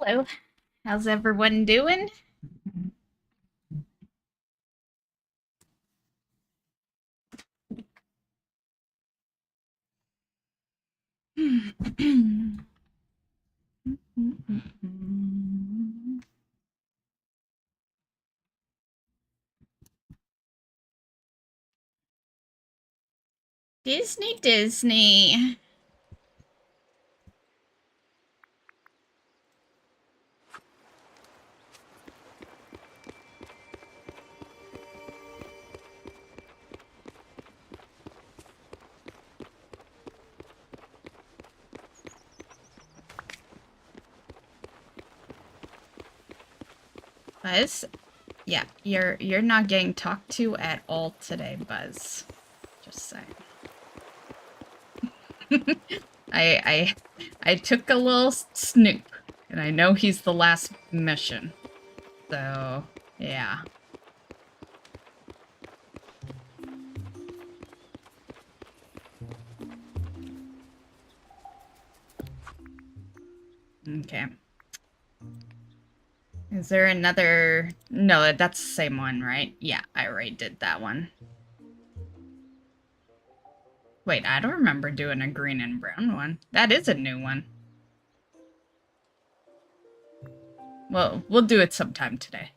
Hello. How's everyone doing? Disney. Buzz? Yeah, you're not getting talked to at all today, Buzz. Just saying. I took a little snoop, and I know he's the last mission. So, yeah. Okay. Is there another... No, that's the same one, right? Yeah, I already did that one. Wait, I don't remember doing a green and brown one. That is a new one. Well, we'll do it sometime today.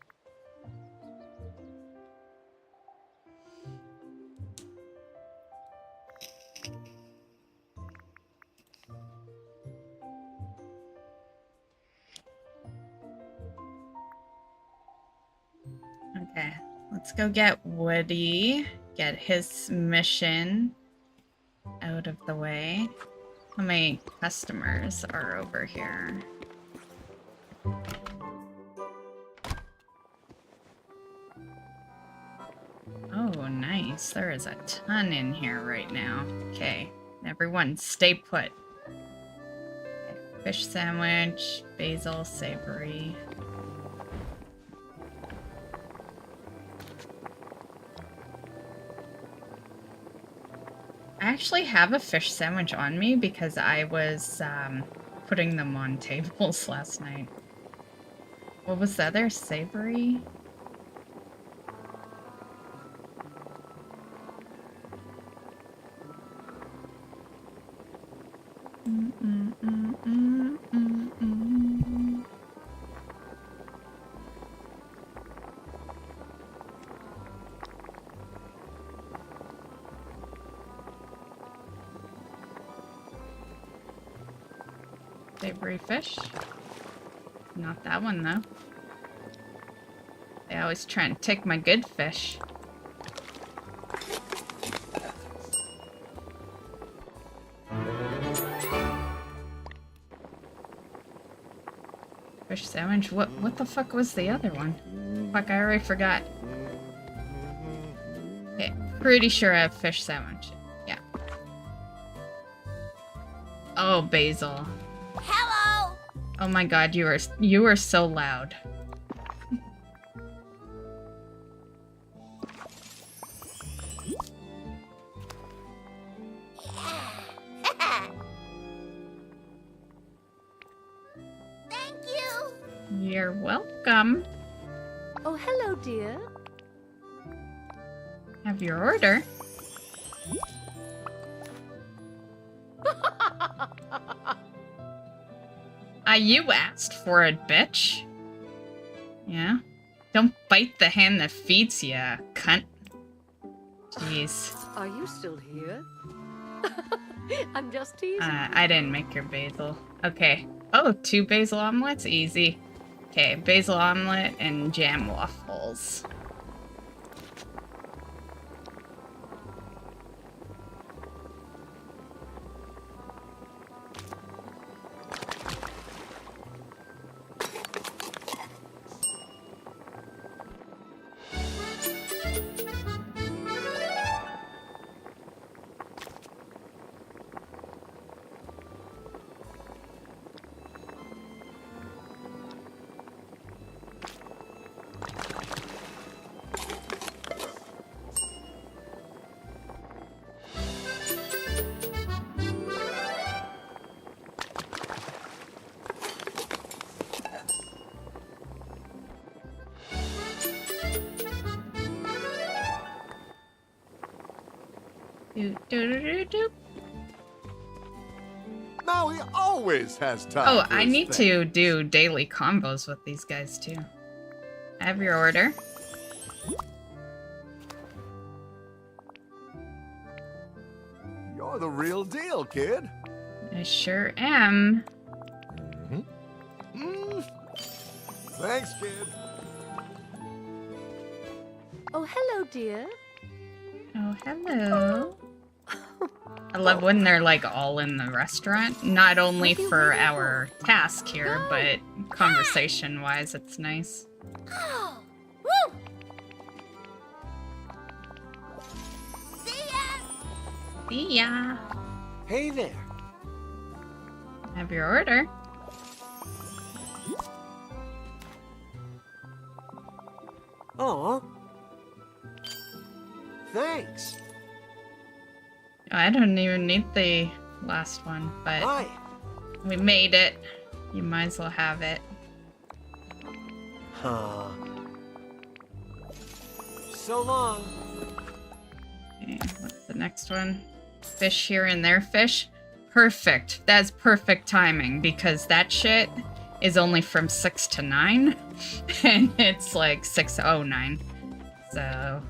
Okay, let's go get Woody, get his mission out of the way. How many customers are over here? Oh, nice. There is a ton in here right now. Okay, everyone stay put. Okay, fish sandwich, basil, savory. I actually have a fish sandwich on me because I was putting them on tables last night. What was the other? Savory? Savory fish. Not that one, though. They always try and take my good fish. Fish sandwich? What the fuck was the other one? Fuck, I already forgot. Okay, pretty sure I have fish sandwich. Yeah. Oh, basil. Hello! Oh my god, you are so loud. Thank you! You're welcome. Oh, hello, dear. Have your order. You asked for it, bitch. Yeah? Don't bite the hand that feeds ya, cunt. Jeez. Are you still here? I'm just teasing. I didn't make your basil. Okay. Oh, 2 basil omelets? Easy. Okay, basil omelet and jam waffles. Do, do, do, do, do. Now he always has time. Oh, for I his need thing. to do daily combos with these guys too. I have your order. You're the real deal, kid. I sure am. Thanks, kid. Oh, hello, dear. Oh, hello. I love when they're like all in the restaurant. Not only for our task here, but conversation-wise, it's nice. Woo! See ya! See ya. Hey there. Have your order. Aw. Thanks. I don't even need the last one, but Hi. we made it. You might as well have it. Huh. So long. Okay, what's the next one? Fish here and there fish. Perfect. That's perfect timing because that shit is only from 6 to 9 and it's like 6:09. So,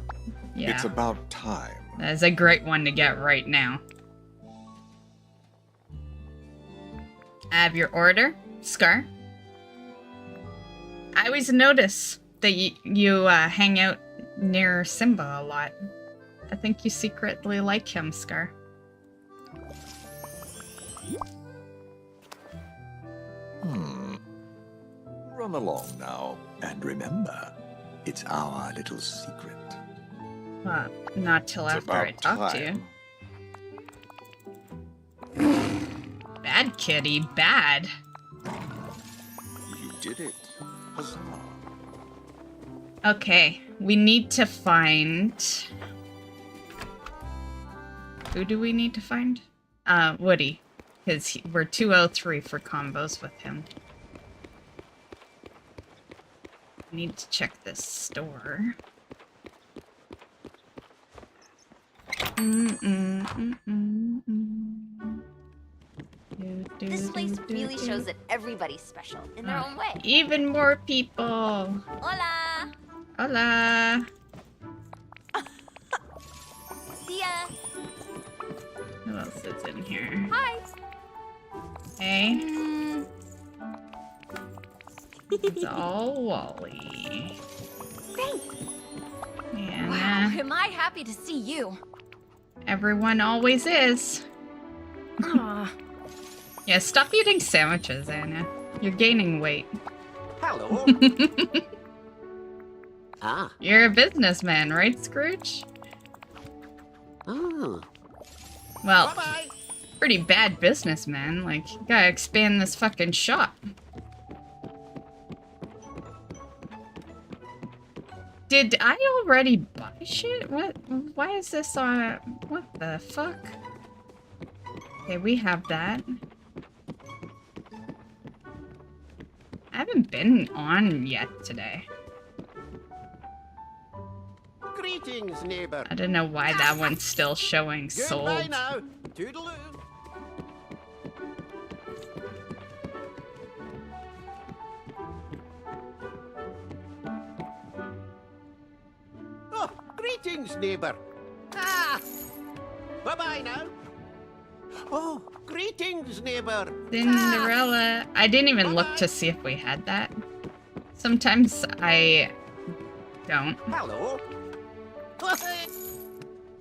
yeah. It's about time. That's a great one to get right now. I have your order, Scar. I always notice that you hang out near Simba a lot. I think you secretly like him, Scar. Run along now. And remember, it's our little secret. Not till It's after I about talk to you. time. Bad kitty, bad. You did it. Huzzah. Okay, we need to find... Who do we need to find? Woody. Because we're 203 for combos with him. Need to check this store. This place really shows that everybody's special in their own way. Even more people. Hola! Hola. See ya! Who else is in here? Hi! Hey. It's all Wally. Great! And Wow, am I happy to see you. everyone always is. Aw. Yeah, stop eating sandwiches, Anna. You're gaining weight. Hello. Ah. You're a businessman, right, Scrooge? Oh. Well, Bye-bye. pretty bad businessman. Like, you gotta expand this fucking shop. Did I already buy shit? What? Why is this on? What the fuck? Okay, we have that. I haven't been on yet today. Greetings, neighbor. I don't know why that one's still showing Goodbye sold. now. Toodaloo. Oh, greetings, neighbor. Ah. Bye-bye now. Oh, greetings, neighbor. Cinderella. I didn't even look to see if we had that. Sometimes I don't. Hello.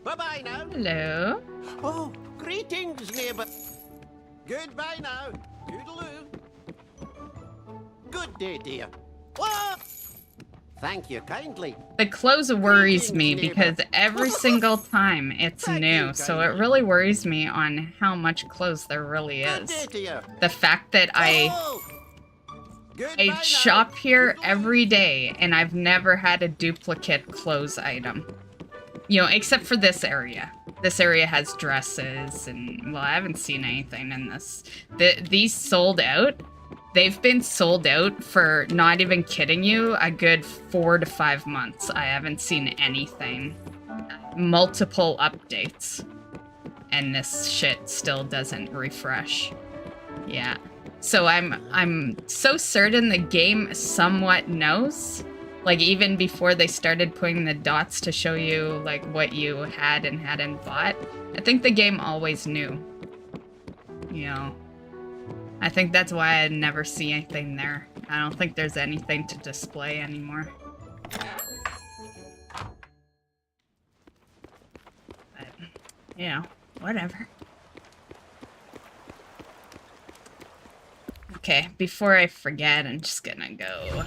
Bye-bye now. Hello. Oh, greetings, neighbor. Goodbye now. Toodaloo. Good day, dear. Whoa! Thank you kindly. The clothes worries me because every single time it's Thank new, you, so it kindly. really worries me on how much clothes there really Good is. day, dear. The fact that I Goodbye now. shop here Toodaloo. every day and I've never had a duplicate clothes item. You know, except for this area. This area has dresses and, well, I haven't seen anything in this. These sold out. They've been sold out for, not even kidding you, a good 4 to 5 months. I haven't seen anything. Multiple updates. and this shit still doesn't refresh. Yeah. So I'm so certain the game somewhat knows. Like, even before they started putting the dots to show you, like, what you had and hadn't bought, I think the game always knew. You know, I think that's why I never see anything there. I don't think there's anything to display anymore. But, you know, whatever. Okay, before I forget, I'm just gonna go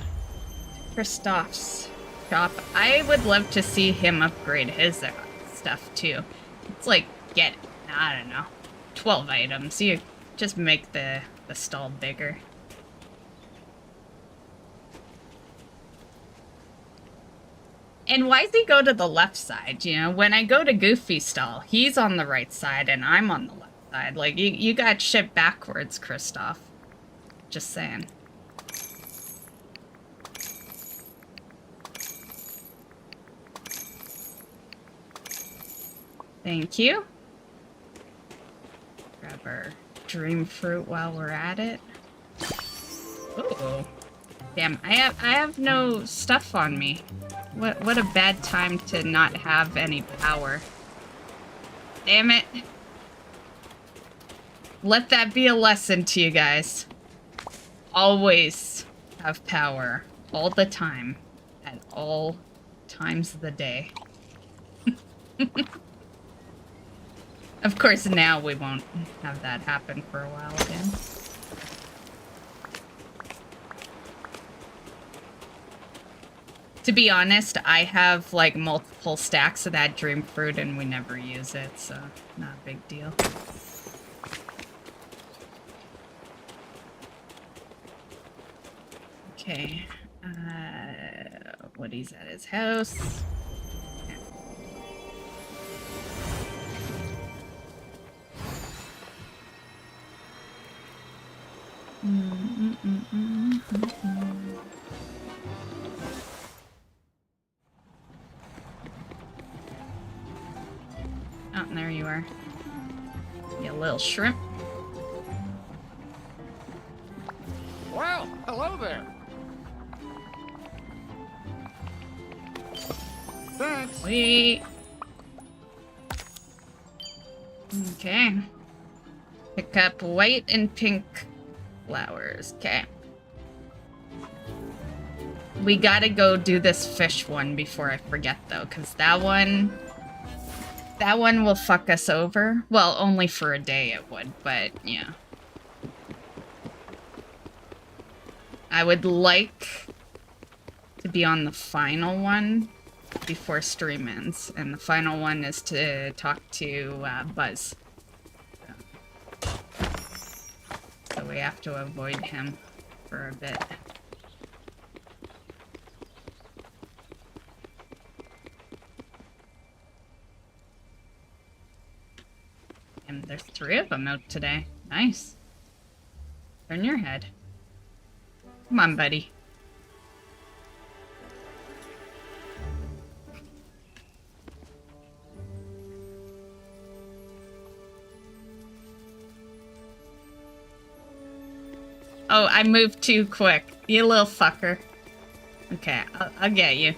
Kristoff's shop. I would love to see him upgrade his stuff too. It's like, get, I don't know, 12 items. You just make the stall bigger. And why does he go to the left side? You know, when I go to Goofy's stall, he's on the right side and I'm on the left side. Like, you got shit backwards, Kristoff. Just saying. Thank you. Grab our dream fruit while we're at it. Ooh. Damn, I have no stuff on me. What a bad time to not have any power. Damn it. Let that be a lesson to you guys. Always have power. All the time. At all times of the day. Of course, now we won't have that happen for a while again. To be honest, I have, like, multiple stacks of that dream fruit and we never use it, so not a big deal. Okay. Woody's at his house. Oh, there you are. You little shrimp. Well, hello there. Thanks. Sweet. Okay. Pick up white and pink flowers. Okay. We gotta go do this fish one before I forget, though, because that one will fuck us over. Well, only for a day it would, but yeah. I would like to be on the final one before stream ends, and the final one is to talk to Buzz. So we have to avoid him for a bit. And there's 3 of them out today. Nice. Turn your head. Come on, buddy. Oh, I moved too quick. You little fucker. Okay, I'll get you.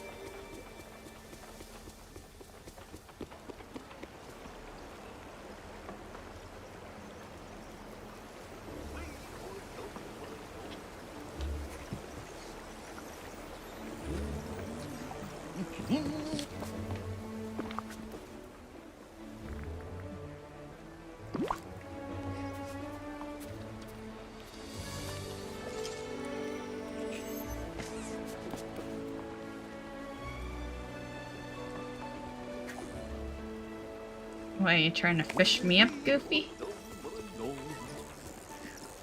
Why, are you trying to fish me up, Goofy?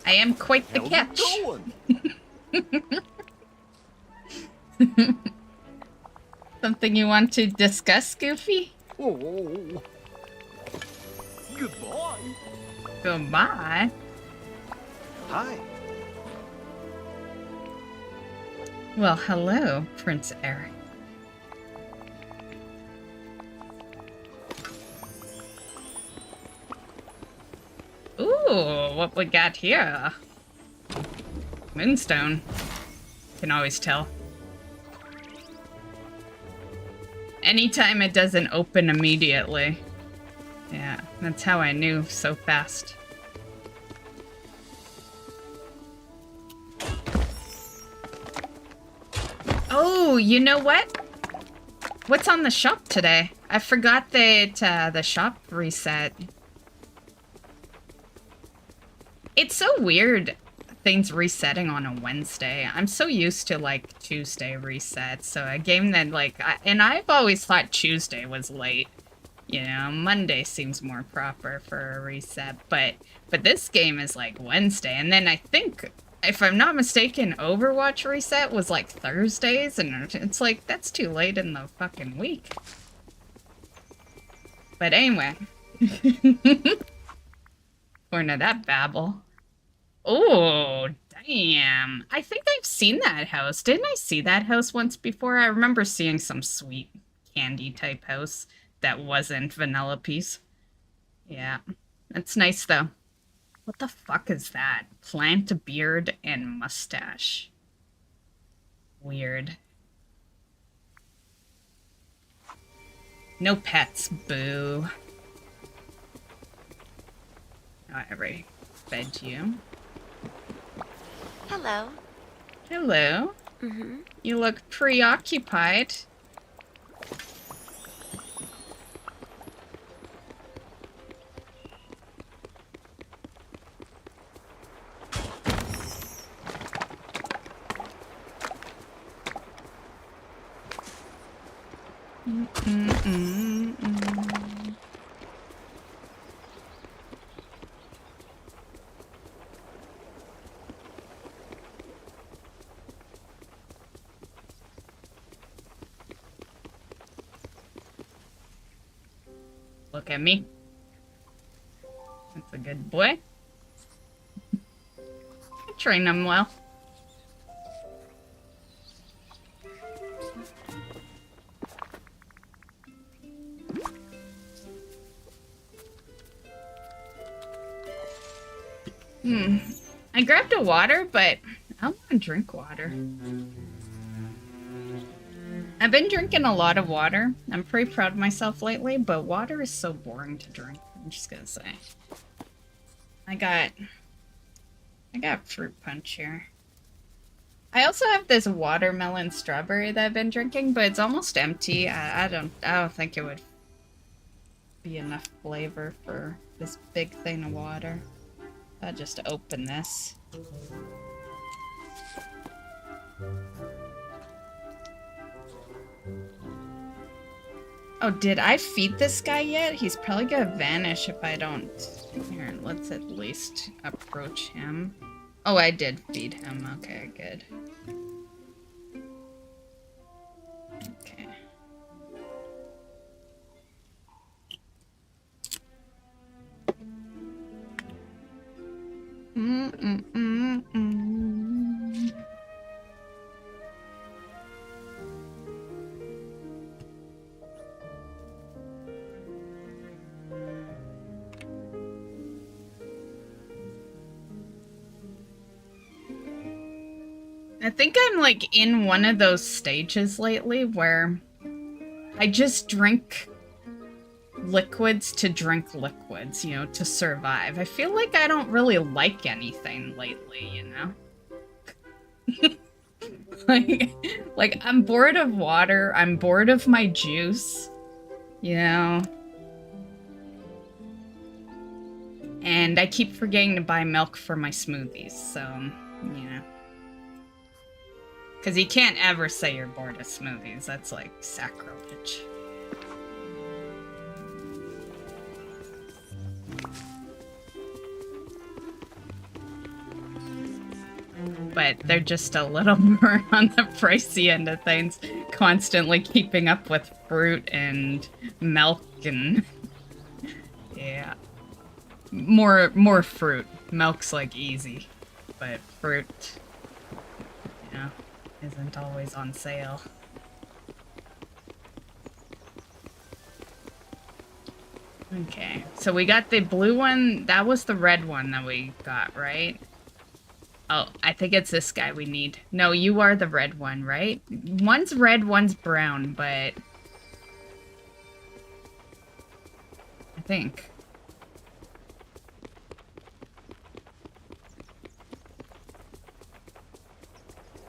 I am quite the catch. Something you want to discuss, Goofy? Oh. Goodbye. Goodbye. Hi. Well, hello, Prince Eric. Ooh, what we got here? Moonstone. Can always tell. Anytime it doesn't open immediately. Yeah, that's how I knew so fast. Oh, you know what? What's on the shop today? I forgot that the shop reset. It's so weird, things resetting on a Wednesday. I'm so used to, like, Tuesday resets. So a game that, like... and I've always thought Tuesday was late. You know, Monday seems more proper for a reset. But this game is, like, Wednesday. And then I think, if I'm not mistaken, Overwatch reset was, like, Thursdays. And it's like, that's too late in the fucking week. But anyway. According to that babble. Oh, damn. I think I've seen that house. Didn't I see that house once before? I remember seeing some sweet candy type house that wasn't Vanellope's. Yeah. That's nice, though. What the fuck is that? Plant, beard, and mustache. Weird. No pets, boo. I already fed you. Hello. Hello. Mm-hmm. You look preoccupied. Look at me. That's a good boy. I train him well. I grabbed a water, but I don't want to drink water. I've been drinking a lot of water. I'm pretty proud of myself lately, but water is so boring to drink. I'm just gonna say. I got fruit punch here. I also have this watermelon strawberry that I've been drinking, but it's almost empty. I don't think it would be enough flavor for this big thing of water. I'll just open this. Oh, did I feed this guy yet? He's probably gonna vanish if I don't. Here, let's at least approach him. Oh, I did feed him. Okay, good. Okay. I think I'm like in one of those stages lately where I just drink liquids to drink liquids, you know, to survive. I feel like I don't really like anything lately, you know? like I'm bored of water, I'm bored of my juice, you know? And I keep forgetting to buy milk for my smoothies, so, you know. Because you can't ever say you're bored of smoothies. That's like sacrilege. But they're just a little more on the pricey end of things. Constantly keeping up with fruit and milk and... yeah. More fruit. Milk's like easy. But fruit... you know, isn't always on sale. Okay, so we got the blue one. That was the red one that we got, right? Oh, I think it's this guy we need. No, you are the red one, right? One's red, one's brown, but... I think.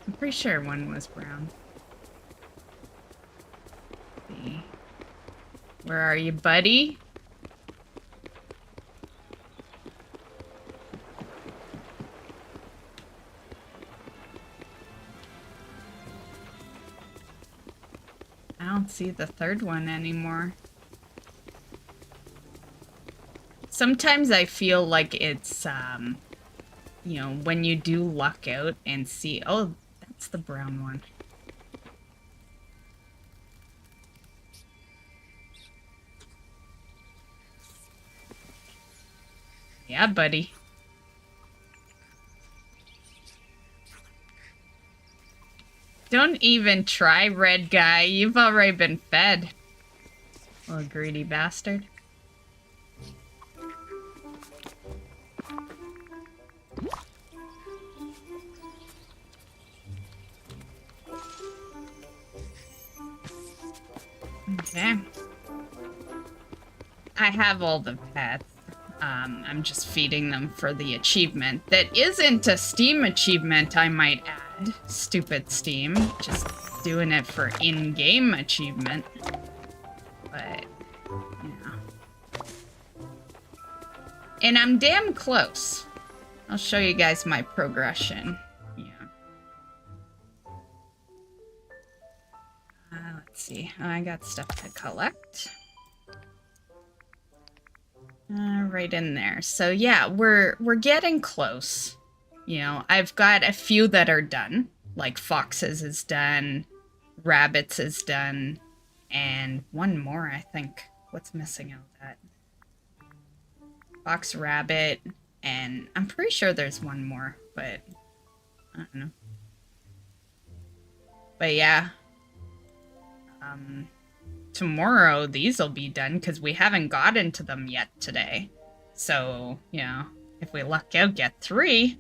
I'm pretty sure one was brown. Let's see. Where are you, buddy? I don't see the third one anymore. Sometimes I feel like it's, you know, when you do luck out and see... Oh, that's the brown one. Yeah, buddy. Don't even try, red guy. You've already been fed. Little greedy bastard. Okay. I have all the pets. I'm just feeding them for the achievement. That isn't a Steam achievement, I might add. Stupid Steam. Just doing it for in-game achievement. But, yeah. And I'm damn close. I'll show you guys my progression. Yeah. Let's see. I got stuff to collect. Right in there. So yeah, we're getting close. You know, I've got a few that are done. Like foxes is done, rabbits is done, and one more, I think. What's missing out of that? Fox, rabbit, and I'm pretty sure there's one more, but I don't know. But yeah. Tomorrow these will be done because we haven't gotten to them yet today. So, you know, if we luck out, get 3,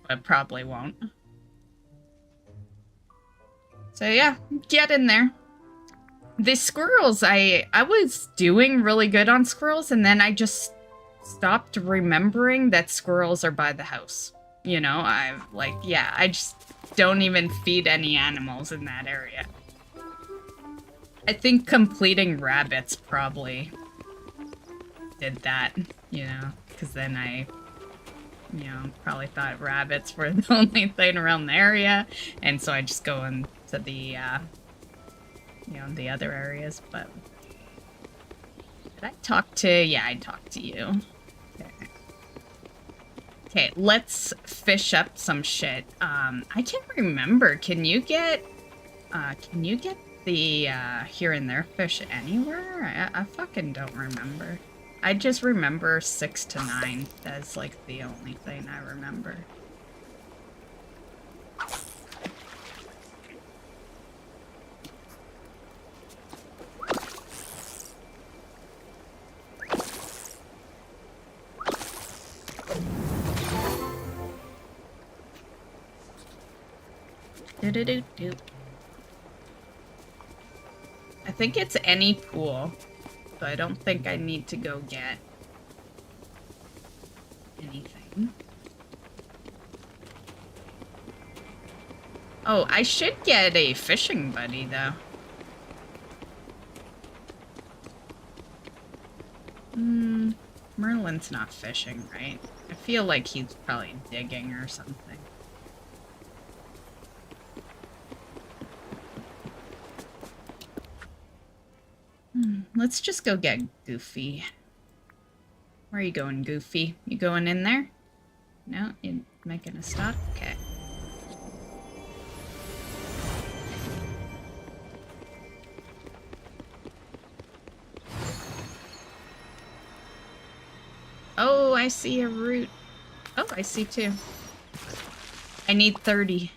but probably won't. So yeah, get in there. The squirrels, I was doing really good on squirrels, and then I just stopped remembering that squirrels are by the house. You know, I just don't even feed any animals in that area. I think completing rabbits probably did that, you know, because then I, you know, probably thought rabbits were the only thing around the area, and so I just go into the, you know, the other areas, but... Did I talk to... Yeah, I talked to you. Okay. Okay, let's fish up some shit. I can't remember. Can you get the here and there fish anywhere? I fucking don't remember. I just remember 6 to 9. That's like the only thing I remember. Do-do-do-do. I think it's any pool, so I don't think I need to go get anything. Oh, I should get a fishing buddy, though. Merlin's not fishing, right? I feel like he's probably digging or something. Let's just go get Goofy. Where are you going, Goofy? You going in there? No? You're making a stop? Okay. Oh, I see a root. Oh, I see 2. I need 30.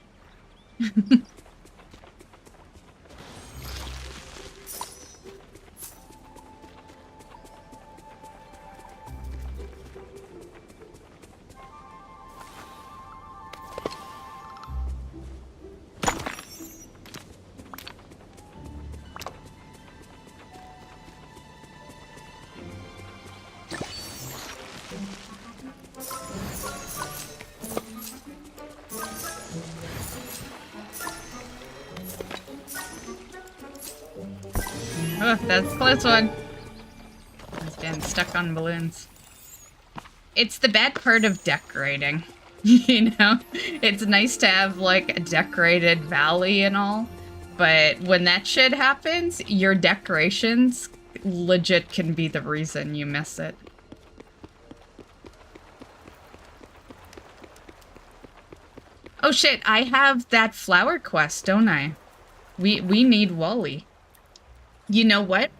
Oh, that's a close one. I was getting stuck on balloons. It's the bad part of decorating. You know? It's nice to have, like, a decorated valley and all. But when that shit happens, your decorations legit can be the reason you miss it. Oh shit, I have that flower quest, don't I? We need Wally. You know what?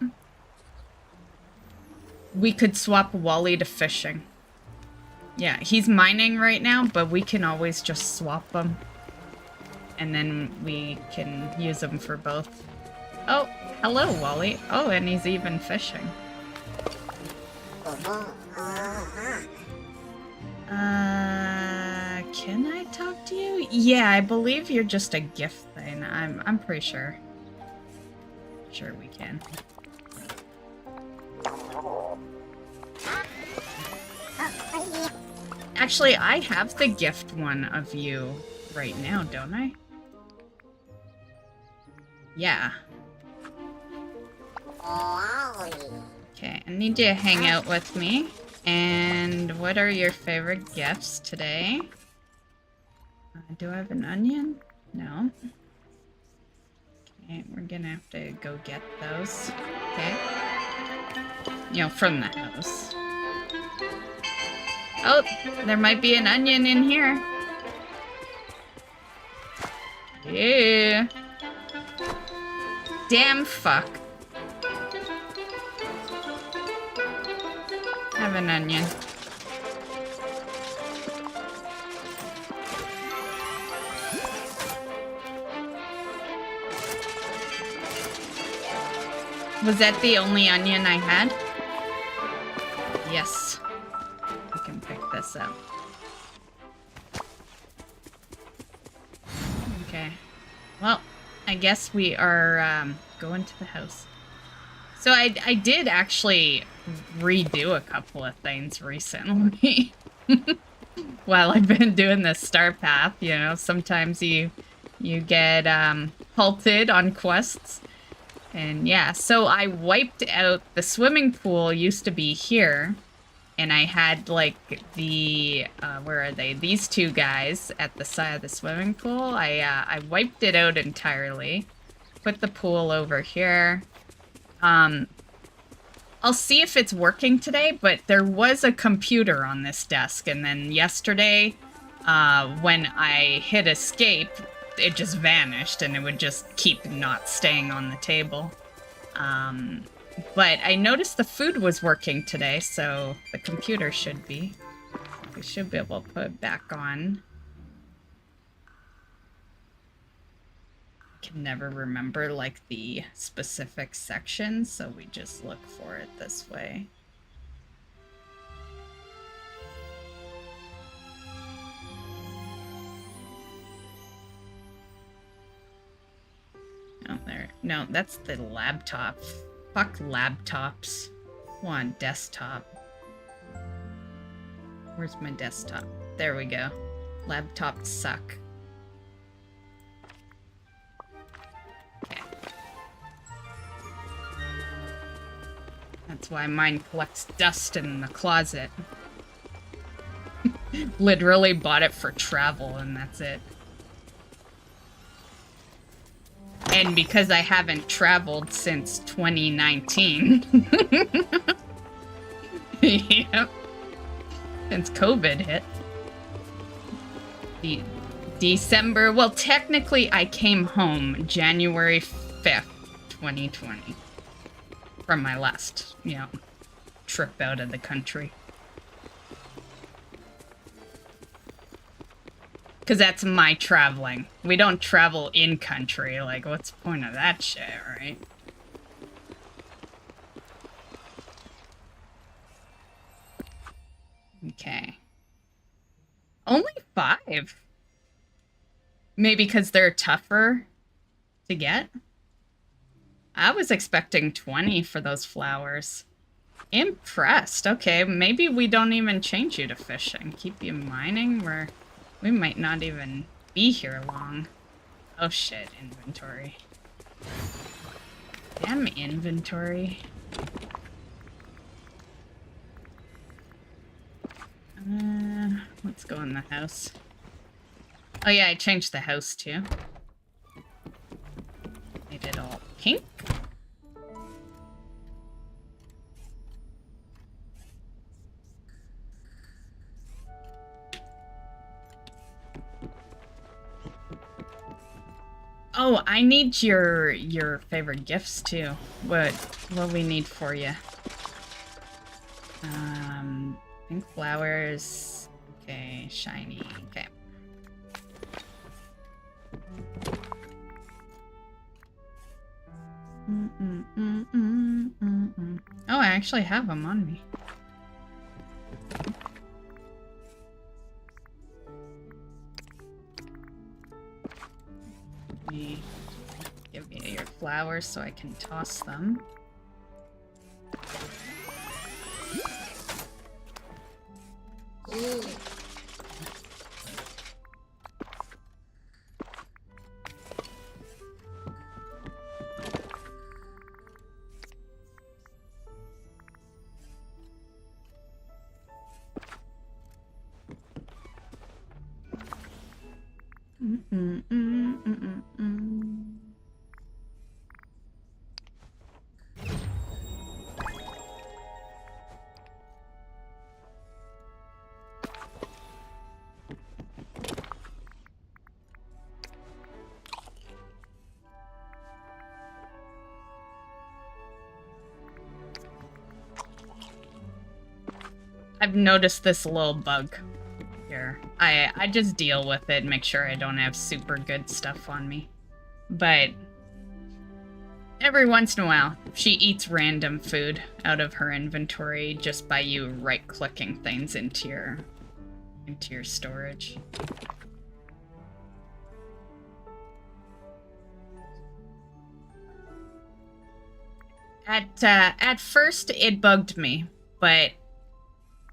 We could swap Wally to fishing. Yeah, he's mining right now, but we can always just swap them. And then we can use them for both. Oh, hello, Wally. Oh, and he's even fishing. Can I talk to you? Yeah, I believe you're just a gift thing. I'm pretty sure. Sure we can. Actually, I have the gift one of you right now, don't I? Yeah. Okay, I need you to hang out with me. And what are your favorite gifts today? Do I have an onion? No. Okay, we're gonna have to go get those. Okay. You know, from the house. Oh, there might be an onion in here. Yeah. Damn fuck. Have an onion. Was that the only onion I had? Yes. I can pick this up. Okay. Well, I guess we are going to the house. So I did actually redo a couple of things recently. While I've been doing the star path, you know, sometimes you get halted on quests. And yeah, so I wiped out the swimming pool used to be here. And I had like the where are they? These two guys at the side of the swimming pool. I wiped it out entirely. Put the pool over here. I'll see if it's working today, but there was a computer on this desk, and then yesterday, when I hit escape, it just vanished, and it would just keep not staying on the table. But I noticed the food was working today, so the computer should be. We should be able to put it back on. Can never remember like the specific sections, so we just look for it this way. Oh, there. No, that's the laptop. Fuck laptops. I want desktop. Where's my desktop? There we go. Laptops suck. Okay. That's why mine collects dust in the closet. Literally bought it for travel and that's it. And because I haven't traveled since 2019. Yep. Since COVID hit. December, well, technically I came home January 5th, 2020. From my last, trip out of the country. Because that's my traveling. We don't travel in country. Like, what's the point of that shit, right? Okay. Only 5. Maybe because they're tougher to get? I was expecting 20 for those flowers. Impressed. Okay, maybe we don't even change you to fishing. Keep you mining where we might not even be here long. Oh shit, inventory. Damn inventory. Let's go in the house. Oh yeah, I changed the house too. Made it all pink. Oh, I need your favorite gifts too. What we need for you? Pink flowers. Okay, shiny. Okay. Oh, I actually have them on me. Give me your flowers so I can toss them. I've noticed this little bug here. I just deal with it and make sure I don't have super good stuff on me. But every once in a while, she eats random food out of her inventory just by you right-clicking things into your storage. At first, it bugged me, but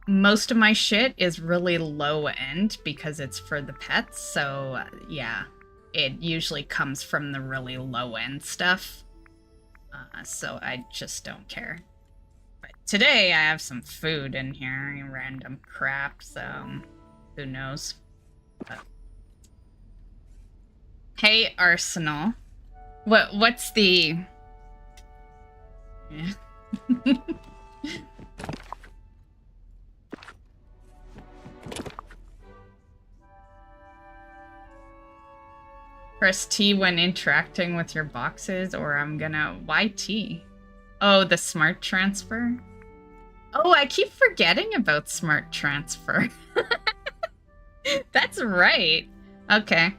most of my shit is really low end because it's for the pets, so yeah, it usually comes from the really low end stuff. So I just don't care. But today I have some food in here, random crap, so who knows. But... Hey, Arsenal. What's the... Yeah. Press T when interacting with your boxes, or I'm gonna... Why T? Oh, the smart transfer? Oh, I keep forgetting about smart transfer. That's right. Okay.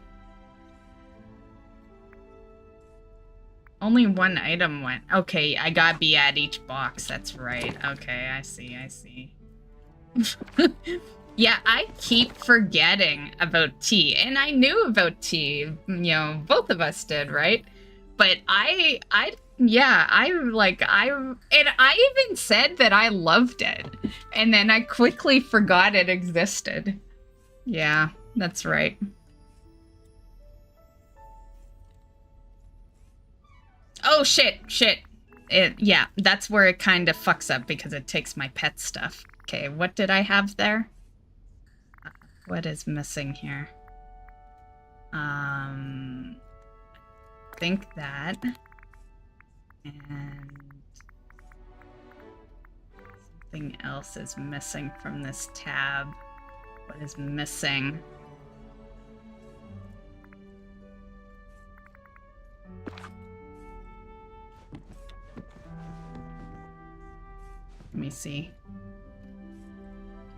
Only one item went. Okay, I gotta be at each box. That's right. Okay, I see. Yeah, I keep forgetting about tea, and I knew about tea. You know, both of us did, right? But I even said that I loved it, and then I quickly forgot it existed. Yeah, that's right. Oh, shit. Yeah, that's where it kind of fucks up because it takes my pet stuff. Okay, what did I have there? What is missing here? I think that. And something else is missing from this tab. What is missing? Let me see.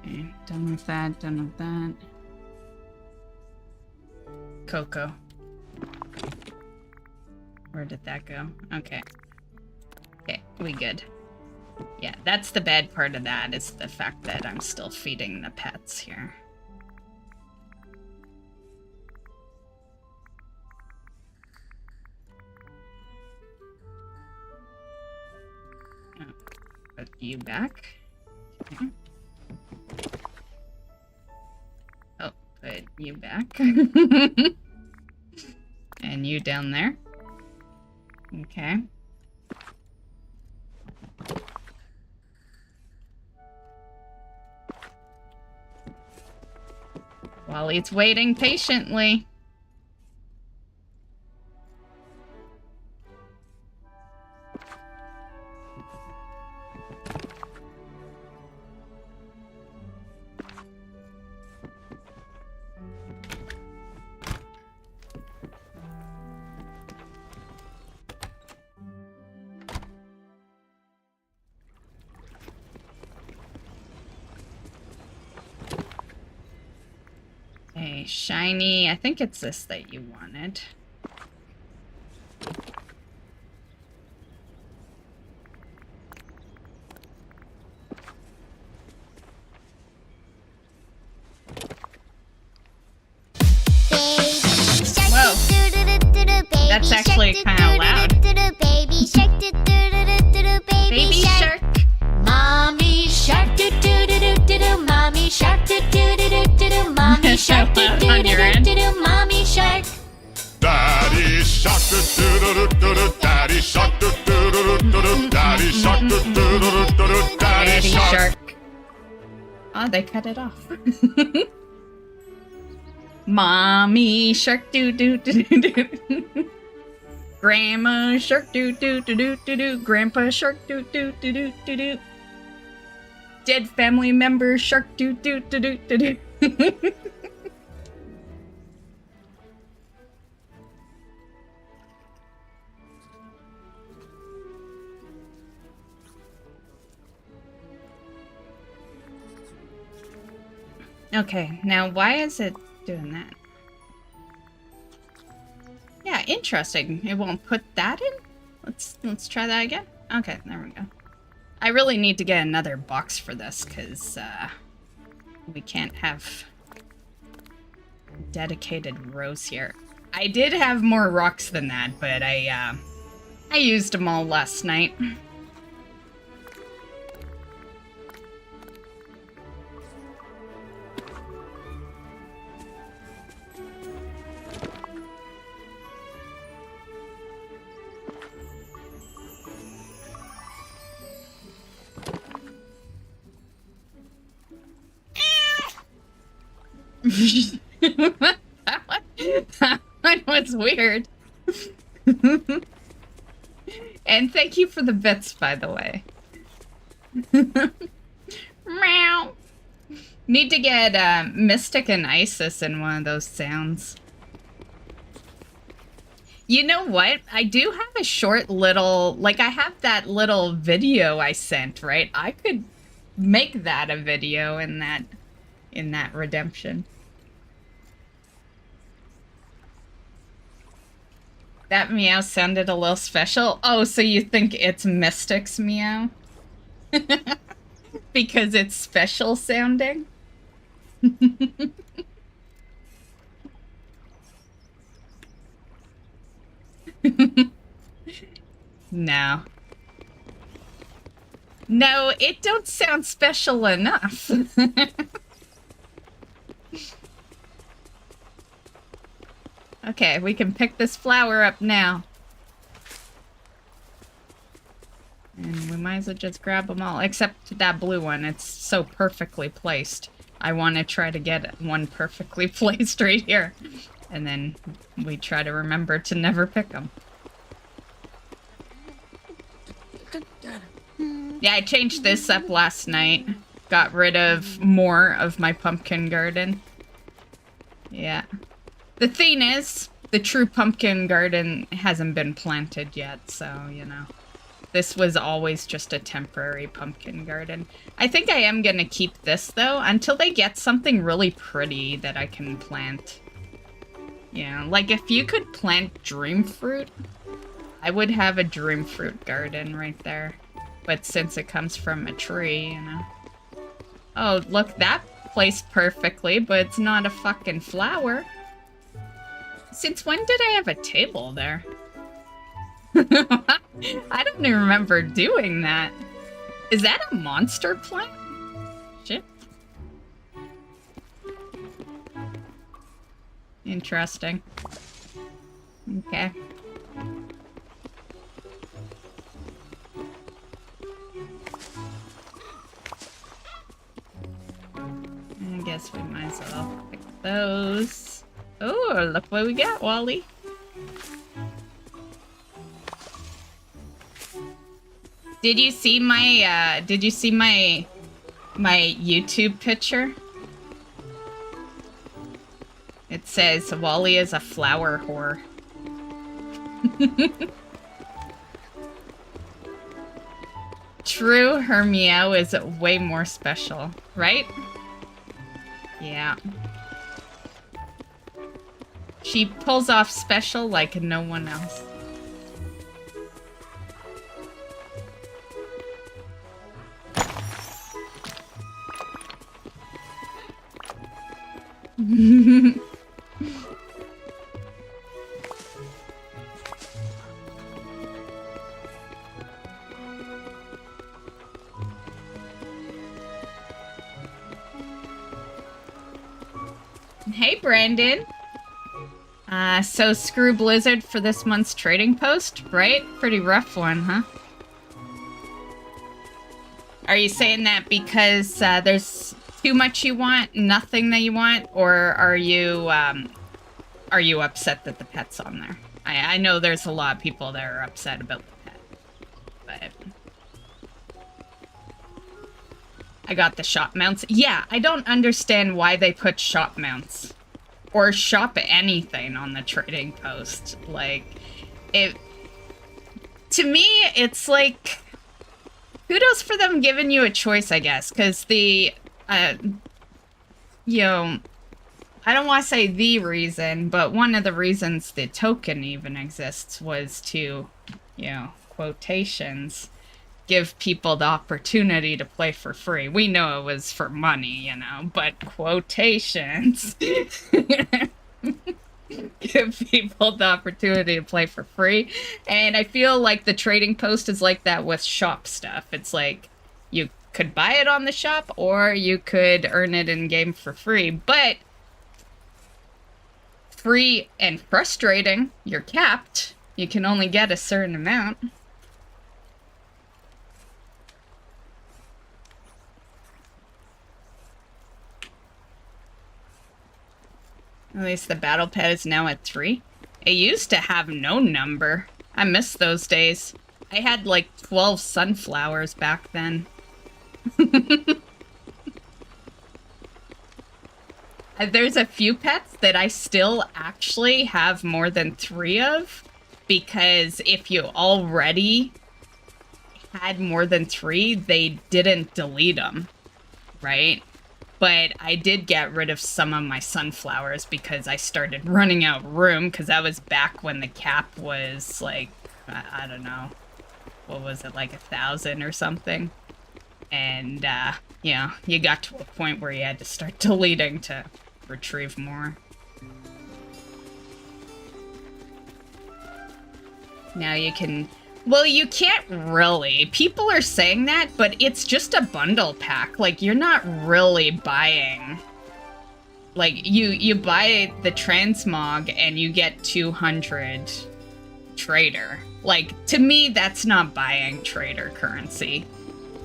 Okay, done with that, done with that. Cocoa. Where did that go? Okay. Okay, we good. Yeah, that's the bad part of that, is the fact that I'm still feeding the pets here. Put you back. Okay. Oh, put you back. And you down there. Okay. While he's waiting patiently. Okay, shiny. I think it's this that you wanted. Whoa. That's actually kind of loud. Baby shark, Baby shark. mommy shark, do do do do do do, mommy shark, do do do do do do, mommy shark, do do do do do do, mommy shark. Daddy shark, do do do do do, daddy shark, do do do do do, daddy shark, do do do do do, daddy Daddy shark. shark. Oh, they cut it off. Mommy shark do do do do do. Grandma shark do do do do do do. Grandpa shark do do do do do do. Dead family member shark do do do do do do. Okay, now why is it doing that? Yeah, interesting. It won't put that in? Let's try that again. Okay, there we go. I really need to get another box for this, because we can't have dedicated rows here. I did have more rocks than that, but I used them all last night. that one was weird. And thank you for the bits, by the way. Meow. Need to get Mystic and Isis in one of those sounds. You know what? I do have a short little, like I have that little video I sent, right? I could make that a video in that redemption. That meow sounded a little special. Oh, so you think it's Mystic's meow? Because it's special sounding? No. No, it don't sound special enough. Okay, we can pick this flower up now. And we might as well just grab them all, except that blue one. It's so perfectly placed. I want to try to get one perfectly placed right here. And then we try to remember to never pick them. Yeah, I changed this up last night. Got rid of more of my pumpkin garden. Yeah. The thing is, the true pumpkin garden hasn't been planted yet, so, you know. This was always just a temporary pumpkin garden. I think I am gonna keep this, though, until they get something really pretty that I can plant. Yeah, like if you could plant dream fruit, I would have a dream fruit garden right there. But since it comes from a tree, you know. Oh, look, that placed perfectly, but it's not a fucking flower. Since when did I have a table there? I don't even remember doing that. Is that a monster plant? Shit. Interesting. Okay. I guess we might as well pick those. Oh, look what we got, Wally. Did you see my my YouTube picture? It says Wally is a flower whore. True, her meow is way more special, right? Yeah. She pulls off special like no one else. Hey, Brandon. So screw Blizzard for this month's trading post, right? Pretty rough one, huh? Are you saying that because there's too much you want, nothing that you want, or are you upset that the pet's on there? I know there's a lot of people that are upset about the pet, but I got the shop mounts. Yeah, I don't understand why they put shop mounts or shop anything on the trading post. Like, to me, it's like, kudos for them giving you a choice, I guess, because the, you know, I don't want to say the reason, but one of the reasons the token even exists was to, you know, quotations, give people the opportunity to play for free. We know it was for money, you know, but quotations give people the opportunity to play for free. And I feel like the trading post is like that with shop stuff. It's like you could buy it on the shop or you could earn it in game for free, but free and frustrating, you're capped. You can only get a certain amount. At least the battle pet is now at 3. It used to have no number. I miss those days. I had like 12 sunflowers back then. There's a few pets that I still actually have more than 3 of, because if you already had more than 3, they didn't delete them, right? But I did get rid of some of my sunflowers because I started running out of room, because that was back when the cap was like, I don't know, what was it, like 1,000 or something? And, you know, you got to a point where you had to start deleting to retrieve more. Now you can... Well, you can't really. People are saying that, but it's just a bundle pack. Like, you're not really buying... Like, you buy the transmog and you get 200 trader. Like, to me, that's not buying trader currency.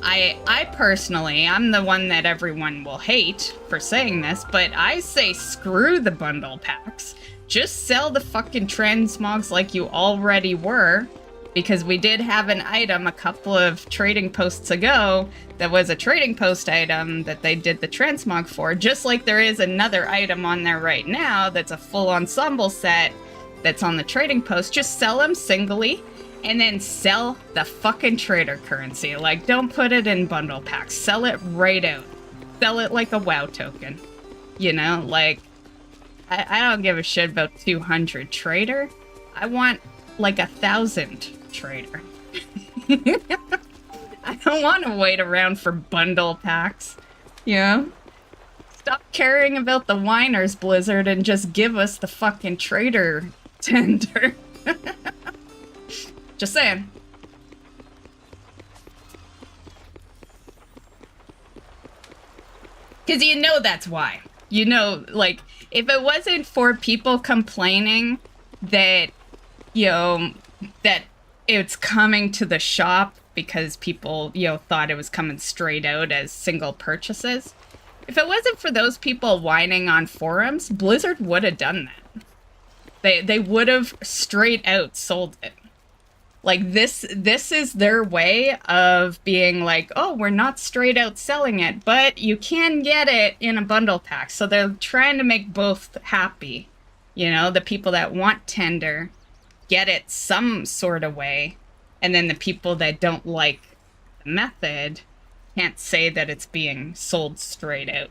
I personally, I'm the one that everyone will hate for saying this, but I say screw the bundle packs. Just sell the fucking transmogs like you already were, because we did have an item a couple of trading posts ago that was a trading post item that they did the transmog for, just like there is another item on there right now that's a full ensemble set that's on the trading post. Just sell them singly, and then sell the fucking trader currency. Like, don't put it in bundle packs. Sell it right out. Sell it like a WoW token. You know, like, I don't give a shit about 200 trader. I want, like, 1,000 trader. I don't want to wait around for bundle packs. You know? Stop caring about the whiners, Blizzard, and just give us the fucking trader tender. Just saying. Because you know that's why. You know, like, if it wasn't for people complaining that, you know, that it's coming to the shop because people, you know, thought it was coming straight out as single purchases. If it wasn't for those people whining on forums, Blizzard would have done that. They would have straight out sold it. Like, this is their way of being like, oh, we're not straight out selling it, but you can get it in a bundle pack. So they're trying to make both happy. You know, the people that want tender get it some sort of way, and then the people that don't like the method can't say that it's being sold straight out.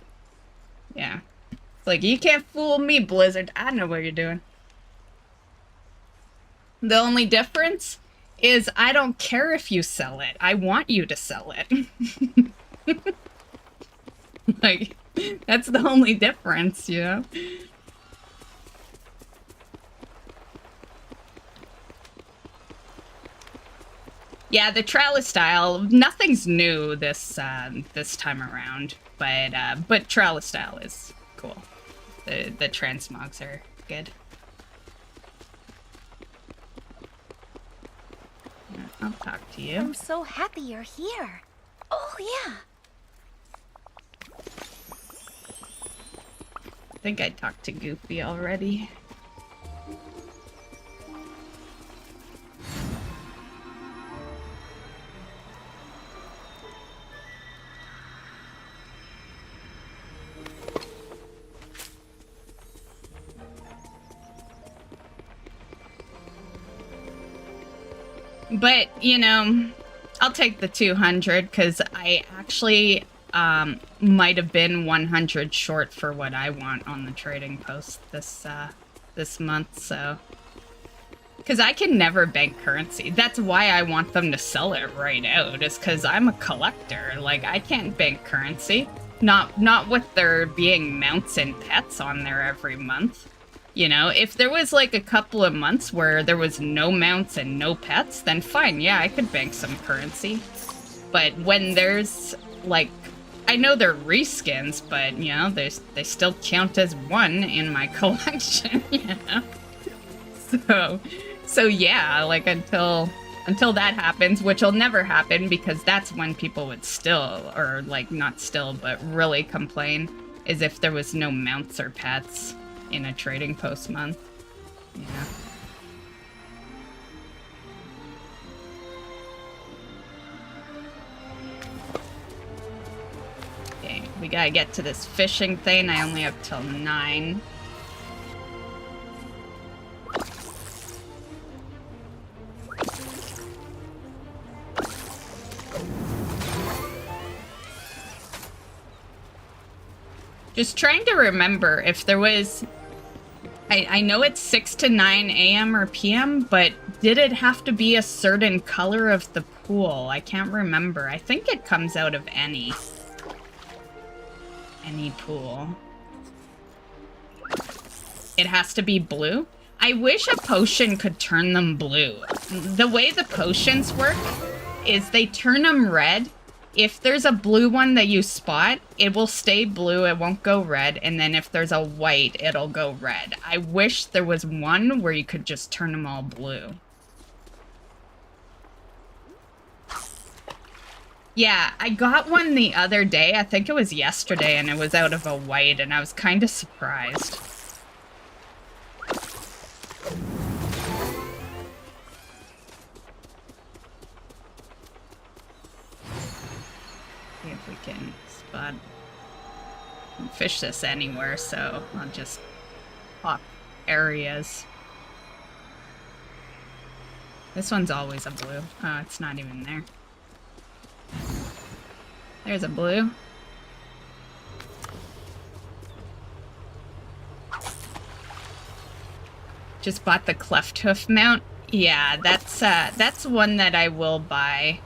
Yeah. It's like, you can't fool me, Blizzard. I know what you're doing. The only difference is I don't care if you sell it. I want you to sell it. Like, that's the only difference, you know? Yeah, the trellis style, nothing's new this this time around, but trellis style is cool. The transmogs are good. Yeah, I'll talk to you. I'm so happy you're here. Oh, yeah. I think I talked to Goofy already. But, you know, I'll take the 200 because I actually might have been 100 short for what I want on the trading post this month, so... Because I can never bank currency. That's why I want them to sell it right out, is because I'm a collector. Like, I can't bank currency. Not with there being mounts and pets on there every month. You know, if there was like a couple of months where there was no mounts and no pets, then fine, yeah, I could bank some currency. But when there's, like, I know they're reskins, but, you know, they still count as one in my collection, you know? So yeah, like, until that happens, which will never happen, because that's when people would still, or, like, not still, but really complain, is if there was no mounts or pets in a trading post month. Yeah. Okay, we gotta get to this fishing thing. I only have till 9. Just trying to remember if there was... I know it's 6 to 9 a.m. or p.m., but did it have to be a certain color of the pool? I can't remember. I think it comes out of any pool. It has to be blue? I wish a potion could turn them blue. The way the potions work is they turn them red. If there's a blue one that you spot, it will stay blue, it won't go red, and then if there's a white, it'll go red. I wish there was one where you could just turn them all blue. Yeah, I got one the other day, I think it was yesterday, and it was out of a white, and I was kind of surprised. See if we can spot and fish this anywhere, so I'll just pop areas. This one's always a blue. Oh, it's not even there. There's a blue. Just bought the cleft hoof mount. Yeah, that's one that I will buy.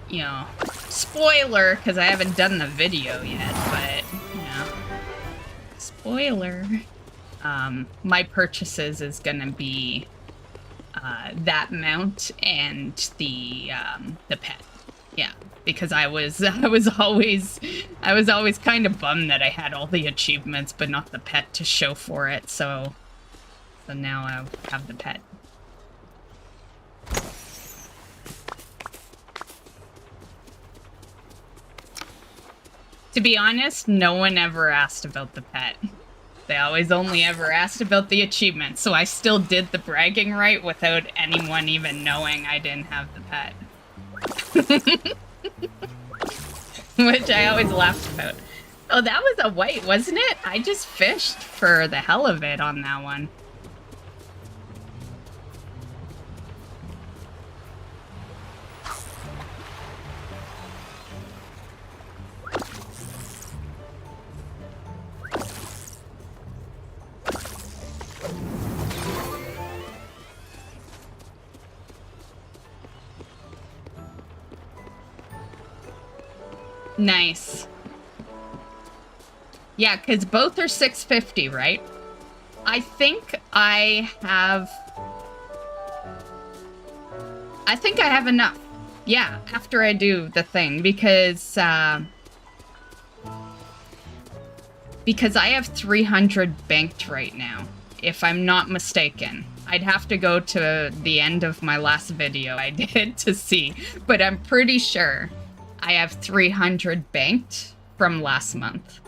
You know, spoiler, because I haven't done the video yet, but, you know, spoiler. My purchases is gonna be that mount and the pet. Yeah, because I was always kind of bummed that I had all the achievements but not the pet to show for it. So now I have the pet. To be honest, no one ever asked about the pet. They always only ever asked about the achievement, so I still did the bragging right without anyone even knowing I didn't have the pet. Which I always laughed about. Oh, that was a white, wasn't it? I just fished for the hell of it on that one. Nice. Yeah, because both are 650, right? I think I have enough. Yeah, after I do the thing, because I have 300 banked right now, if I'm not mistaken. I'd have to go to the end of my last video I did to see, but I'm pretty sure I have 300 banked from last month.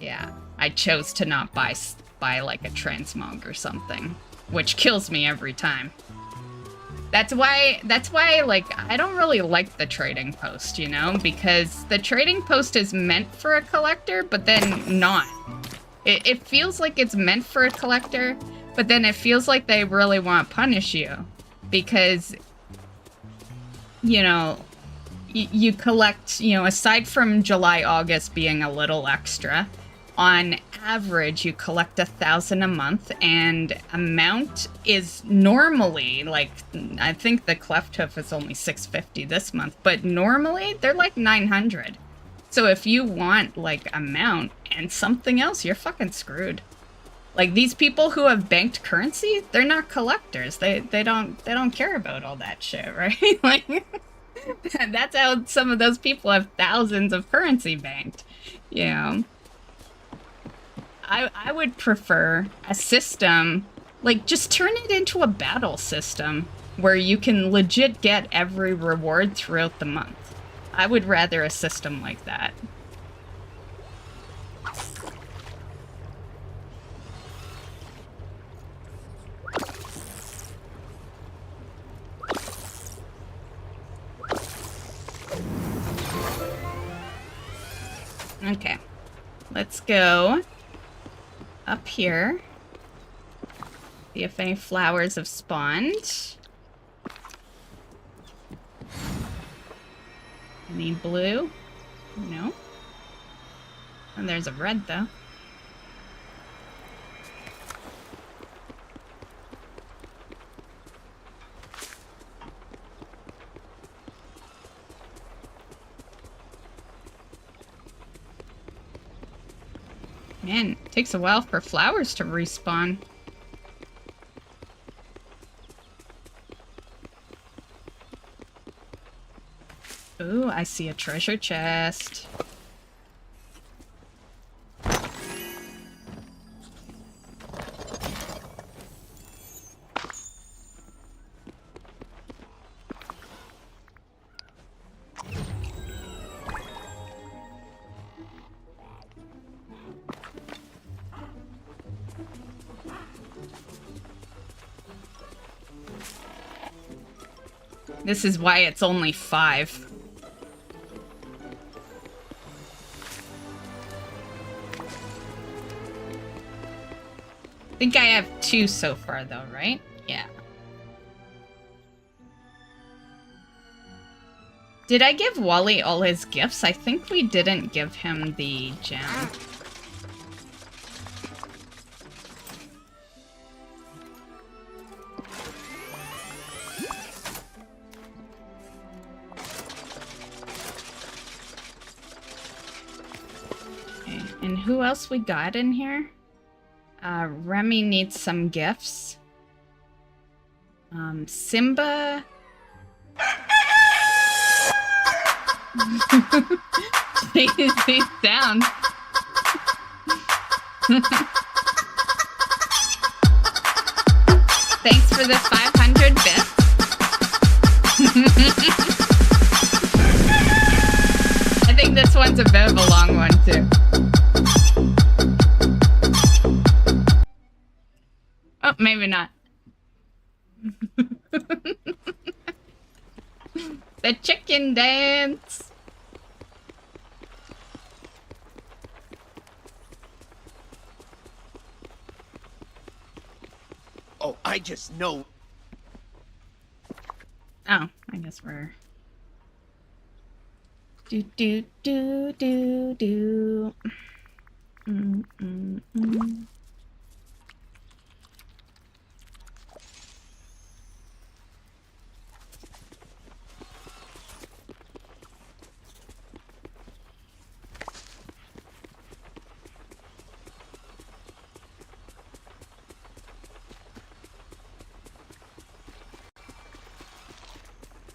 Yeah, I chose to not buy like a transmog or something, which kills me every time. That's why like I don't really like the trading post, you know, because the trading post is meant for a collector, but then not. It feels like it's meant for a collector, but then it feels like they really want to punish you because, you know, you collect, you know, aside from July, August being a little extra, on average, you collect 1,000 a month, and amount is normally, like, I think the Cleft Hoof is only 650 this month, but normally they're like 900. So if you want, like, amount and something else, you're fucking screwed. Like, these people who have banked currency, they're not collectors. They don't care about all that shit, right? Like, that's how some of those people have thousands of currency banked, you know? I would prefer a system, like, just turn it into a battle system where you can legit get every reward throughout the month. I would rather a system like that. Okay, let's go up here. See if any flowers have spawned. Any blue? No. And there's a red, though. Man, it takes a while for flowers to respawn. Ooh, I see a treasure chest. This is why it's only 5. I think I have 2 so far, though, right? Yeah. Did I give Wally all his gifts? I think we didn't give him the gem. Okay, and who else we got in here? Remy needs some gifts. Simba. These sounds. Thanks for the 500 bits. I think this one's a bit of a long one, too. Oh, maybe not. The chicken dance. Oh, I just know. Oh, I guess we're... Do, do, do, do, do.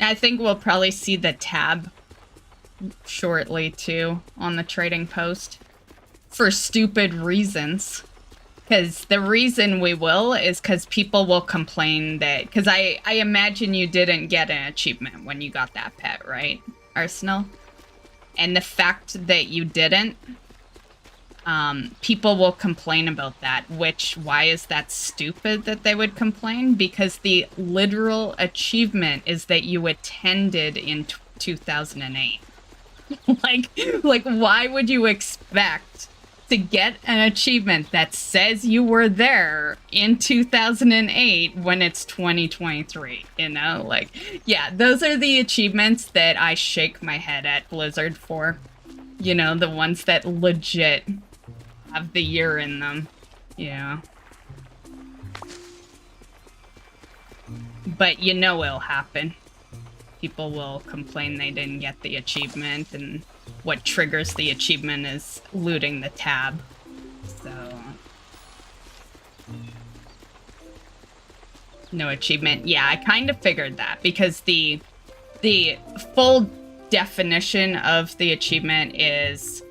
I think we'll probably see the tab shortly, too, on the trading post. For stupid reasons. Because the reason we will is because people will complain that... Because I imagine you didn't get an achievement when you got that pet, right, Arsenal? And the fact that you didn't... people will complain about that, which, why is that stupid that they would complain? Because the literal achievement is that you attended in 2008. like, why would you expect to get an achievement that says you were there in 2008 when it's 2023, you know? Like, yeah, those are the achievements that I shake my head at Blizzard for. You know, the ones that legit have the year in them. Yeah. But you know it'll happen. People will complain they didn't get the achievement, and what triggers the achievement is looting the tab. So... no achievement. Yeah, I kind of figured that, because the full definition of the achievement is,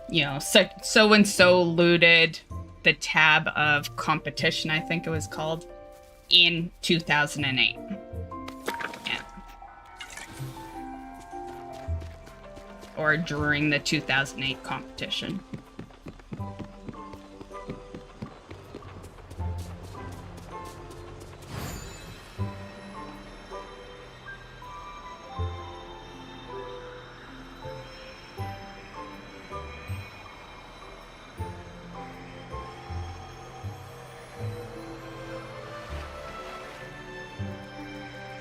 you know, so-and-so looted the tab of competition, I think it was called, in 2008. Yeah. Or during the 2008 competition.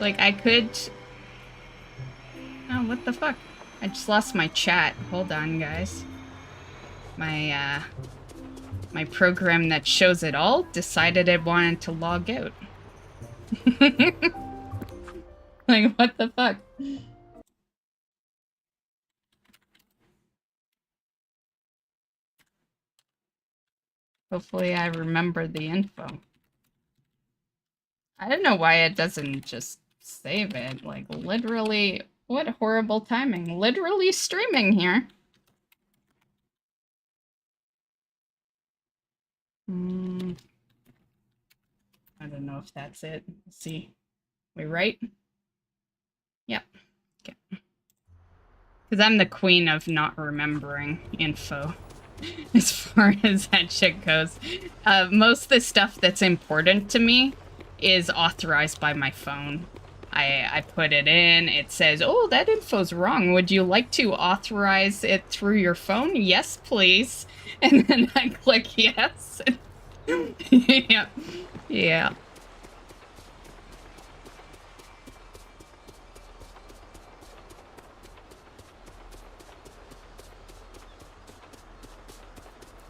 Like, I could... oh, what the fuck? I just lost my chat. Hold on, guys. My program that shows it all decided it wanted to log out. Like, what the fuck? Hopefully I remember the info. I don't know why it doesn't just save it. Like, literally, what horrible timing. Literally streaming here. I don't know if that's it. Let's see. We right? Yep. Okay. Because I'm the queen of not remembering info. As far as that shit goes. Most of the stuff that's important to me is authorized by my phone. I put it in, it says, oh, that info's wrong. Would you like to authorize it through your phone? Yes, please. And then I click yes. Yeah. Yeah.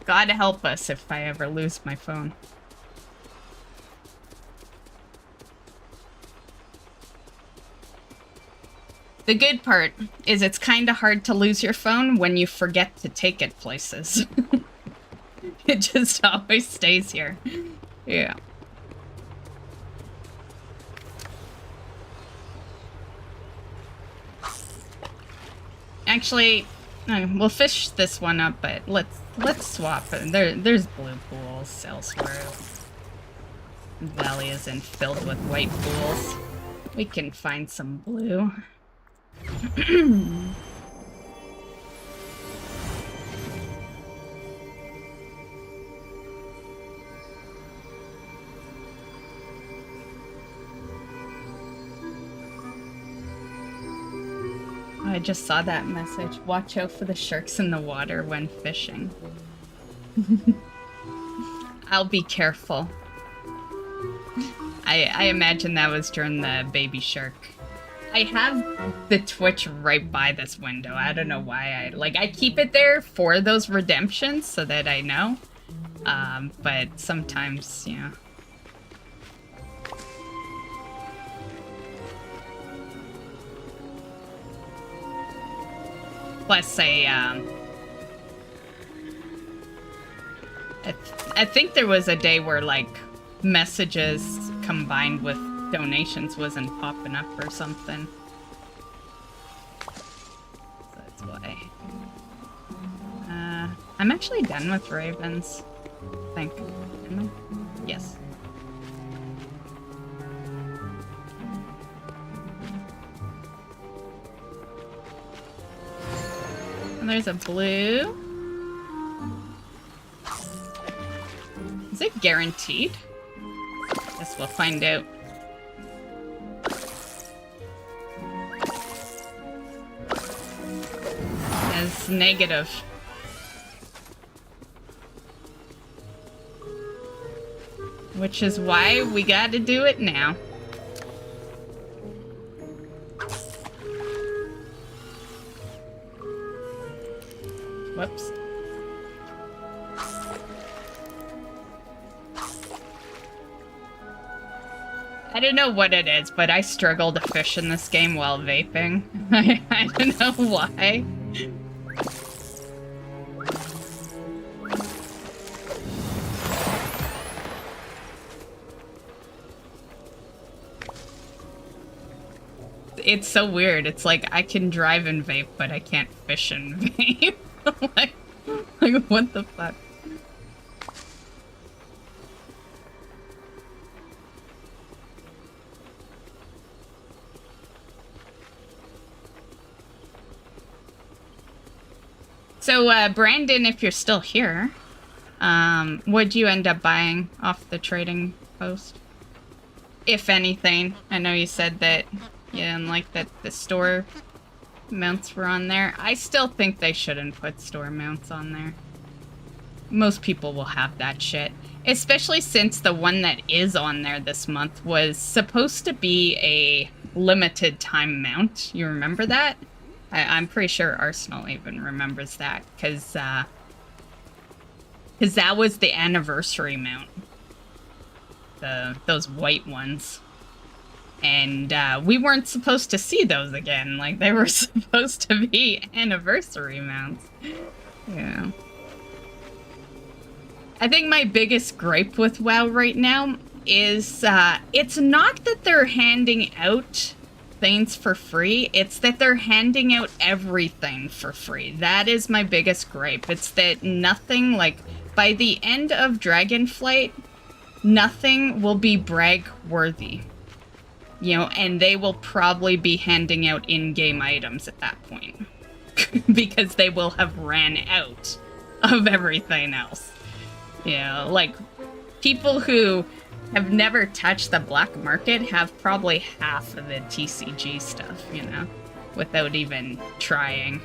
God help us if I ever lose my phone. The good part is it's kind of hard to lose your phone when you forget to take it places. It just always stays here. Yeah. Actually, we'll fish this one up, but let's swap. There's blue pools elsewhere. The valley isn't filled with white pools. We can find some blue. I just saw that message. Watch out for the sharks in the water when fishing. I'll be careful. I imagine that was during the baby shark. I have the Twitch right by this window. I don't know why I keep it there for those redemptions so that I know. But sometimes, you know. Plus, I think there was a day where, like, messages combined with donations wasn't popping up or something. So that's why. I'm actually done with ravens. I think. Am I? Yes. And there's a blue. Is it guaranteed? Guess we'll find out. It's negative. Which is why we gotta do it now. Whoops. I don't know what it is, but I struggle to fish in this game while vaping. I don't know why. It's so weird. It's like I can drive and vape, but I can't fish and vape. like what the fuck? So, Brandon, if you're still here, what'd you end up buying off the trading post? If anything, I know you said that you didn't like that the store mounts were on there. I still think they shouldn't put store mounts on there. Most people will have that shit. Especially since the one that is on there this month was supposed to be a limited time mount. You remember that? I'm pretty sure Arsenal even remembers that, because that was the anniversary mount. Those white ones. And we weren't supposed to see those again. Like, they were supposed to be anniversary mounts. Yeah. I think my biggest gripe with WoW right now is it's not that they're handing out things for free, it's that they're handing out everything for free. That is my biggest gripe. It's that nothing, like, by the end of Dragonflight, nothing will be brag worthy. You know, and they will probably be handing out in-game items at that point. Because they will have ran out of everything else. You know, like, people who have never touched the black market have probably half of the TCG stuff, you know, without even trying.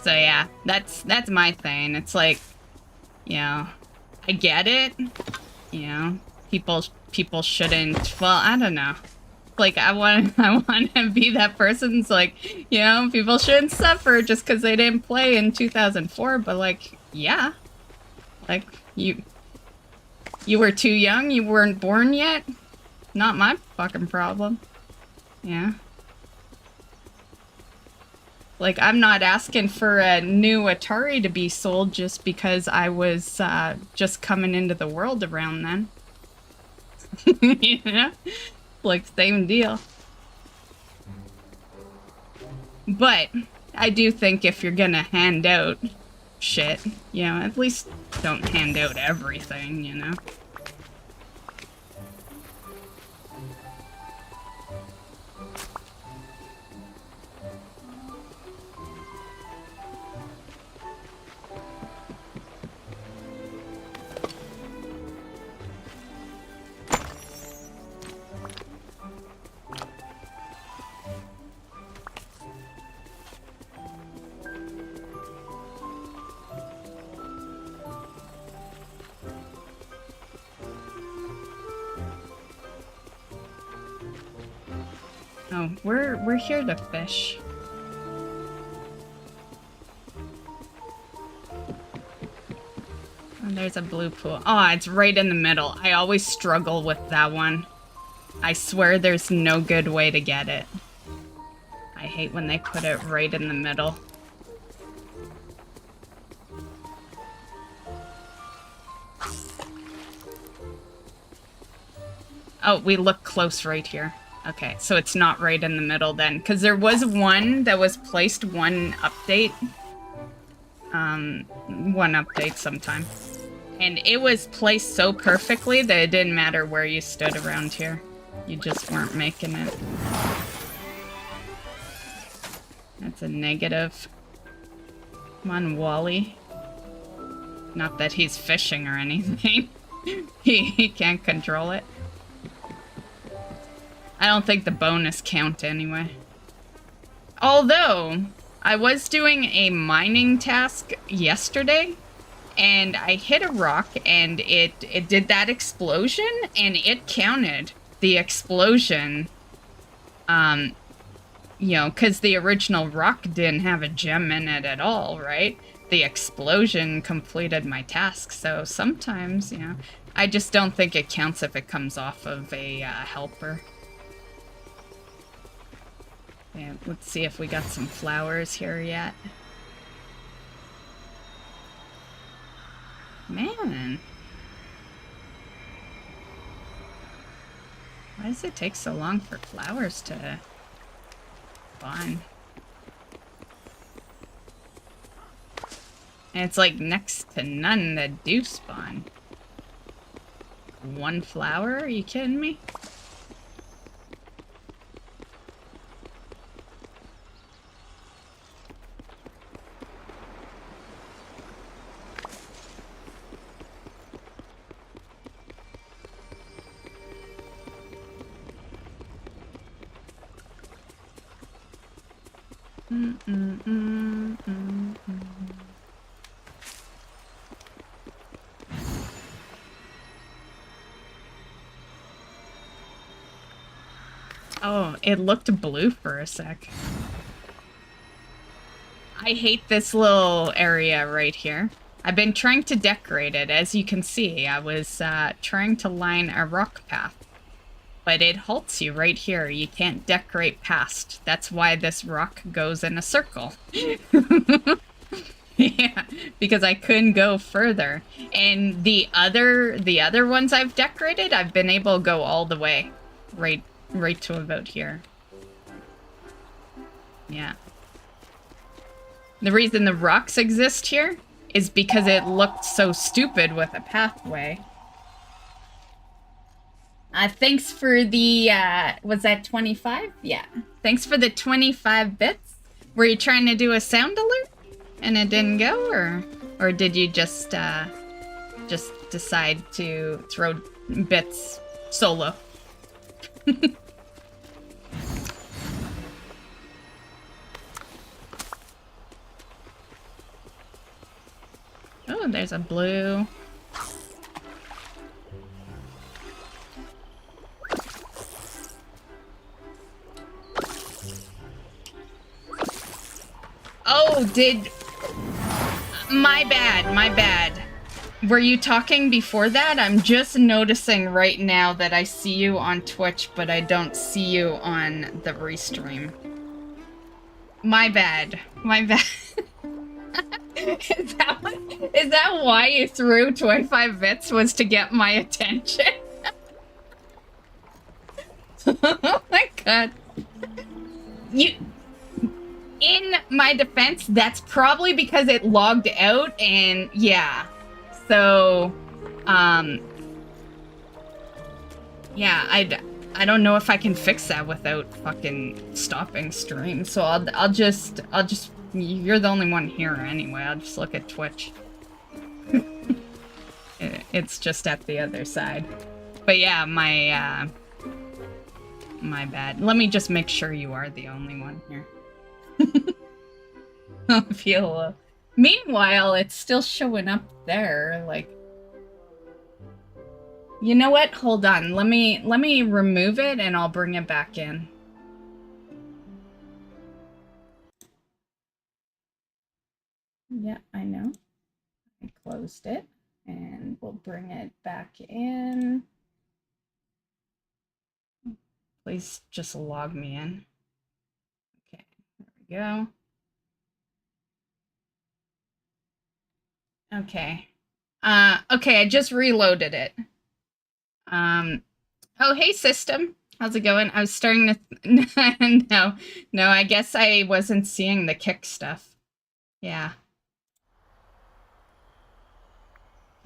So yeah, that's my thing. It's like, you know, I get it. You know, people shouldn't. Well, I don't know. Like, I want to be that person who's like, you know, people shouldn't suffer just because they didn't play in 2004. But like, yeah, like you were too young. You weren't born yet. Not my fucking problem. Yeah. Like, I'm not asking for a new Atari to be sold just because I was just coming into the world around then. You know? Like, same deal. But I do think if you're gonna hand out shit, you know, at least don't hand out everything, you know? Oh, we're here to fish. Oh, there's a blue pool. Oh, it's right in the middle. I always struggle with that one. I swear there's no good way to get it. I hate when they put it right in the middle. Oh, we look close right here. Okay, so it's not right in the middle then, because there was one that was placed one update sometime. And it was placed so perfectly that it didn't matter where you stood around here. You just weren't making it. That's a negative. Come on, Wally. Not that he's fishing or anything. He can't control it. I don't think the bonus count anyway. Although, I was doing a mining task yesterday, and I hit a rock, and it did that explosion, and it counted the explosion, you know, because the original rock didn't have a gem in it at all, right? The explosion completed my task, so sometimes, you know, I just don't think it counts if it comes off of a helper. Yeah, let's see if we got some flowers here yet. Man. Why does it take so long for flowers to spawn? And it's like next to none that do spawn. One flower? Are you kidding me? Oh, it looked blue for a sec. I hate this little area right here. I've been trying to decorate it. As you can see, I was trying to line a rock path. But it halts you right here. You can't decorate past. That's why this rock goes in a circle. Yeah, because I couldn't go further. And the other ones I've decorated, I've been able to go all the way. Right to about here. Yeah. The reason the rocks exist here is because it looked so stupid with a pathway. Thanks for the, was that 25? Yeah. Thanks for the 25 bits. Were you trying to do a sound alert and it didn't go, or did you just decide to throw bits solo? Oh, there's a blue. Oh, my bad. Were you talking before that? I'm just noticing right now that I see you on Twitch, but I don't see you on the restream. My bad. My bad. Is that why you threw 25 bits, was to get my attention? Oh my god. In my defense, that's probably because it logged out, and yeah. So, yeah, I don't know if I can fix that without fucking stopping stream. So I'll just you're the only one here anyway. I'll just look at Twitch. It's just at the other side. But yeah, my bad. Let me just make sure you are the only one here. I feel. Meanwhile, it's still showing up there. Like, you know what? Hold on. Let me remove it and I'll bring it back in. Yeah, I know. I closed it, and we'll bring it back in. Please just log me in. Okay, there we go. Okay. Okay, I just reloaded it. Oh, hey, system. How's it going? I was starting to... No, I guess I wasn't seeing the kick stuff. Yeah.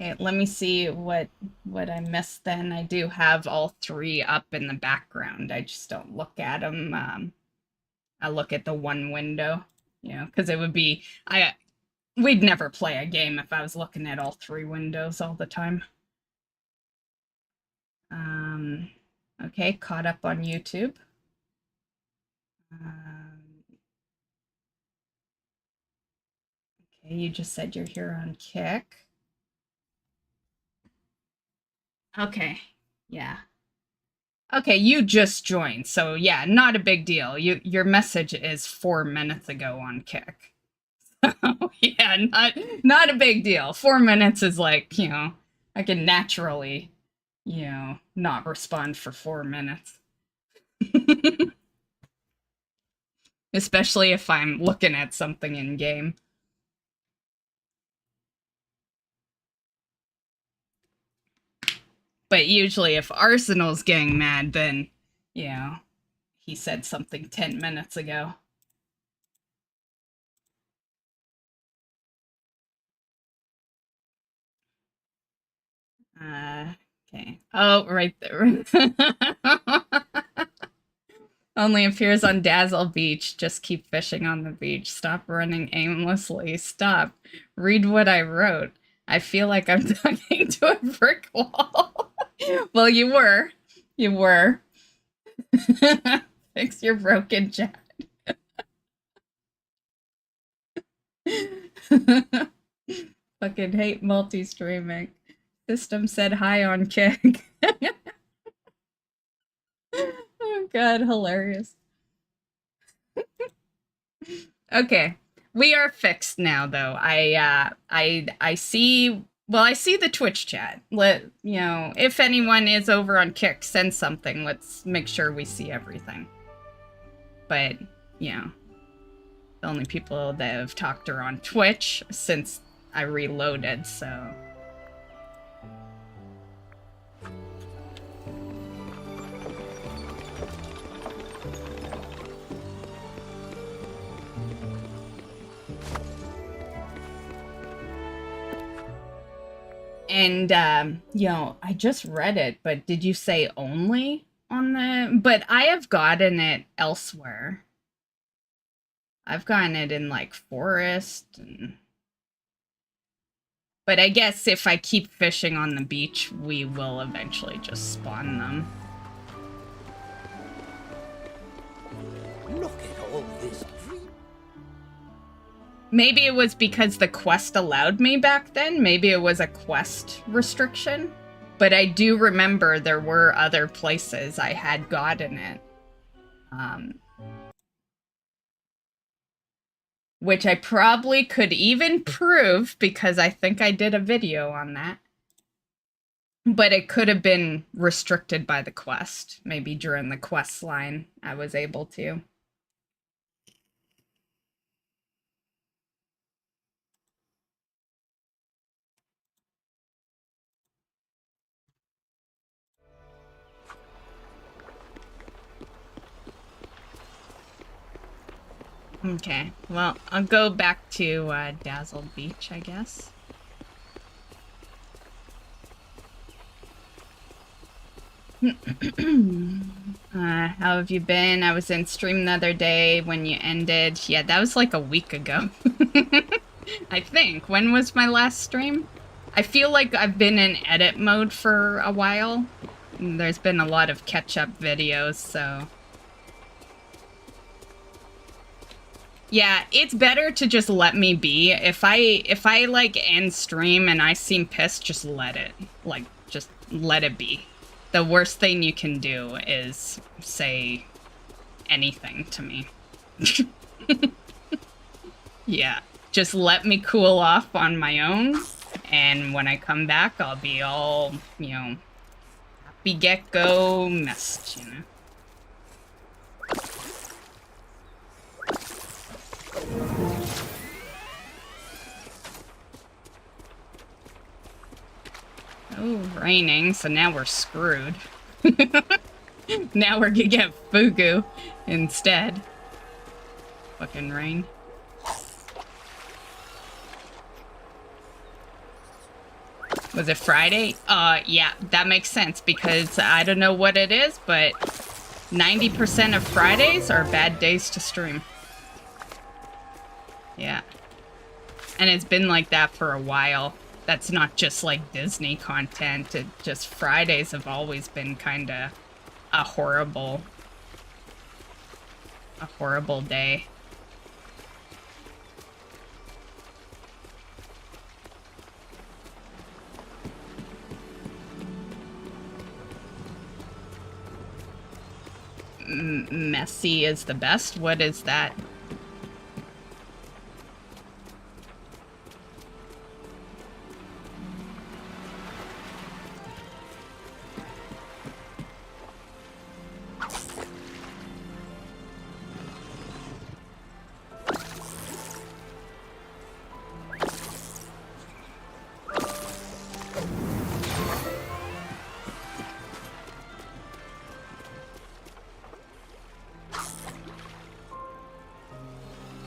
Okay, let me see what I missed then. I do have all three up in the background. I just don't look at them. I look at the one window, you know, because it would be... We'd never play a game if I was looking at all three windows all the time. Okay, caught up on YouTube. Okay, you just said you're here on Kick. Okay, yeah. Okay, you just joined, so yeah, not a big deal. Your message is 4 minutes ago on Kick. Yeah, not a big deal. 4 minutes is like, you know, I can naturally, you know, not respond for 4 minutes. Especially if I'm looking at something in game. But usually if Arsenal's getting mad, then, you know, he said something 10 minutes ago. Okay. Oh, right there. Only appears on Dazzle Beach. Just keep fishing on the beach. Stop running aimlessly. Stop. Read what I wrote. I feel like I'm talking to a brick wall. Well, you were. You were. Fix your broken chat. Fucking hate multi-streaming. System said hi on Kick. Oh god, hilarious. Okay, we are fixed now, though. I see. Well, I see the Twitch chat. You know, if anyone is over on Kick, send something. Let's make sure we see everything. But, you know, the only people that have talked are on Twitch since I reloaded, so. And, you know, I just read it, but did you say only on the... But I have gotten it elsewhere. I've gotten it in, like, Forest. And... But I guess if I keep fishing on the beach, we will eventually just spawn them. Look at all this dream. Maybe it was because the quest allowed me back then. Maybe it was a quest restriction. But I do remember there were other places I had gotten it. Which I probably could even prove because I think I did a video on that. But it could have been restricted by the quest. Maybe during the quest line I was able to. Okay, well, I'll go back to Dazzle Beach, I guess. How have you been? I was in stream the other day when you ended. Yeah, that was like a week ago. I think. When was my last stream? I feel like I've been in edit mode for a while. There's been a lot of catch-up videos, so... Yeah, it's better to just let me be. If I like end stream and I seem pissed, just let it. Like, just let it be. The worst thing you can do is say anything to me. Yeah, just let me cool off on my own, and when I come back, I'll be all, you know, happy get-go messed, you know? Oh, raining, so now we're screwed. Now we're gonna get fugu instead. Fucking rain. Was it Friday? Yeah, that makes sense because I don't know what it is, but 90% of Fridays are bad days to stream. Yeah. And it's been like that for a while. That's not just like Disney content. It just Fridays have always been kind of a horrible day. Messy is the best? What is that?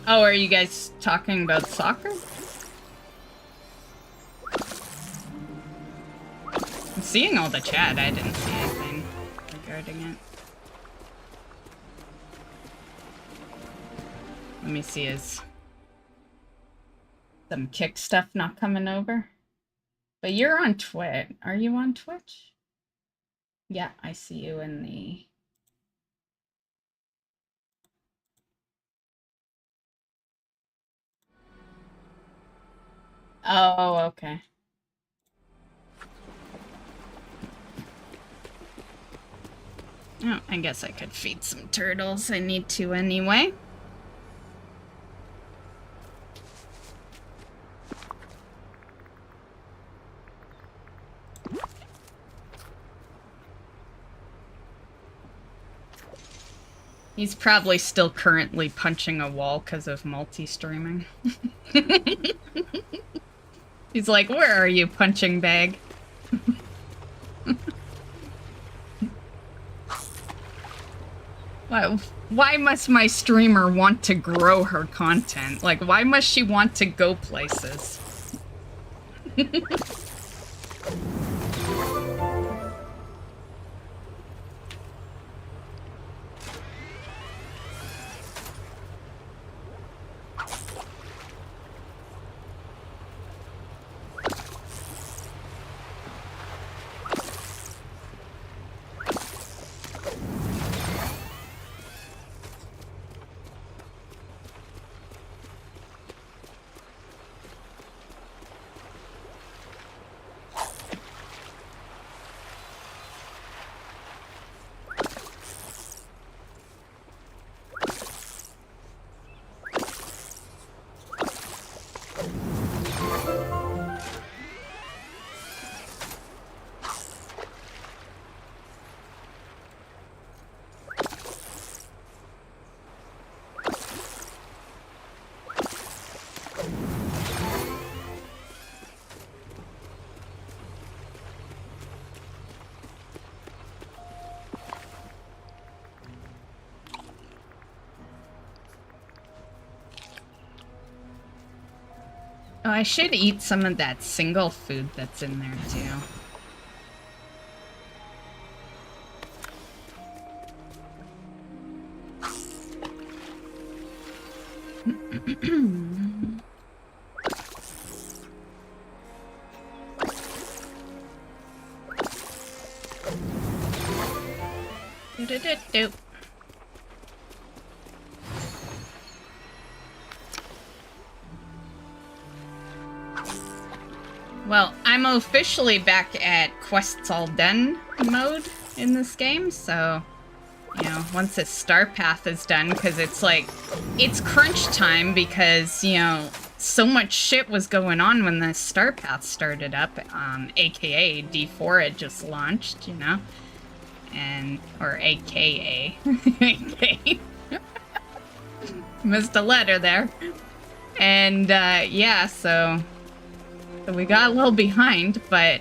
Oh, are you guys talking about soccer? I'm seeing all the chat. I didn't see anything regarding it. Let me see, is some kick stuff not coming over? But you're on Twitch. Are you on Twitch? Yeah, I see you in the... Oh, okay. Oh, I guess I could feed some turtles. I need to anyway. He's probably still currently punching a wall because of multi-streaming. He's like, where are you, punching bag? Why must my streamer want to grow her content? Like, why must she want to go places? Oh, I should eat some of that single food that's in there, too. Do-do-do-do. Well, I'm officially back at quests all done mode in this game, so, you know, once this star path is done, because it's like, it's crunch time because, you know, so much shit was going on when the star path started up, aka D4 had just launched, you know, and, or aka, aka, missed a letter there, and, yeah, so we got a little behind, but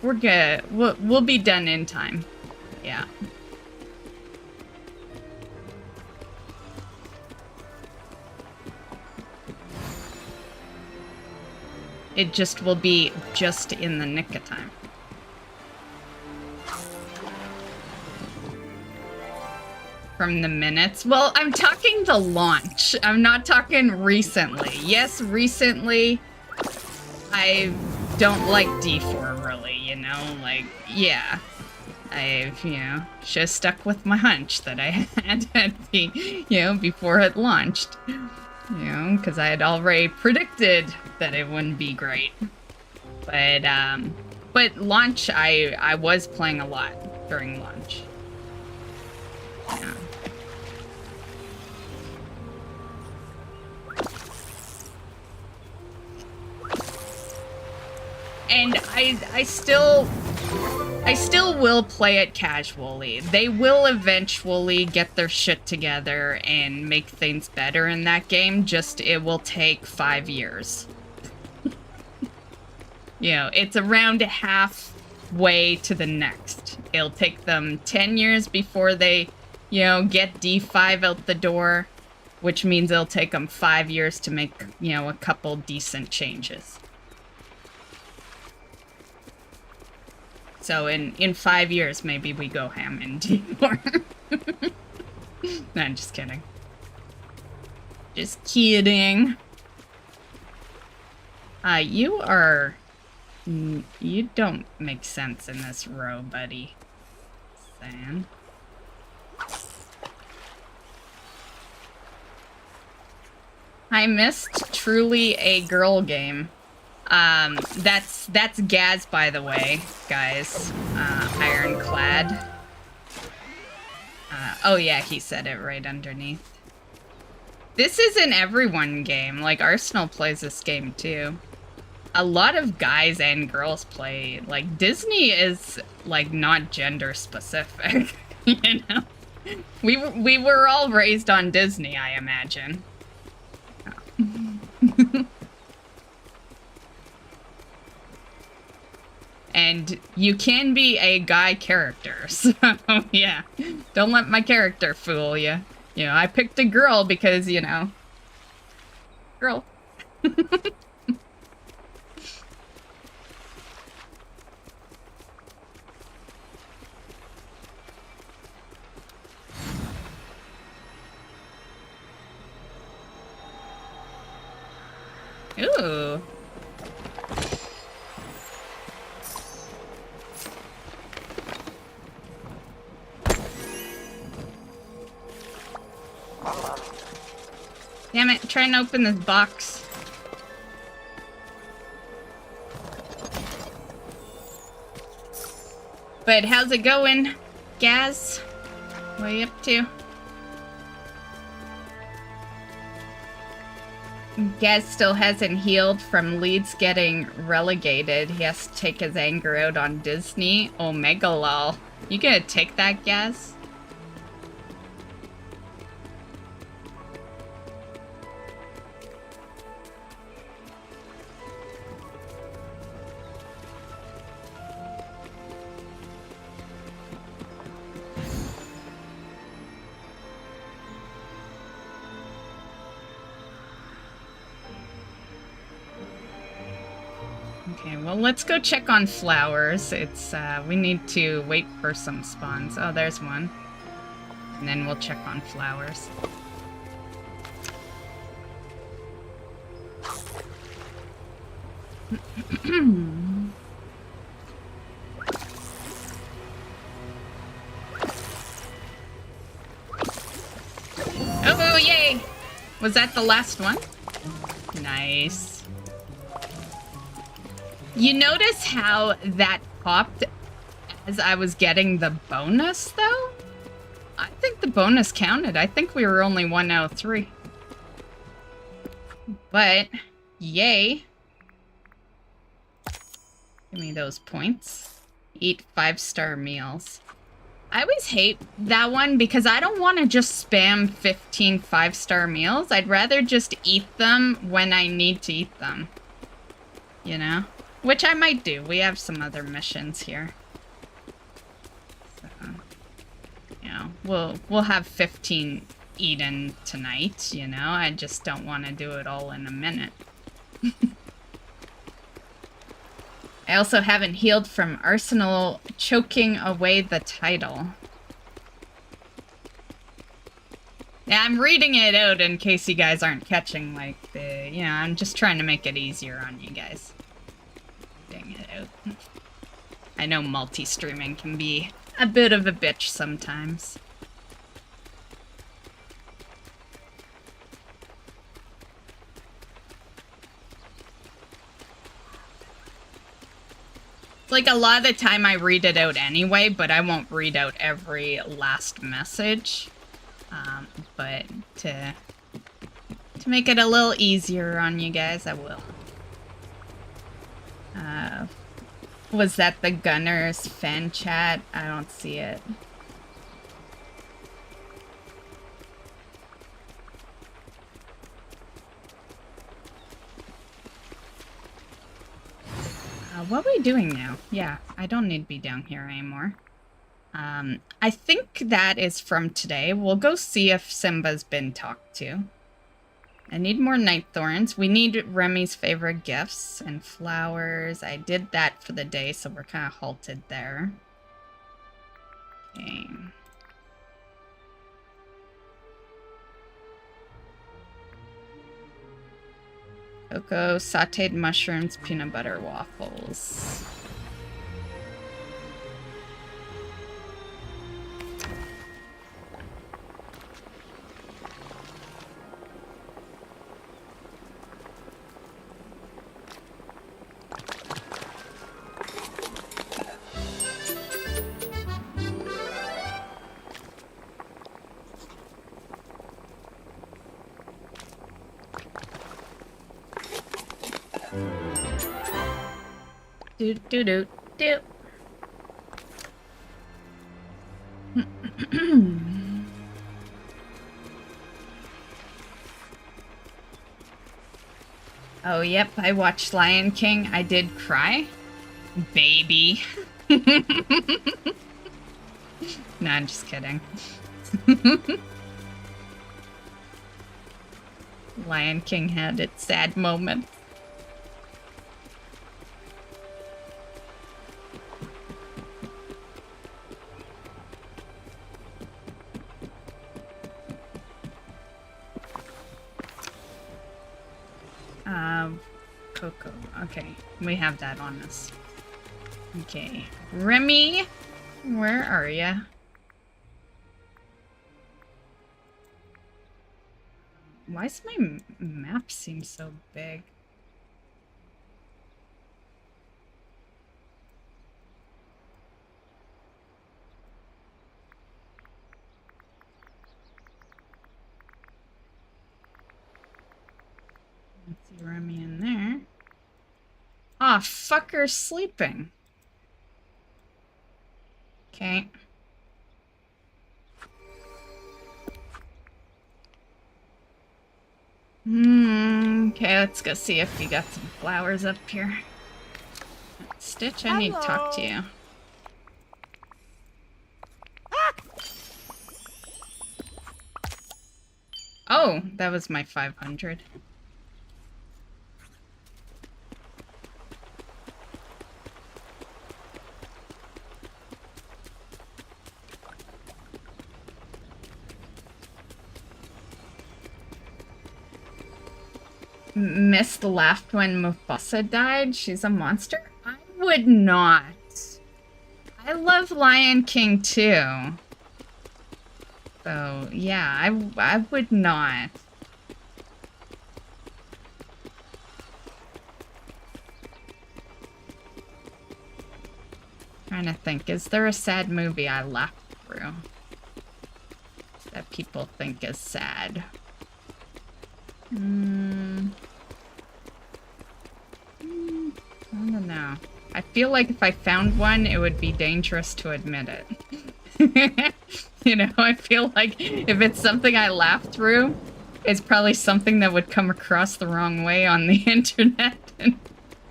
we're good. We'll be done in time. Yeah. It just will be just in the nick of time. From the minutes? Well, I'm talking the launch. I'm not talking recently. Yes, recently I don't like D4 really, you know, like, yeah. I've, you know, should have stuck with my hunch that I had at the, you know, before it launched. You know, because I had already predicted that it wouldn't be great. But launch, I was playing a lot during launch. Yeah. And I still will play it casually. They will eventually get their shit together and make things better in that game, just it will take 5 years. You know, it's around halfway to the next. It'll take them 10 years before they, you know, get D5 out the door, which means it'll take them 5 years to make, you know, a couple decent changes. So in 5 years, maybe we go ham in D4. No, I'm just kidding. Just kidding. You are... You don't make sense in this row, buddy. Saying. I missed truly a girl game. That's Gaz, by the way, guys. Ironclad. Oh yeah, he said it right underneath. This is an everyone game. Like, Arsenal plays this game too. A lot of guys and girls play. Like, Disney is, like, not gender specific, you know? We were all raised on Disney, I imagine. Oh. And you can be a guy character, so yeah. Don't let my character fool you. You know, I picked a girl because, you know, girl. Ooh. Damn it, trying to open this box. But how's it going, Gaz? What are you up to? Gaz still hasn't healed from Leeds getting relegated. He has to take his anger out on Disney. Omega lol. You gonna take that, Gaz? Okay, well, let's go check on flowers. It's, we need to wait for some spawns. Oh, there's one. And then we'll check on flowers. Oh, yay! Was that the last one? Nice. You notice how that popped as I was getting the bonus, though? I think the bonus counted. I think we were only 1 out of 3. But, yay. Give me those points. Eat 5-star meals. I always hate that one because I don't want to just spam 15 5-star meals. I'd rather just eat them when I need to eat them. You know? Which I might do. We have some other missions here. So, you know, we'll have 15 eaten tonight, you know? I just don't want to do it all in a minute. I also haven't healed from Arsenal choking away the title. Yeah, I'm reading it out in case you guys aren't catching, like, the... You know, I'm just trying to make it easier on you guys. Reading it out. I know multi-streaming can be a bit of a bitch sometimes. Like, a lot of the time I read it out anyway, but I won't read out every last message. But to make it a little easier on you guys, I will. Was that the Gunners fan chat? I don't see it. What are we doing now? Yeah, I don't need to be down here anymore. I think that is from today. We'll go see if Simba's been talked to. I need more night thorns. We need Remy's favorite gifts and flowers. I did that for the day, so we're kind of halted there. Okay. Cocoa, sauteed mushrooms, peanut butter waffles. Do do do do. Oh, yep, I watched Lion King. I did cry. Baby. No, I'm just kidding. Lion King had its sad moment. Cocoa. Okay, we have that on us. Okay, Remy, where are ya? Why does my map seem so big? Let's see Remy in there. Ah, oh, fucker's sleeping. Okay. Okay, let's go see if you got some flowers up here. Stitch, I need to talk to you. Oh, that was my 500. Mist laughed when Mufasa died. She's a monster? I would not. I love Lion King too. So, yeah, I would not. Trying to think, is there a sad movie I laughed through that people think is sad? I don't know. I feel like if I found one, it would be dangerous to admit it. You know, I feel like if it's something I laugh through, it's probably something that would come across the wrong way on the internet and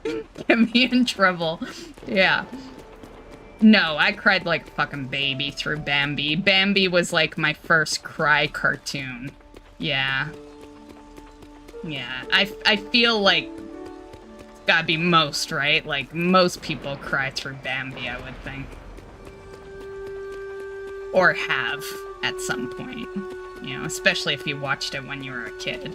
get me in trouble. Yeah. No, I cried like a fucking baby through Bambi. Bambi was like my first cry cartoon. Yeah. Yeah, I feel like it's gotta be most, right? Like, most people cry through Bambi, I would think. Or have, at some point. You know, especially if you watched it when you were a kid.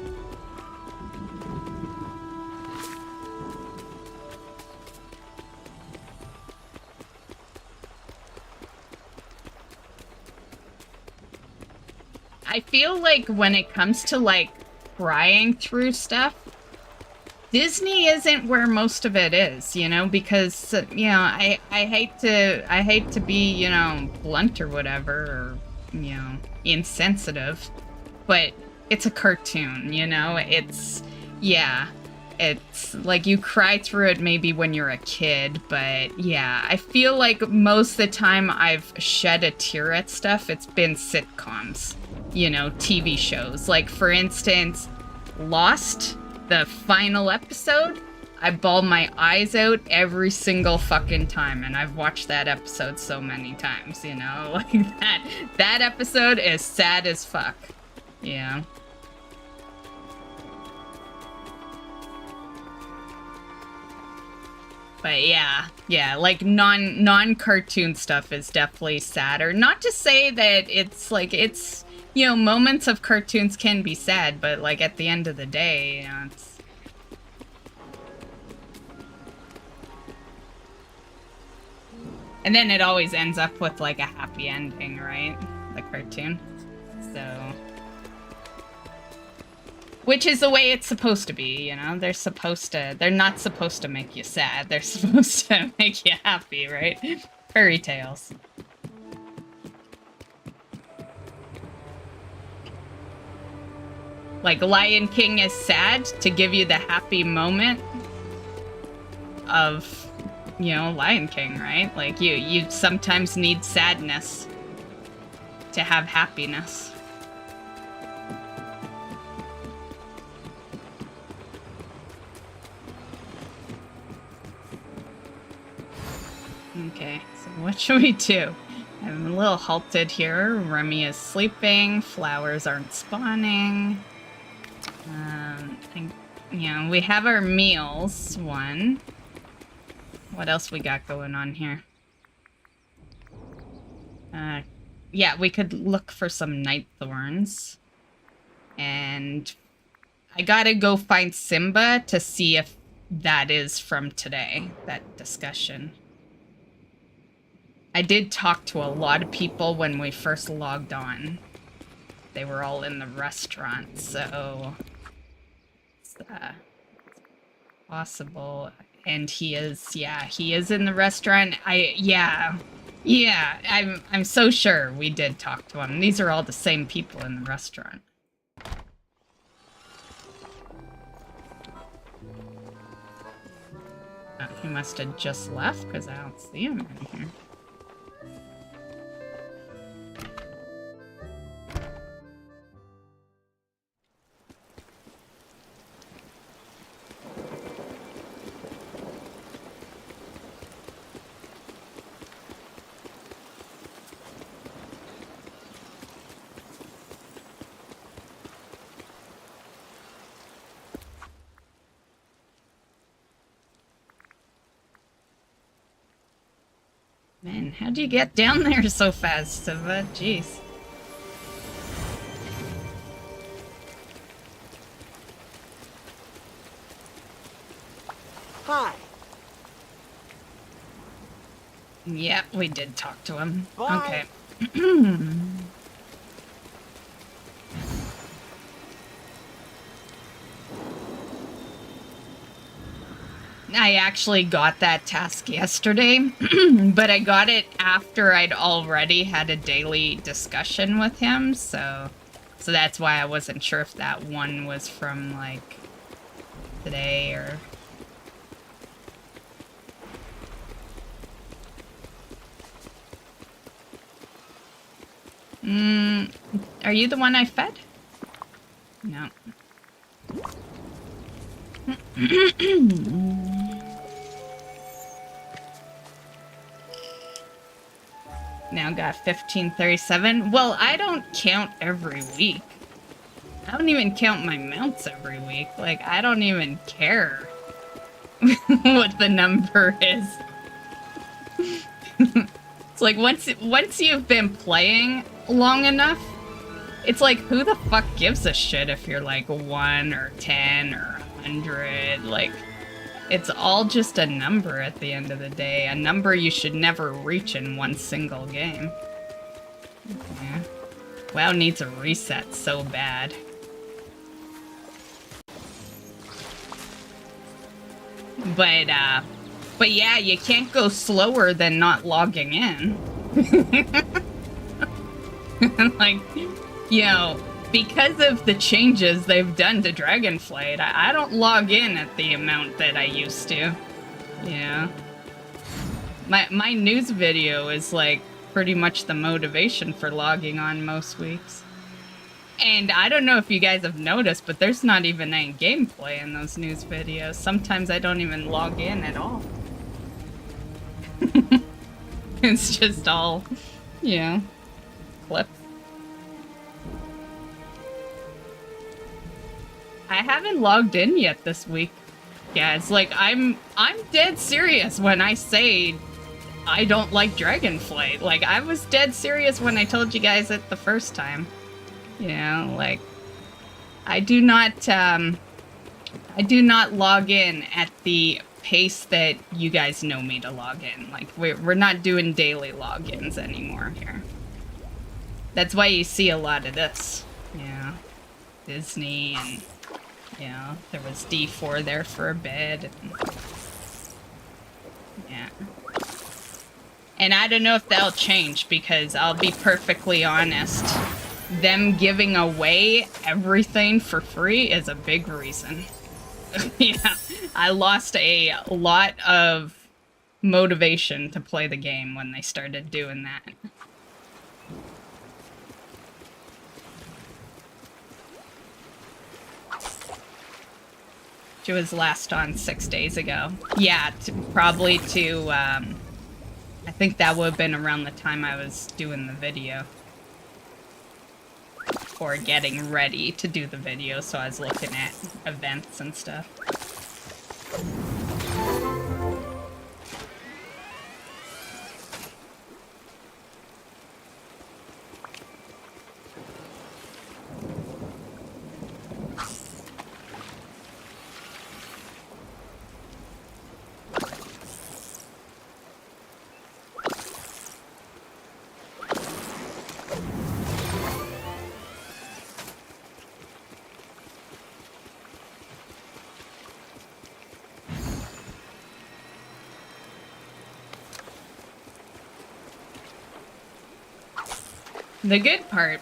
I feel like when it comes to, like, crying through stuff, Disney isn't where most of it is, you know, because, you know, I hate to be, you know, blunt or whatever, or, you know, insensitive, but it's a cartoon, you know, it's, yeah, it's like you cry through it maybe when you're a kid, but yeah, I feel like most of the time I've shed a tear at stuff, it's been sitcoms, you know, TV shows. Like, for instance, Lost, the final episode, I bawled my eyes out every single fucking time, and I've watched that episode so many times, you know? Like, that episode is sad as fuck, yeah. But yeah, like non-cartoon stuff is definitely sadder. Not to say that it's like, it's, you know, moments of cartoons can be sad, but like at the end of the day, you know, it's... And then it always ends up with like a happy ending, right? The cartoon. So... Which is the way it's supposed to be, you know? They're not supposed to make you sad. They're supposed to make you happy, right? Fairy tales. Like, Lion King is sad to give you the happy moment of, you know, Lion King, right? Like, you sometimes need sadness to have happiness. Okay, so what should we do? I'm a little halted here. Remy is sleeping. Flowers aren't spawning. You know, we have our meals. One. What else we got going on here? Yeah, we could look for some night thorns. And I gotta go find Simba to see if that is from today, that discussion. I did talk to a lot of people when we first logged on. They were all in the restaurant, so it's possible. And he is, yeah, he is in the restaurant. Yeah, I'm so sure we did talk to him. These are all the same people in the restaurant. He must have just left because I don't see him in here. Man, how'd you get down there so fast, Siva? Jeez. Hi. Yep, we did talk to him. Bye. Okay. I actually got that task yesterday, but I got it after I'd already had a daily discussion with him, so that's why I wasn't sure if that one was from, like, today or... Are you the one I fed? No. Now got 1537. Well, I don't count every week. I don't even count my mounts every week. Like, I don't even care what the number is. It's like, once you've been playing long enough, it's like, who the fuck gives a shit if you're like 1 or 10 or 100? Like, it's all just a number at the end of the day. A number you should never reach in one single game. Yeah. WoW needs a reset so bad. But yeah, you can't go slower than not logging in. Like, you know, because of the changes they've done to Dragonflight, I don't log in at the amount that I used to. Yeah. My news video is, like, pretty much the motivation for logging on most weeks. And I don't know if you guys have noticed, but there's not even any gameplay in those news videos. Sometimes I don't even log in at all. It's just all, you know, clips. I haven't logged in yet this week. Yeah, it's like, I'm dead serious when I say I don't like Dragonflight. Like, I was dead serious when I told you guys it the first time. You know, like, I do not log in at the pace that you guys know me to log in. Like, we're not doing daily logins anymore here. That's why you see a lot of this. Yeah, Disney, and, you know, there was D4 there for a bit. And, yeah. And I don't know if that'll change, because I'll be perfectly honest, them giving away everything for free is a big reason. Yeah, I lost a lot of motivation to play the game when they started doing that. She was last on 6 days ago. Yeah, probably to, I think that would have been around the time I was doing the video. Or getting ready to do the video, so I was looking at events and stuff. The good part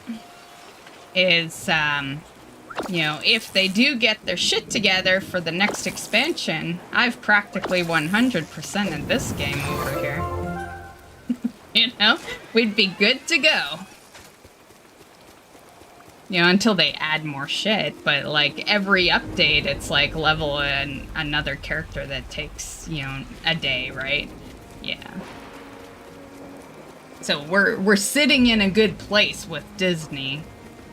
is, you know, if they do get their shit together for the next expansion, I've practically 100%ed this game over here. You know? We'd be good to go. You know, until they add more shit, but, like, every update, it's like level another character that takes, you know, a day, right? Yeah. So we're sitting in a good place with Disney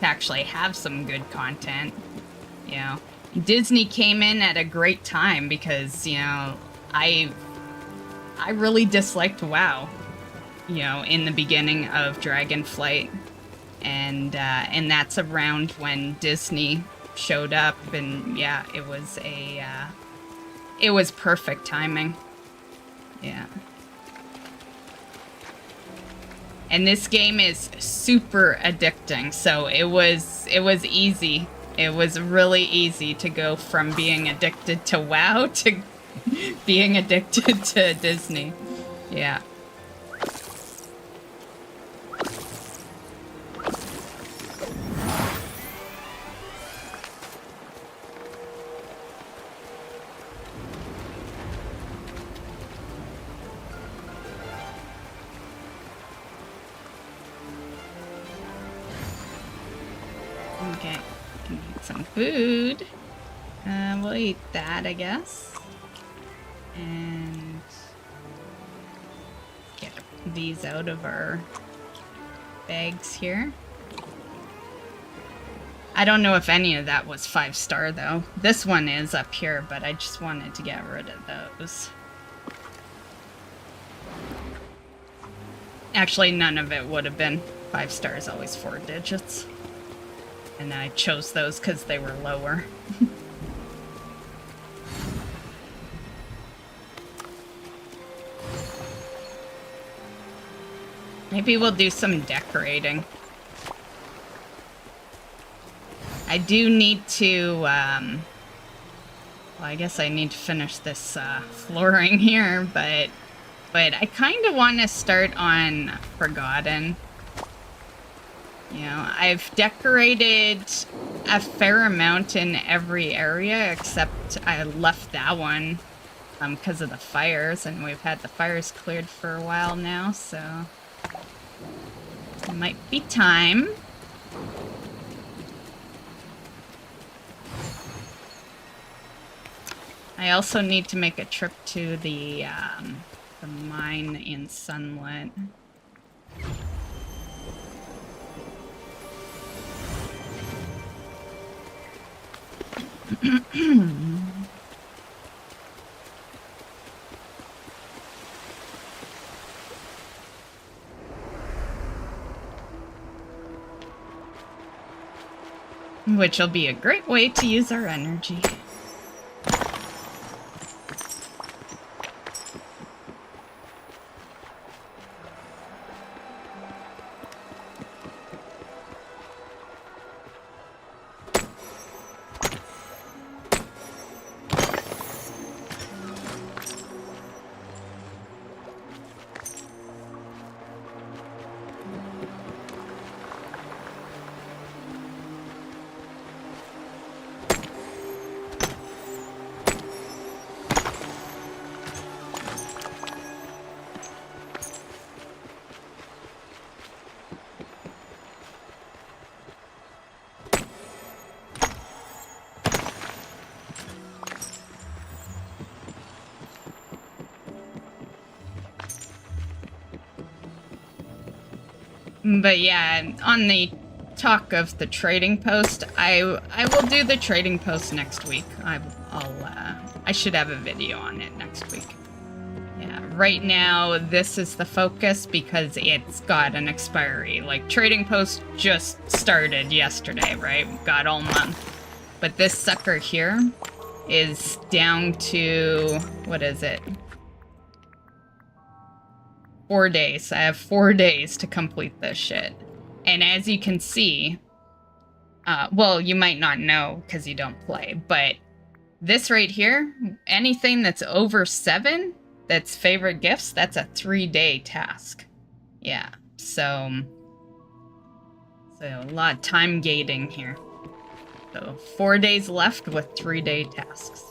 to actually have some good content. You know, Disney came in at a great time because, you know, I really disliked WoW, you know, in the beginning of Dragonflight, and that's around when Disney showed up, and yeah, it was It was perfect timing. Yeah. And this game is super addicting, so it was easy. It was really easy to go from being addicted to WoW to being addicted to Disney. Yeah. Okay, can eat some food. We'll eat that, I guess. And get these out of our bags here. I don't know if any of that was 5-star though. This one is up here, but I just wanted to get rid of those. Actually, none of it would have been. 5 stars, always 4 digits. And I chose those because they were lower. Maybe we'll do some decorating. I do need to, well, I guess I need to finish this flooring here, but I kind of want to start on Forgotten. You know, I've decorated a fair amount in every area, except I left that one because of the fires, and we've had the fires cleared for a while now, so it might be time. I also need to make a trip to the mine in Sunlit. Which will be a great way to use our energy. But yeah, on the talk of the trading post, I will do the trading post next week. I should have a video on it next week. Yeah, right now this is the focus because it's got an expiry. Like, trading post just started yesterday, right? Got all month. But this sucker here is down to, what is it? 4 days. I have 4 days to complete this shit. And as you can see, well, you might not know because you don't play, but this right here, anything that's over 7, that's favorite gifts, that's a 3-day task. Yeah, so a lot of time gating here. So 4 days left with 3-day tasks.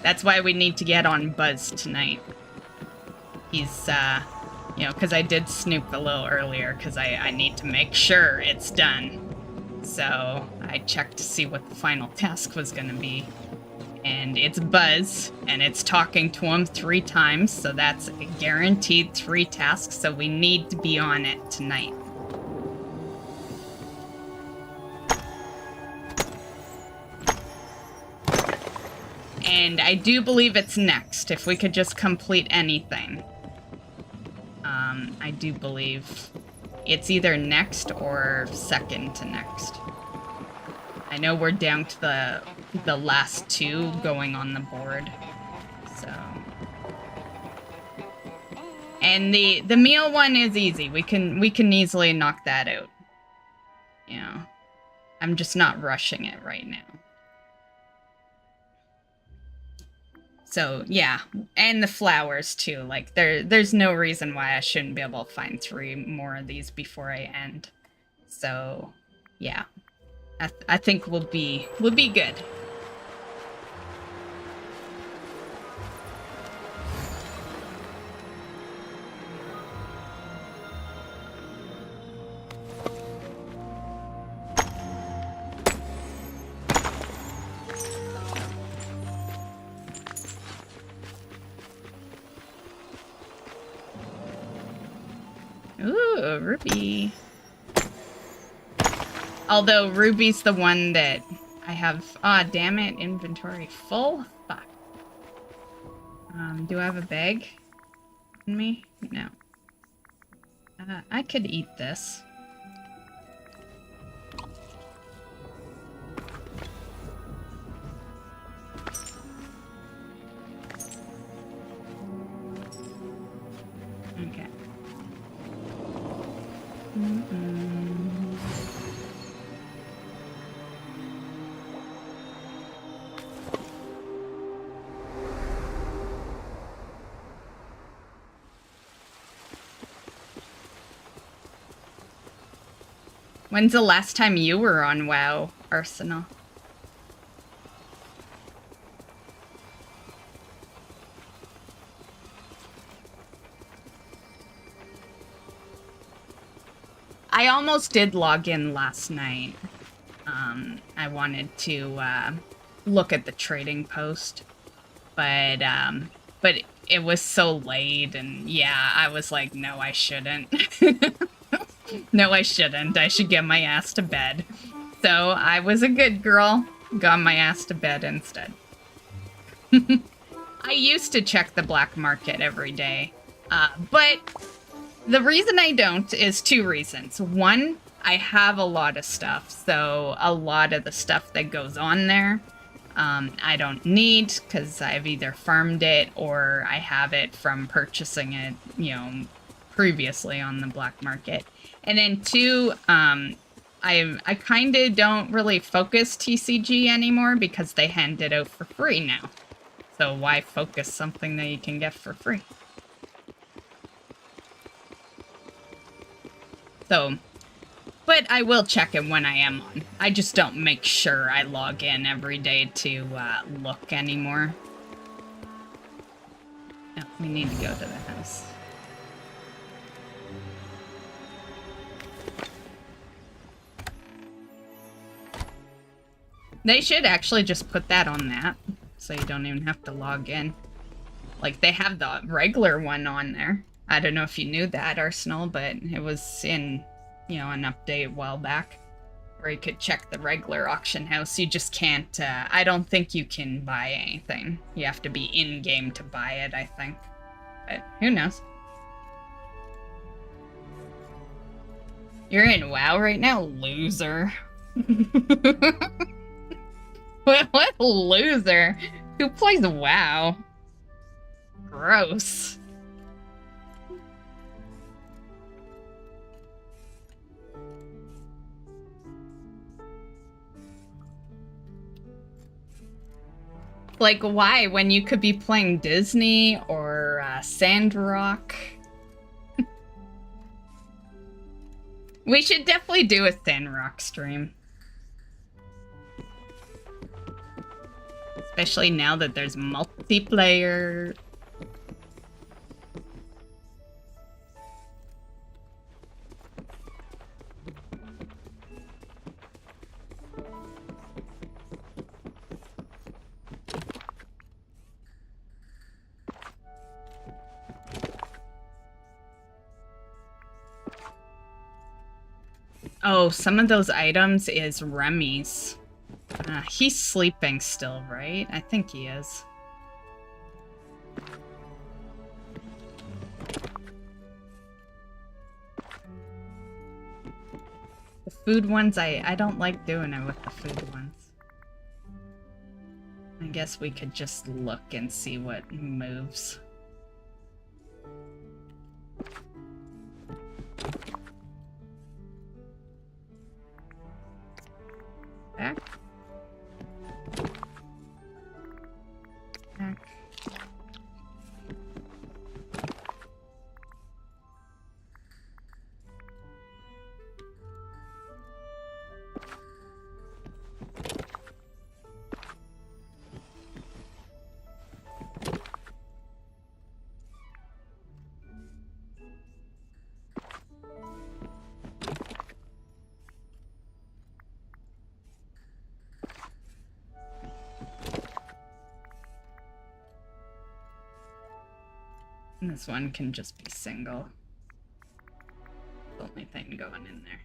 That's why we need to get on Buzz tonight. He's, you know, because I did snoop a little earlier, because I need to make sure it's done. So I checked to see what the final task was going to be. And it's Buzz, and it's talking to him 3 times, so that's a guaranteed 3 tasks, so we need to be on it tonight. And I do believe it's next, if we could just complete anything. I do believe It's either next or second to next. I know we're down to the last two going on the board. So, and the meal one is easy. We can easily knock that out. You know, I'm just not rushing it right now. So yeah, and the flowers too. Like there's no reason why I shouldn't be able to find 3 more of these before I end. So yeah, I think we'll be good. Ooh, Ruby. Although Ruby's the one that I have... Ah, oh, damn it. Inventory full? Fuck. Do I have a bag in me? No. I could eat this. Okay. When's the last time you were on WoW, Arsenal? I almost did log in last night. I wanted to look at the trading post, but it was so late, and yeah, I was like, no, I shouldn't. No, I shouldn't. I should get my ass to bed. So I was a good girl, got my ass to bed instead. I used to check the black market every day, but the reason I don't is 2 reasons. One, I have a lot of stuff, so a lot of the stuff that goes on there, I don't need, because I've either farmed it or I have it from purchasing it, you know, previously on the black market. And then 2, I kind of don't really focus TCG anymore because they hand it out for free now. So why focus something that you can get for free? So, but I will check it when I am on. I just don't make sure I log in every day to look anymore. No, we need to go to the house. They should actually just put that on that, so you don't even have to log in. Like, they have the regular one on there. I don't know if you knew that, Arsenal, but it was in, you know, an update a while back, where you could check the regular auction house. You just can't, I don't think you can buy anything. You have to be in-game to buy it, I think. But who knows? You're in WoW right now, loser. What a loser. Who plays WoW? Gross. Like, why? When you could be playing Disney or Sandrock? We should definitely do a Sandrock stream. Especially now that there's multiplayer. Oh, some of those items is Remy's. He's sleeping still, right? I think he is. food ones, I don't like doing it with the food ones. I guess we could just look and see what moves. Back. Back. And this one can just be single. The only thing going in there.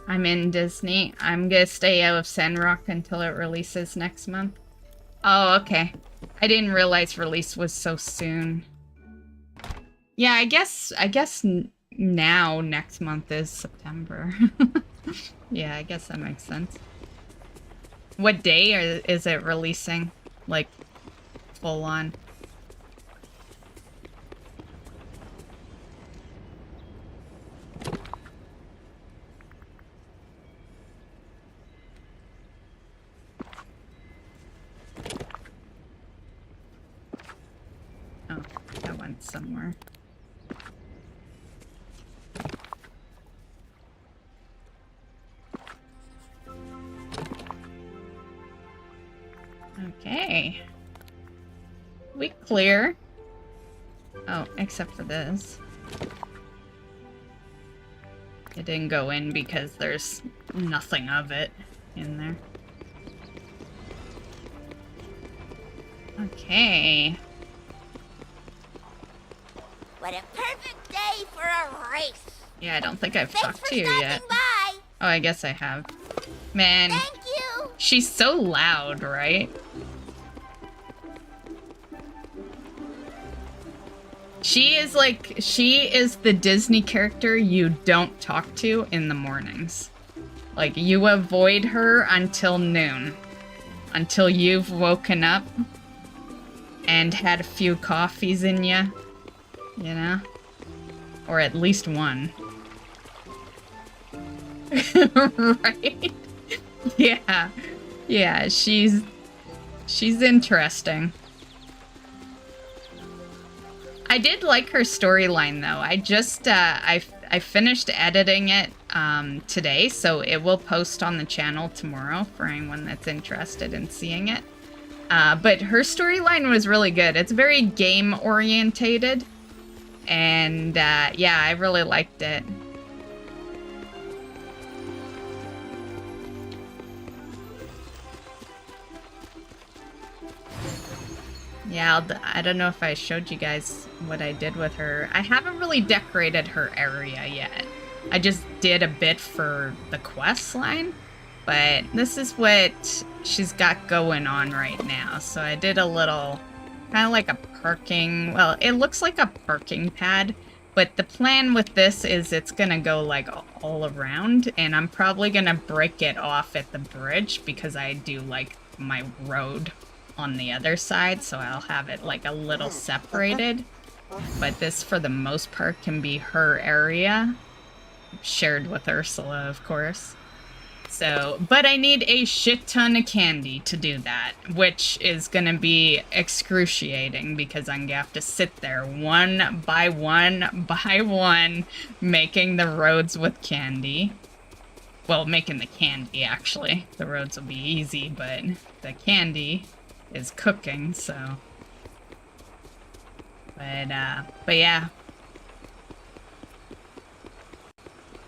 I'm in Disney. I'm gonna stay out of Sandrock until it releases next month. Oh, okay. I didn't realize release was so soon. Yeah, I guess now next month is September. Yeah, I guess that makes sense. What day is it releasing? Like, full on? Oh, that went somewhere. Okay. We clear. Oh, except for this. It didn't go in because there's nothing of it in there. Okay. What a perfect day for a race. Yeah, I don't think I've Thanks talked for to you yet. stopping by. Oh, I guess I have. Man, Thank you. she's so loud, right? She is the Disney character you don't talk to in the mornings. Like, you avoid her until noon. Until you've woken up and had a few coffees in you. You know? Or at least one. Right? Yeah. Yeah, she's interesting. I did like her storyline though. I just I finished editing it today, so it will post on the channel tomorrow for anyone that's interested in seeing it. But her storyline was really good. It's very game orientated, and yeah, I really liked it. Yeah, I don't know if I showed you guys what I did with her. I haven't really decorated her area yet. I just did a bit for the quest line, but this is what she's got going on right now. So I did a little, kind of like a parking, well, it looks like a parking pad, but the plan with this is it's gonna go like all around, and I'm probably gonna break it off at the bridge because I do like my road on the other side, so I'll have it like a little separated. But this, for the most part, can be her area, shared with Ursula, of course. So, but I need a shit ton of candy to do that, which is gonna be excruciating because I'm gonna have to sit there one by one, making the roads with candy. Well, making the candy, actually. The roads will be easy, but the candy is cooking, so... But yeah.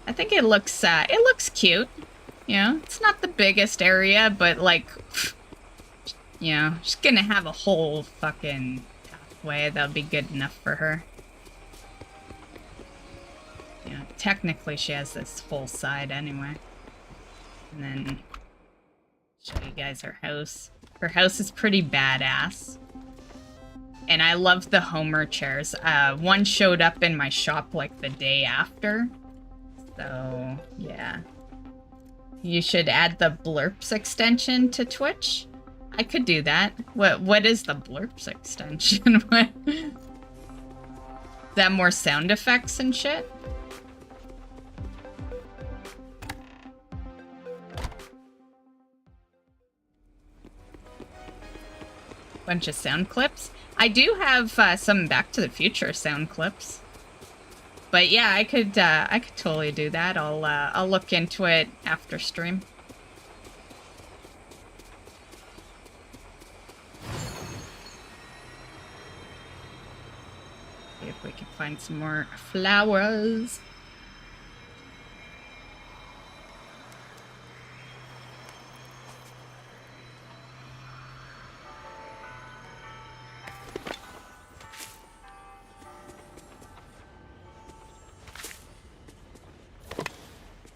I think it looks cute. You know, it's not the biggest area, but, like, you know, she's gonna have a whole fucking pathway. That'll be good enough for her. You know, technically she has this full side anyway. And then show you guys her house. Her house is pretty badass. And I love the Homer chairs. One showed up in my shop like the day after. So, yeah. You should add the Blurps extension to Twitch. I could do that. What is the Blurps extension? What? Is that more sound effects and shit? Bunch of sound clips. I do have some Back to the Future sound clips. But yeah, I could totally do that. I'll look into it after stream. See if we can find some more flowers.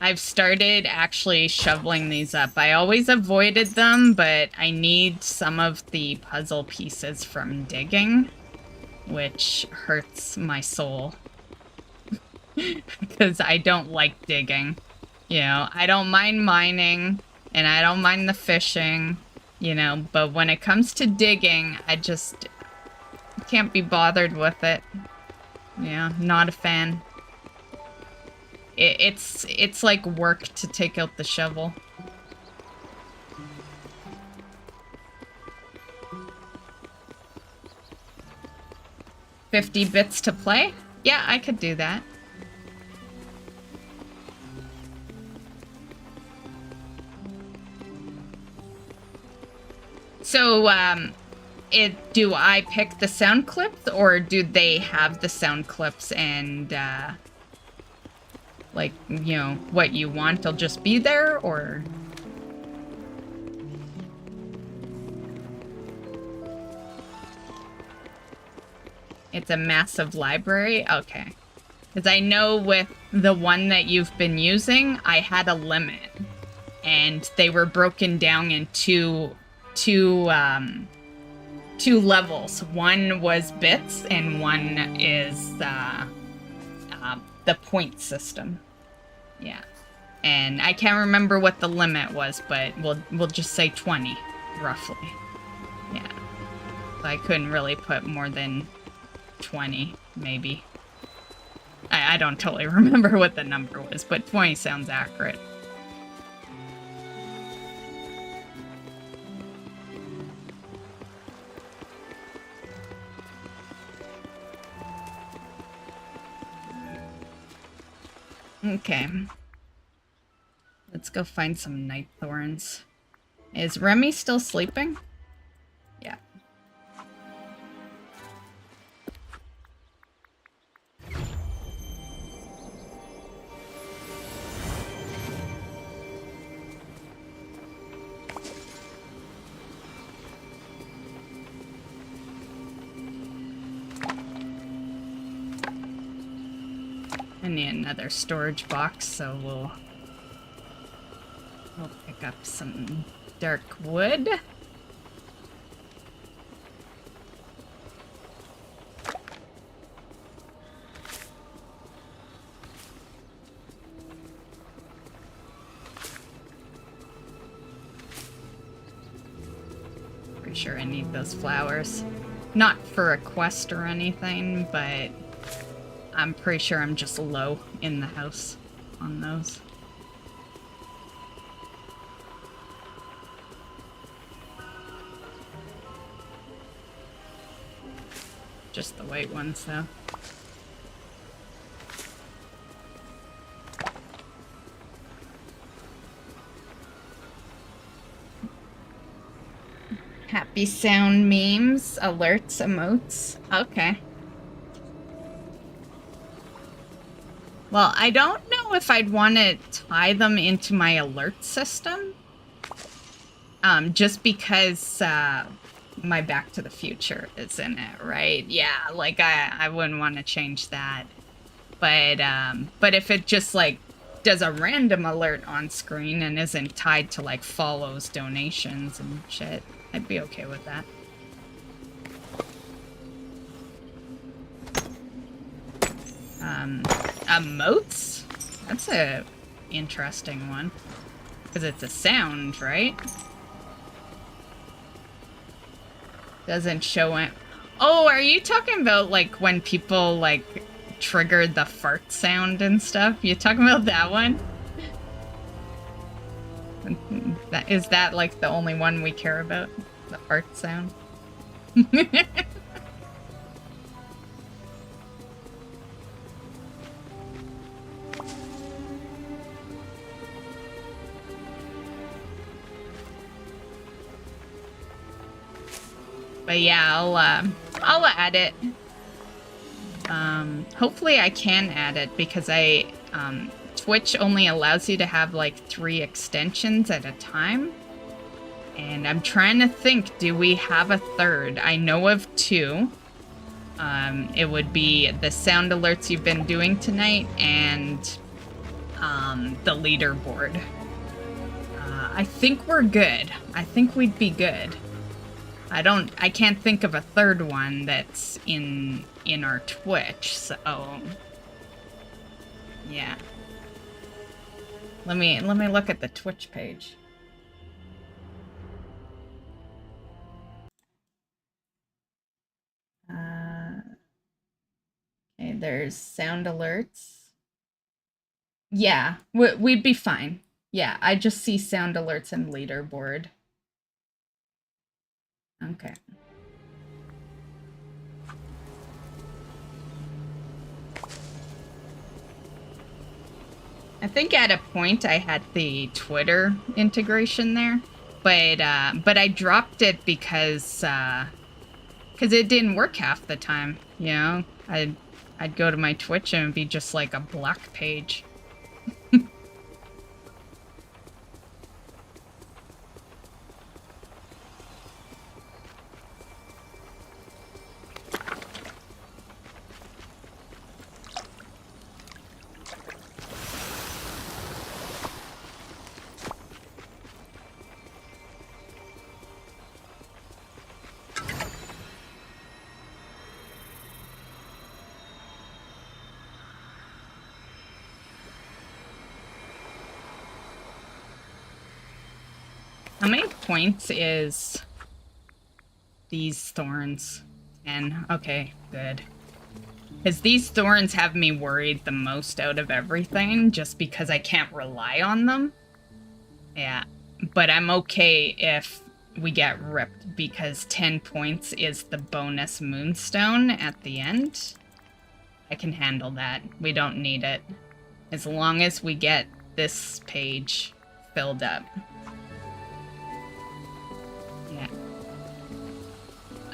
I've started actually shoveling these up. I always avoided them, but I need some of the puzzle pieces from digging, which hurts my soul. Because I don't like digging. You know, I don't mind mining, and I don't mind the fishing, you know, but when it comes to digging, I just can't be bothered with it. Yeah, not a fan. It's like work to take out the shovel. $50 bits to play? Yeah, I could do that. So, do I pick the sound clips, or do they have the sound clips and, like, you know, what you want will just be there, or... It's a massive library? Okay. Because I know with the one that you've been using, I had a limit. And they were broken down in two levels. One was bits, and one is, the point system. Yeah. And I can't remember what the limit was, but we'll just say 20, roughly. Yeah. So I couldn't really put more than 20, maybe. I don't totally remember what the number was, but 20 sounds accurate. Okay. Let's go find some night thorns. Is Remy still sleeping? Yeah. I need another storage box, so we'll pick up some dark wood. Pretty sure I need those flowers. Not for a quest or anything, but I'm pretty sure I'm just low in the house on those. Just the white ones, though. Happy sound memes, alerts, emotes. Okay. Well, I don't know if I'd want to tie them into my alert system. Just because my Back to the Future is in it, right? Yeah, like I wouldn't want to change that. But if it just like does a random alert on screen and isn't tied to like follows, donations, and shit, I'd be okay with that. Emotes? That's a interesting one. Because it's a sound, right? Doesn't show it. Oh, are you talking about like when people like triggered the fart sound and stuff? You talking about that one? Is that like the only one we care about? The fart sound? But yeah, I'll add it. Hopefully I can add it because Twitch only allows you to have like 3 extensions at a time. And I'm trying to think, do we have a third? I know of 2. It would be the sound alerts you've been doing tonight and the leaderboard. I think we're good. I think we'd be good. I can't think of a third one that's in our Twitch, so yeah. Let me look at the Twitch page. Okay, there's sound alerts. Yeah, we'd be fine. Yeah, I just see sound alerts and leaderboard. Okay. I think at a point I had the Twitter integration there, but I dropped it because it didn't work half the time. You know, I'd go to my Twitch and it'd be just like a black page. How many points is these thorns? 10. Okay, good. Because these thorns have me worried the most out of everything, just because I can't rely on them. Yeah, but I'm okay if we get ripped, because 10 points is the bonus moonstone at the end. I can handle that. We don't need it. As long as we get this page filled up. Yeah.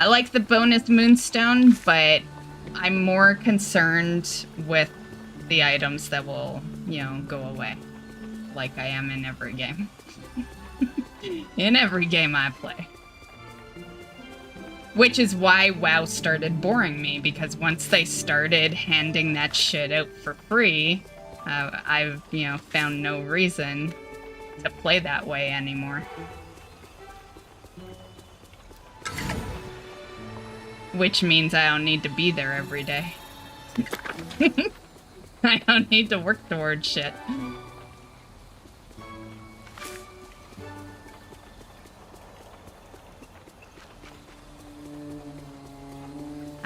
I like the bonus moonstone, but I'm more concerned with the items that will, you know, go away. Like I am in every game. In every game I play. Which is why WoW started boring me, because once they started handing that shit out for free, I've, you know, found no reason to play that way anymore. Which means I don't need to be there every day. I don't need to work towards shit.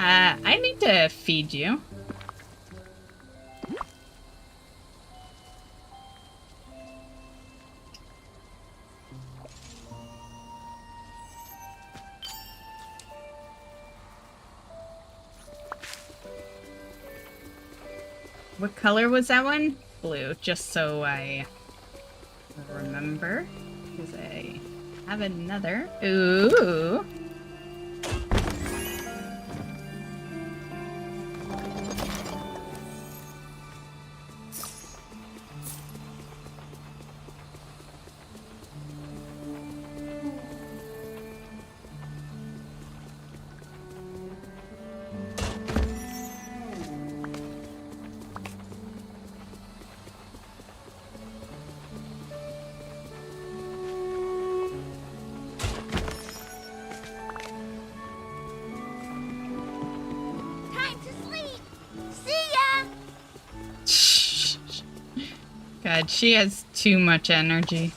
I need to feed you. What color was that one? Blue, just so I remember. Because I have another. Ooh. Time to sleep. See ya. God, she has too much energy.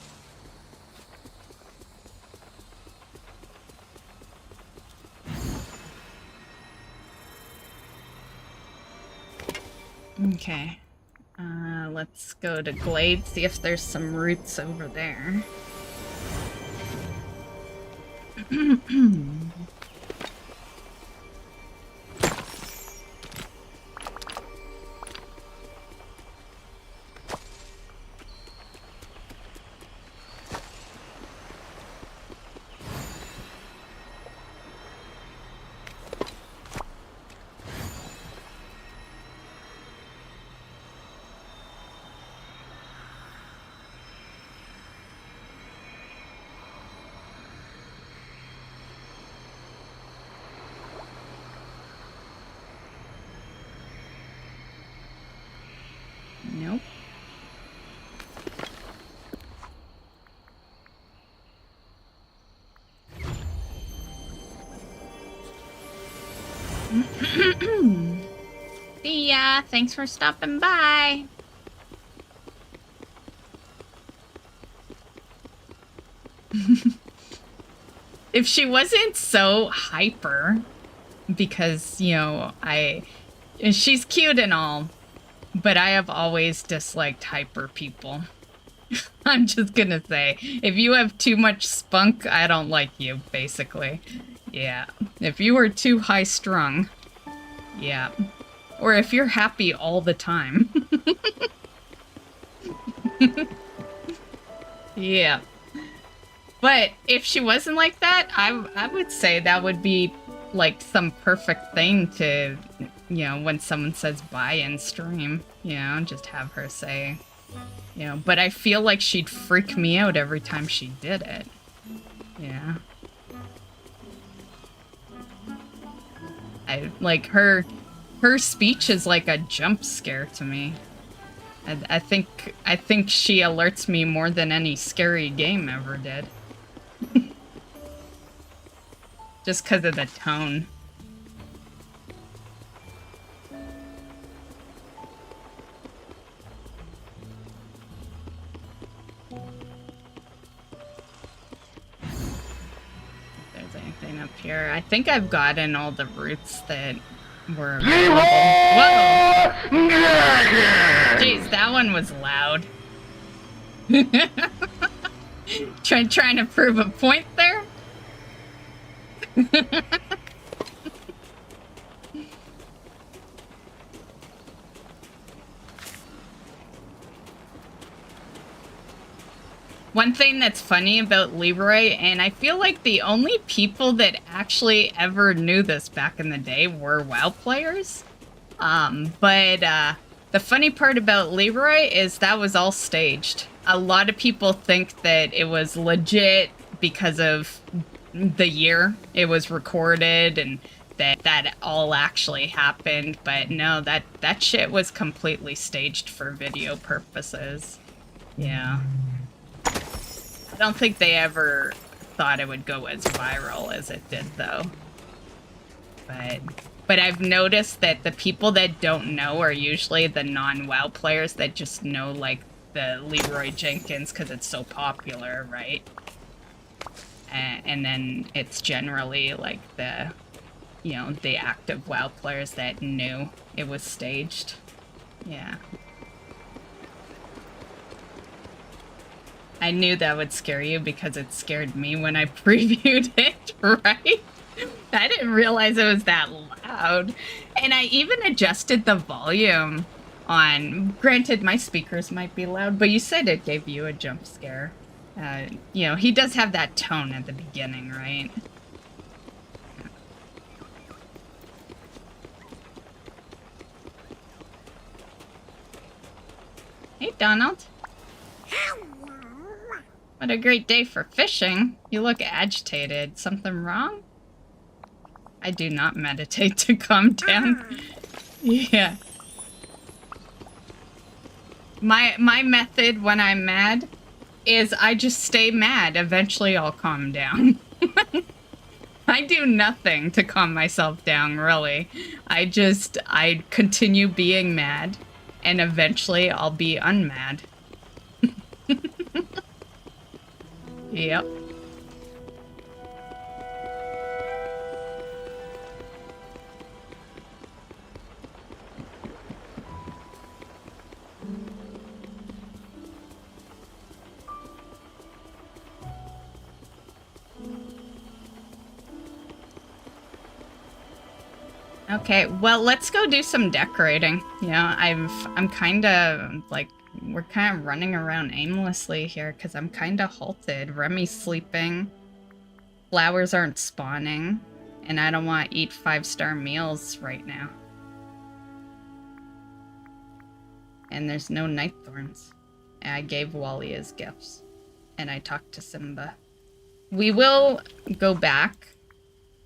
Okay. Let's go to Glade, see if there's some roots over there. Nope. See ya. Thanks for stopping by. If she wasn't so hyper, because, you know, she's cute and all, but I have always disliked hyper people. I'm just gonna say, if you have too much spunk, I don't like you, basically. Yeah. If you are too high strung, yeah. Or if you're happy all the time. Yeah. But if she wasn't like that, I would say that would be like some perfect thing to, you know, when someone says bye in stream, you know, just have her say, you know, but I feel like she'd freak me out every time she did it. Yeah. Like her speech is like a jump scare to me. I think she alerts me more than any scary game ever did. Just because of the tone. If there's anything up here. I think I've gotten all the roots that were available. Whoa! Jeez, that one was loud. Trying to prove a point there? One thing that's funny about Leroy, and I feel like the only people that actually ever knew this back in the day were WoW players. But the funny part about Leroy is that was all staged. A lot of people think that it was legit because of the year it was recorded and that all actually happened, but no, that shit was completely staged for video purposes. Yeah. I don't think they ever thought it would go as viral as it did, though. But I've noticed that the people that don't know are usually the non-WoW players that just know, like, the Leroy Jenkins because it's so popular, right? And then it's generally, like, the, you know, the active WoW players that knew it was staged. Yeah. I knew that would scare you because it scared me when I previewed it, right? I didn't realize it was that loud. And I even adjusted the volume on... Granted, my speakers might be loud, but you said it gave you a jump scare. You know, he does have that tone at the beginning, right? Hey, Donald. What a great day for fishing. You look agitated. Something wrong? I do not meditate to calm down. Yeah. My method when I'm mad is I just stay mad. Eventually I'll calm down. I do nothing to calm myself down, really. I continue being mad, and eventually I'll be unmad. Yep. Okay, well, let's go do some decorating. You know, I'm kind of, like, we're kind of running around aimlessly here because I'm kind of halted. Remy's sleeping. Flowers aren't spawning. And I don't want to eat 5-star meals right now. And there's no night thorns. And I gave Wally his gifts. And I talked to Simba. We will go back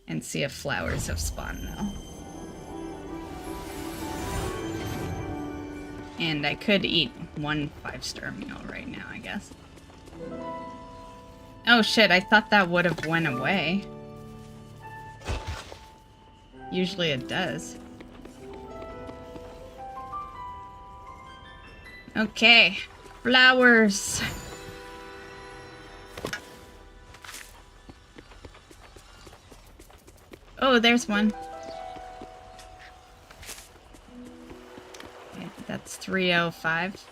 and see if flowers have spawned, though. And I could eat 1 5-star meal right now, I guess. Oh shit, I thought that would have went away. Usually it does. Okay, flowers. Oh, there's one. Okay, that's 305.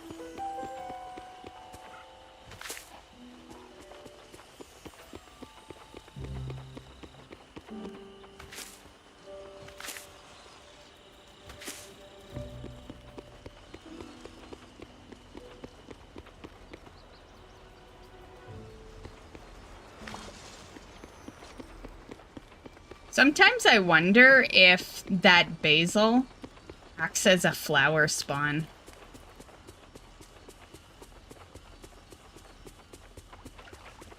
Sometimes I wonder if that basil acts as a flower spawn.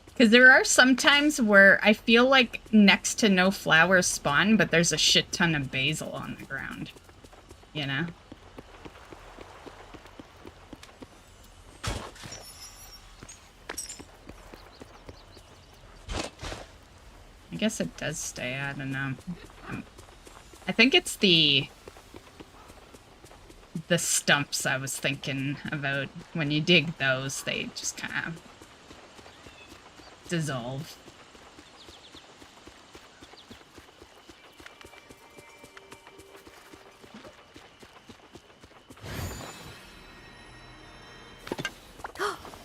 Because there are some times where I feel like next to no flowers spawn, but there's a shit ton of basil on the ground. You know? I guess it does stay, I don't know. I think it's the stumps I was thinking about. When you dig those, they just kind of dissolve.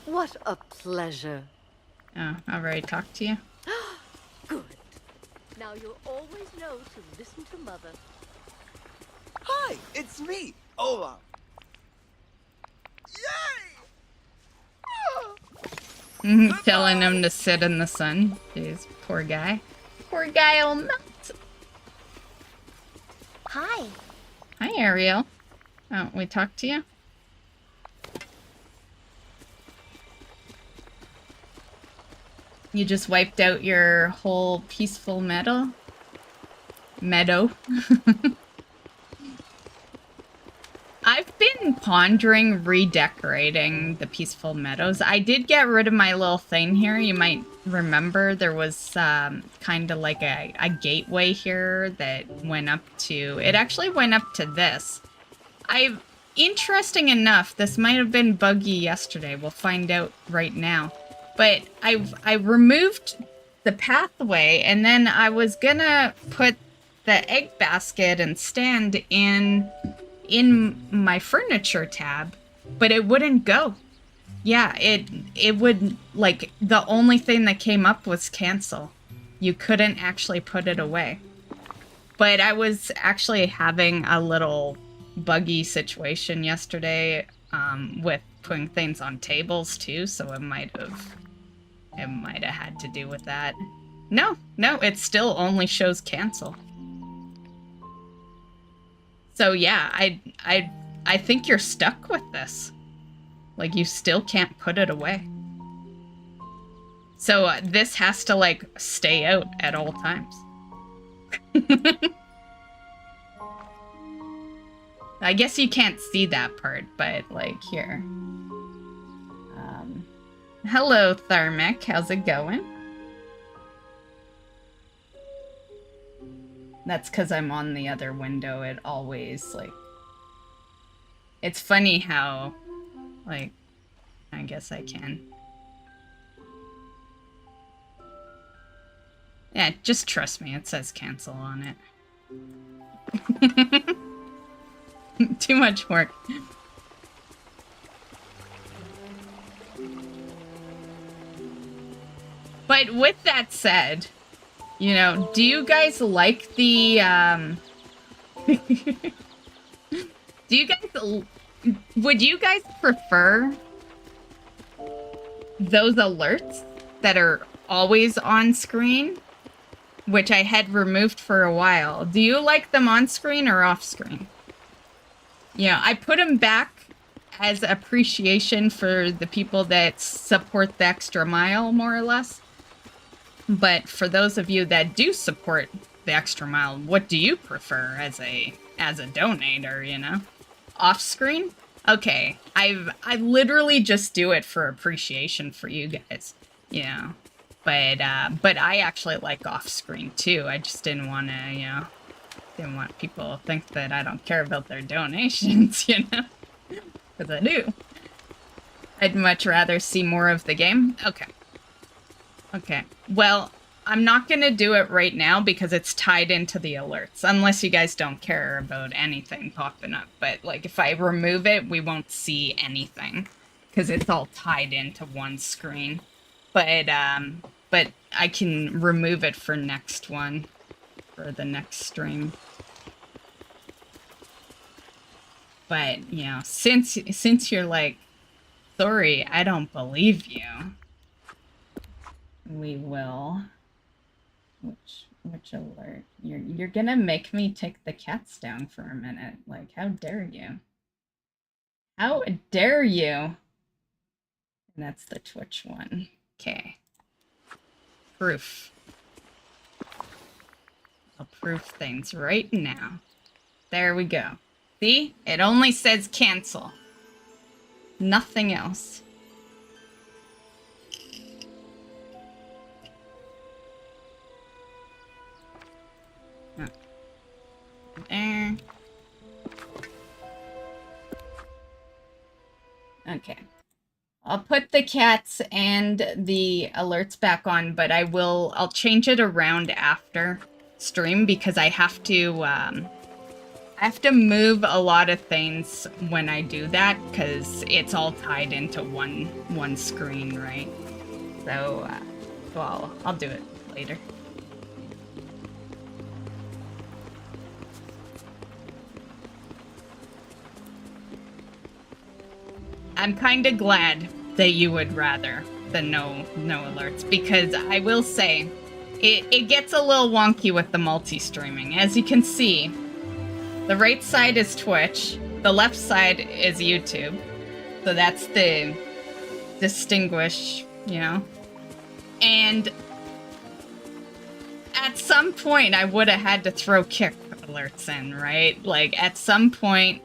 What a pleasure. Oh, I already talked to you? Good. Now you'll always know to listen to Mother. Hi, it's me, Ola. Yay! Telling him to sit in the sun. Jeez, poor guy. Poor guy will melt. Hi. Hi, Ariel. Oh, we talked to you? You just wiped out your whole peaceful meadow? I've been pondering redecorating the peaceful meadows. I did get rid of my little thing here. You might remember there was kind of like a gateway here that went up to... It actually went up to this. Interesting enough, this might have been buggy yesterday. We'll find out right now. But I removed the pathway, and then I was gonna put the egg basket and stand in my furniture tab, but it wouldn't go. Yeah, it would, like, the only thing that came up was cancel. You couldn't actually put it away. But I was actually having a little buggy situation yesterday with putting things on tables too, so it might have it might have had to do with that. No, it still only shows cancel. So yeah, I think you're stuck with this. Like, you still can't put it away. So this has to, like, stay out at all times. I guess you can't see that part, but, like, here. Hello, Thermic. How's it going? That's because I'm on the other window. It always, like... It's funny how, like... I guess I can. Yeah, just trust me. It says cancel on it. Too much work. But with that said, you know, do you guys like the, do you guys, would you guys prefer those alerts that are always on screen, which I had removed for a while? Do you like them on screen or off screen? Yeah, I put them back as appreciation for the people that support the extra mile, more or less. But for those of you that do support the extra mile, what do you prefer as a donator, you know? Off screen? Okay, I literally just do it for appreciation for you guys, you know. But I actually like off screen too. I just didn't want to, you know, didn't want people to think that I don't care about their donations, you know? Because I do. I'd much rather see more of the game. Okay. Okay. Well, I'm not going to do it right now because it's tied into the alerts. Unless you guys don't care about anything popping up. But, like, if I remove it, we won't see anything. Because it's all tied into one screen. But I can remove it for next one. For the next stream. But, you know, since you're like, sorry, I don't believe you. We will. Which alert? You're gonna make me take the cats down for a minute. Like, how dare you? How dare you? And that's the Twitch one. Okay. Proof. I'll proof things right now. There we go. See? It only says cancel. Nothing else. There. Okay. I'll put the cats and the alerts back on, but I'll change it around after stream because I have to move a lot of things when I do that because it's all tied into one screen, right? So, well, I'll do it later. I'm kind of glad that you would rather than no alerts, because I will say it gets a little wonky with the multi-streaming. As you can see, the right side is Twitch, the left side is YouTube. So that's the distinguish, you know. And at some point I would have had to throw kick alerts in, right? Like at some point,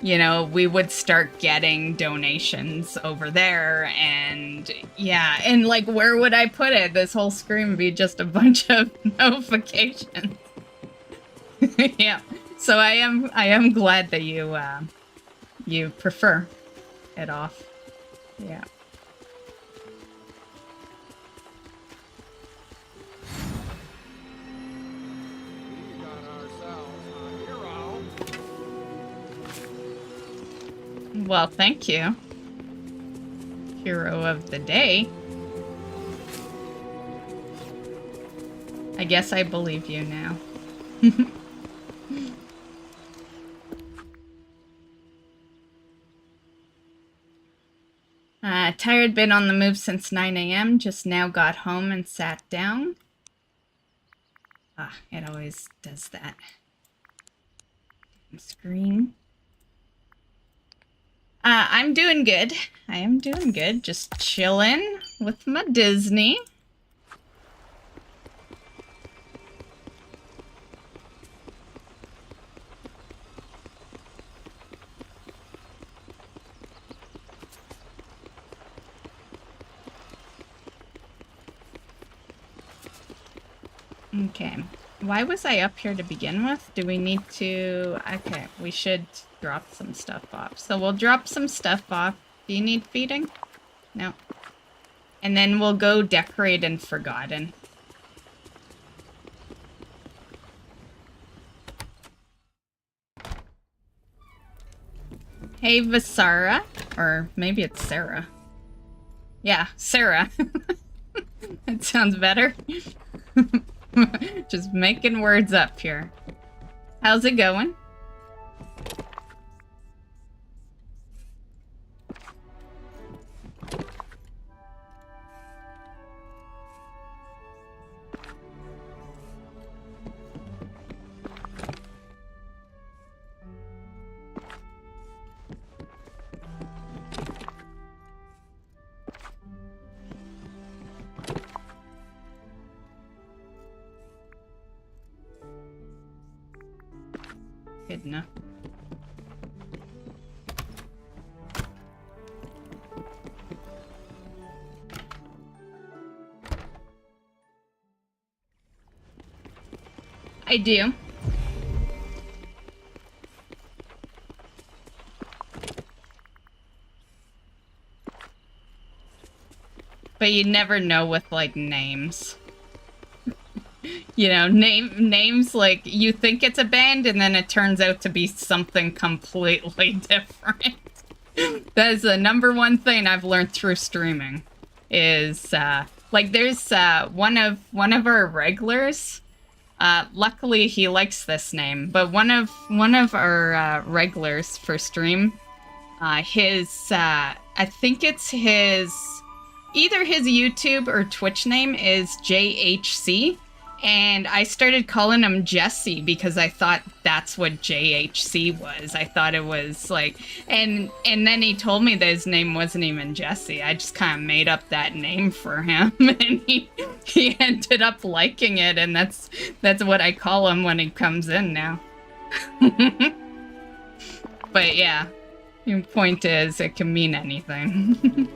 you know, we would start getting donations over there, and yeah, and like, where would I put it? This whole screen would be just a bunch of notifications. Yeah, so I am glad that you prefer it off. Yeah. Well, thank you. Hero of the day. I guess I believe you now. Tired, been on the move since 9 a.m. Just now got home and sat down. Ah, it always does that. Damn screen. I'm doing good. I am doing good. Just chilling with my Disney. Okay. Why was I up here to begin with? Do we need to... Okay, we should drop some stuff off. So we'll drop some stuff off. Do you need feeding? No. And then we'll go decorate in Forgotten. Hey, Vasara. Or maybe it's Sarah. Yeah, Sarah. That sounds better. Just making words up here. How's it going? Good enough. I do. But you never know with, like, names. You know, names, like, you think it's a band, and then it turns out to be something completely different. That is the #1 thing I've learned through streaming. Is, like, there's, one of our regulars, luckily he likes this name, but one of our, regulars for stream, his, I think it's his, either his YouTube or Twitch name is JHC. And I started calling him Jesse because I thought that's what JHC was. I thought it was like, and then he told me that his name wasn't even Jesse. I just kind of made up that name for him, and he ended up liking it, and that's what I call him when he comes in now. But yeah, the point is, it can mean anything.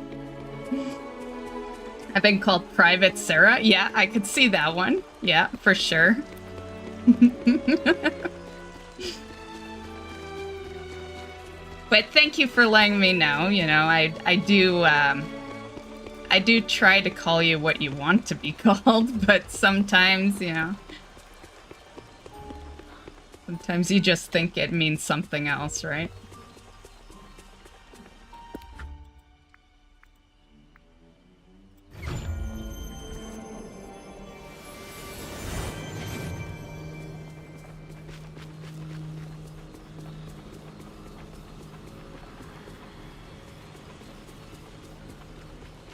I've been called Private Sarah. Yeah, I could see that one. Yeah, for sure. But thank you for letting me know. You know, I do try to call you what you want to be called, but sometimes, you know, sometimes you just think it means something else, right?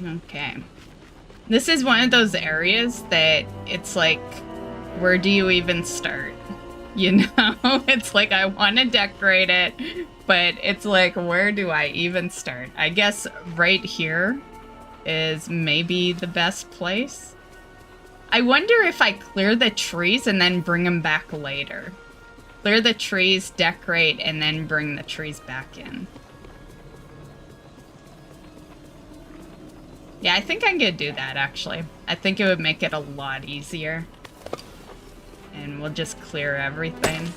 Okay. This is one of those areas that it's like, where do you even start? You know? It's like, I want to decorate it, but it's like, where do I even start? I guess right here is maybe the best place. I wonder if I clear the trees and then bring them back later. Clear the trees, decorate, and then bring the trees back in. Yeah, I think I'm gonna do that, actually. I think it would make it a lot easier. And we'll just clear everything.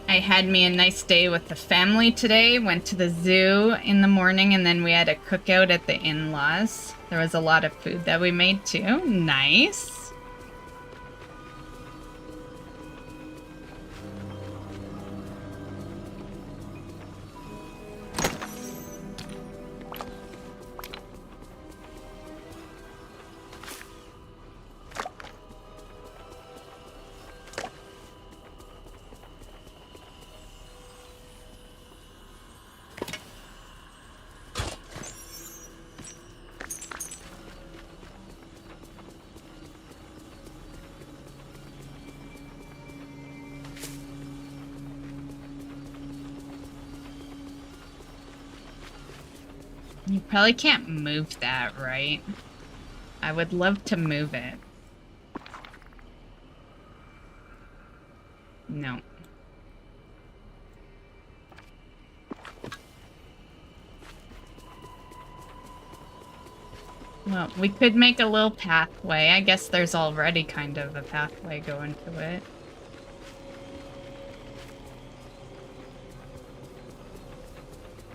I had me a nice day with the family today. Went to the zoo in the morning, and then we had a cookout at the in-laws. There was a lot of food that we made, too. Nice. You probably can't move that, right? I would love to move it. No. Well, we could make a little pathway. I guess there's already kind of a pathway going to it.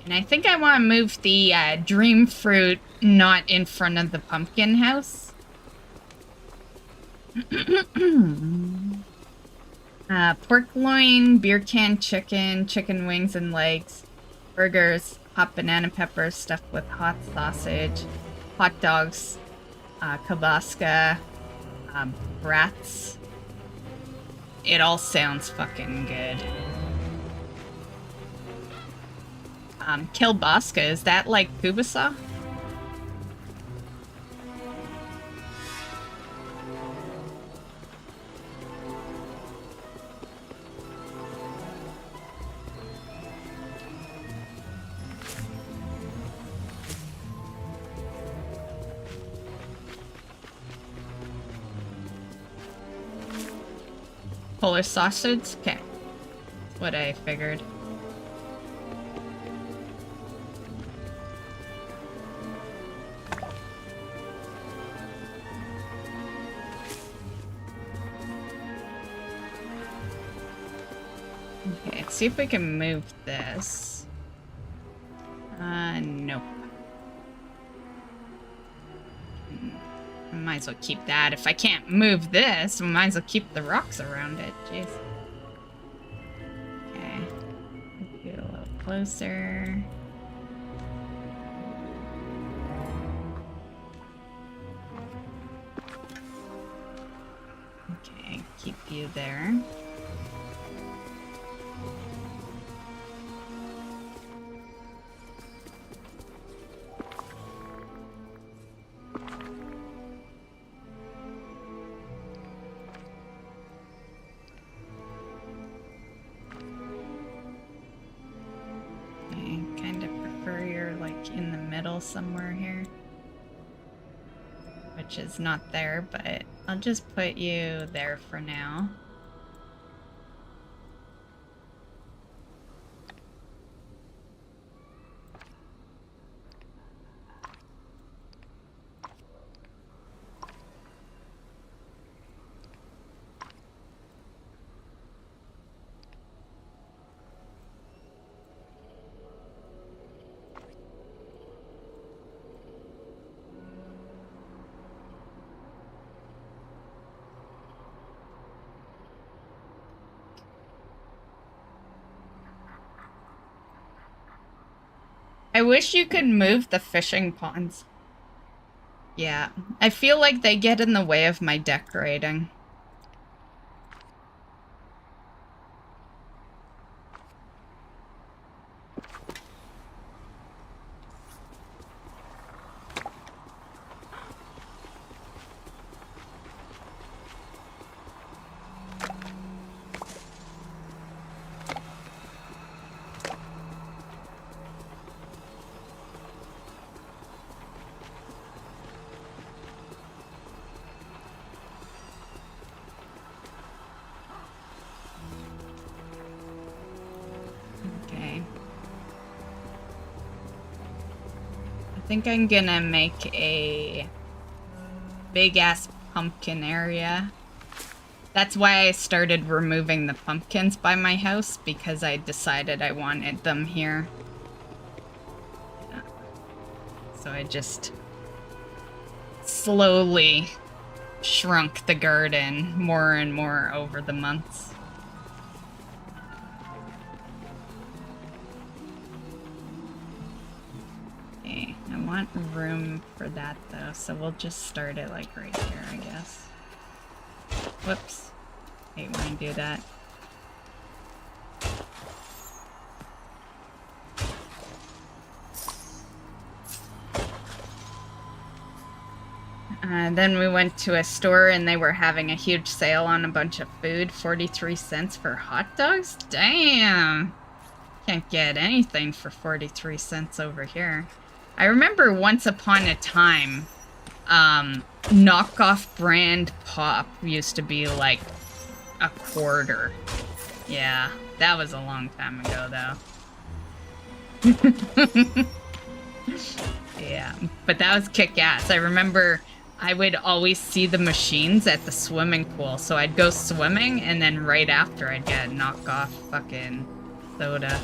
And I think I want to move the dream fruit not in front of the pumpkin house. Pork loin, beer can, chicken wings and legs, burgers, hot banana peppers stuffed with hot sausage, hot dogs, kielbasa, brats. It all sounds fucking good. Kielbasa, is that like kielbasa? Polish sausage? Okay. That's what I figured. Okay, let's see if we can move this. Nope. I might as well keep that. If I can't move this, I might as well keep the rocks around it. Jeez. Okay. Get a little closer. Okay, keep you there. Somewhere here, which is not there, but I'll just put you there for now. I wish you could move the fishing ponds. Yeah, I feel like they get in the way of my decorating. I think I'm gonna make a big-ass pumpkin area. That's why I started removing the pumpkins by my house, because I decided I wanted them here. So I just slowly shrunk the garden more and more over the months. I want room for that though, so we'll just start it like right here, I guess. Whoops. Hate when I do that. Then we went to a store and they were having a huge sale on a bunch of food. 43 cents for hot dogs? Damn! Can't get anything for 43 cents over here. I remember once upon a time, knockoff brand pop used to be like a quarter. Yeah, that was a long time ago, though. Yeah, but that was kick-ass. I remember I would always see the machines at the swimming pool, so I'd go swimming, and then right after I'd get a knockoff fucking soda.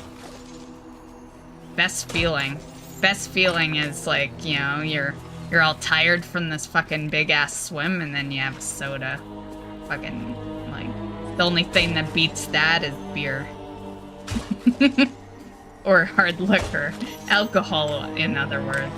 Best feeling. Best feeling is like, you know, you're all tired from this fucking big-ass swim, and then you have a soda. Fucking, like, the only thing that beats that is beer. Or hard liquor. Alcohol, in other words.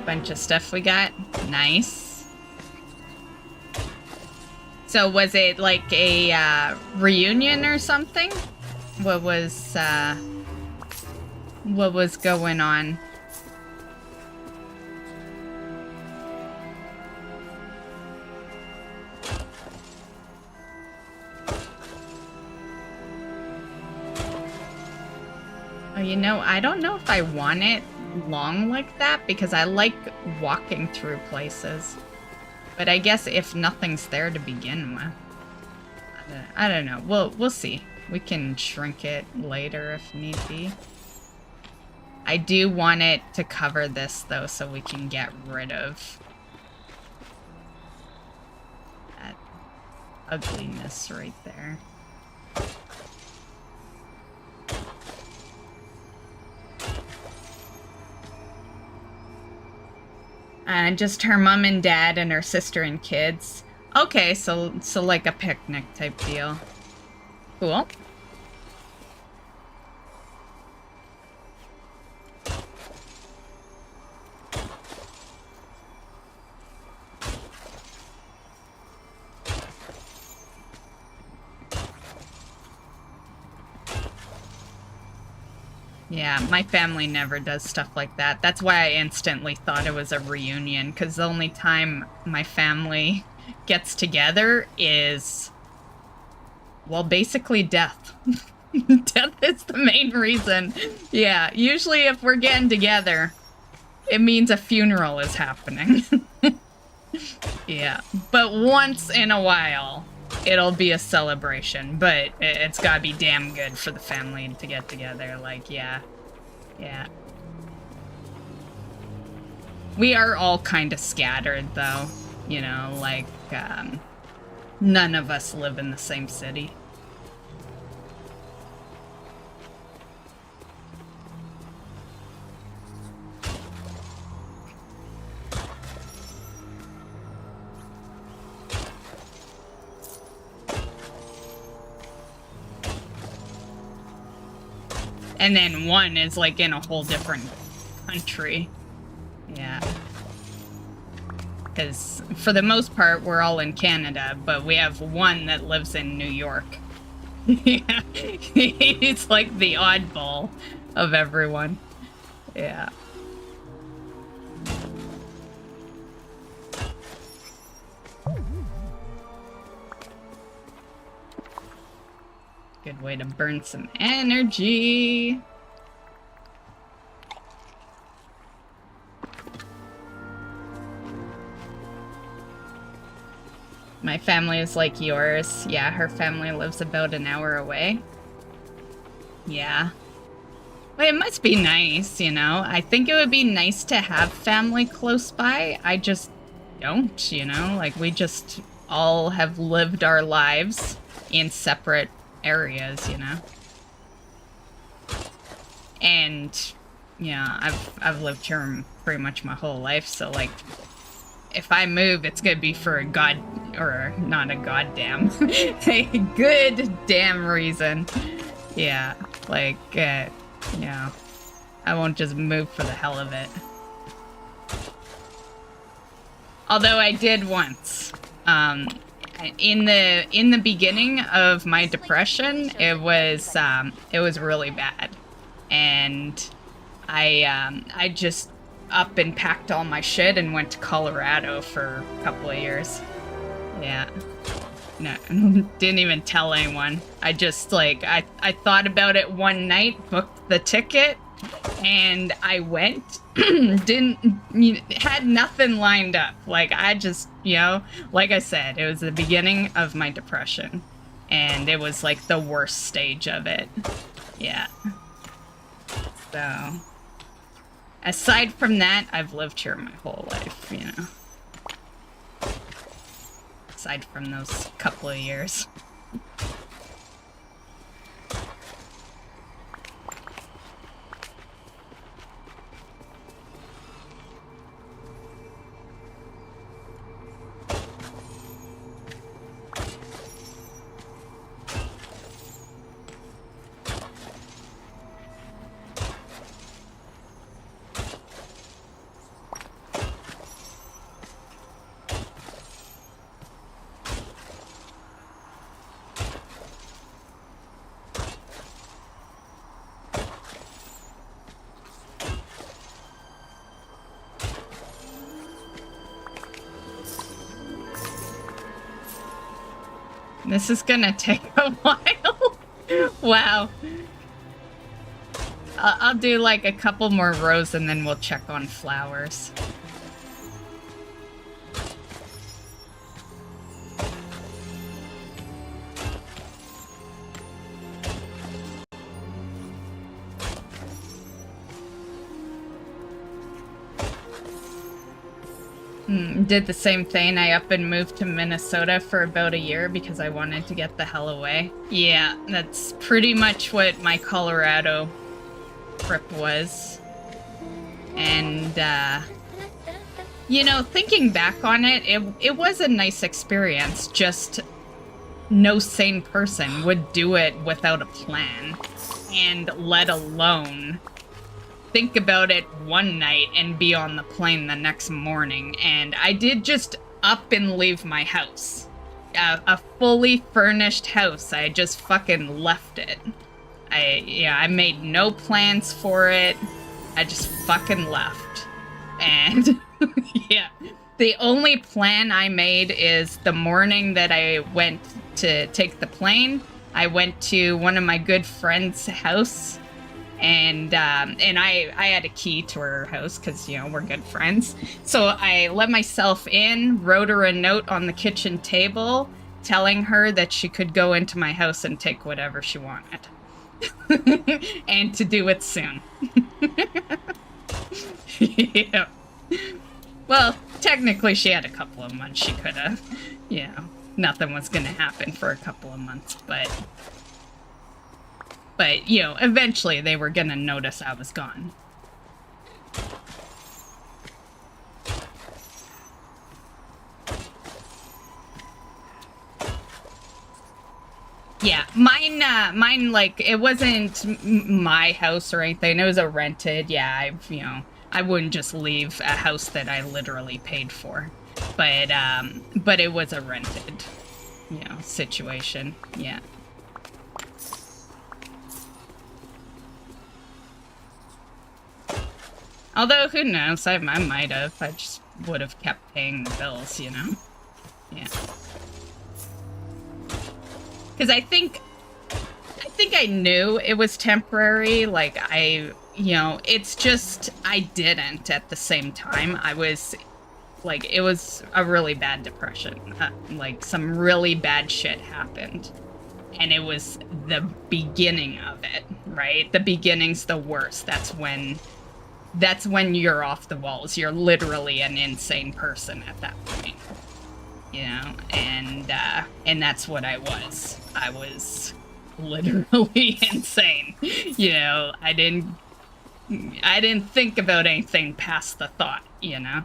Bunch of stuff we got. Nice. So was it like a reunion or something? What was going on? Oh, you know, I don't know if I want it long like that because I like walking through places. But I guess if nothing's there to begin with, I don't know. We'll see. We can shrink it later if need be. I do want it to cover this though, so we can get rid of that ugliness right there. Just her mom and dad and her sister and kids. Okay, so like a picnic type deal. Cool. Yeah, my family never does stuff like that. That's why I instantly thought it was a reunion, because the only time my family gets together is, well, basically death. Death is the main reason. Yeah, usually if we're getting together, it means a funeral is happening. Yeah, but once in a while, it'll be a celebration, but it's gotta be damn good for the family to get together, like, yeah. Yeah. We are all kind of scattered, though. You know, like, none of us live in the same city. And then one is, like, in a whole different country. Yeah. Because, for the most part, we're all in Canada, but we have one that lives in New York. Yeah. He's, like, the oddball of everyone. Yeah. Good way to burn some energy. My family is like yours. Yeah, her family lives about an hour away. Yeah. Well, it must be nice, you know? I think it would be nice to have family close by. I just don't, you know? Like, we just all have lived our lives in separate areas, you know? And, yeah, I've lived here pretty much my whole life, so, like, if I move, it's gonna be for a not a goddamn, a good damn reason. Yeah, like, you know, I won't just move for the hell of it. Although I did once. In the beginning of my depression, it was really bad, and I up and packed all my shit and went to Colorado for a couple of years. Yeah. No, didn't even tell anyone. I just, like, I thought about it one night, booked the ticket, and I went. Had nothing lined up. Like, I just, you know, like I said, it was the beginning of my depression. And it was, like, the worst stage of it. Yeah. So, aside from that, I've lived here my whole life, you know. Aside from those couple of years. This is gonna take a while. Wow. I'll do like a couple more rows and then we'll check on flowers. Did the same thing. I up and moved to Minnesota for about a year because I wanted to get the hell away. Yeah, that's pretty much what my Colorado trip was. And, you know, thinking back on it, it was a nice experience. Just no sane person would do it without a plan. And let alone think about it one night and be on the plane the next morning. And I did just up and leave my house. A fully furnished house. I just fucking left it. I made no plans for it. I just fucking left. And yeah, the only plan I made is the morning that I went to take the plane, I went to one of my good friend's house. And I had a key to her house because, you know, we're good friends. So I let myself in, wrote her a note on the kitchen table, telling her that she could go into my house and take whatever she wanted. And to do it soon. Yeah. Well, technically she had a couple of months. She could have, you know, nothing was going to happen for a couple of months, But, you know, eventually they were gonna notice I was gone. Yeah, mine, like, it wasn't my house or anything. It was a rented, yeah, I wouldn't just leave a house that I literally paid for. But it was a rented, you know, situation, yeah. Although, who knows, I might have. I just would have kept paying the bills, you know? Yeah. Because I think I knew it was temporary, like, you know, it's just, I didn't at the same time. I was, like, it was a really bad depression. Like, some really bad shit happened. And it was the beginning of it, right? The beginning's the worst. That's when you're off the walls. You're literally an insane person at that point, you know, and that's what I was. I was literally insane. You know, I didn't think about anything past the thought, you know.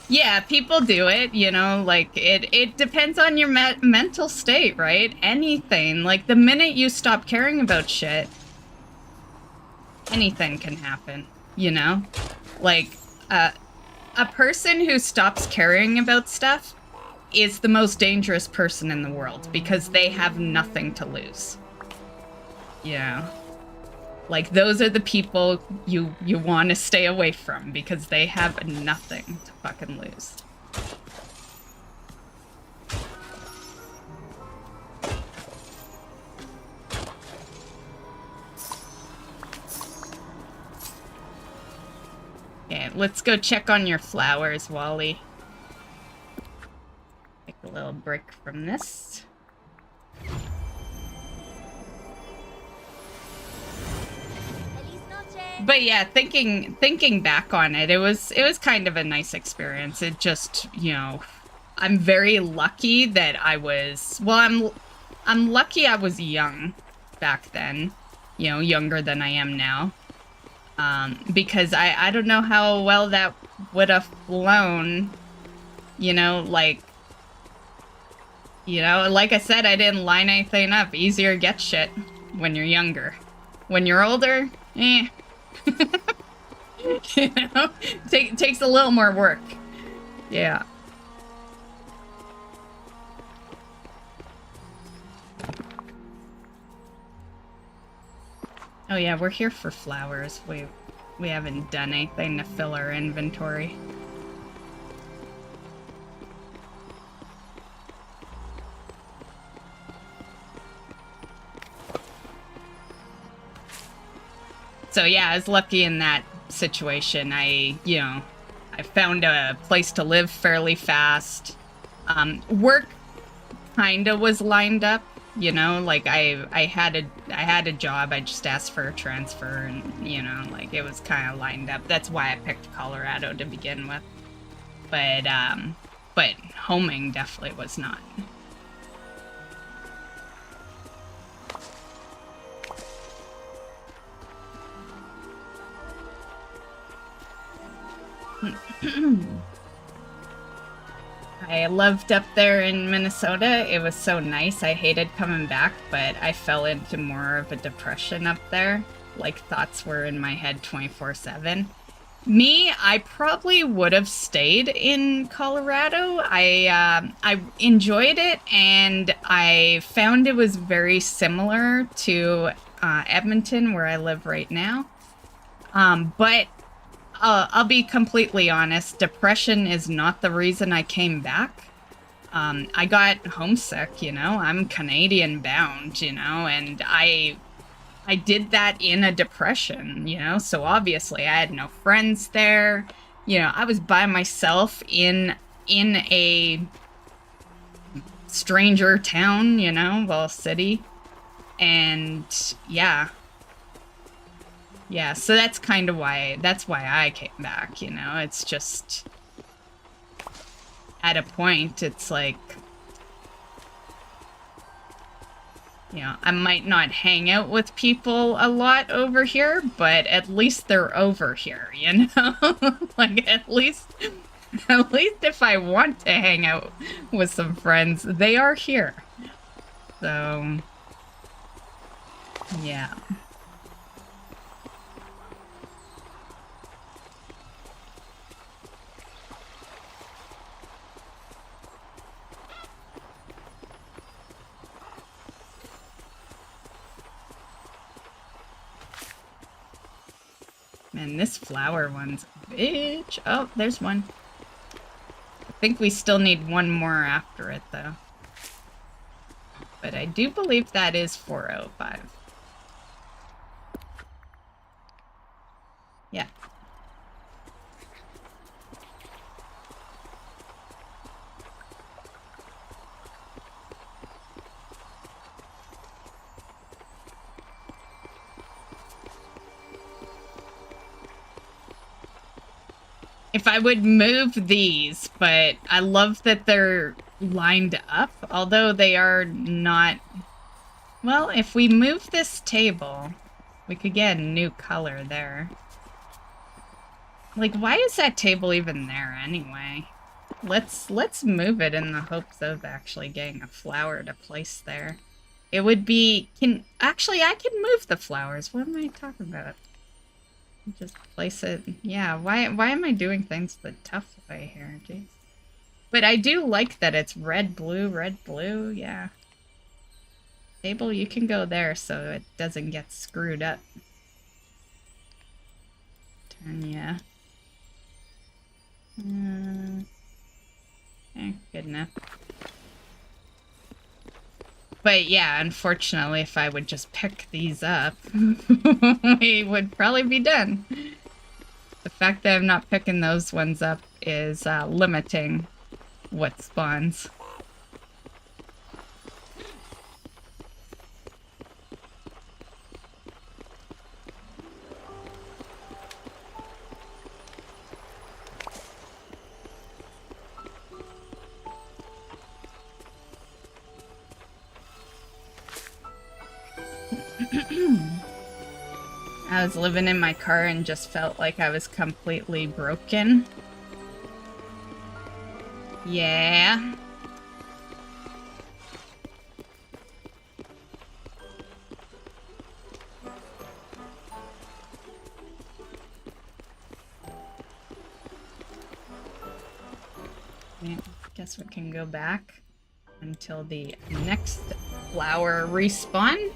Yeah, people do it, you know, like, it depends on your mental state, right? Anything. Like, the minute you stop caring about shit, anything can happen, you know? Like, a person who stops caring about stuff is the most dangerous person in the world because they have nothing to lose. Yeah. Like, those are the people you want to stay away from because they have nothing to fucking lose. Okay, let's go check on your flowers, Wally. Take a little break from this. But yeah, thinking back on it, it was kind of a nice experience. It just, you know, I'm very lucky that I was, well, I'm lucky I was young back then, you know, younger than I am now. Because I don't know how well that would have flown, you know, like I said, I didn't line anything up. Easier get shit when you're younger. When you're older, eh. You know, takes a little more work. Yeah. Oh yeah, we're here for flowers. We haven't done anything to fill our inventory. So yeah, I was lucky in that situation. I found a place to live fairly fast. Work kinda was lined up, you know, like I had a job. I just asked for a transfer, and you know, like it was kind of lined up. That's why I picked Colorado to begin with. But homing definitely was not. I loved up there in Minnesota. It was so nice. I hated coming back, but I fell into more of a depression up there. Like, thoughts were in my head 24/7. Me, I probably would have stayed in Colorado. I enjoyed it, and I found it was very similar to Edmonton, where I live right now. But I'll be completely honest, depression is not the reason I came back. I got homesick, you know, I'm Canadian bound, you know, and I did that in a depression, you know, so obviously I had no friends there. You know, I was by myself in a stranger town, you know, well, city. And yeah. Yeah, so that's kind of why I came back, you know. It's just at a point it's like, you know, I might not hang out with people a lot over here, but at least they're over here, you know? Like, at least if I want to hang out with some friends, they are here. So, yeah. Man, this flower one's a bitch. Oh, there's one. I think we still need one more after it, though. But I do believe that is 405. Yeah. If I would move these, but I love that they're lined up, although they are not... Well, if we move this table, we could get a new color there. Like, why is that table even there anyway? Let's move it in the hopes of actually getting a flower to place there. It would be... Actually, I can move the flowers. What am I talking about? Just place it. Yeah, why am I doing things the tough way here? Jeez. But I do like that it's red, blue, yeah. Table, you can go there so it doesn't get screwed up. Turn, yeah. Okay, good enough. But yeah, unfortunately, if I would just pick these up, we would probably be done. The fact that I'm not picking those ones up is limiting what spawns. I was living in my car and just felt like I was completely broken. Yeah. I guess we can go back until the next flower respawn.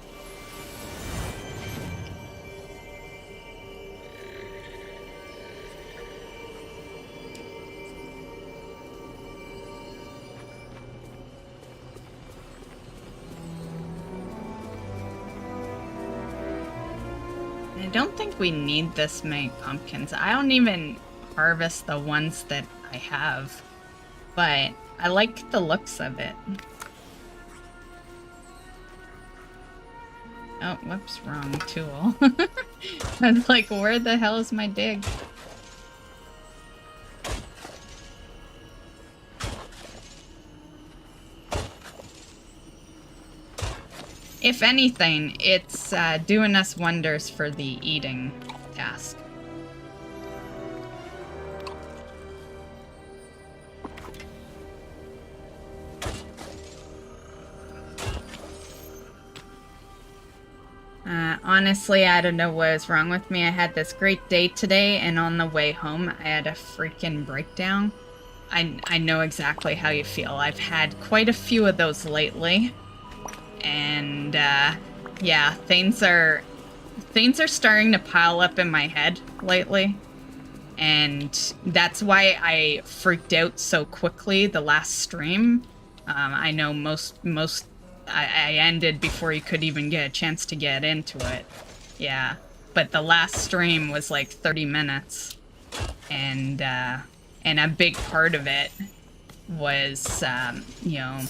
I don't think we need this many pumpkins. I don't even harvest the ones that I have, but I like the looks of it. Oh, whoops, wrong tool. I was like, where the hell is my dig? If anything, it's doing us wonders for the eating task. Honestly, I don't know what was wrong with me. I had this great day today, and on the way home, I had a freaking breakdown. I know exactly how you feel. I've had quite a few of those lately. And, yeah, things are starting to pile up in my head lately. And that's why I freaked out so quickly the last stream. I know I ended before you could even get a chance to get into it. Yeah, but the last stream was like 30 minutes. And a big part of it was, you know,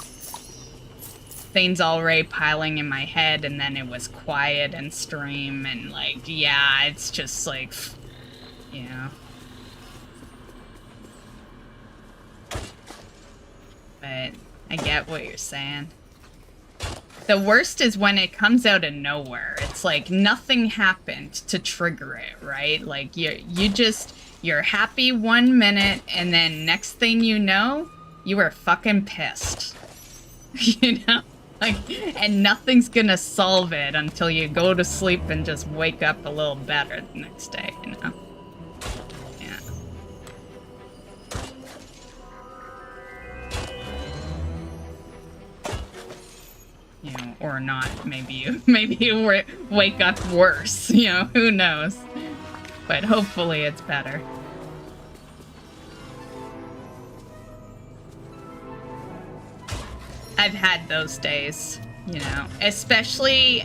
things already piling in my head, and then it was quiet and stream, and like, yeah, it's just like, you know. But I get what you're saying. The worst is when it comes out of nowhere. It's like nothing happened to trigger it, right? Like you're happy 1 minute, and then next thing you know, you were fucking pissed. You know? Like, and nothing's gonna solve it until you go to sleep and just wake up a little better the next day, you know? Yeah. You know, or not. Maybe you wake up worse, you know, who knows? But hopefully it's better. I've had those days, you know, especially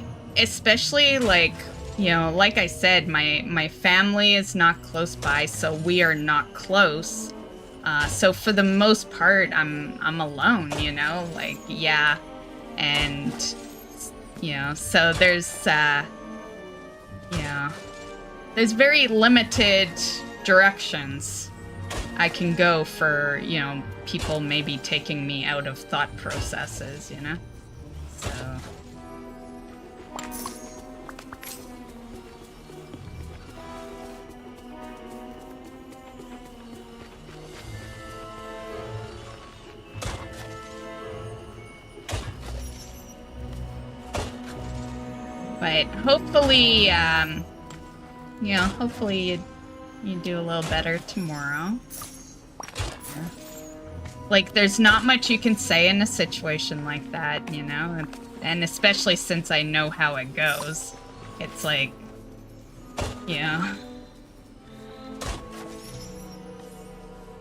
like, you know, like I said, my family is not close by, so we are not close. So for the most part, I'm alone, you know, like, yeah. And, you know, so there's, you know, there's very limited directions I can go for, you know, people maybe taking me out of thought processes, you know? So... But hopefully, you know, hopefully you do a little better tomorrow. Yeah. Like, there's not much you can say in a situation like that, you know? And especially since I know how it goes. It's like, yeah.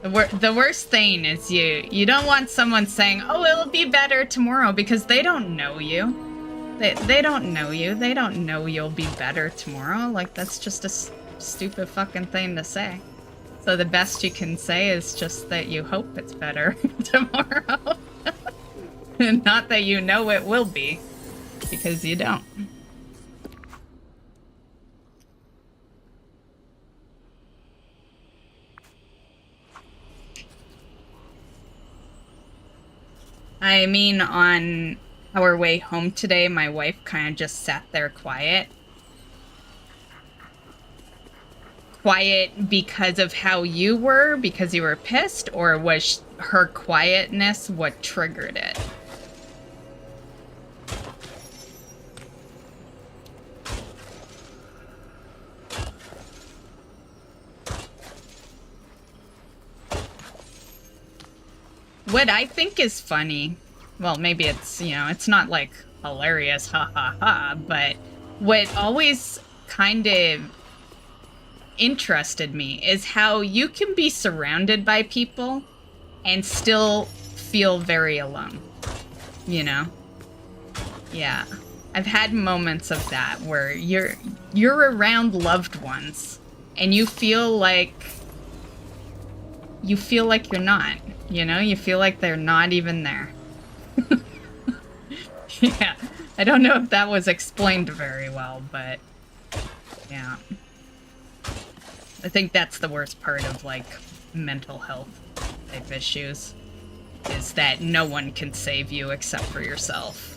The worst thing is you don't want someone saying, oh, it'll be better tomorrow, because they don't know you. They don't know you. They don't know you'll be better tomorrow. Like, that's just a stupid fucking thing to say. So the best you can say is just that you hope it's better tomorrow. And not that you know it will be, because you don't. I mean, on our way home today, my wife kind of just sat there quiet. Quiet because of how you were, because you were pissed, or was her quietness what triggered it? What I think is funny, well, maybe it's, you know, it's not like hilarious, ha ha ha, but what always kind of interested me is how you can be surrounded by people and still feel very alone, you know? Yeah. I've had moments of that where you're around loved ones and you feel like you're not, you know? You feel like they're not even there. Yeah. I don't know if that was explained very well, but yeah. I think that's the worst part of, like, mental health type issues, is that no one can save you except for yourself.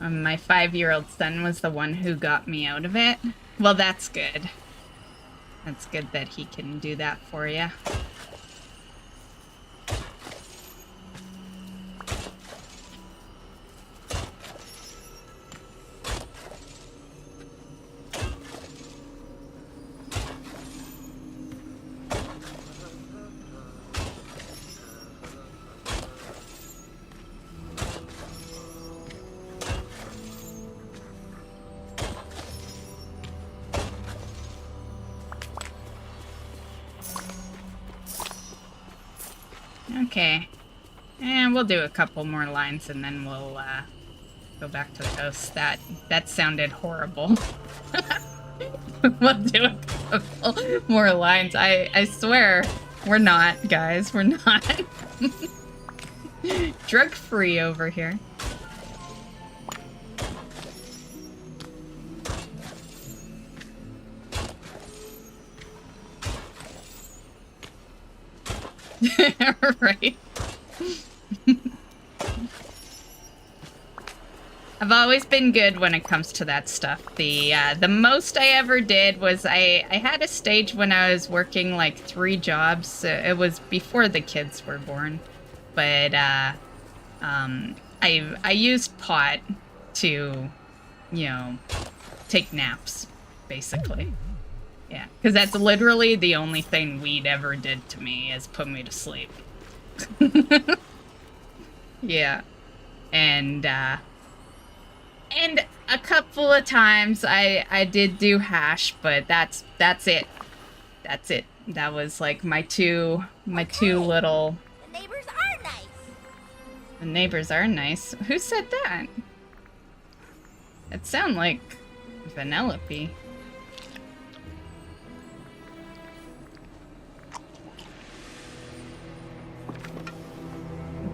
My 5-year-old son was the one who got me out of it. Well, that's good. That's good that he can do that for you. Okay. And we'll do a couple more lines and then we'll go back to the house. That sounded horrible. We'll do a couple more lines. I swear, we're not, guys. We're not. Drug-free over here. Right. I've always been good when it comes to that stuff. The most I ever did was I had a stage when I was working like 3 jobs. It was before the kids were born, but I used pot to, you know, take naps, basically. Yeah, because that's literally the only thing weed ever did to me, is put me to sleep. Yeah, and a couple of times I did do hash, but that's it. That's it. That was like my two little. The neighbors are nice. The neighbors are nice. Who said that? It sounded like Vanellope.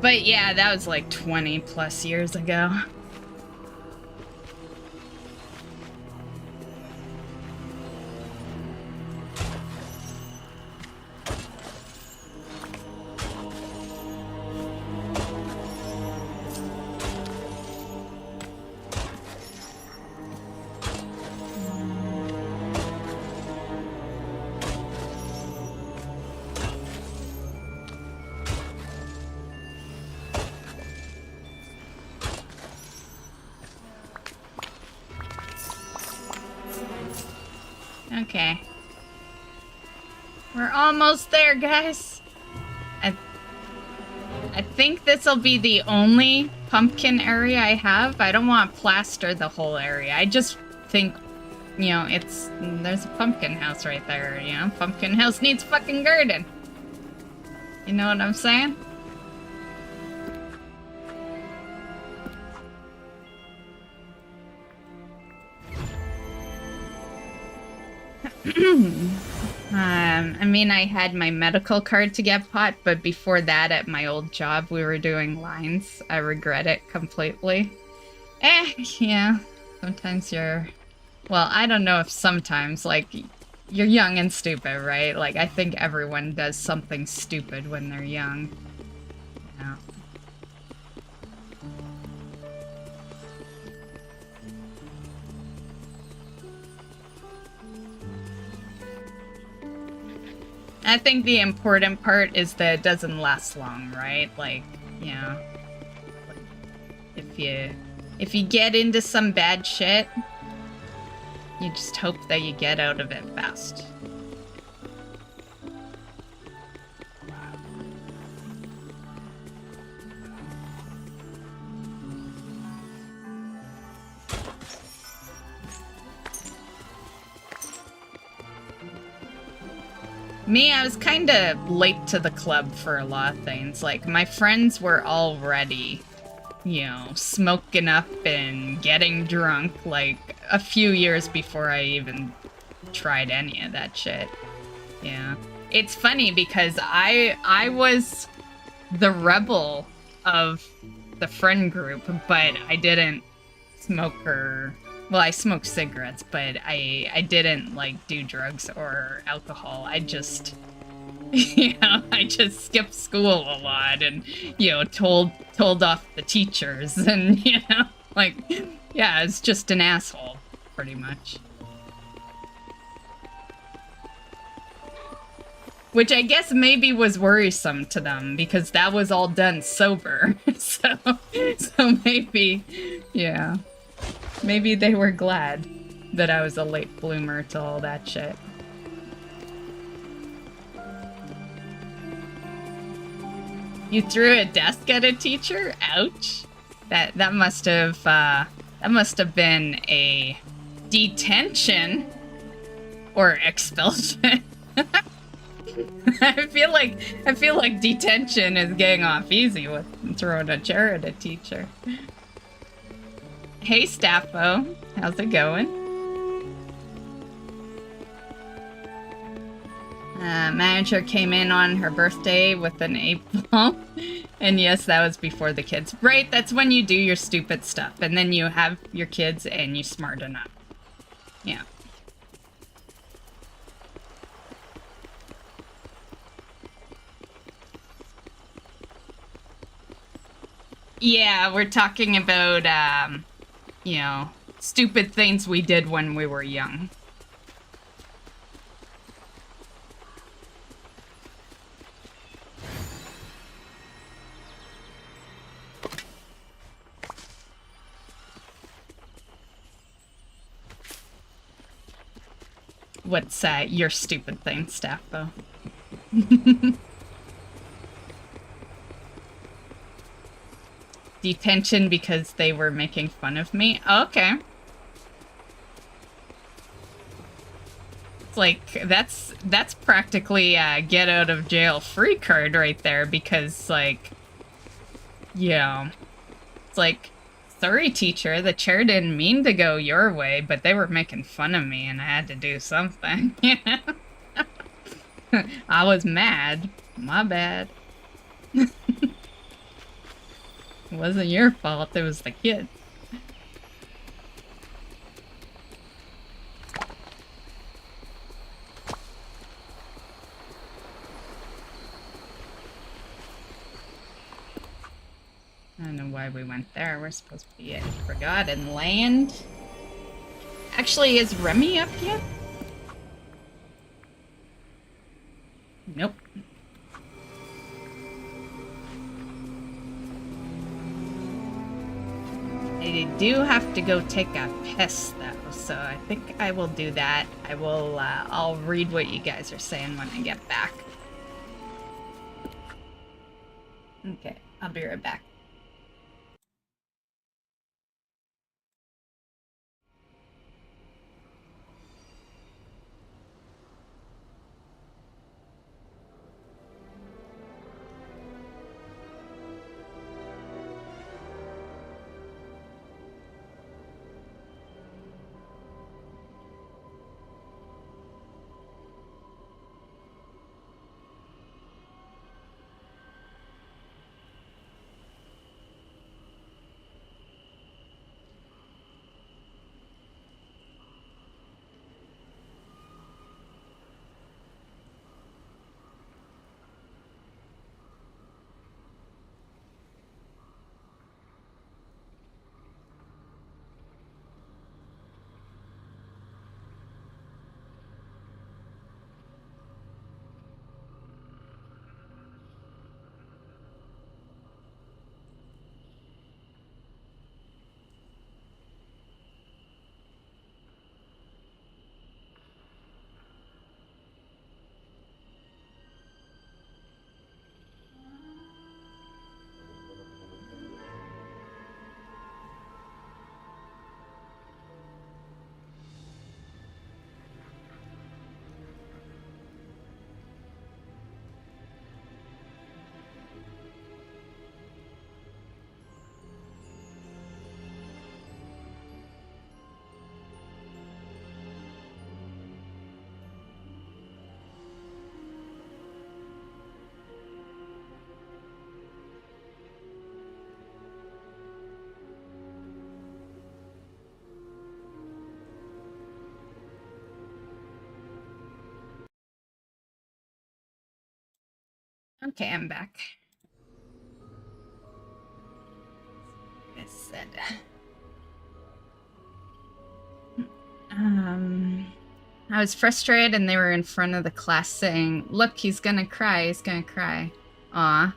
But yeah, that was like 20 plus years ago. Okay. We're almost there, guys. I think this'll be the only pumpkin area I have. I don't want to plaster the whole area. I just think, you know, there's a pumpkin house right there, you know? Pumpkin house needs fucking garden. You know what I'm saying? I mean, I had my medical card to get pot, but before that, at my old job, we were doing lines. I regret it completely. Yeah. Sometimes you're... Well, I don't know if sometimes, like, you're young and stupid, right? Like, I think everyone does something stupid when they're young. You know? I think the important part is that it doesn't last long, right? Like, you know, if you get into some bad shit, you just hope that you get out of it fast. Me, I was kind of late to the club for a lot of things. Like, my friends were already, you know, smoking up and getting drunk, like, a few years before I even tried any of that shit. Yeah. It's funny because I was the rebel of the friend group, but I didn't smoke or... Well, I smoked cigarettes, but I didn't, like, do drugs or alcohol. I just, you know, I just skipped school a lot and, you know, told off the teachers and, you know, like, yeah, I was just an asshole, pretty much. Which I guess maybe was worrisome to them, because that was all done sober. So maybe, yeah. Maybe they were glad that I was a late bloomer to all that shit. You threw a desk at a teacher? Ouch. That must have been a detention or expulsion. I feel like detention is getting off easy with throwing a chair at a teacher. Hey, Staffo. How's it going? Manager came in on her birthday with an 8-ball. And yes, that was before the kids. Right, that's when you do your stupid stuff. And then you have your kids and you smarten up. Yeah. Yeah, we're talking about, you know, stupid things we did when we were young. What's, your stupid thing, Staffo? Detention because they were making fun of me? Oh, okay. It's like, that's practically a get out of jail free card right there, because, like, you know, it's like, sorry teacher, the chair didn't mean to go your way, but they were making fun of me and I had to do something, you know? I was mad. My bad. It wasn't your fault, it was the kid. I don't know why we went there. We're supposed to be at Forgotten Land. Actually, is Remy up yet? Nope. I do have to go take a piss though, so I think I will do that. I will, I'll read what you guys are saying when I get back. Okay, I'll be right back. Okay, I'm back. I said, I was frustrated and they were in front of the class saying, "Look, he's gonna cry, he's gonna cry." Aw.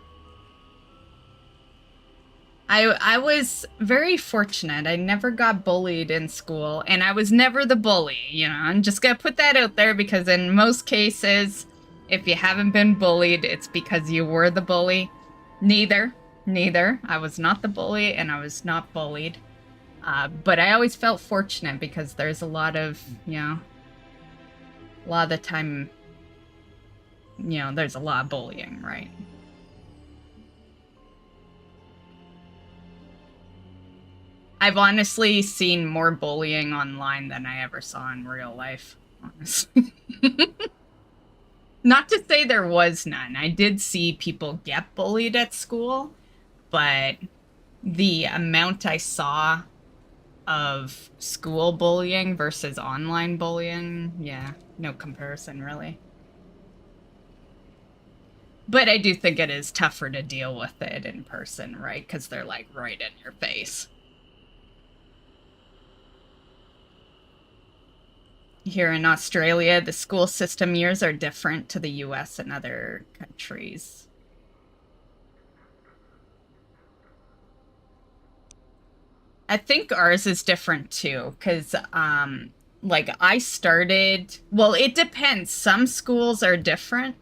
I was very fortunate. I never got bullied in school, and I was never the bully, you know. I'm just gonna put that out there because in most cases, if you haven't been bullied, it's because you were the bully. Neither. I was not the bully, and I was not bullied. But I always felt fortunate because there's a lot of, you know, a lot of the time, you know, there's a lot of bullying, right? I've honestly seen more bullying online than I ever saw in real life, honestly. Not to say there was none. I did see people get bullied at school, but the amount I saw of school bullying versus online bullying, yeah, no comparison, really. But I do think it is tougher to deal with it in person, right? Because they're, like, right in your face. Here in Australia, the school system years are different to the US and other countries. I think ours is different too, because, like, I started... Well, it depends. Some schools are different.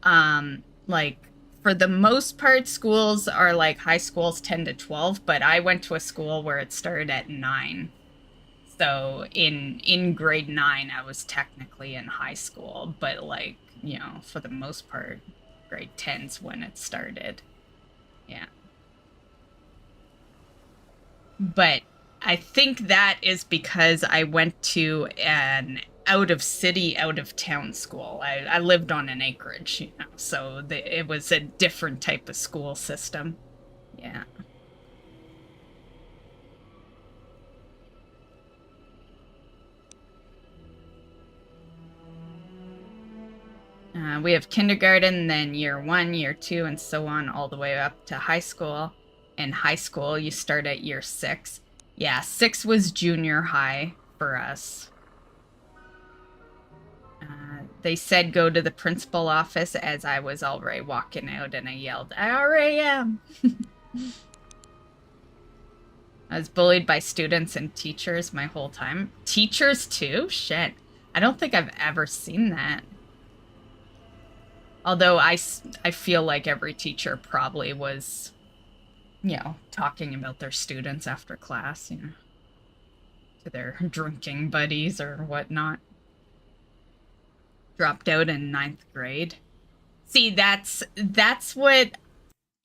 Like, for the most part, schools are, like, high schools 10 to 12, but I went to a school where it started at 9. So in grade 9, I was technically in high school, but, like, you know, for the most part, grade 10's when it started. Yeah. But I think that is because I went to an out-of-city, out-of-town school. I lived on an acreage, you know, so it was a different type of school system. Yeah. We have kindergarten, then year 1, year 2, and so on, all the way up to high school. In high school, you start at year 6. Yeah, 6 was junior high for us. They said go to the principal office as I was already walking out, and I yelled, "I already am!" I was bullied by students and teachers my whole time. Teachers too? Shit. I don't think I've ever seen that. Although I feel like every teacher probably was, you know, talking about their students after class, you know, to their drinking buddies or whatnot. Dropped out in 9th grade. See, that's what,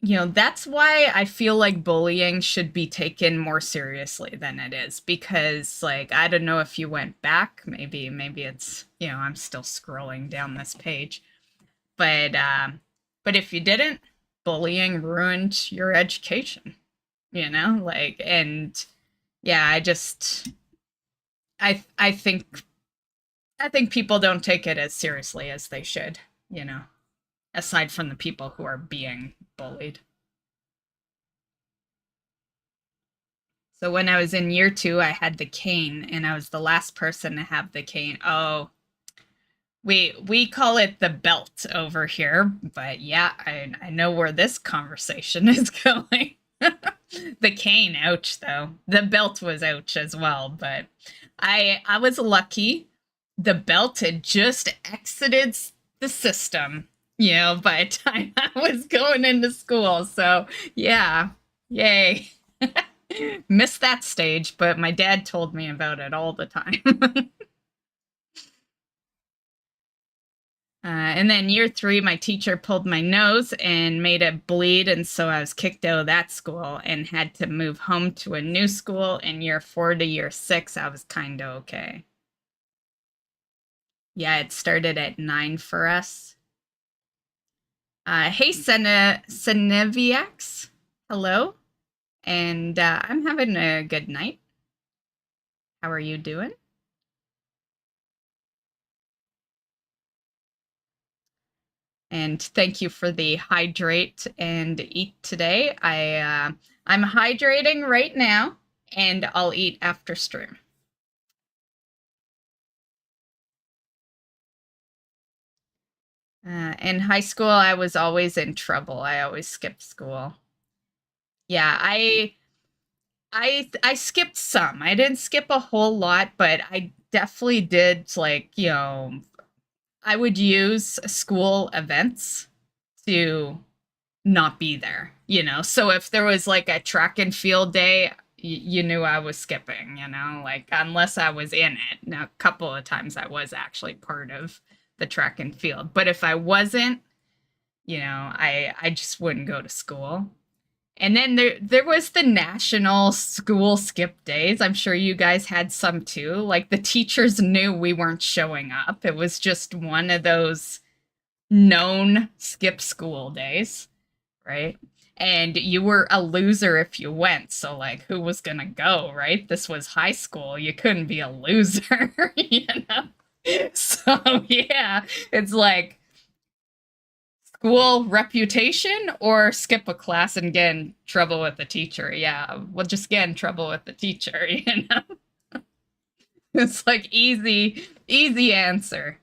you know, that's why I feel like bullying should be taken more seriously than it is. Because, like, I don't know if you went back. Maybe it's, you know, I'm still scrolling down this page. But if you didn't, bullying ruined your education, you know? Like, and yeah, I think people don't take it as seriously as they should, you know, aside from the people who are being bullied. So when I was in year 2, I had the cane, and I was the last person to have the cane. Oh, we call it the belt over here, but yeah, I know where this conversation is going. The cane, ouch, though. The belt was ouch as well, but I was lucky. The belt had just exited the system, you know, by the time I was going into school. So, yeah, yay. Missed that stage, but my dad told me about it all the time. And then year 3, my teacher pulled my nose and made it bleed, and so I was kicked out of that school and had to move home to a new school. In year 4 to year 6, I was kind of okay. Yeah, it started at 9 for us. Hey, Seneviax. Hello. And I'm having a good night. How are you doing? And thank you for the hydrate and eat today. I'm hydrating right now, and I'll eat after stream. In high school, I was always in trouble. I always skipped school. Yeah, I skipped some. I didn't skip a whole lot, but I definitely did, like, you know, I would use school events to not be there, you know? So if there was like a track and field day, you knew I was skipping, you know? Like, unless I was in it. Now, a couple of times I was actually part of the track and field. But if I wasn't, you know, I just wouldn't go to school. And then there was the national school skip days. I'm sure you guys had some too. Like, the teachers knew we weren't showing up. It was just one of those known skip school days, right? And you were a loser if you went. So, like, who was gonna go, right? This was high school. You couldn't be a loser, you know? So, yeah, it's like, school reputation or skip a class and get in trouble with the teacher. Yeah, we'll just get in trouble with the teacher, you know? It's like easy answer.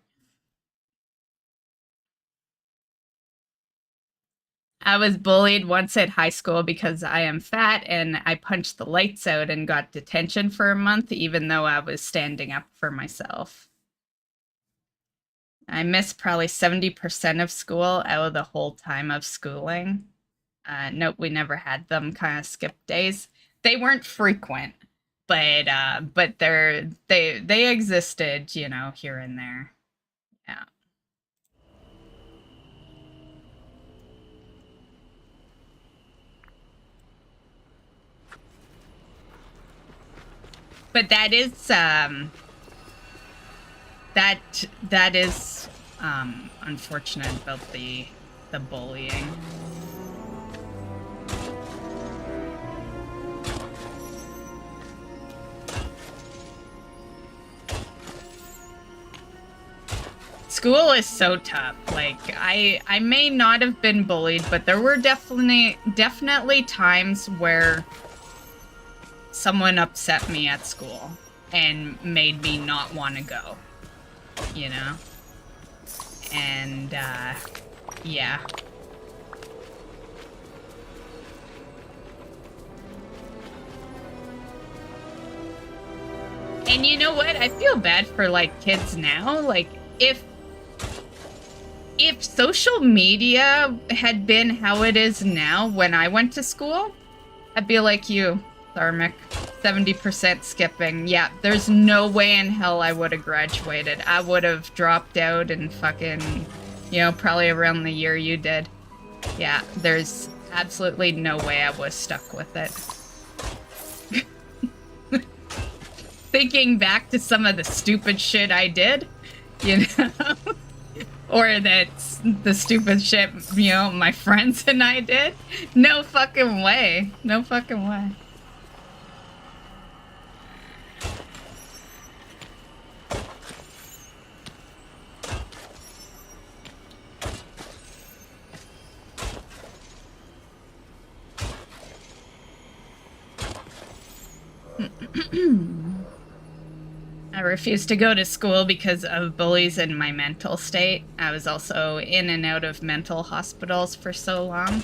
I was bullied once at high school because I am fat, and I punched the lights out and got detention for a month, even though I was standing up for myself. I missed probably 70% of school out of the whole time of schooling. Nope, we never had them kind of skip days. They weren't frequent, but they existed, you know, here and there. Yeah. But that is that is unfortunate about the bullying. School is so tough. Like, I may not have been bullied, but there were definitely times where someone upset me at school and made me not want to go, you know? And, yeah. And you know what? I feel bad for, like, kids now. Like, if social media had been how it is now when I went to school, I'd be like you, Tharmic. 70% skipping. Yeah, there's no way in hell I would have graduated. I would have dropped out and fucking, you know, probably around the year you did. Yeah, there's absolutely no way I was stuck with it. Thinking back to some of the stupid shit I did, you know? Or that's the stupid shit, you know, my friends and I did. No fucking way. No fucking way. I refused to go to school because of bullies and my mental state. I was also in and out of mental hospitals for so long.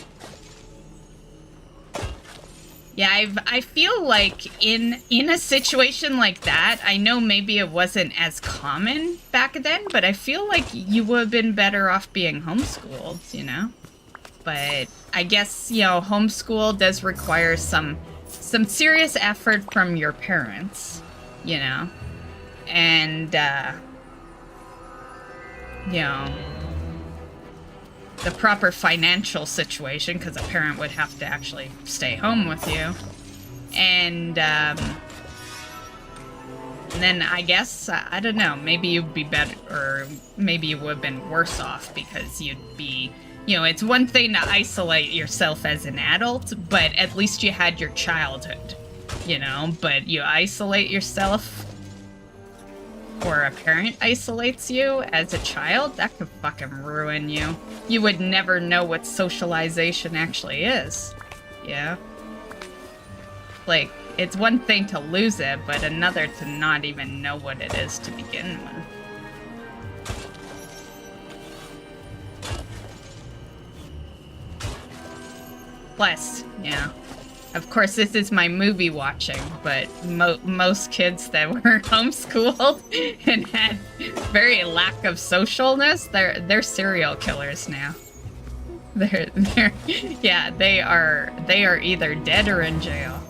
Yeah, I feel like in a situation like that, I know maybe it wasn't as common back then, but I feel like you would have been better off being homeschooled, you know? But I guess, you know, homeschool does require some serious effort from your parents, you know? And, you know, the proper financial situation, because a parent would have to actually stay home with you. And then I guess, I don't know, maybe you'd be better, or maybe you would have been worse off because you'd be, you know, it's one thing to isolate yourself as an adult, but at least you had your childhood, you know? But you isolate yourself, or a parent isolates you as a child, that could fucking ruin you. You would never know what socialization actually is. Yeah? Like, it's one thing to lose it, but another to not even know what it is to begin with. Plus, yeah. Of course, this is my movie watching, but most kids that were homeschooled and had very lack of socialness, they're serial killers now. Yeah, they are either dead or in jail.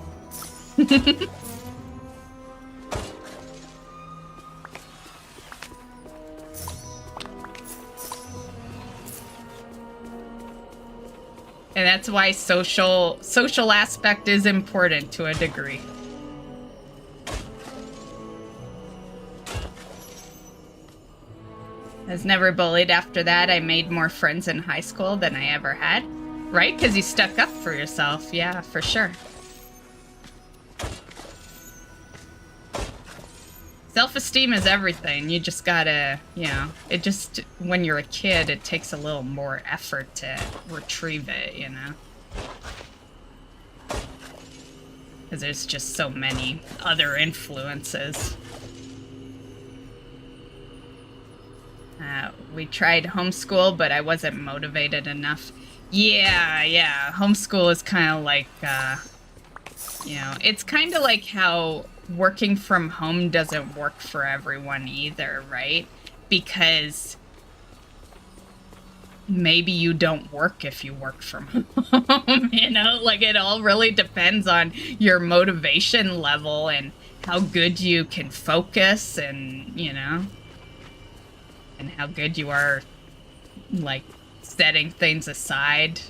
And that's why social aspect is important to a degree. I was never bullied after that. I made more friends in high school than I ever had. Right? Because you stuck up for yourself. Yeah, for sure. Self-esteem is everything. You just gotta, you know, it just, when you're a kid, it takes a little more effort to retrieve it, you know? Because there's just so many other influences. We tried homeschool, but I wasn't motivated enough. Yeah, homeschool is kind of like, you know, it's kind of like how working from home doesn't work for everyone either, right? Because maybe you don't work if you work from home, you know? Like, it all really depends on your motivation level and how good you can focus and, you know, and how good you are, like, setting things aside.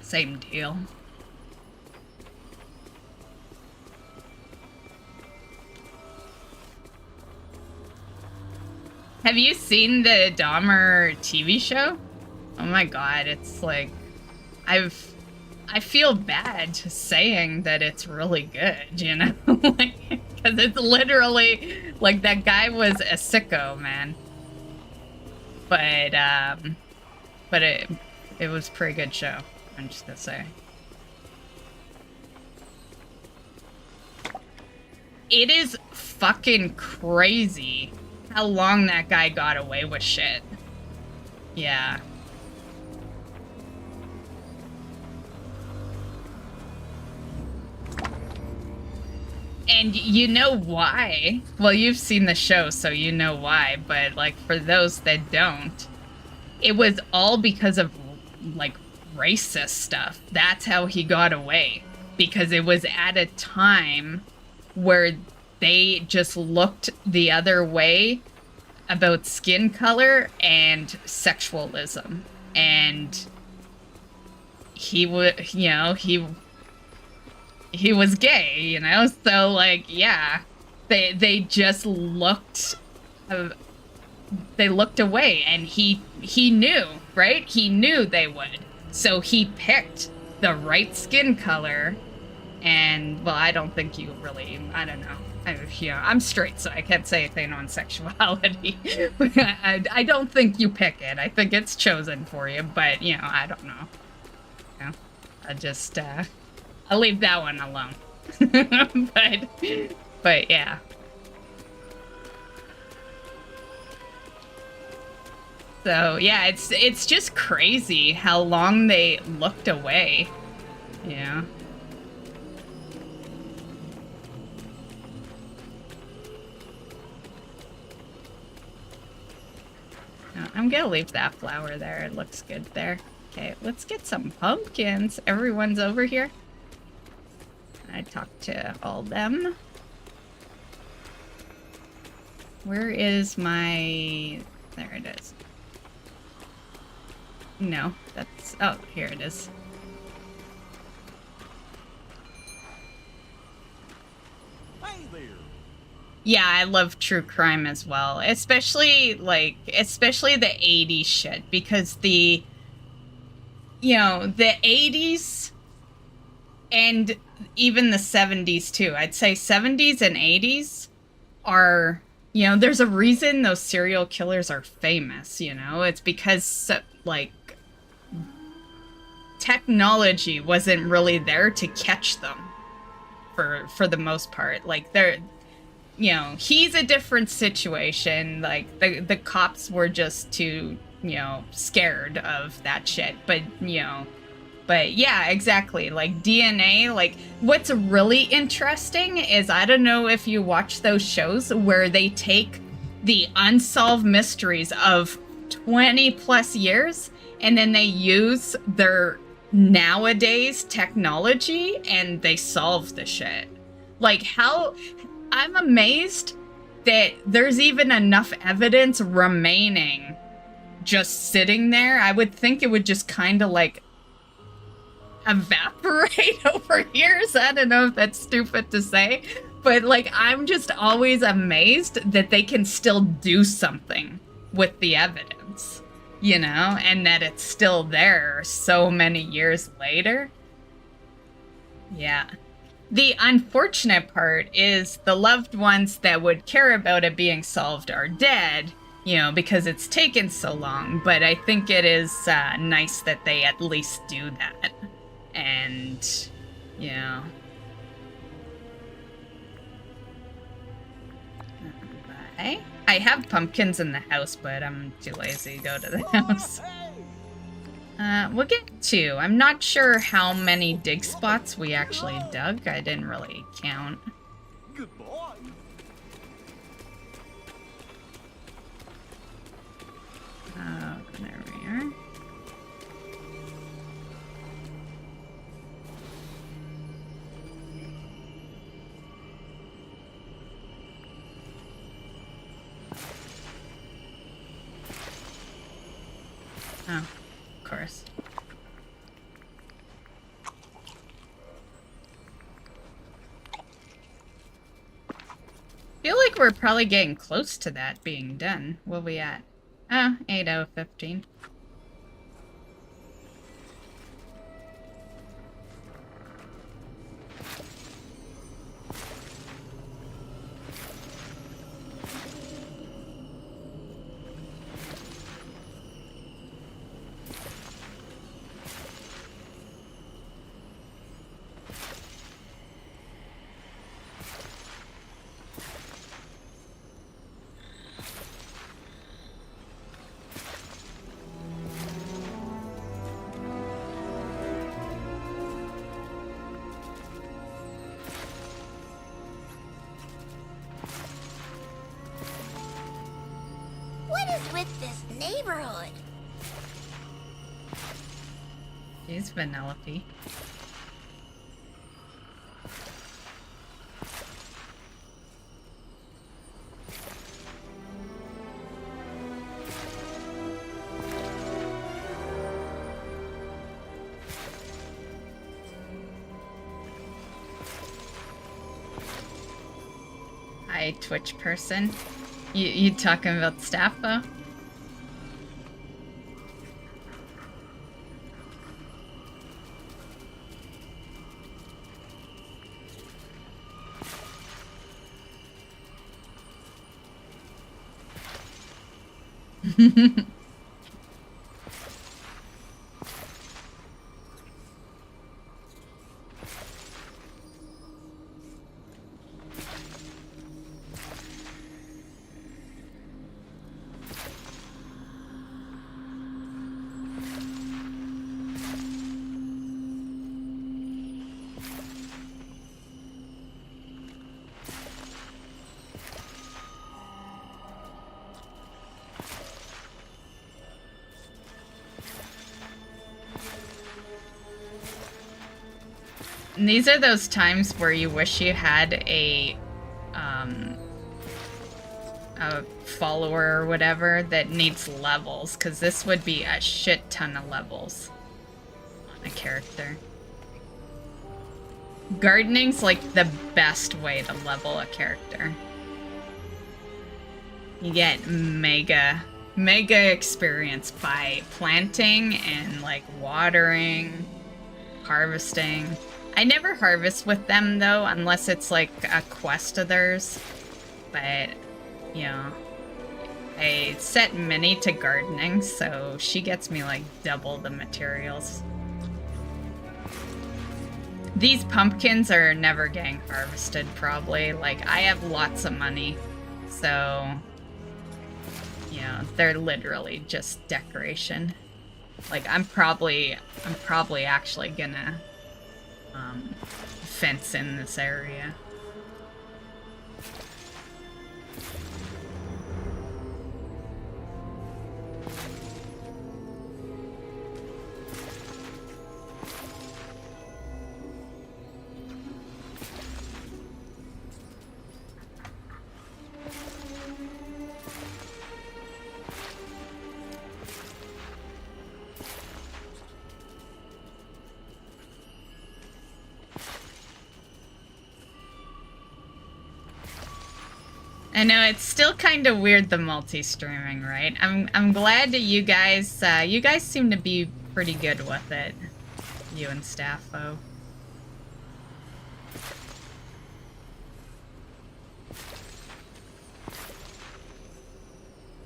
Same deal. Have you seen the Dahmer TV show? Oh my god, it's like, I feel bad just saying that it's really good, you know? Like, because it's literally, like, that guy was a sicko, man. But it was a pretty good show, I'm just gonna say. It is fucking crazy how long that guy got away with shit. Yeah. And you know why. Well, you've seen the show, so you know why. But, like, for those that don't, it was all because of, like, racist stuff. That's how he got away. Because it was at a time where they just looked the other way about skin color and sexualism. And he would, you know, he was gay, you know? So, like, yeah, they just looked, they looked away, and he knew, right? He knew they would. So he picked the right skin color, and, well, I don't think you really, I don't know. I'm straight, so I can't say anything on sexuality. I don't think you pick it. I think it's chosen for you, but, you know, I don't know. You know, I just, I'll leave that one alone. but yeah. So yeah, it's just crazy how long they looked away. Yeah. I'm gonna leave that flower there. It looks good there. Okay, let's get some pumpkins. Everyone's over here. I talked to all them. Where is my... There it is. No, that's... Oh, here it is. Hey there. Yeah, I love true crime as well. Especially the 80s shit. Because the... You know, the 80s... And even the 70s, too. I'd say 70s and 80s are... You know, there's a reason those serial killers are famous, you know? It's because, like... technology wasn't really there to catch them. For the most part. Like, they're... You know, he's a different situation. Like, the cops were just too, you know, scared of that shit. But, you know... But yeah, exactly. Like DNA, like what's really interesting is I don't know if you watch those shows where they take the unsolved mysteries of 20 plus years and then they use their nowadays technology and they solve the shit. Like how I'm amazed that there's even enough evidence remaining just sitting there. I would think it would just kind of like evaporate over years. I don't know if that's stupid to say, but like I'm just always amazed that they can still do something with the evidence, you know, and that it's still there so many years later. Yeah. The unfortunate part is the loved ones that would care about it being solved are dead, you know, because it's taken so long, but I think it is nice that they at least do that. And, you know. Bye. I have pumpkins in the house, but I'm too lazy to go to the house. We'll get 2. I'm not sure how many dig spots we actually dug. I didn't really count. Good boy. There we are. Oh, of course. Feel like we're probably getting close to that being done. What are we at? Oh, 8 out of 15. neighborhood. Jeez, Vanellope. Hi, Twitch person. You talking about staff though? And these are those times where you wish you had a follower or whatever that needs levels, because this would be a shit ton of levels on a character. Gardening's like the best way to level a character. You get mega experience by planting and like watering, harvesting. I never harvest with them though, unless it's like a quest of theirs. But, you know, I set Minnie to gardening, so she gets me like double the materials. These pumpkins are never getting harvested, probably. Like, I have lots of money, so, you know, they're literally just decoration. Like, I'm probably actually gonna fence in this area. I know it's still kind of weird, the multi-streaming, right? I'm glad that you guys seem to be pretty good with it, you and Staffo.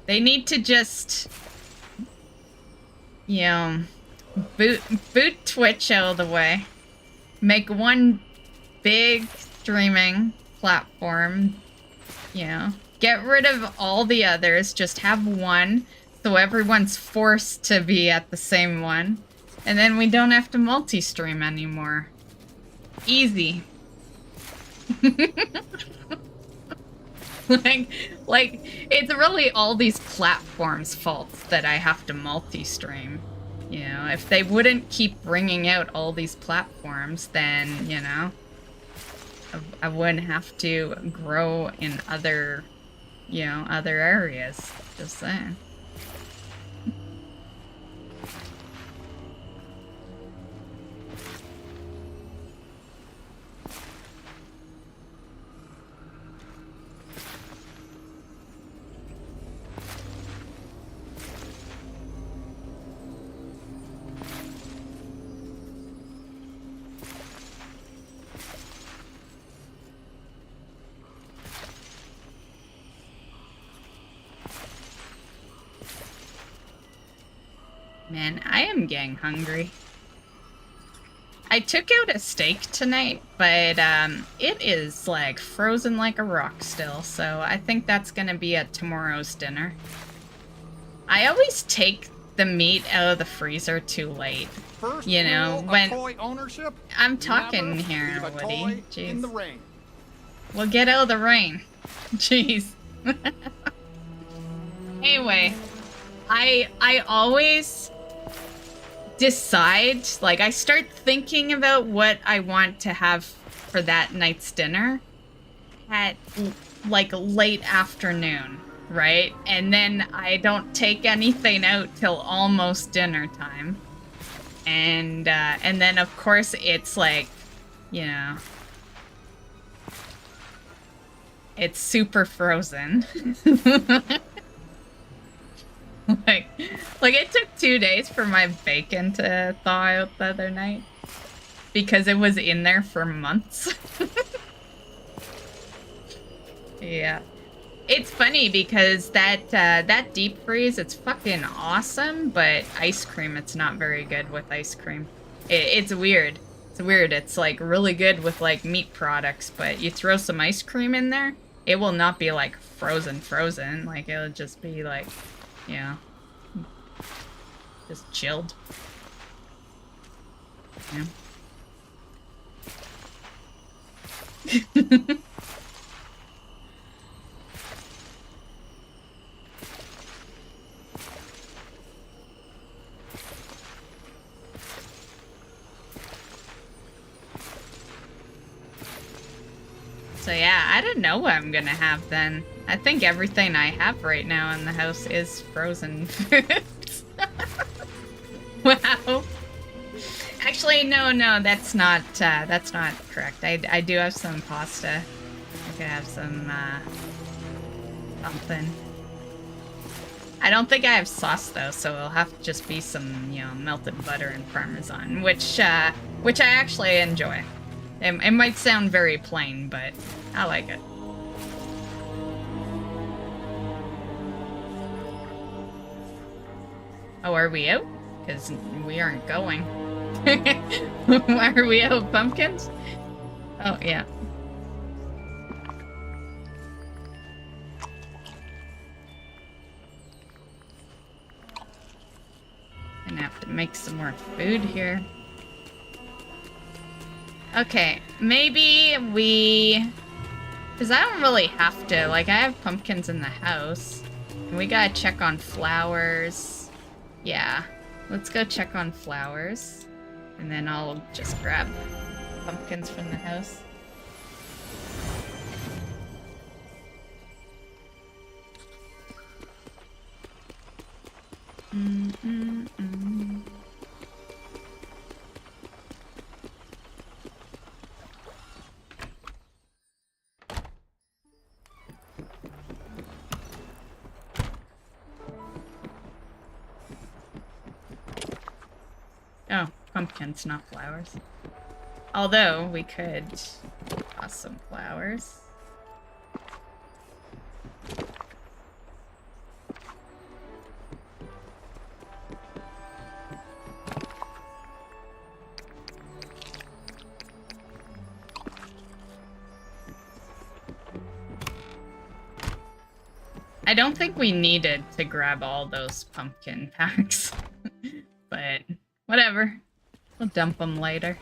They need to just, you know, boot Twitch out of the way, make one big streaming platform. You know, get rid of all the others, just have one, so everyone's forced to be at the same one, and then we don't have to multi-stream anymore. Easy. like, it's really all these platforms' fault that I have to multi-stream. You know, if they wouldn't keep bringing out all these platforms, then, you know, I wouldn't have to grow in other, you know, other areas. Just saying. Man, I am getting hungry. I took out a steak tonight, but it is like frozen like a rock still, so I think that's gonna be at tomorrow's dinner. I always take the meat out of the freezer too late. First you know, rule when of toy ownership, I'm talking never here, leave a Woody. toy Jeez. in the rain. Well, get out of the rain. Jeez. Anyway, I always decide, like, I start thinking about what I want to have for that night's dinner at, like, late afternoon, right? And then I don't take anything out till almost dinner time. And then, of course, it's like, you know, it's super frozen. Like it took 2 days for my bacon to thaw out the other night because it was in there for months. Yeah. It's funny because that deep freeze, it's fucking awesome, but ice cream, it's not very good with ice cream. It's weird. It's weird. It's like really good with like meat products, but you throw some ice cream in there, it will not be like frozen. Like it'll just be like, you know, just chilled. Yeah. So yeah, I don't know what I'm gonna have then. I think everything I have right now in the house is frozen foods. Wow. Actually, no, that's not correct. I do have some pasta. I could have some something. I don't think I have sauce though, so it'll have to just be some, you know, melted butter and Parmesan, which I actually enjoy. It might sound very plain, but I like it. Oh, are we out? Because we aren't going. Why are we out of pumpkins? Oh, yeah. Gonna have to make some more food here. Okay, maybe we... Because I don't really have to. Like, I have pumpkins in the house. And we gotta check on flowers. Yeah. Let's go check on flowers. And then I'll just grab pumpkins from the house. Oh, pumpkins, not flowers. Although, we could toss some flowers. I don't think we needed to grab all those pumpkin packs, but whatever. We'll dump them later.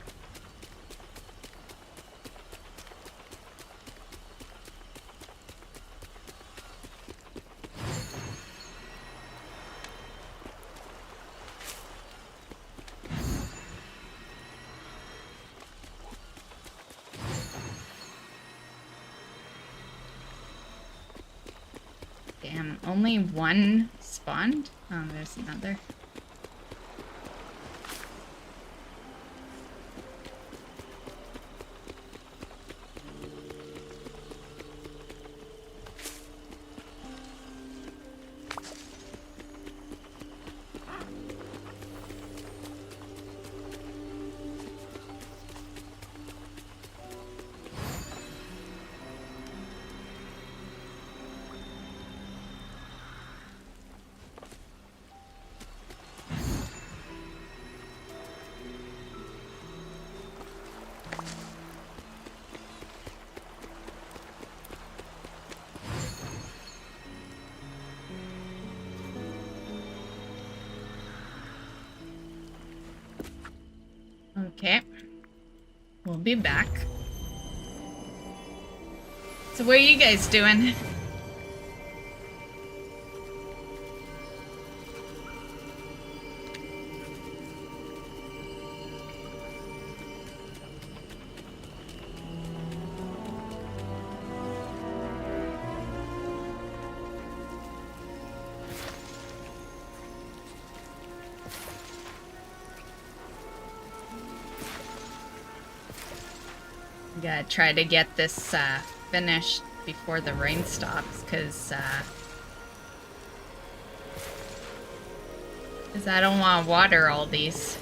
Damn, only one spawned? Oh, there's another. Okay. We'll be back. So what are you guys doing? Gotta try to get this finished before the rain stops, because I don't want to water all these.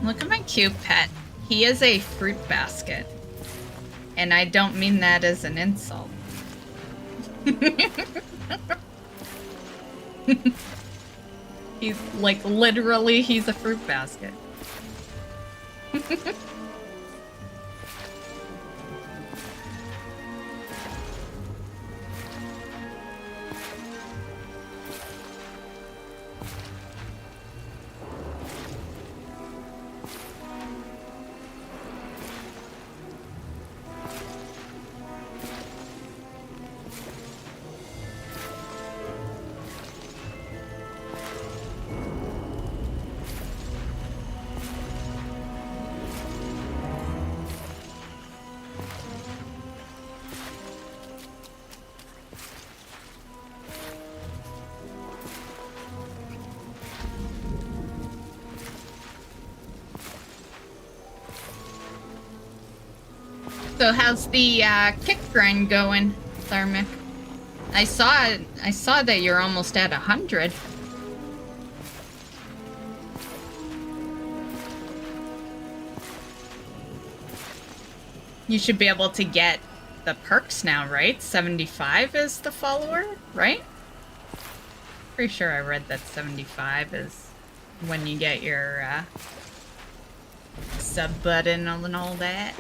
Look at my cute pet. He is a fruit basket. And I don't mean that as an insult. He's like, literally, he's a fruit basket. So how's the kick grind going, Thermic? I saw that you're almost at 100. You should be able to get the perks now, right? 75 is the follower, right? Pretty sure I read that 75 is when you get your sub button and all that.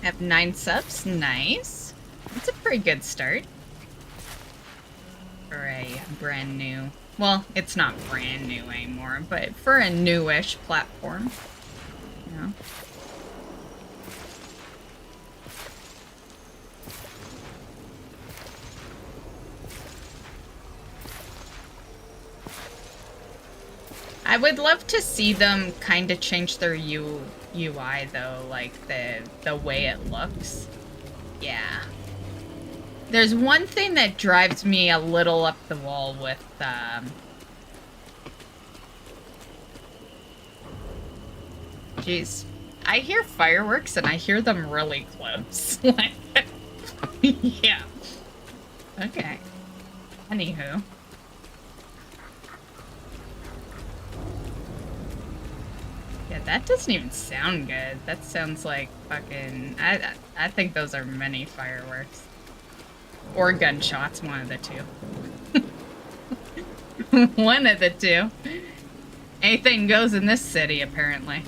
Have 9 subs, nice. That's a pretty good start. For a brand new, well, it's not brand new anymore, but for a newish platform, you know. I would love to see them kind of change their UI though, like the way it looks. Yeah. There's one thing that drives me a little up the wall with Jeez. I hear fireworks and I hear them really close. Yeah. Okay. Anywho. Yeah, that doesn't even sound good. That sounds like fucking... I think those are mini fireworks. Or gunshots, one of the two. One of the two. Anything goes in this city, apparently.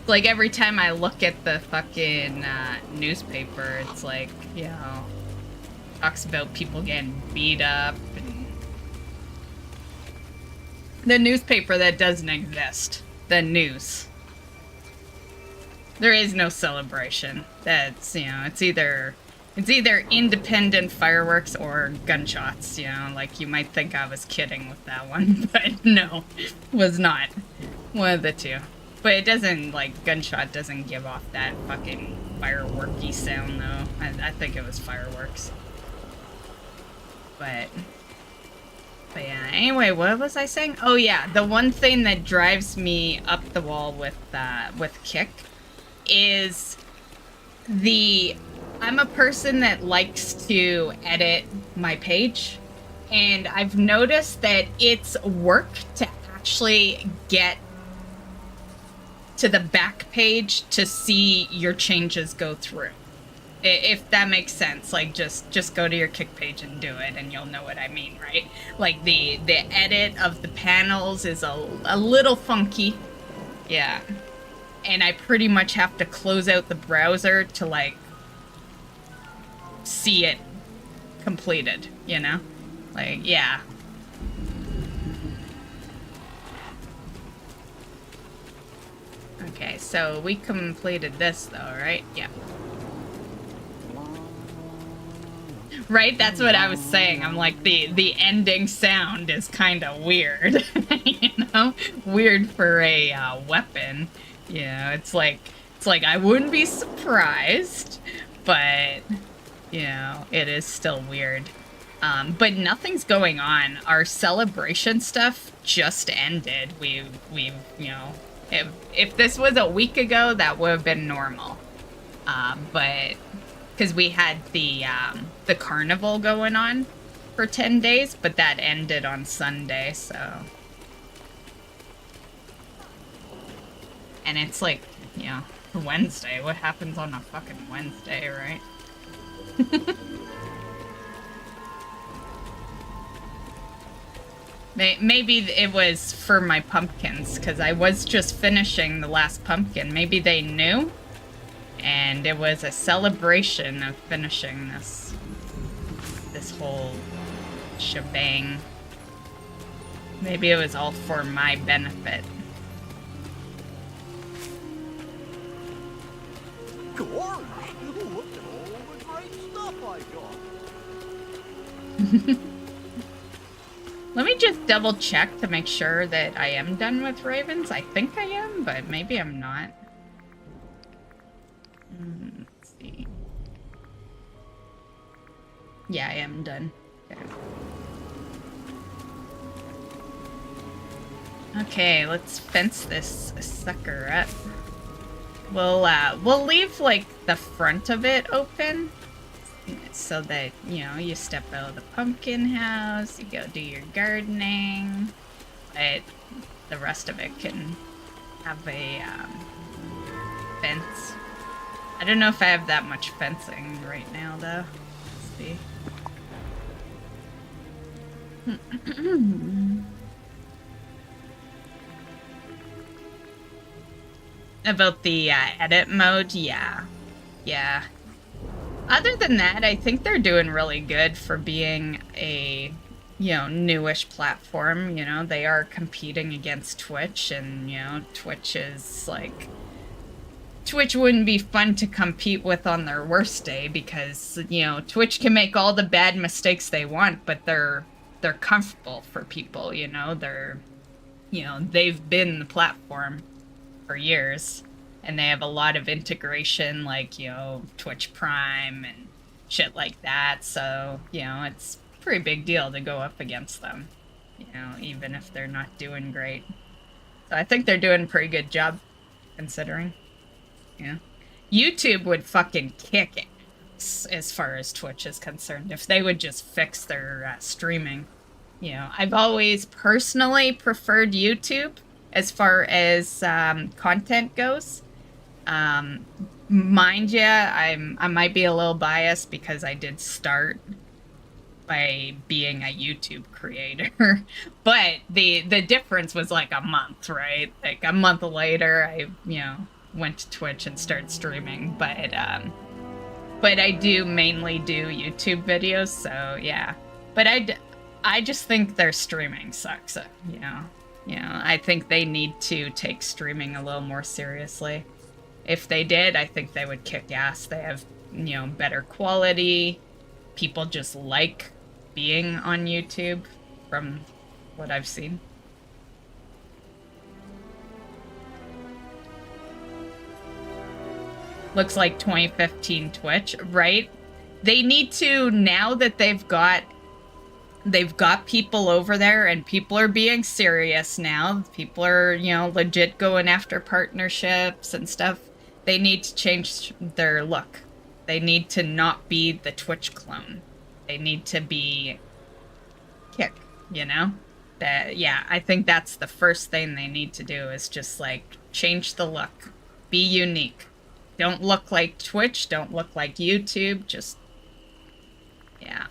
Like, every time I look at the fucking newspaper, it's like, you know, talks about people getting beat up. And the newspaper that doesn't exist. The news. There is no celebration. That's, you know, it's either independent fireworks or gunshots, you know, like you might think I was kidding with that one, but no, was not. One of the two. But it doesn't, like, gunshot doesn't give off that fucking fireworky sound, though. I think it was fireworks. But yeah, anyway, what was I saying? Oh yeah, the one thing that drives me up the wall with Kick is I'm a person that likes to edit my page, and I've noticed that it's work to actually get to the back page to see your changes go through. If that makes sense, like just go to your Kick page and do it, and you'll know what I mean, right? Like the edit of the panels is a little funky, yeah. And I pretty much have to close out the browser to like see it completed, you know? Like, yeah. Okay, so we completed this though, right? Yeah. Right? That's what I was saying. I'm like, the ending sound is kind of weird. You know? Weird for a weapon. You know, it's like I wouldn't be surprised, but, you know, it is still weird. But nothing's going on. Our celebration stuff just ended. We've you know, if this was a week ago, that would have been normal. But because we had the carnival going on for 10 days, but that ended on Sunday, so. And it's like, you know, Wednesday. What happens on a fucking Wednesday, right? Maybe it was for my pumpkins, because I was just finishing the last pumpkin. Maybe they knew, and it was a celebration of finishing this whole shebang. Maybe it was all for my benefit. Gosh, look at all the great stuff I got. Let me just double check to make sure that I am done with ravens. I think I am, but maybe I'm not. Let's see. Yeah, I am done. Okay, let's fence this sucker up. We'll leave, like, the front of it open, so that, you know, you step out of the pumpkin house, you go do your gardening, but the rest of it can have a, fence. I don't know if I have that much fencing right now, though. Let's see. About the edit mode, yeah. Yeah. Other than that, I think they're doing really good for being a, you know, newish platform. You know, they are competing against Twitch, and, you know, Twitch is like... Twitch wouldn't be fun to compete with on their worst day, because, you know, Twitch can make all the bad mistakes they want, but they're comfortable for people, you know? They're, you know, they've been the platform for years, and they have a lot of integration, like, you know, Twitch Prime and shit like that, so, you know, it's a pretty big deal to go up against them, you know, even if they're not doing great. So I think they're doing a pretty good job, considering. Yeah. YouTube would fucking kick it as far as Twitch is concerned, if they would just fix their streaming. You know, I've always personally preferred YouTube as far as content goes. Mind you, I might be a little biased because I did start by being a YouTube creator, but the difference was like a month, right? Like a month later, I went to Twitch and started streaming, but I do mainly do YouTube videos, so yeah. But I just think their streaming sucks. I think they need to take streaming a little more seriously. If they did, I think they would kick ass. They have, better quality. People just like being on YouTube from what I've seen. Looks like 2015 Twitch, right? They need to, now that they've got people over there and people are being serious now. People are, legit going after partnerships and stuff. They need to change their look. They need to not be the Twitch clone. They need to be Kick, I think that's the first thing they need to do is just, like, change the look. Be unique. Don't look like Twitch. Don't look like YouTube. Just, yeah.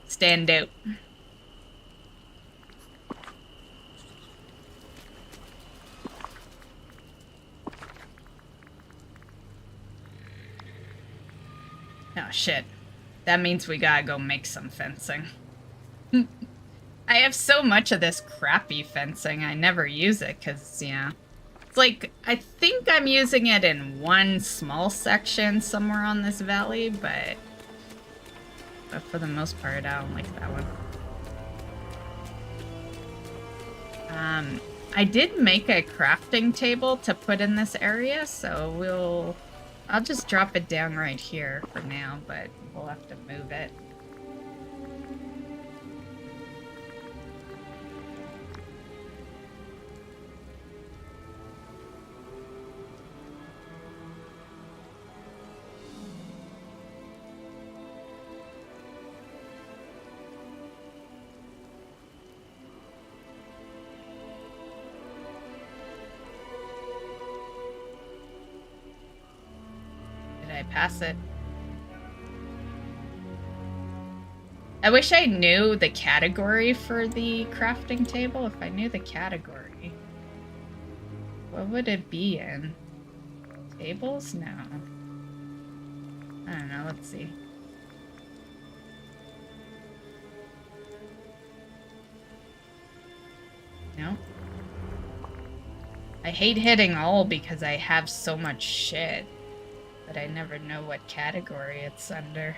Stand out. Oh, shit. That means we gotta go make some fencing. I have so much of this crappy fencing, I never use it, because, it's like, I think I'm using it in one small section somewhere on this valley, but for the most part, I don't like that one. I did make a crafting table to put in this area, so I'll just drop it down right here for now, but we'll have to move it. Pass it. I wish I knew the category for the crafting table. If I knew the category, what would it be in? Tables? No. I don't know. Let's see. No. I hate hitting all because I have so much shit. But I never know what category it's under.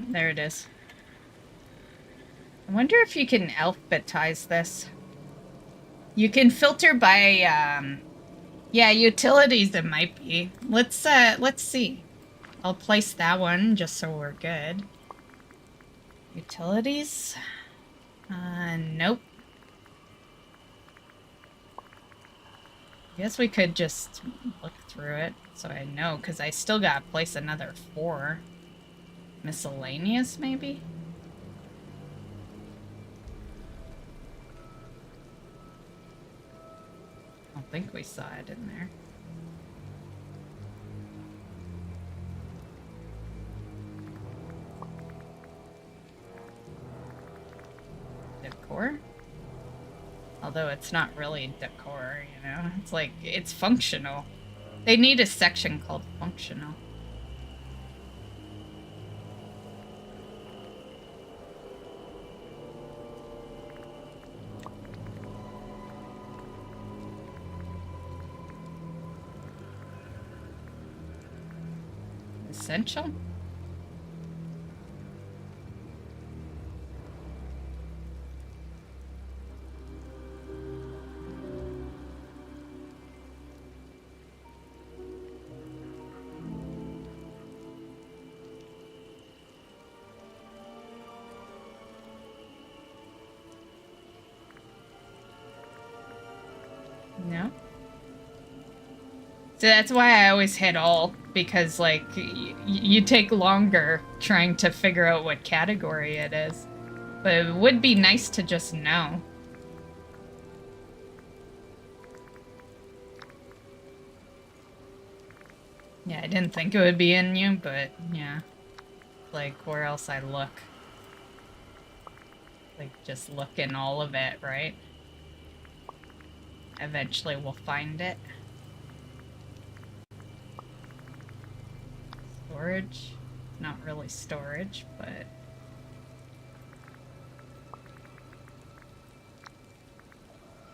There it is. I wonder if you can alphabetize this. You can filter by, yeah, utilities it might be. Let's see. I'll place that one just so we're good. Utilities? Nope. I guess we could just look through it so I know, because I still gotta place another 4. Miscellaneous, maybe? I don't think we saw it in there. Decor? Although it's not really decor, It's like, it's functional. They need a section called functional. essential? No. So that's why I always hit all, because, like, you take longer trying to figure out what category it is. But it would be nice to just know. Yeah, I didn't think it would be in you, but yeah. Like, where else I look? Like, just look in all of it, right? Eventually we'll find it. Storage? Not really storage, but...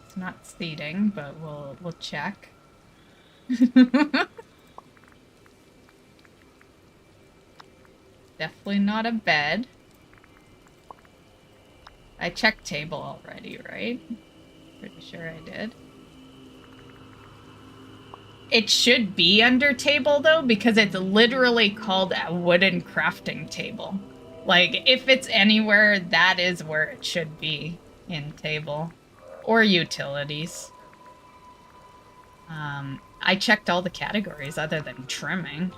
It's not seating, but we'll check. Definitely not a bed. I checked table already, right? Pretty sure I did. It should be under table, though, because it's literally called a wooden crafting table. Like, if it's anywhere, that is where it should be in table. Or utilities. I checked all the categories other than trimming.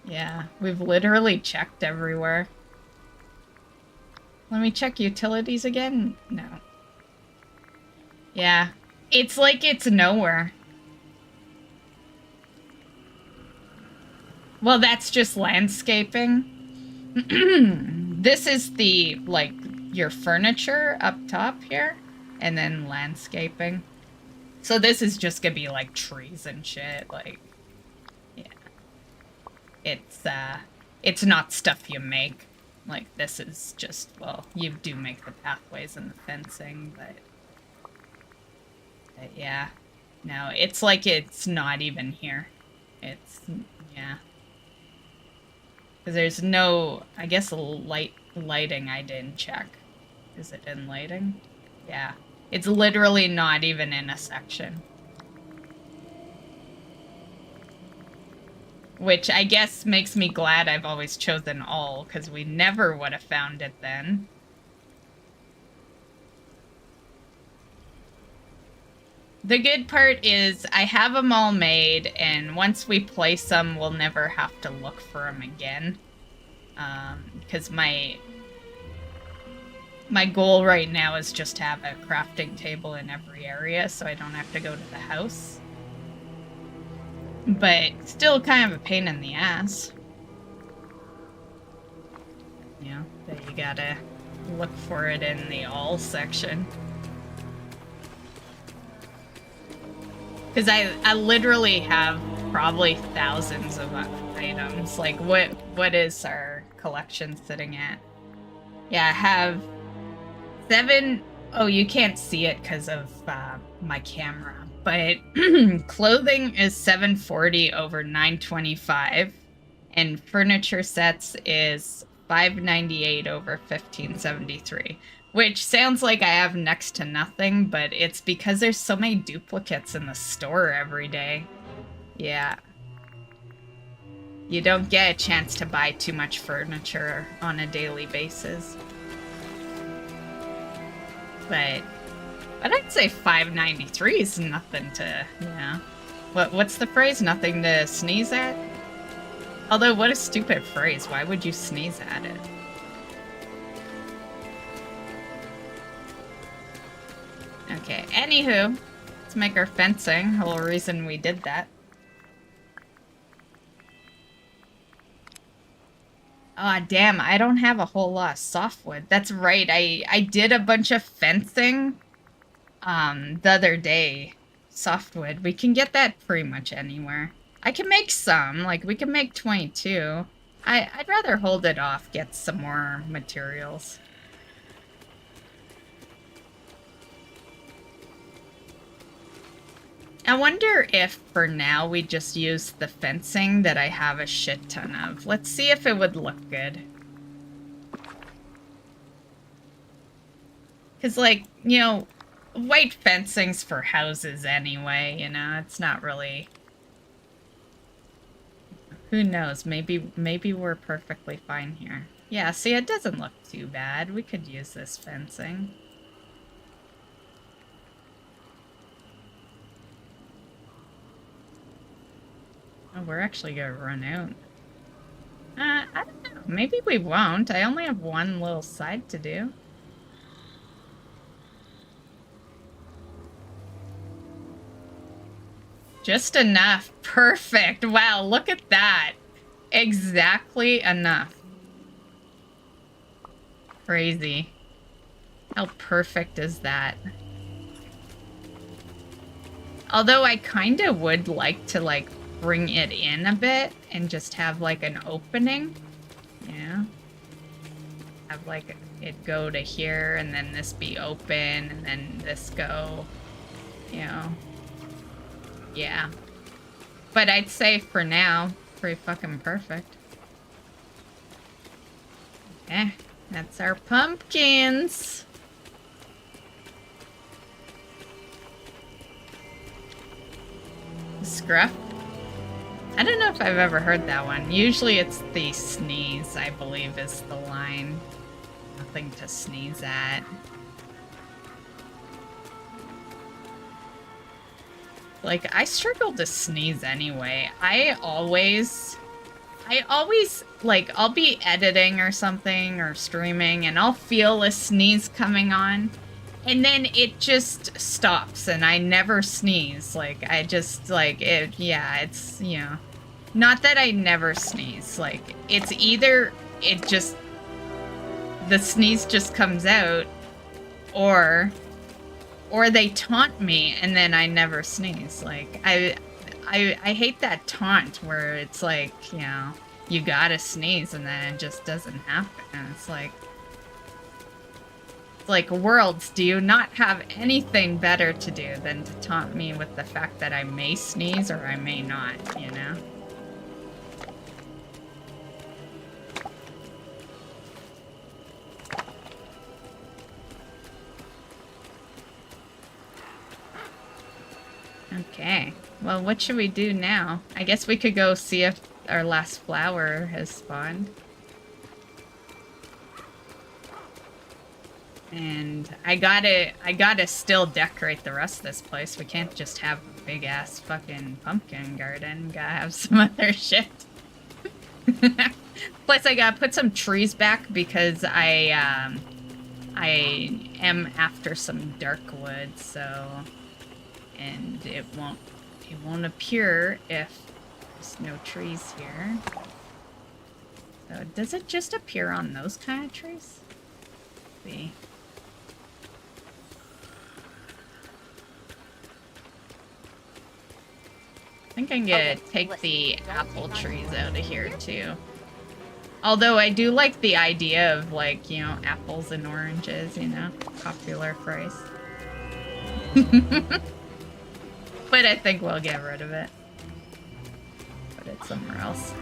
Yeah, we've literally checked everywhere. Let me check utilities again? No. Yeah, it's like it's nowhere. Well, that's just landscaping. This is the, like, your furniture up top here, and then landscaping. So this is just gonna be, like, trees and shit, like, yeah. It's not stuff you make. Like, this is just, well, you do make the pathways and the fencing, but yeah. No, it's like it's not even here. It's, yeah. Because there's no, I guess, lighting I didn't check. Is it in lighting? Yeah. It's literally not even in a section. Which I guess makes me glad I've always chosen all, because we never would have found it then. The good part is I have them all made, and once we place them, we'll never have to look for them again. Because my goal right now is just to have a crafting table in every area, so I don't have to go to the house. But still kind of a pain in the ass. You know, that you gotta look for it in the all section. Because I literally have probably thousands of items. Like, what is our collection sitting at? Yeah, I have 7... Oh, you can't see it because of my camera. But clothing is 740 over 925. And furniture sets is 598 over 1573. Which sounds like I have next to nothing, but it's because there's so many duplicates in the store every day. Yeah. You don't get a chance to buy too much furniture on a daily basis. But I'd say 593 is nothing to, you know. What's the phrase? Nothing to sneeze at? Although, what a stupid phrase. Why would you sneeze at it? Okay, anywho, let's make our fencing. The whole reason we did that. Aw, damn, I don't have a whole lot of softwood. That's right, I did a bunch of fencing the other day. Softwood. We can get that pretty much anywhere. I can make some, like, we can make 22. I'd rather hold it off, get some more materials. I wonder if for now we just use the fencing that I have a shit ton of. Let's see if it would look good. Because, like, you know, white fencing's for houses anyway, you know? It's not really... Who knows? Maybe we're perfectly fine here. Yeah, see, it doesn't look too bad. We could use this fencing. Oh, we're actually gonna run out. I don't know. Maybe we won't. I only have one little side to do. Just enough. Perfect. Wow, look at that. Exactly enough. Crazy. How perfect is that? Although I kind of would like to, like, bring it in a bit and just have, like, an opening. Yeah. Have, like, it go to here and then this be open and then this go, you know. Yeah. But I'd say for now, pretty fucking perfect. Okay. That's our pumpkins. Scruff. I don't know if I've ever heard that one. Usually it's the sneeze, I believe, is the line. Nothing to sneeze at. Like, I struggle to sneeze anyway. I always, like, I'll be editing or something or streaming and I'll feel a sneeze coming on and then it just stops and I never sneeze. Like, I just, like, it, yeah, it's, you know, not that I never sneeze. Like, it's either it just, the sneeze just comes out or they taunt me and then I never sneeze. Like, I hate that taunt where it's like, you know, you gotta sneeze and then it just doesn't happen. And it's like, worlds, do you not have anything better to do than to taunt me with the fact that I may sneeze or I may not, you know? Okay. Well, what should we do now? I guess we could go see if our last flower has spawned. And I gotta still decorate the rest of this place. We can't just have a big ass fucking pumpkin garden. Gotta have some other shit. Plus I gotta put some trees back because I am after some dark wood, so... And it won't appear if there's no trees here. So does it just appear on those kind of trees? Let's see. I think I'm gonna take the apple trees out of here too. Although I do like the idea of, like, you know, apples and oranges, you know, popular phrase. But I think we'll get rid of it. Put it somewhere else.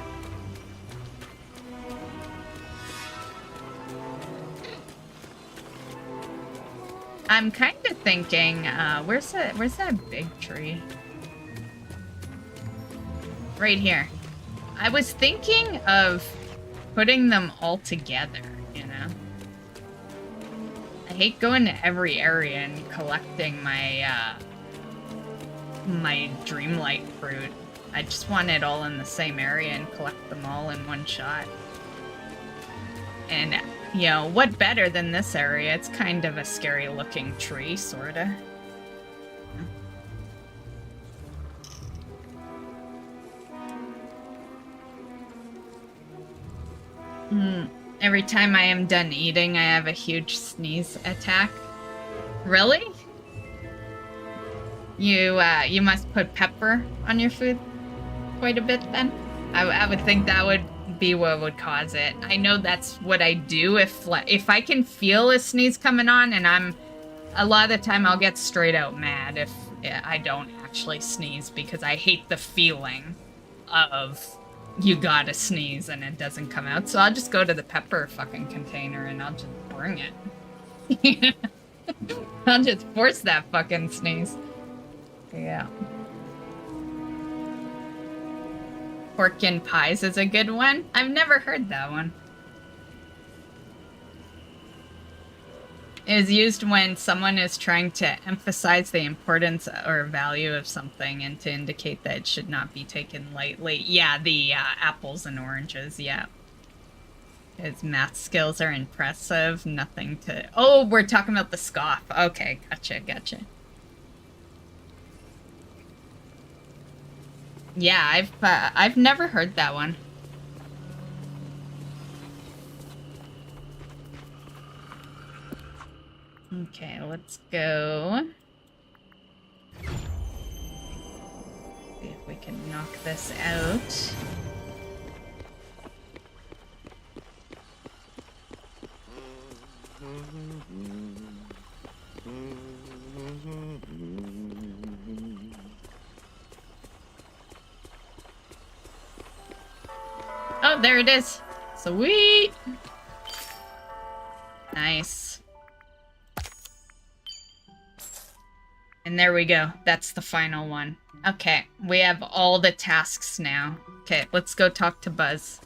I'm kind of thinking, where's that big tree? Right here. I was thinking of putting them all together, you know? I hate going to every area and collecting my, my Dreamlight fruit. I just want it all in the same area and collect them all in one shot. And, you know, what better than this area? It's kind of a scary looking tree, sorta. Every time I am done eating, I have a huge sneeze attack. Really? You must put pepper on your food quite a bit then? I would think that would be what would cause it. I know that's what I do if I can feel a sneeze coming on, and a lot of the time I'll get straight out mad if I don't actually sneeze because I hate the feeling of you gotta sneeze and it doesn't come out. So I'll just go to the pepper fucking container and I'll just bring it. I'll just force that fucking sneeze. Yeah. Porkin pies is a good one. I've never heard that one. It is used when someone is trying to emphasize the importance or value of something and to indicate that it should not be taken lightly. Yeah, the apples and oranges, yeah. His math skills are impressive. Nothing to... Oh, we're talking about the scoff. Okay, gotcha. Yeah, I've never heard that one. Okay, let's go. See if we can knock this out. Oh, there it is. Sweet. Nice. And there we go. That's the final one. Okay, we have all the tasks now. Okay, let's go talk to Buzz.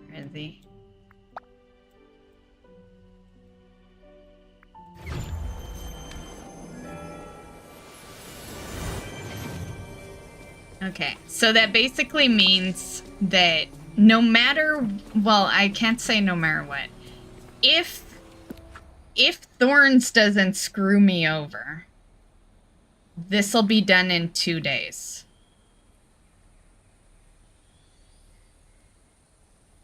Where is he? Okay, so that basically means that no matter, well, I can't say no matter what. If Thorns doesn't screw me over, this'll be done in 2 days.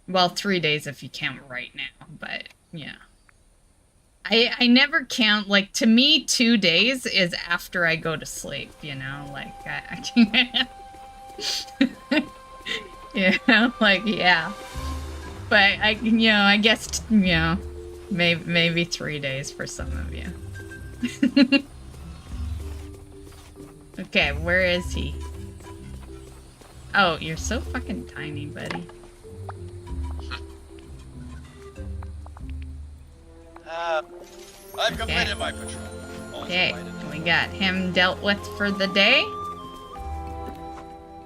Well, 3 days if you count right now, but yeah. I never count, like, to me, 2 days is after I go to sleep, you know? Like, I can't... You know, like, yeah. But, I guess, maybe 3 days for some of you. Okay, where is he? Oh, you're so fucking tiny, buddy. I've completed my patrol. Okay, we got him dealt with for the day.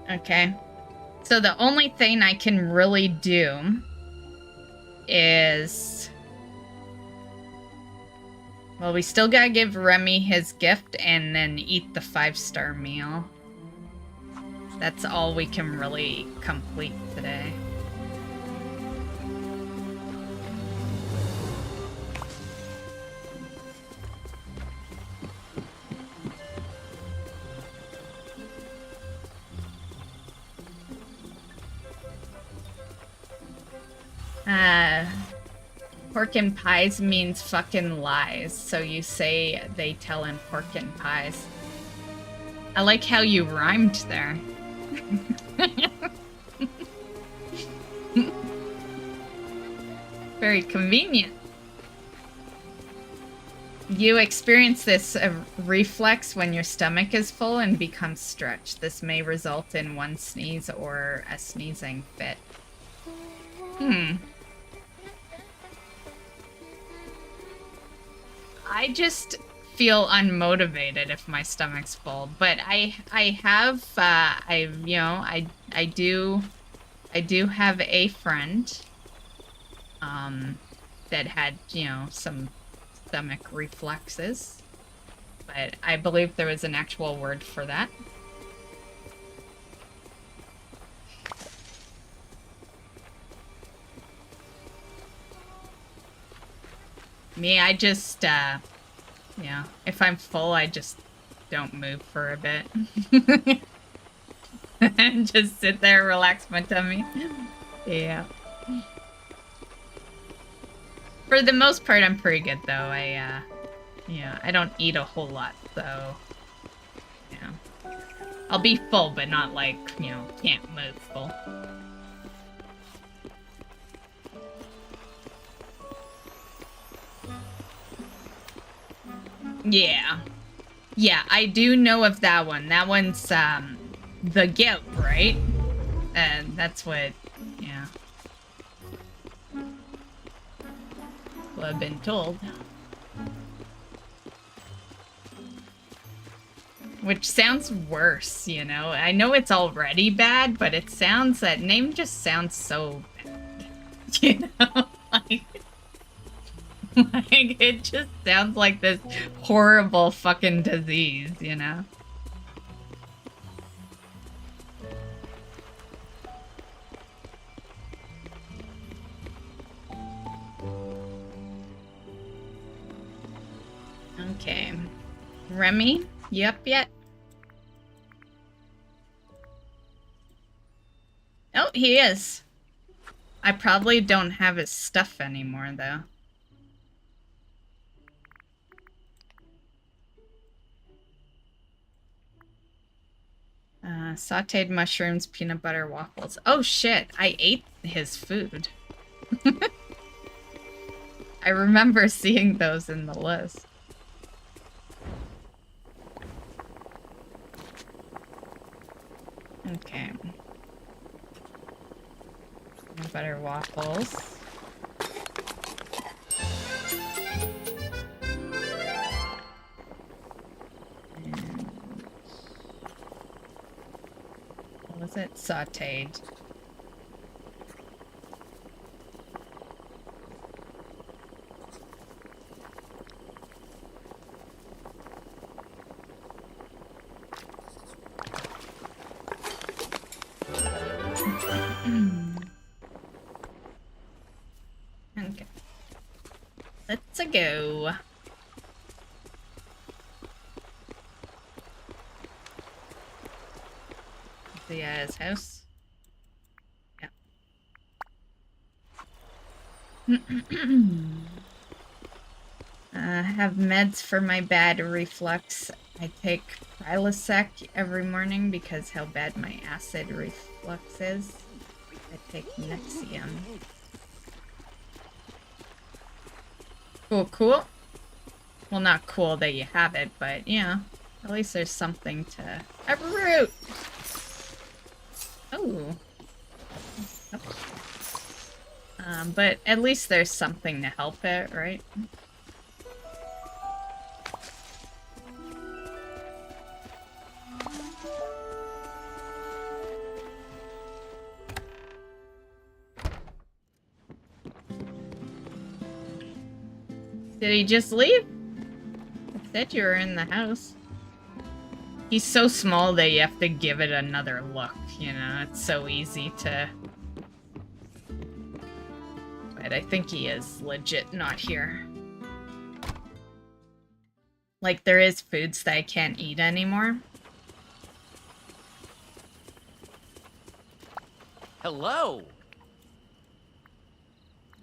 Okay. So the only thing I can really do is... Well, we still gotta give Remy his gift and then eat the 5-star meal. That's all we can really complete today. Porkin pies means fucking lies, so you say they tellin' porkin pies. I like how you rhymed there. Very convenient. You experience this reflex when your stomach is full and becomes stretched. This may result in one sneeze or a sneezing fit. I just feel unmotivated if my stomach's full, but I do have a friend that had, some stomach reflexes, but I believe there was an actual word for that. Me, I just, if I'm full, I just don't move for a bit. And just sit there, relax my tummy. Yeah. For the most part, I'm pretty good, though. I don't eat a whole lot, so, I'll be full, but not like, can't move full. Yeah. Yeah, I do know of that one. That one's, the guilt, right? And that's what, yeah. What I've been told. Which sounds worse, you know? I know it's already bad, but it sounds, that name just sounds so bad. You know? Like, it just sounds like this horrible fucking disease, you know? Okay. Remy, you up yet? Oh, he is. I probably don't have his stuff anymore, though. Sauteed mushrooms, peanut butter waffles. Oh shit, I ate his food. I remember seeing those in the list. Okay. Peanut butter waffles. What was it? Sauteed. Okay. Let's go. The his house. Yeah. Have meds for my bad reflux. I take Prilosec every morning because how bad my acid reflux is. I take Nexium. Cool, cool. Well, not cool that you have it, but yeah, at least there's something to... A root! Oh. But at least there's something to help it, right? Did he just leave? I said you were in the house. He's so small that you have to give it another look, you know? It's so easy to... But I think he is legit not here. Like, there is foods that I can't eat anymore. Hello.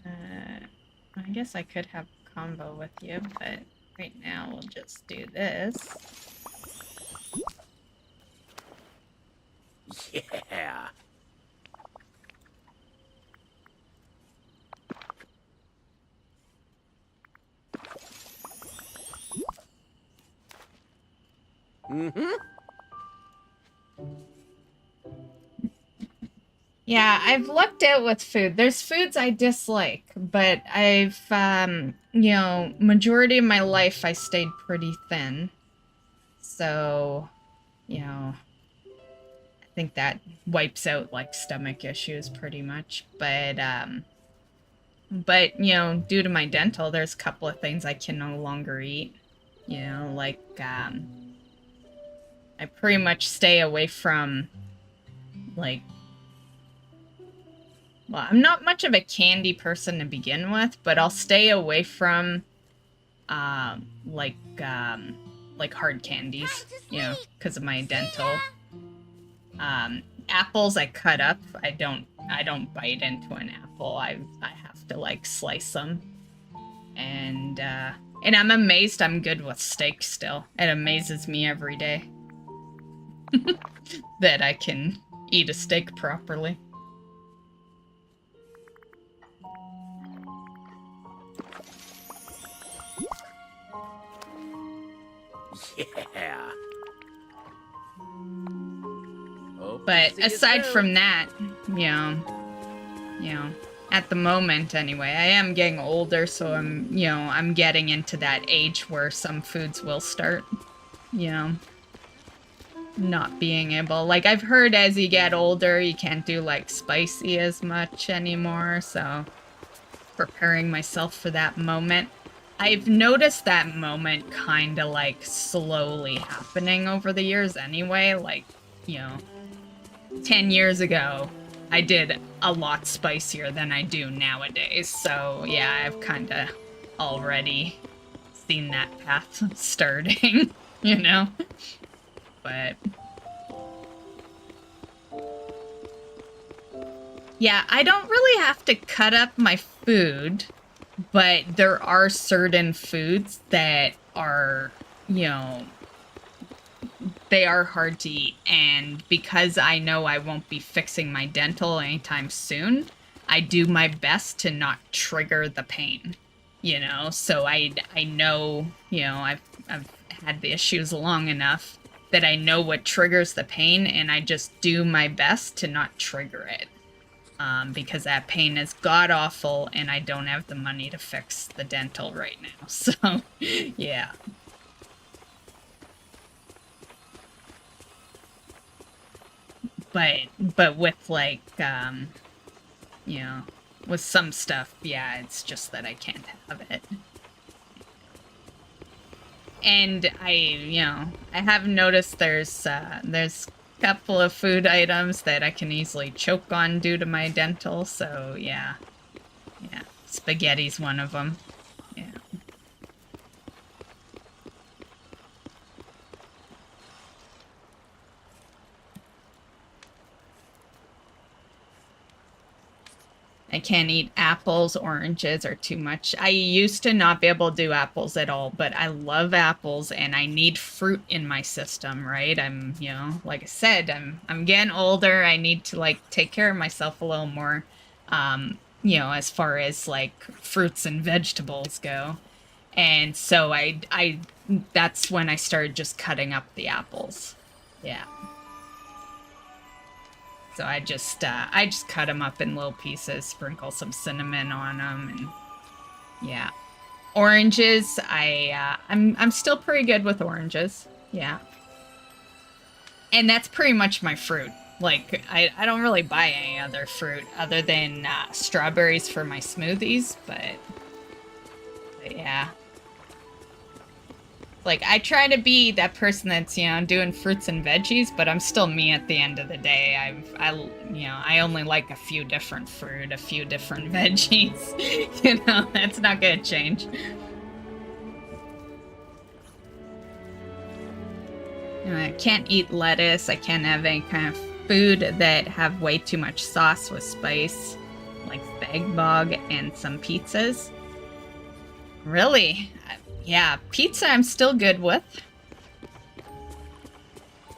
I guess I could have a combo with you, but right now we'll just do this. Yeah. Mm-hmm. Yeah, I've lucked out with food. There's foods I dislike, but I've, you know, majority of my life I stayed pretty thin. So, you know, I think that wipes out, like, stomach issues pretty much. But, you know, due to my dental, there's a couple of things I can no longer eat. You know, like, I pretty much stay away from, like, well, I'm not much of a candy person to begin with, but I'll stay away from, like hard candies, you know, because of my dental. Apples I cut up. I don't bite into an apple. I have to, like, slice them. And I'm amazed I'm good with steak still. It amazes me every day that I can eat a steak properly. Yeah. Hope to But see you aside soon. from that, at the moment anyway, I am getting older, so I'm getting into that age where some foods will start, not being able. Like, I've heard as you get older, you can't do, like, spicy as much anymore, so preparing myself for that moment. I've noticed that moment kind of, like, slowly happening over the years anyway, like, 10 years ago, I did a lot spicier than I do nowadays. So, yeah, I've kind of already seen that path starting, But yeah, I don't really have to cut up my food, but there are certain foods that are, they are hard to eat, and because I know I won't be fixing my dental anytime soon, I do my best to not trigger the pain, so I know, I've had the issues long enough that I know what triggers the pain, and I just do my best to not trigger it, because that pain is god-awful, and I don't have the money to fix the dental right now, so, yeah. But with, like, with some stuff, yeah, it's just that I can't have it. And I have noticed there's a couple of food items that I can easily choke on due to my dental, so yeah. Yeah, spaghetti's one of them. Yeah. I can't eat apples, oranges are too much. I used to not be able to do apples at all, but I love apples and I need fruit in my system, right? I'm, like I said, I'm getting older. I need to, like, take care of myself a little more, as far as, like, fruits and vegetables go. And so I that's when I started just cutting up the apples. Yeah. So I just cut them up in little pieces, sprinkle some cinnamon on them, and yeah. Oranges, I'm still pretty good with oranges. Yeah. And that's pretty much my fruit. Like, I don't really buy any other fruit other than strawberries for my smoothies, but yeah. Like, I try to be that person that's, doing fruits and veggies, but I'm still me at the end of the day. I only like a few different fruit, a few different veggies. That's not gonna change. I can't eat lettuce. I can't have any kind of food that have way too much sauce with spice, like spag bog and some pizzas. Really? Yeah, pizza I'm still good with.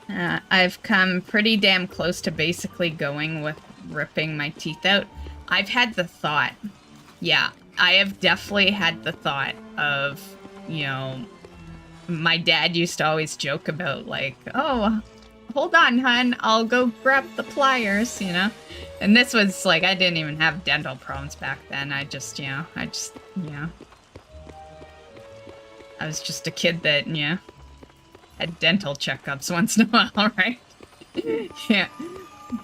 I've come pretty damn close to basically going with ripping my teeth out. I've had the thought. Yeah, I have definitely had the thought of, my dad used to always joke about, like, oh, hold on, hun, I'll go grab the pliers, And this was, like, I didn't even have dental problems back then. I was just a kid that, had dental checkups once in a while, right? Yeah.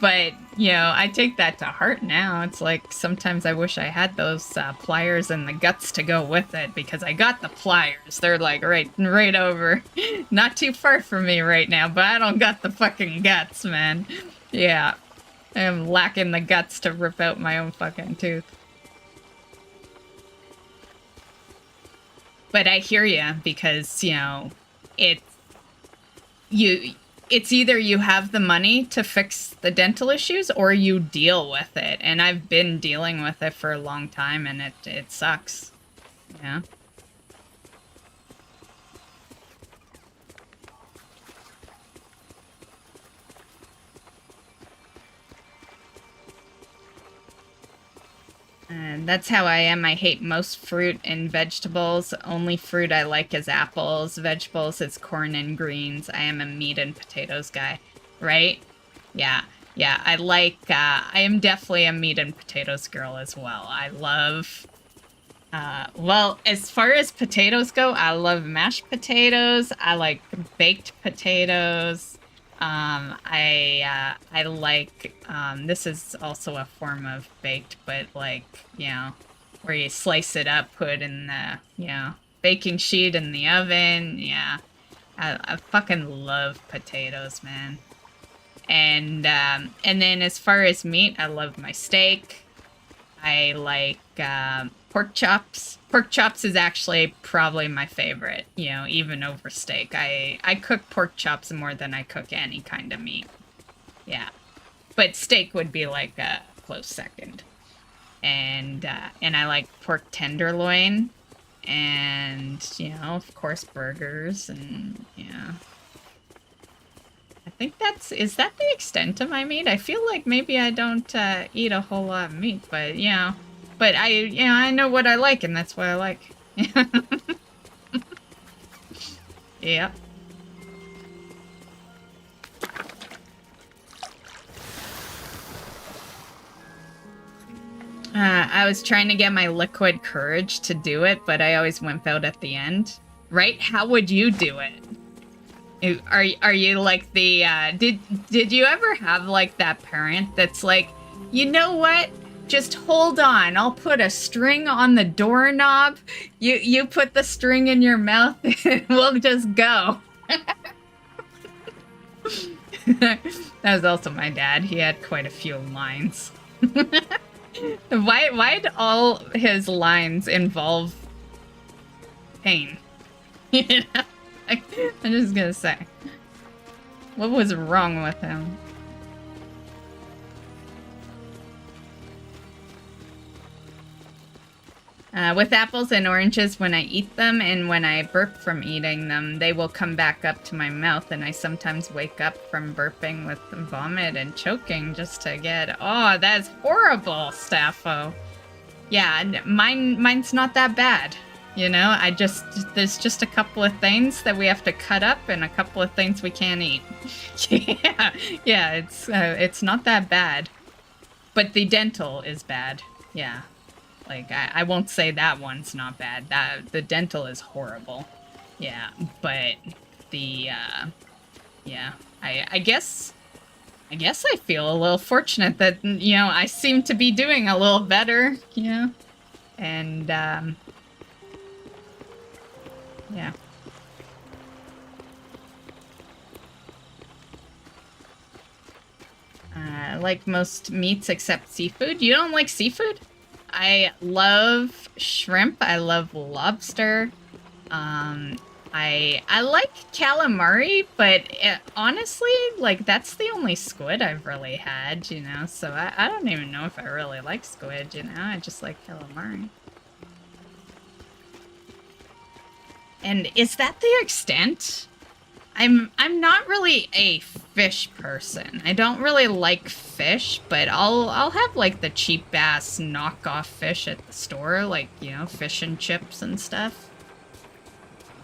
But, I take that to heart now. It's like, sometimes I wish I had those pliers and the guts to go with it, because I got the pliers. They're, like, right over. Not too far from me right now, but I don't got the fucking guts, man. Yeah. I'm lacking the guts to rip out my own fucking tooth. But I hear you, because, it's either you have the money to fix the dental issues or you deal with it. And I've been dealing with it for a long time, and it sucks. Yeah. That's how I am. I hate most fruit and vegetables. Only fruit I like is apples. Vegetables is corn and greens. I am a meat and potatoes guy. Right? Yeah. Yeah, I like, I am definitely a meat and potatoes girl as well. I love, well, as far as potatoes go, I love mashed potatoes. I like baked potatoes. I like, this is also a form of baked, but like, you know, where you slice it up, put in the, you know, baking sheet in the oven. Yeah. I fucking love potatoes, man. And then as far as meat, I love my steak. I like, pork chops. Pork chops is actually probably my favorite, you know, even over steak. I cook pork chops more than I cook any kind of meat. Yeah. But steak would be like a close second. And I like pork tenderloin. And, you know, of course, burgers and, yeah. I think is that the extent of my meat? I feel like maybe I don't eat a whole lot of meat, but, you know. But I know what I like, and that's what I like. Yeah. I was trying to get my liquid courage to do it, but I always wimp out at the end. Right? How would you do it? Are you like the, did you ever have like that parent that's like, you know what? Just hold on. I'll put a string on the doorknob. You put the string in your mouth and we'll just go. That was also my dad. He had quite a few lines. Why'd all his lines involve pain? You know? I'm just gonna say. What was wrong with him? With apples and oranges, when I eat them and when I burp from eating them, they will come back up to my mouth, and I sometimes wake up from burping with vomit and choking just to get... Oh, that's horrible, Staffo. Yeah, mine's not that bad. You know, there's just a couple of things that we have to cut up and a couple of things we can't eat. Yeah, it's not that bad. But the dental is bad. Yeah. Like, I won't say that one's not bad. The dental is horrible. Yeah, but the, yeah. I guess I feel a little fortunate that, you know, I seem to be doing a little better, you know? And, yeah. I like most meats except seafood. You don't like seafood? I love shrimp. I love lobster. I like calamari, but honestly, like, that's the only squid I've really had, you know? So I don't even know if I really like squid, you know? I just like calamari. And is that the extent? I'm not really a fish person. I don't really like fish, but I'll have like the cheap ass knockoff fish at the store, like, you know, fish and chips and stuff.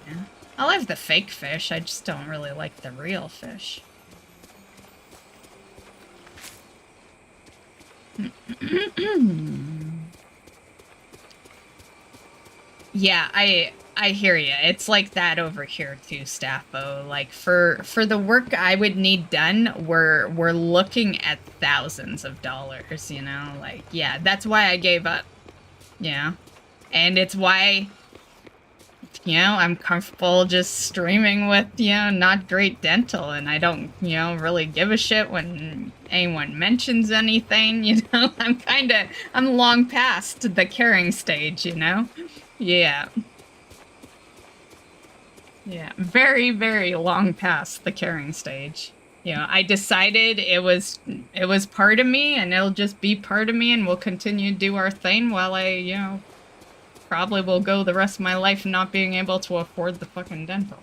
Yeah. I'll have the fake fish, I just don't really like the real fish. Yeah, I hear you. It's like that over here too, Staffo. Like for the work I would need done, we're looking at thousands of dollars, you know? Like, yeah, that's why I gave up. Yeah. And it's why, you know, I'm comfortable just streaming with, you know, not great dental, and I don't, you know, really give a shit when anyone mentions anything, you know? I'm long past the caring stage, you know? Yeah. Yeah, very, very long past the caring stage. You know, I decided it was part of me, and it'll just be part of me, and we'll continue to do our thing while I, you know, probably will go the rest of my life not being able to afford the fucking dental.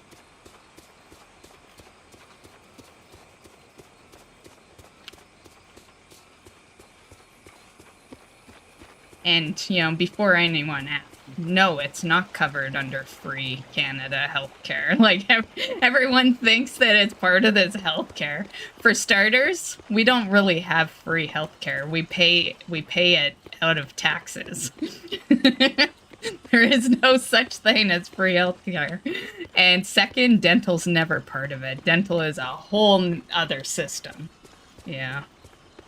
And, you know, before anyone asks, no, it's not covered under free Canada healthcare. Like, everyone thinks that it's part of this healthcare. For starters, we don't really have free healthcare. We pay it out of taxes. There is no such thing as free healthcare. And second, dental's never part of it. Dental is a whole other system. Yeah.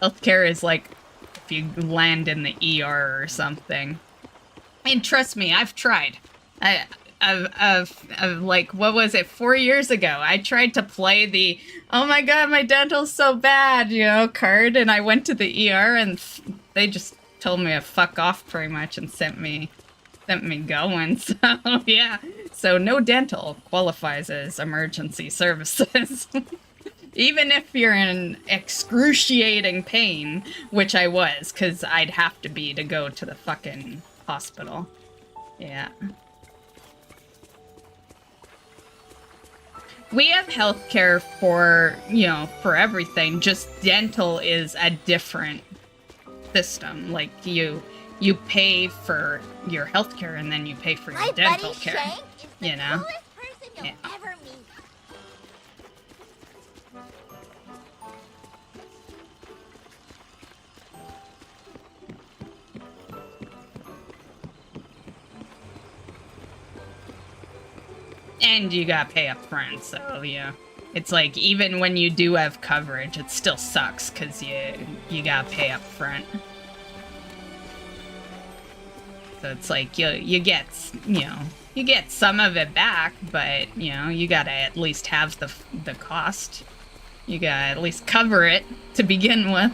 Healthcare is like if you land in the ER or something. And trust me, I've tried. I've like, what was it, 4 years ago, I tried to play the, oh my god, my dental's so bad, you know, card, and I went to the ER, and they just told me to fuck off pretty much and sent me going, so yeah. So no dental qualifies as emergency services. Even if you're in excruciating pain, which I was, because I'd have to be to go to the fucking hospital. Yeah. We have healthcare for, you know, for everything. Just dental is a different system. Like, you pay for your healthcare and then you pay for your dental care. Shank is the you know? coolest person you'll Yeah. ever meet. And you gotta pay up front, so yeah. It's like, even when you do have coverage, it still sucks, because you gotta pay up front. So it's like, you get, you know, you get some of it back, but, you know, you gotta at least have the cost. You gotta at least cover it to begin with.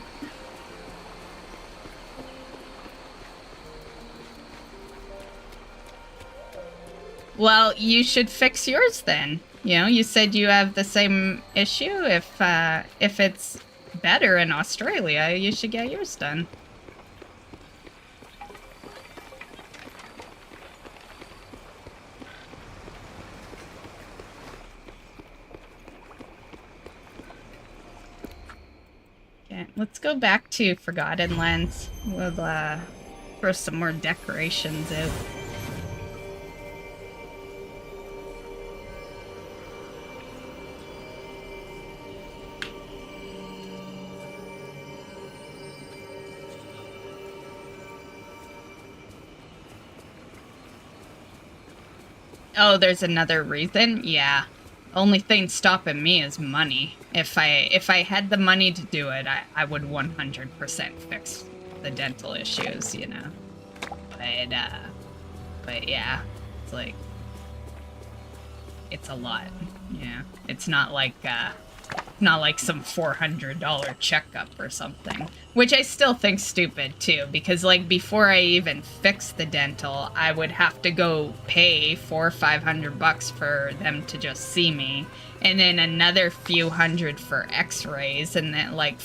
Well, you should fix yours then. You know, you said you have the same issue. If it's better in Australia, you should get yours done. Okay, let's go back to Forgotten Lands. We'll throw some more decorations out. Oh, there's another reason? Yeah. Only thing stopping me is money. If I had the money to do it, I would 100% fix the dental issues, you know. But yeah, it's like, it's a lot. Yeah. It's not like some $400 checkup or something. Which I still think stupid, too, because, like, before I even fix the dental, I would have to go pay $400 or $500 for them to just see me, and then another few hundred for x-rays, and then, like,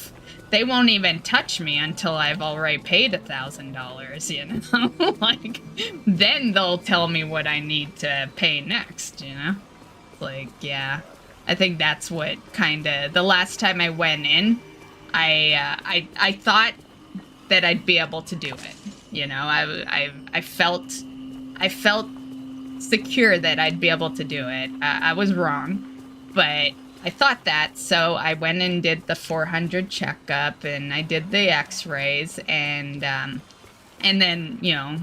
they won't even touch me until I've already paid $1,000, you know? Like, then they'll tell me what I need to pay next, you know? Like, yeah. I think that's what kinda, the last time I went in, I thought that I'd be able to do it. You know, I felt secure that I'd be able to do it. I was wrong, but I thought that, so I went and did the 400 checkup, and I did the x-rays, and then, you know,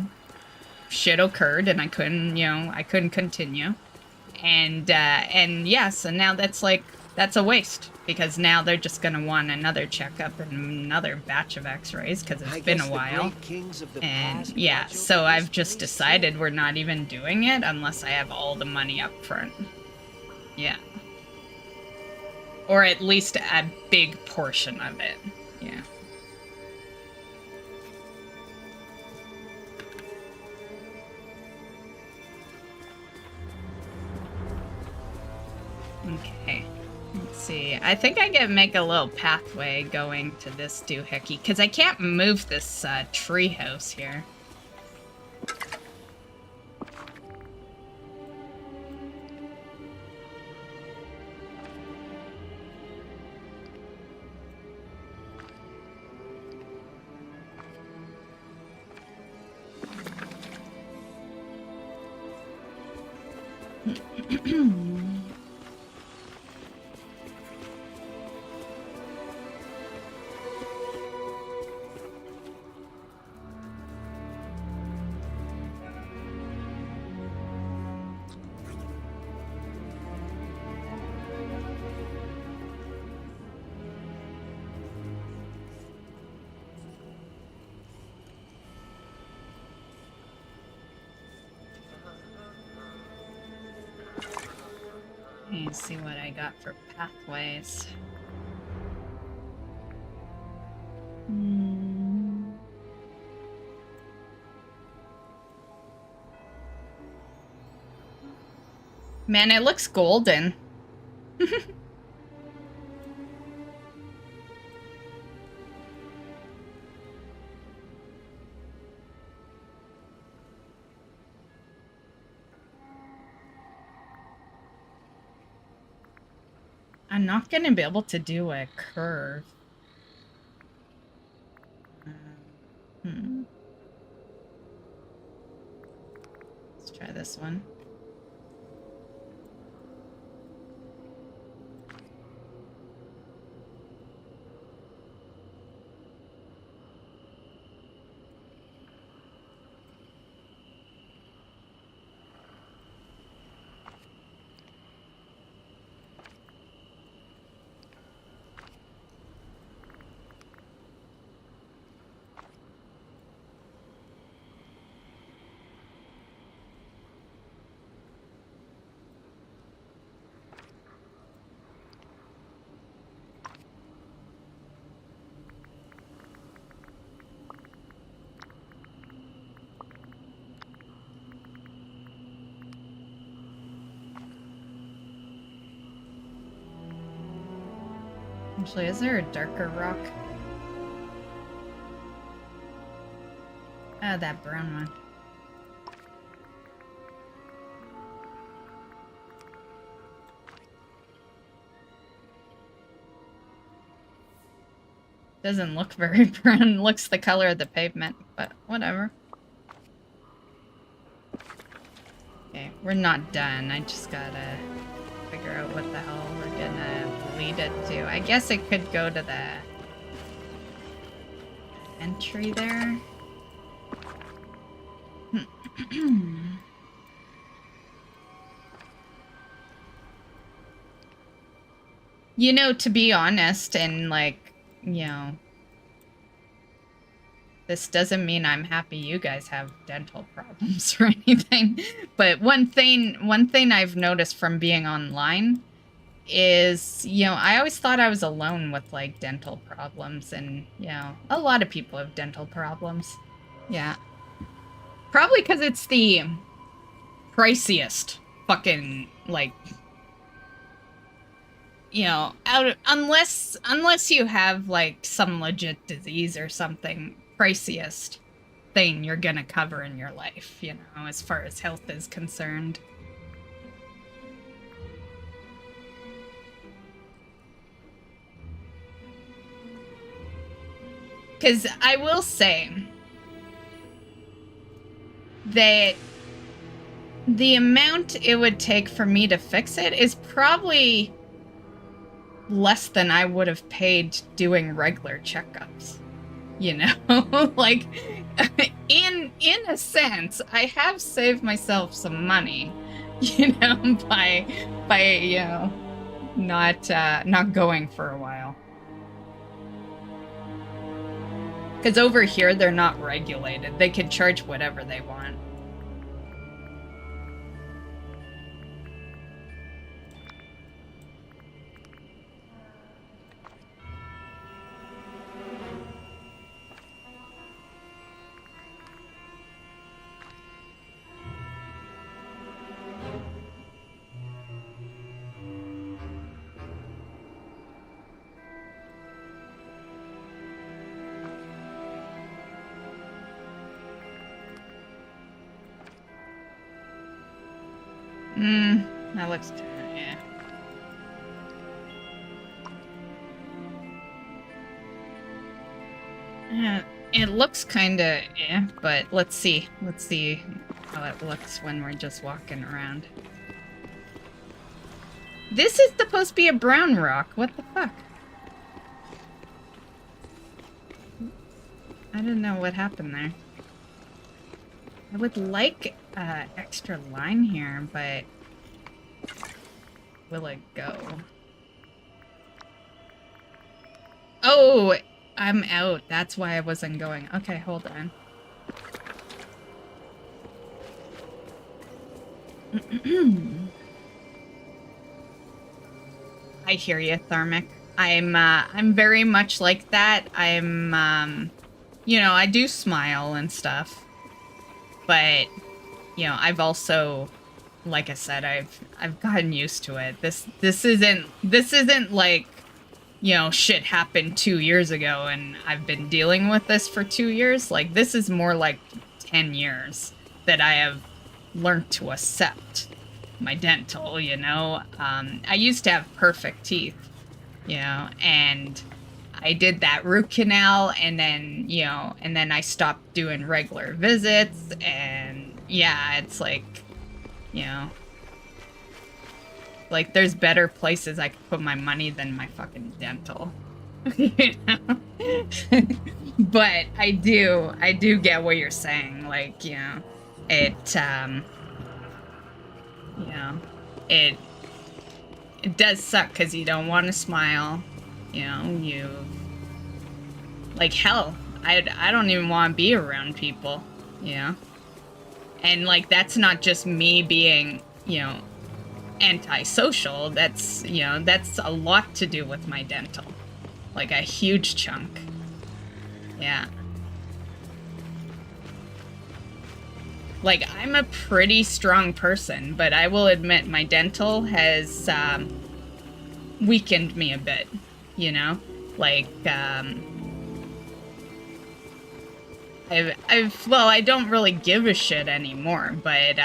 shit occurred, and I couldn't continue. And yeah, so now that's a waste, because now they're just gonna want another checkup and another batch of x-rays, because it's been a while. And yeah, so I've just decided we're not even doing it unless I have all the money up front. Yeah. Or at least a big portion of it. Yeah. Okay, let's see. I think I can make a little pathway going to this doohickey, because I can't move this tree house here. Let me see what I got for pathways. Man, it looks golden. I'm not gonna be able to do a curve. Let's try this one. Actually, is there a darker rock? Ah, that brown one. Doesn't look very brown. Looks the color of the pavement, but whatever. Okay, we're not done. I just gotta figure out what the hell we're gonna lead it to. I guess it could go to the entry there. You know, to be honest, and like, you know, this doesn't mean I'm happy you guys have dental problems or anything, but one thing I've noticed from being online is, you know, I always thought I was alone with like dental problems, and you know, a lot of people have dental problems. Yeah. Probably because it's the priciest fucking, like, you know, unless you have like some legit disease or something, priciest thing you're gonna cover in your life, you know, as far as health is concerned. Because I will say that the amount it would take for me to fix it is probably less than I would have paid doing regular checkups. You know, like, in a sense, I have saved myself some money, you know, by you know, not going for a while. Because over here, they're not regulated. They can charge whatever they want. That looks good, yeah. It looks kinda, but let's see how it looks when we're just walking around. This is supposed to be a brown rock. What the fuck? I don't know what happened there. I would like extra line here, but will it go? Oh, I'm out. That's why I wasn't going. Okay, hold on. I hear you, Thermic. I'm very much like that. You know, I do smile and stuff. But, you know, I've also, like I said, I've gotten used to it. This isn't like, you know, shit happened 2 years ago and I've been dealing with this for 2 years. Like, this is more like 10 years that I have learned to accept my dental, you know? I used to have perfect teeth, you know, and I did that root canal and then, you know, and then I stopped doing regular visits and yeah, it's like, you know, like there's better places I could put my money than my fucking dental. You know? But I do get what you're saying. Like, you know, you know, it does suck because you don't want to smile. You know, like, hell, I don't even want to be around people, you know? And, like, that's not just me being, you know, antisocial. That's, you know, that's a lot to do with my dental. Like, a huge chunk. Yeah. Like, I'm a pretty strong person, but I will admit my dental has, weakened me a bit. You know, like, well, I don't really give a shit anymore, but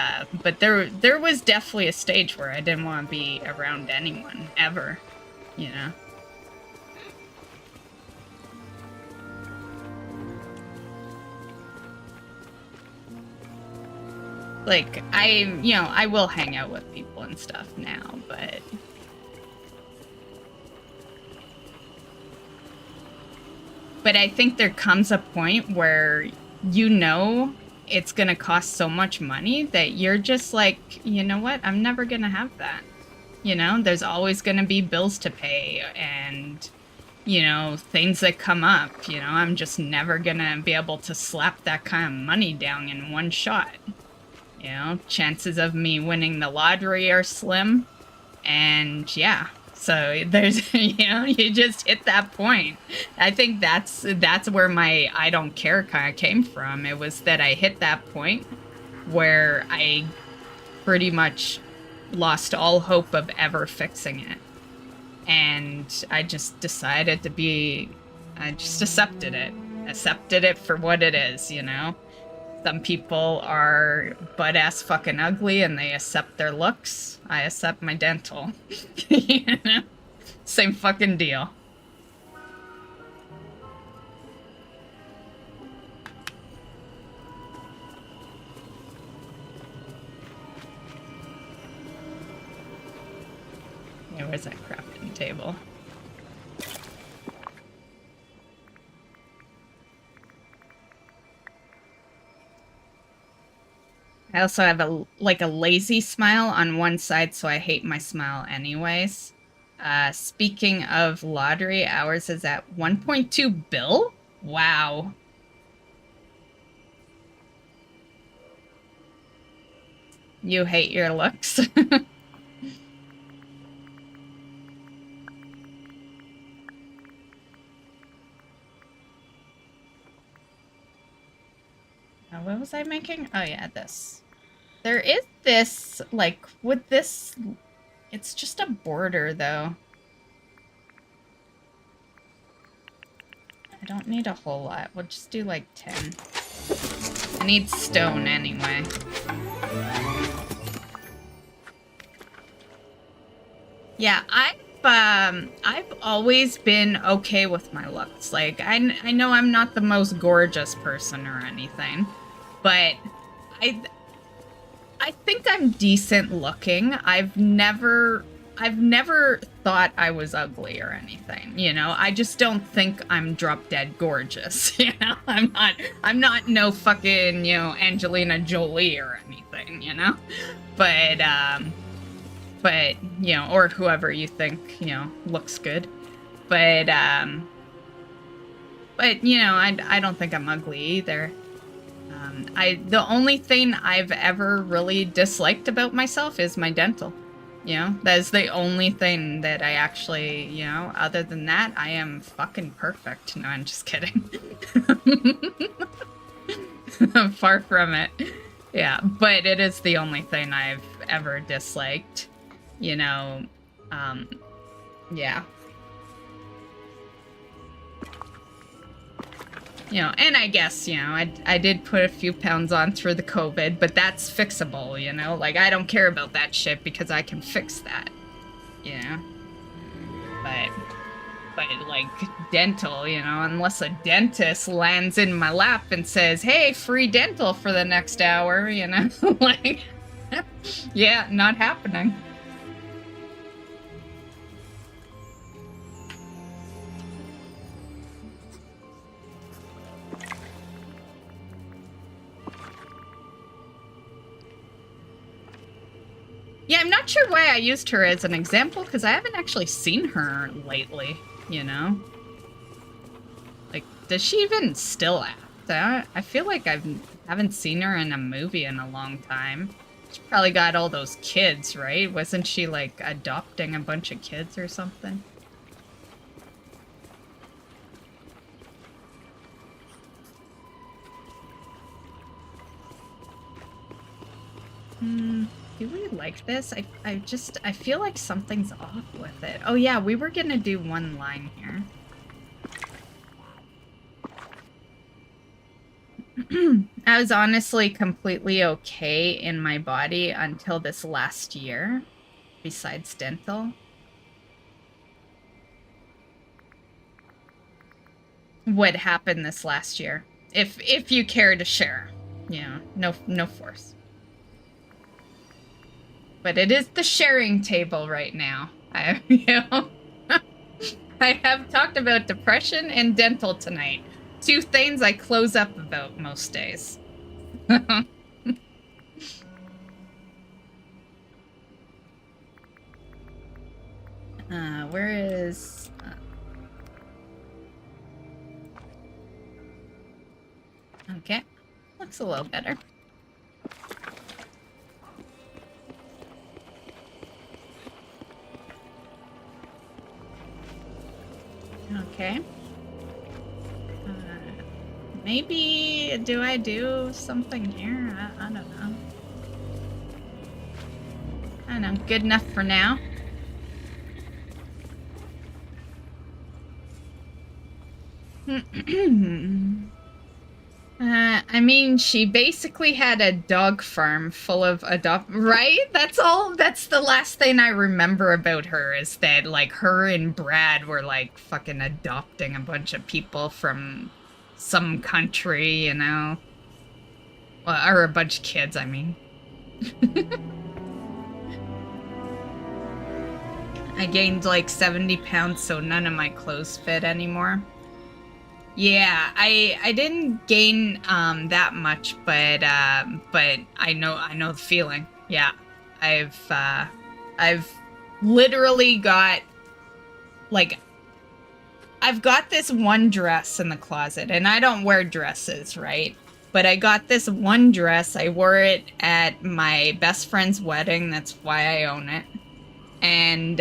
there was definitely a stage where I didn't want to be around anyone, ever, you know? Like, you know, I will hang out with people and stuff now, but... But I think there comes a point where you know it's gonna cost so much money that you're just like, you know what? I'm never gonna have that. You know, there's always gonna be bills to pay and, you know, things that come up. You know, I'm just never gonna be able to slap that kind of money down in one shot. You know, chances of me winning the lottery are slim. And yeah. So there's, you know, you just hit that point. I think that's where my I don't care kind of came from. It was that I hit that point where I pretty much lost all hope of ever fixing it. And I just decided I just accepted it. Accepted it for what it is, you know? Some people are butt-ass fucking ugly and they accept their looks. I accept my dental. You know? Same fucking deal. Yeah, where's that crafting table? I also have a lazy smile on one side, so I hate my smile anyways. Speaking of lottery, ours is at 1.2 bill? Wow. You hate your looks? What was I making? Oh yeah, this. There is this, like, with this, it's just a border though. I don't need a whole lot. We'll just do like 10. I need stone anyway. Yeah, I've always been okay with my looks. Like, I know I'm not the most gorgeous person or anything, but I think I'm decent looking. I've never I've never thought I was ugly or anything, you know? I just don't think I'm drop dead gorgeous, you know? I'm not no fucking, you know, Angelina Jolie or anything, you know? But, you know, or whoever you think, you know, looks good. But, you know, I don't think I'm ugly either. The only thing I've ever really disliked about myself is my dental. You know, that is the only thing that I actually, you know, other than that, I am fucking perfect. No, I'm just kidding. Far from it. Yeah, but it is the only thing I've ever disliked. You know, yeah. You know, and I guess, you know, I did put a few pounds on through the COVID, but that's fixable, you know? Like, I don't care about that shit because I can fix that, you know? But like, dental, you know, unless a dentist lands in my lap and says, hey, free dental for the next hour, you know? Like, yeah, not happening. Yeah, I'm not sure why I used her as an example, because I haven't actually seen her lately, you know? Like, does she even still act? I feel like I haven't seen her in a movie in a long time. She probably got all those kids, right? Wasn't she, like, adopting a bunch of kids or something? Do we like this? I feel like something's off with it. Oh yeah, we were gonna do one line here. I was honestly completely okay in my body until this last year, besides dental. What happened this last year? If you care to share. You know, no force. But it is the sharing table right now. You know, I have talked about depression and dental tonight. Two things I close up about most days. Where is... Okay, looks a little better. Okay. Maybe do I do something here? I don't know. I don't know. Good enough for now. I mean, she basically had a dog farm full of right? That's the last thing I remember about her, is that, like, her and Brad were, like, fucking adopting a bunch of people from some country, you know? Well, or a bunch of kids, I mean. I gained, like, 70 pounds, so none of my clothes fit anymore. Yeah, I didn't gain that much, but I know the feeling. Yeah, I've literally got, like, I've got this one dress in the closet, and I don't wear dresses, right? But I got this one dress. I wore it at my best friend's wedding. That's why I own it, and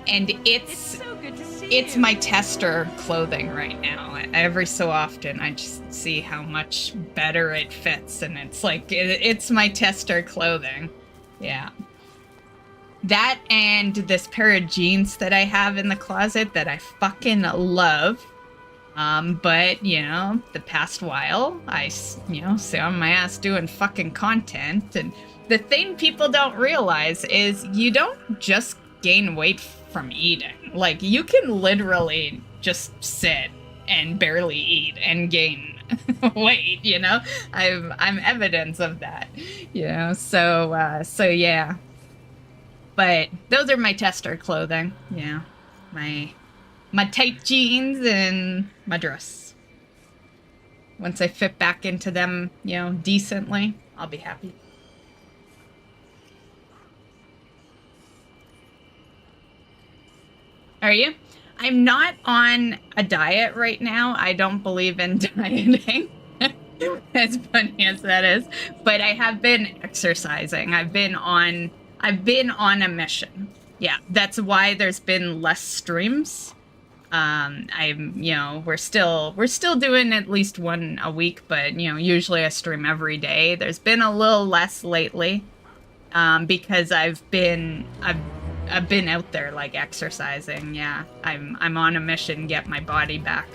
it's so good to see it's my tester clothing right now. Every so often, I just see how much better it fits, and it's like, it's my tester clothing. Yeah. That and this pair of jeans that I have in the closet that I fucking love. But, you know, the past while, I, you know, sit on my ass doing fucking content, and the thing people don't realize is you don't just gain weight from eating. Like, you can literally just sit and barely eat and gain weight, you know? I'm evidence of that, you know? So yeah. But those are my tester clothing. Yeah. My tight jeans and my dress. Once I fit back into them, you know, decently, I'll be happy. Are you? I'm not on a diet right now. I don't believe in dieting. As funny as that is. But I have been exercising. I've been on a mission. Yeah, that's why there's been less streams. We're still doing at least one a week, but you know, usually I stream every day. There's been a little less lately, because I've been out there like exercising. Yeah, I'm on a mission, get my body back.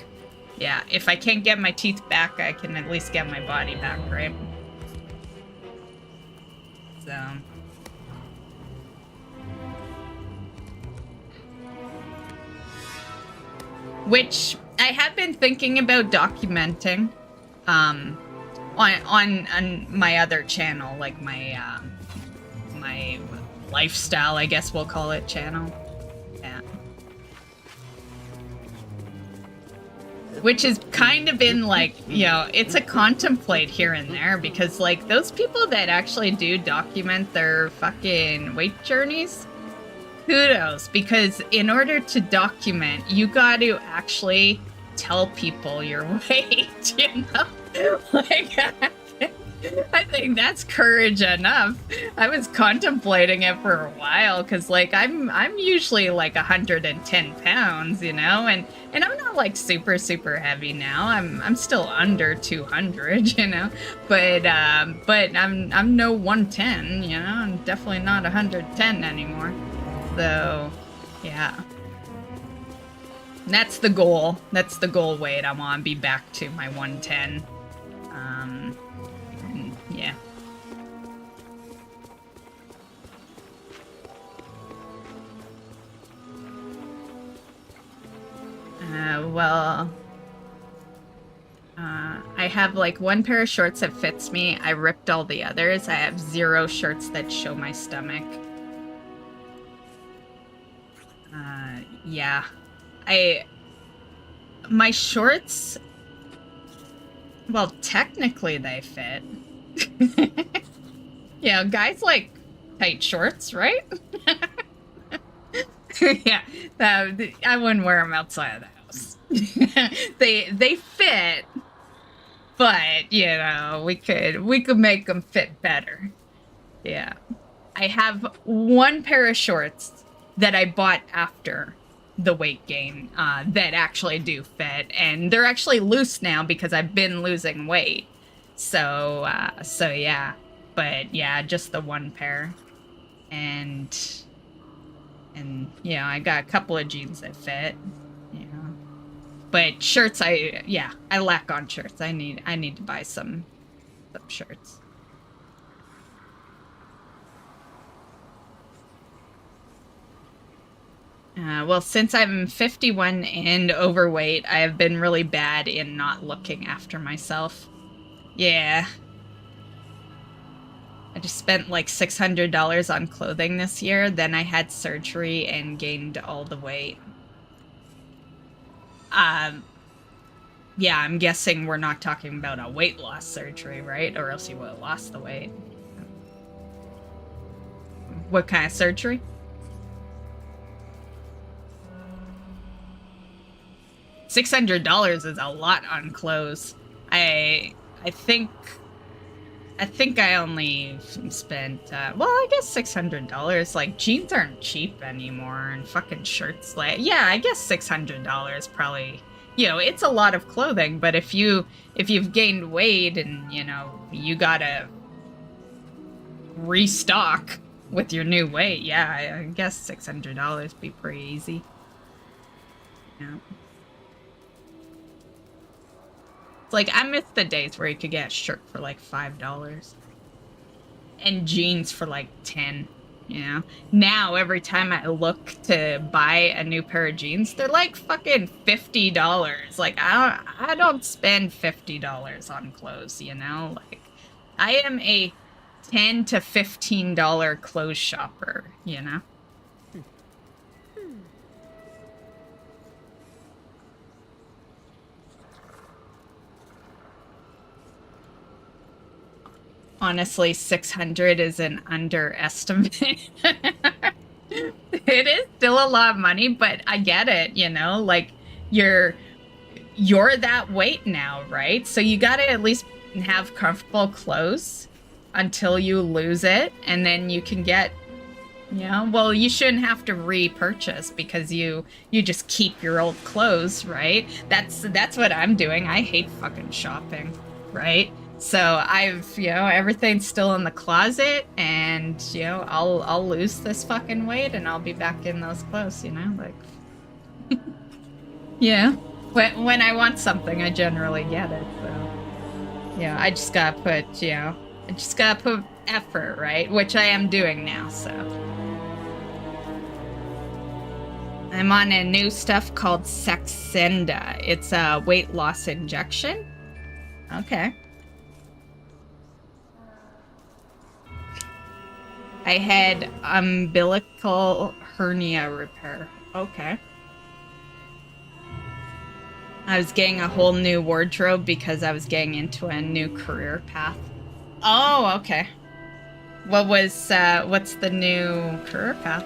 Yeah, if I can't get my teeth back, I can at least get my body back, right? So. Which I have been thinking about documenting, on my other channel, like my lifestyle, I guess we'll call it, channel. Yeah. Which is kind of in like, you know, it's a contemplate here and there, because like those people that actually do document their fucking weight journeys, kudos, because in order to document, you got to actually tell people your weight, you know? Like, I think that's courage enough. I was contemplating it for a while, because like I'm usually like 110 pounds, you know, and I'm not like super heavy now. I'm still under 200, you know, but I'm no 110, you know. I'm definitely not 110 anymore. So, yeah. That's the goal. That's the goal weight. I want to be back to my 110. And yeah. I have like one pair of shorts that fits me. I ripped all the others. I have 0 shirts that show my stomach. Yeah. My shorts, well, technically they fit. Yeah, guys like tight shorts, right? Yeah, I wouldn't wear them outside of the house. They fit, but you know, we could make them fit better. Yeah. I have one pair of shorts that I bought after the weight gain that actually do fit, and they're actually loose now because I've been losing weight. So yeah, but yeah, just the one pair, and yeah, I got a couple of jeans that fit, you know. But shirts, I lack on shirts. I need to buy some shirts. Well, since I'm 51 and overweight, I have been really bad in not looking after myself. Yeah. I just spent like $600 on clothing this year, then I had surgery and gained all the weight. Yeah, I'm guessing we're not talking about a weight loss surgery, right? Or else you would have lost the weight. What kind of surgery? $600 is a lot on clothes. I think I only spent, well, I guess $600. Like, jeans aren't cheap anymore, and fucking shirts, like, yeah, I guess $600 probably, you know, it's a lot of clothing, but if you've gained weight and, you know, you gotta restock with your new weight, yeah, I guess $600 be pretty easy. Yeah. Like, I miss the days where you could get a shirt for like $5 and jeans for like 10, you know? Now, every time I look to buy a new pair of jeans, they're like fucking $50. Like, I don't spend $50 on clothes, you know? Like, I am a $10 to $15 clothes shopper, you know? Honestly, 600 is an underestimate. It is still a lot of money, but I get it, you know? Like, you're that weight now, right? So you gotta at least have comfortable clothes until you lose it, and then you can get, you know, well, you shouldn't have to repurchase because you just keep your old clothes, right? That's what I'm doing. I hate fucking shopping, right? So I've, you know, everything's still in the closet, and, you know, I'll lose this fucking weight and I'll be back in those clothes, you know, like, yeah. When I want something, I generally get it, so, yeah, I just gotta put, you know, effort, right? Which I am doing now, so. I'm on a new stuff called Saxenda. It's a weight loss injection. Okay. I had umbilical hernia repair. Okay. I was getting a whole new wardrobe because I was getting into a new career path. Oh, okay. What's the new career path?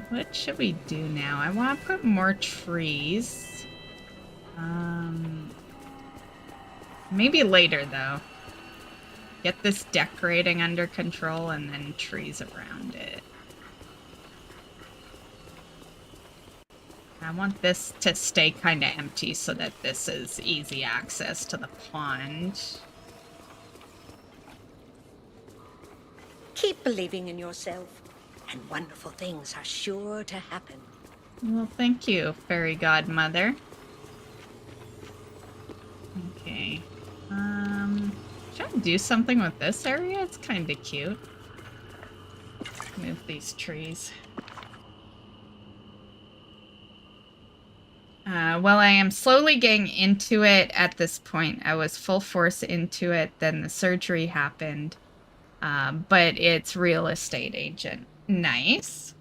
What should we do now? I want to put more trees. Maybe later, though. Get this decorating under control and then trees around it. I want this to stay kind of empty so that this is easy access to the pond. Keep believing in yourself, and wonderful things are sure to happen. Well, thank you, fairy godmother. Okay. Should I do something with this area? It's kind of cute. Move these trees. Well, I am slowly getting into it at this point. I was full force into it, then the surgery happened. But it's real estate agent. Nice.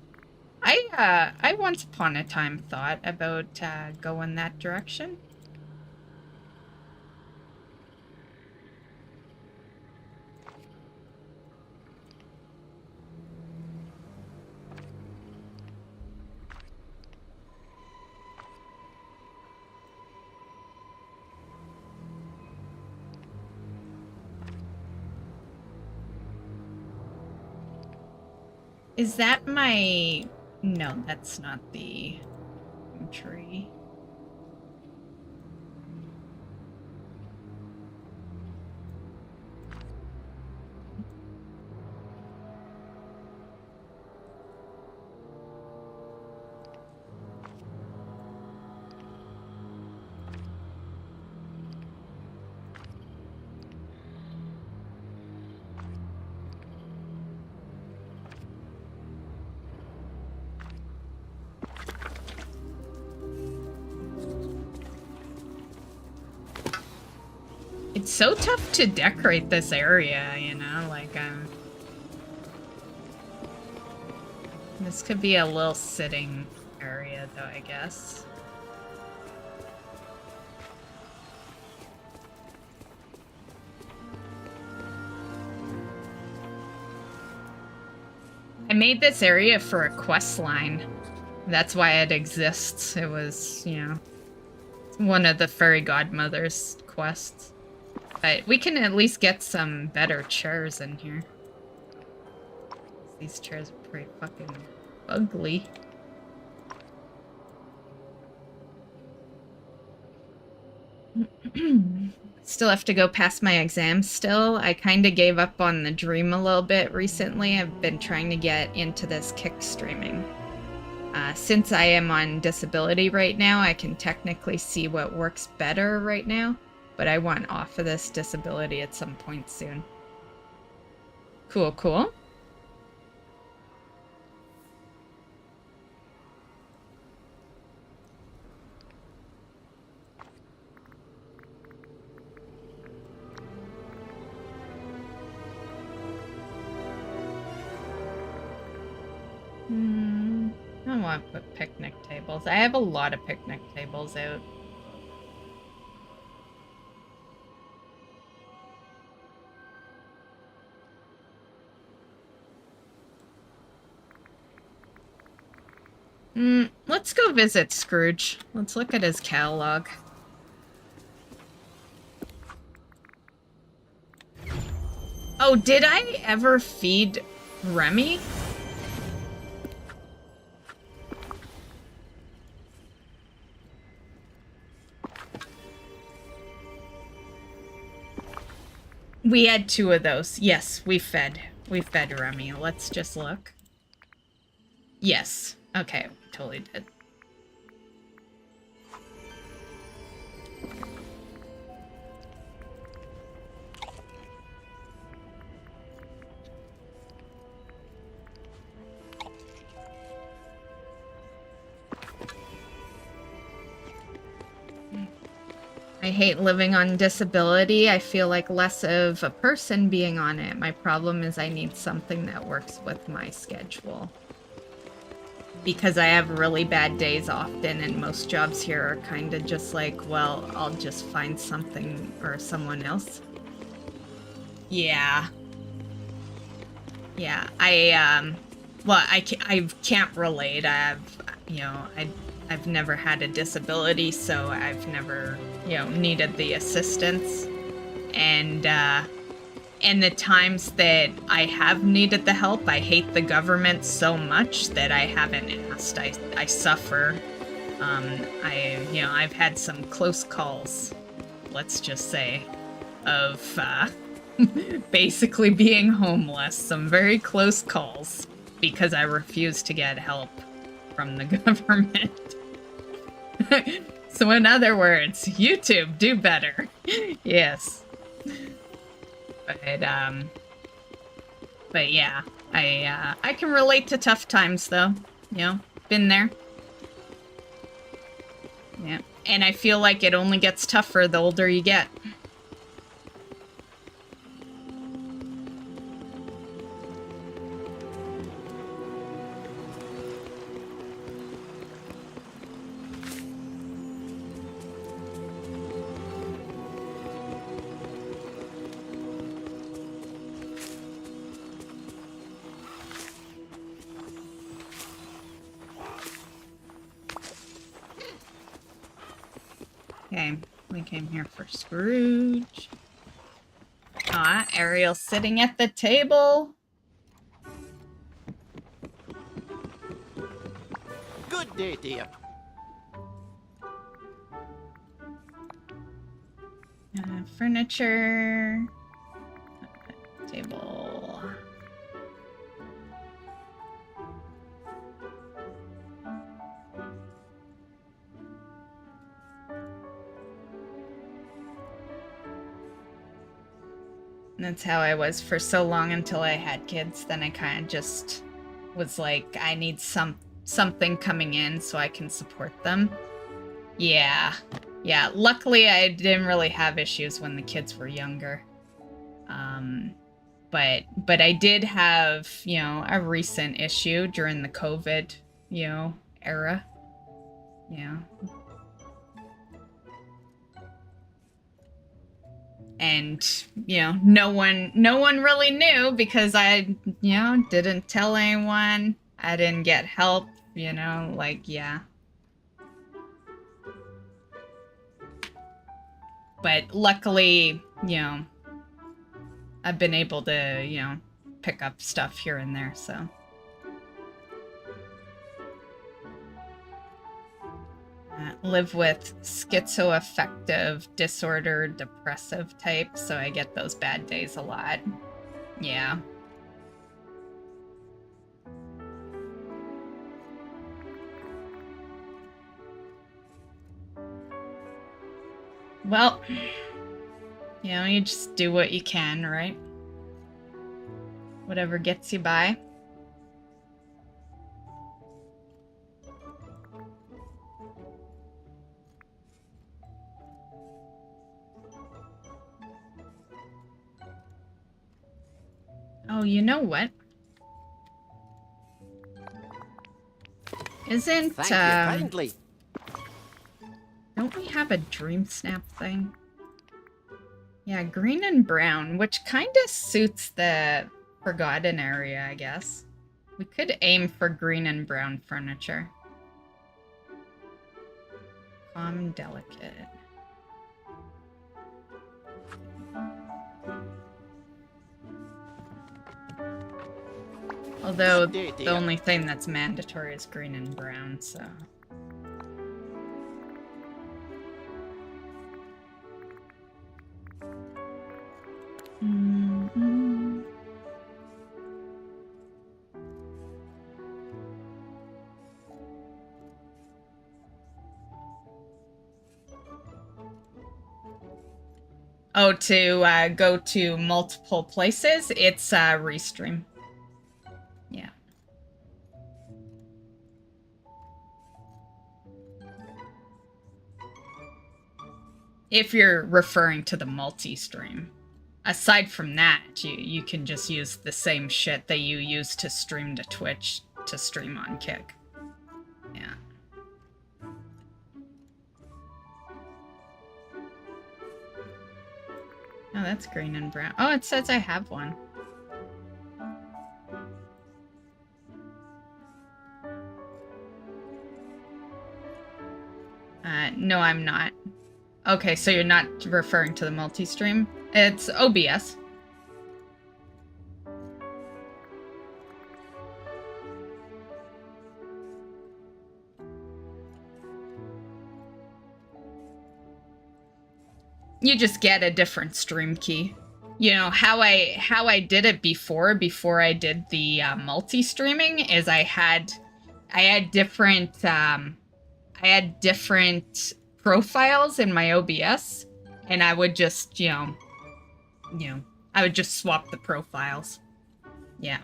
I once upon a time thought about going that direction. Is that my... No, that's not the tree. It's so tough to decorate this area, you know, like, this could be a little sitting area, though, I guess. I made this area for a quest line. That's why it exists. It was, you know, one of the fairy godmother's quests. But we can at least get some better chairs in here. These chairs are pretty fucking ugly. Still have to go past my exams still. I kind of gave up on the dream a little bit recently. I've been trying to get into this kick streaming. Since I am on disability right now, I can technically see what works better right now. but I want off of this disability at some point soon. Cool, cool. I don't want to put picnic tables. I have a lot of picnic tables out. Let's go visit Scrooge. Let's look at his catalog. Oh, did I ever feed Remy? We had 2 of those. Yes, we fed Remy. Let's just look. Yes. Okay, totally did. I hate living on disability. I feel like less of a person being on it. My problem is I need something that works with my schedule. Because I have really bad days often, and most jobs here are kind of just like, well, I'll just find something or someone else. Yeah. Yeah, well, I can't relate. I've never had a disability, so I've never, needed the assistance. And the times that I have needed the help, I hate the government so much that I haven't asked. I suffer. I've had some close calls, let's just say, of basically being homeless. Some very close calls because I refuse to get help from the government. So in other words, YouTube, do better. Yes. But yeah, I can relate to tough times though. Been there. Yeah. And I feel like it only gets tougher the older you get. Okay, we came here for Scrooge. Ah, Ariel's sitting at the table. Good day, dear. Furniture. Table. That's how I was for so long until I had kids. Then I kind of just was like, I need something coming in so I can support them. Yeah. Yeah, luckily I didn't really have issues when the kids were younger. But I did have, a recent issue during the COVID, era. Yeah. And, no one really knew because I, didn't tell anyone. I didn't get help, yeah. But luckily, I've been able to, pick up stuff here and there, so. Live with schizoaffective disorder, depressive type, so I get those bad days a lot. Yeah. Well, You know, you just do what you can, right? Whatever gets you by. Oh, you know what? Isn't, Thank you kindly. don't we have a dream snap thing? Yeah, green and brown, which kind of suits the forgotten area, I guess. We could aim for green and brown furniture. Calm, delicate. Although Dear, the dear. only thing that's mandatory is green and brown, so... Mm-mm. Oh, to go to multiple places, it's restream. Yeah. If you're referring to the multi-stream. Aside from that, you can just use the same shit that you use to stream to Twitch to stream on Kick. Yeah. Oh, that's green and brown. Oh, it says I have one. No, I'm not. Okay, so you're not referring to the multi-stream? It's OBS. You just get a different stream key. You know, how I did it before I did the multi-streaming is I had different profiles in my OBS, and I would just, I would just swap the profiles. Yeah.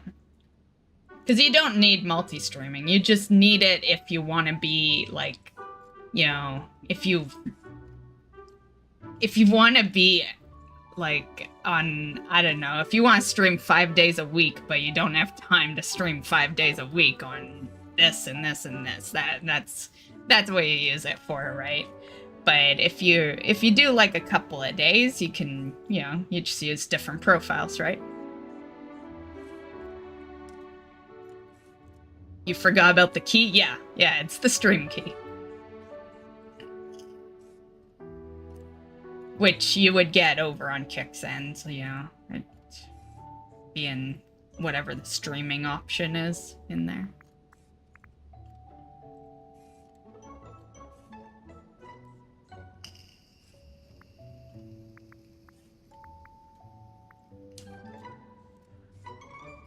Because you don't need multi-streaming. You just need it if you want to be, like, if you want to be, like, on, I don't know, if you want to stream 5 days a week, but you don't have time to stream 5 days a week on this and this and this, that's what you use it for, right? But if you do, like, a couple of days, you can, you just use different profiles, right? You forgot about the key? Yeah, it's the stream key. Which you would get over on Kick's end, so yeah, it'd be in whatever the streaming option is in there.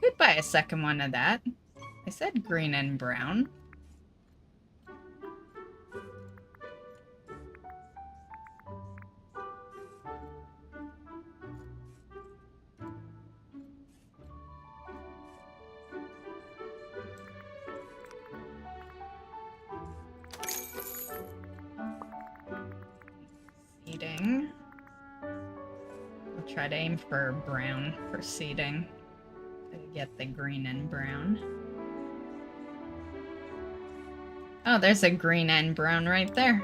Could buy a second one of that. I said green and brown. Seating. I'll try to aim for brown for seating. To get the green and brown. Oh, there's a green and brown right there.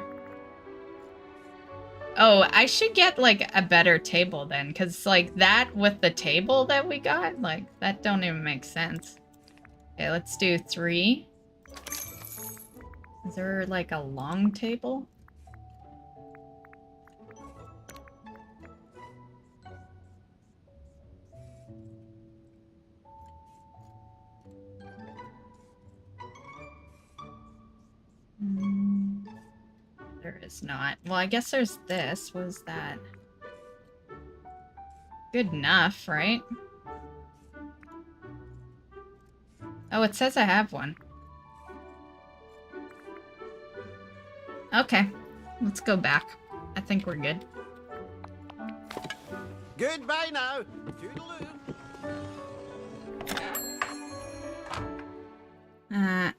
Oh, I should get, like, a better table then, because, like, that with the table that we got, like, that don't even make sense. Okay, let's do 3. Is there, like, a long table? There is not. Well, I guess there's this. What is that? Good enough, right? Oh, it says I have one. Okay. Let's go back. I think we're good. Goodbye now. Toodaloo.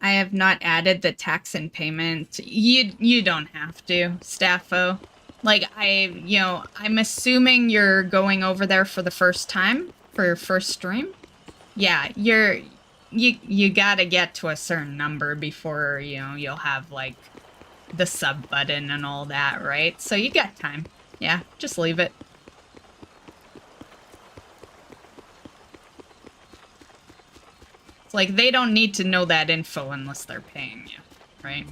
I have not added the tax and payment. You don't have to, Staffo. Like, I'm assuming you're going over there for the first time for your first stream. Yeah, you gotta get to a certain number before, you'll have, like, the sub button and all that, right? So you got time. Yeah, just leave it. It's like, they don't need to know that info unless they're paying you, right?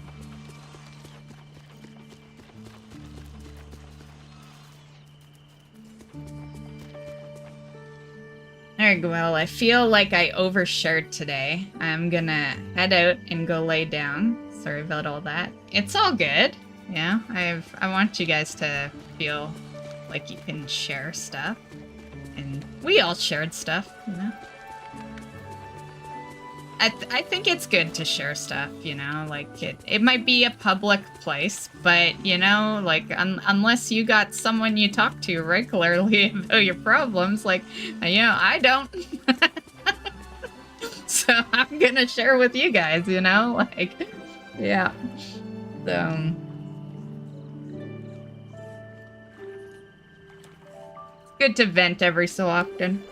Alright, well, I feel like I overshared today. I'm gonna head out and go lay down. Sorry about all that. It's all good. Yeah, I want you guys to feel like you can share stuff. And we all shared stuff, you know? I think it's good to share stuff, you know? Like, it might be a public place, but, like, unless you got someone you talk to regularly about your problems, like, I don't. So I'm gonna share with you guys, Like, yeah. So... it's good to vent every so often.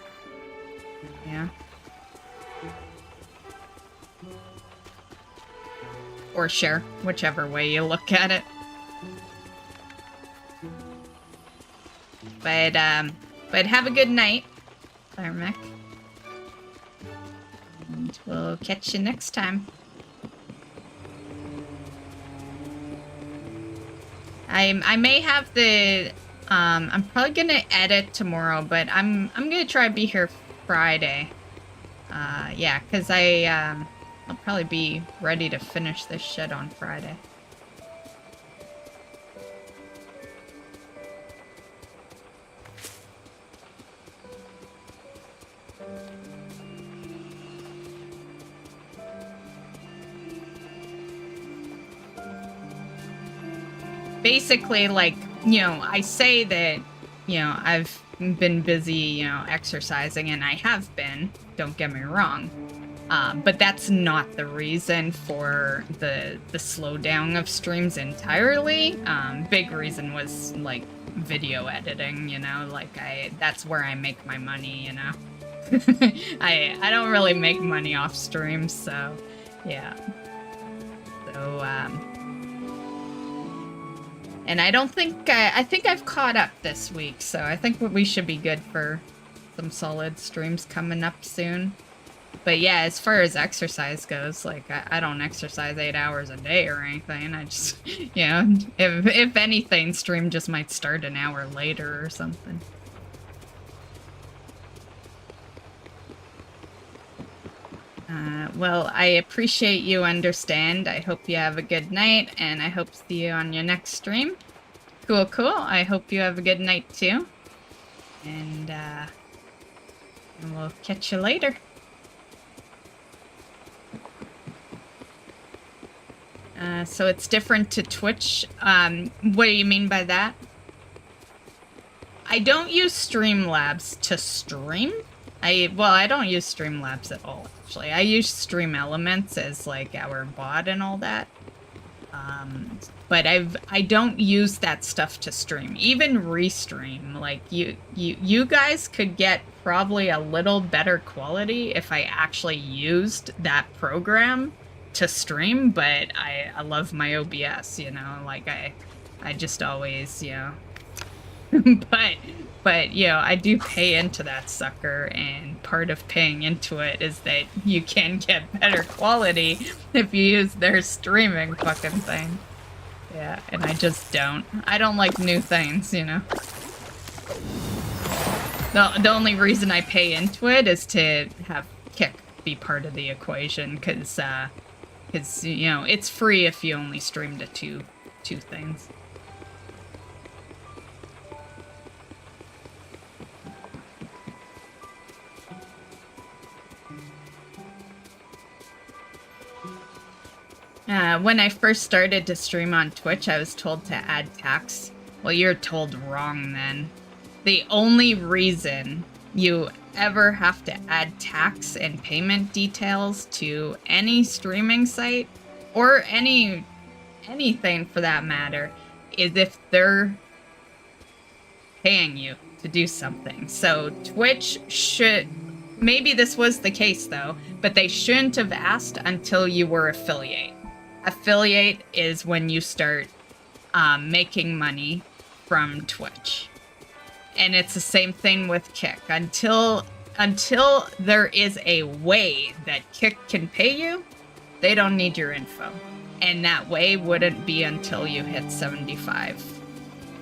Yeah. Or share, whichever way you look at it. But have a good night, Tharmic. And we'll catch you next time. I may have the... I'm probably gonna edit tomorrow, but I'm gonna try to be here Friday. Yeah, because I'll probably be ready to finish this shit on Friday. Basically, like, I say that, I've been busy, exercising, and I have been, don't get me wrong. But that's not the reason for the slowdown of streams entirely. Big reason was, like, video editing, like, that's where I make my money, I don't really make money off streams, so, yeah. So, and I don't think, I think I've caught up this week, so I think we should be good for some solid streams coming up soon. But yeah, as far as exercise goes, like, I don't exercise 8 hours a day or anything. I just, if anything, stream just might start an hour later or something. Well, I appreciate you understand. I hope you have a good night, and I hope to see you on your next stream. Cool, cool. I hope you have a good night, too. And we'll catch you later. So it's different to Twitch. What do you mean by that? I don't use Streamlabs to stream. I don't use Streamlabs at all, actually. I use Stream Elements as, like, our bot and all that. But I don't use that stuff to stream. Even restream. Like, you guys could get probably a little better quality if I actually used that program to stream, but I love my OBS, like, I just always, But, I do pay into that sucker, and part of paying into it is that you can get better quality if you use their streaming fucking thing. Yeah, and I just don't. I don't like new things, The only reason I pay into it is to have Kick be part of the equation, because, it's free if you only stream to two things. When I first started to stream on Twitch, I was told to add tax. Well, you're told wrong then. the only reason you ever have to add tax and payment details to any streaming site or anything for that matter is if they're paying you to do something. So Twitch should, maybe this was the case though, but they shouldn't have asked until you were affiliate. Affiliate is when you start making money from Twitch. And it's the same thing with Kick. Until there is a way that Kick can pay you, they don't need your info. And that way wouldn't be until you hit 75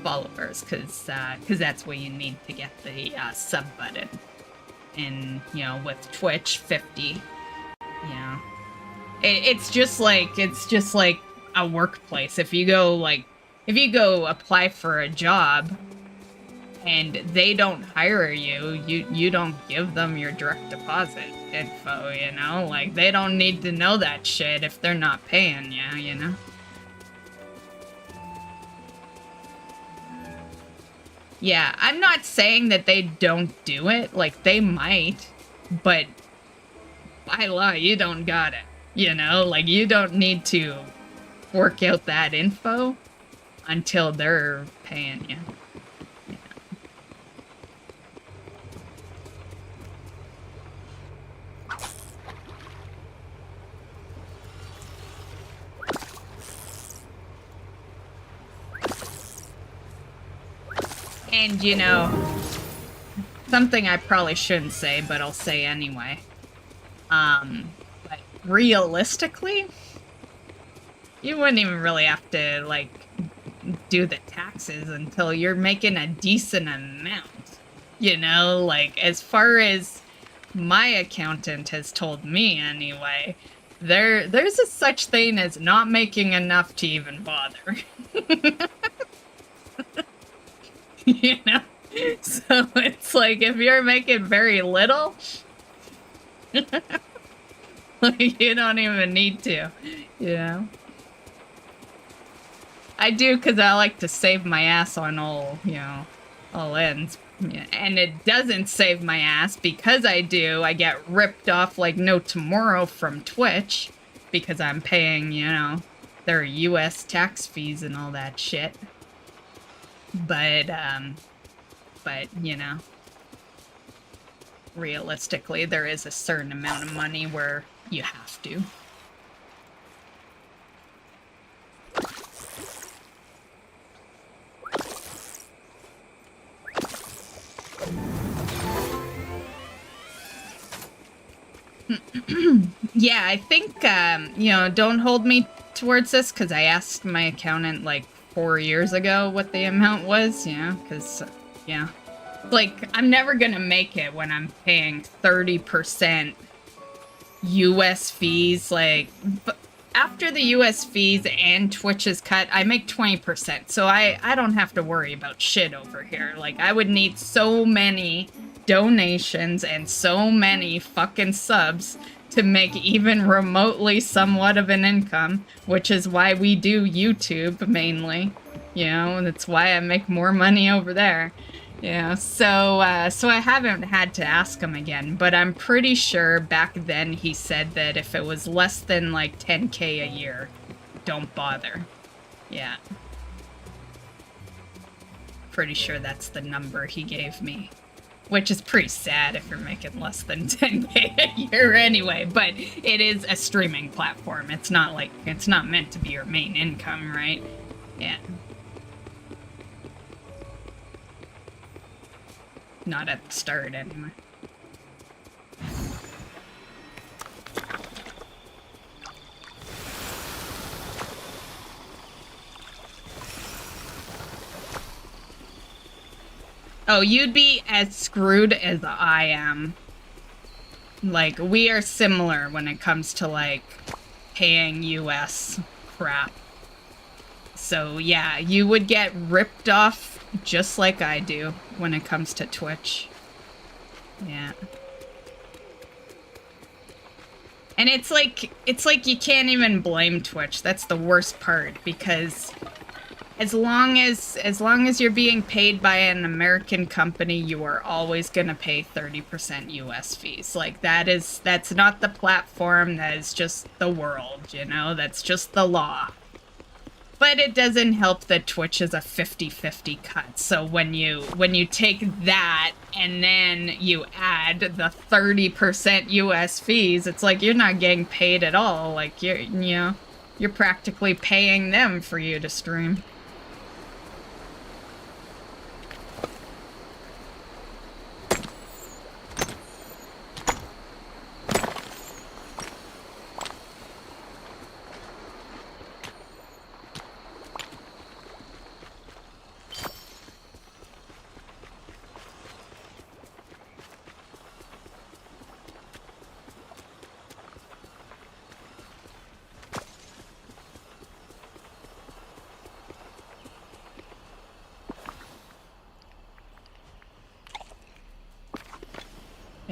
followers, because that's what you need to get the sub button. And, you know, with Twitch, 50, you know. It's just like a workplace. If you go apply for a job and they don't hire you, you don't give them your direct deposit info, you know? Like, they don't need to know that shit if they're not paying you, you know? Yeah, I'm not saying that they don't do it. Like, they might, but by law, you don't got it, you know? Like, you don't need to work out that info until they're paying you. And, you know, something I probably shouldn't say, but I'll say anyway. But realistically, you wouldn't even really have to, like, do the taxes until you're making a decent amount. You know, like, as far as my accountant has told me anyway, there's a such thing as not making enough to even bother. You know? So it's like, if you're making very little, like, you don't even need to, you know? I do, because I like to save my ass on all ends. Yeah. And it doesn't save my ass because I get ripped off like no tomorrow from Twitch because I'm paying, you know, their US tax fees and all that shit. But, you know, realistically, there is a certain amount of money where you have to. Yeah, I think, you know, don't hold me towards this, because I asked my accountant, like, 4 years ago what the amount was, you know, because, yeah. Like, I'm never gonna make it when I'm paying 30% US fees, like, after the US fees and Twitch's cut, I make 20%, so I don't have to worry about shit over here. Like, I would need so many donations and so many fucking subs to make even remotely somewhat of an income, which is why we do YouTube mainly, you know, and that's why I make more money over there. Yeah, so I haven't had to ask him again, but I'm pretty sure back then he said that if it was less than like 10K a year, don't bother. Yeah. Pretty sure that's the number he gave me. Which is pretty sad if you're making less than 10K a year anyway, but it is a streaming platform. It's not like, it's not meant to be your main income, right? Yeah. Not at the start, anyway. Oh, you'd be as screwed as I am. Like, we are similar when it comes to, like, paying US crap. So, yeah, you would get ripped off just like I do when it comes to Twitch. Yeah. And it's like you can't even blame Twitch. That's the worst part, because As long as you're being paid by an American company, you are always gonna pay 30% US fees. Like that's not the platform, that is just the world, you know? That's just the law. But it doesn't help that Twitch is a 50-50 cut. So when you take that and then you add the 30% US fees, it's like you're not getting paid at all. Like you're practically paying them for you to stream.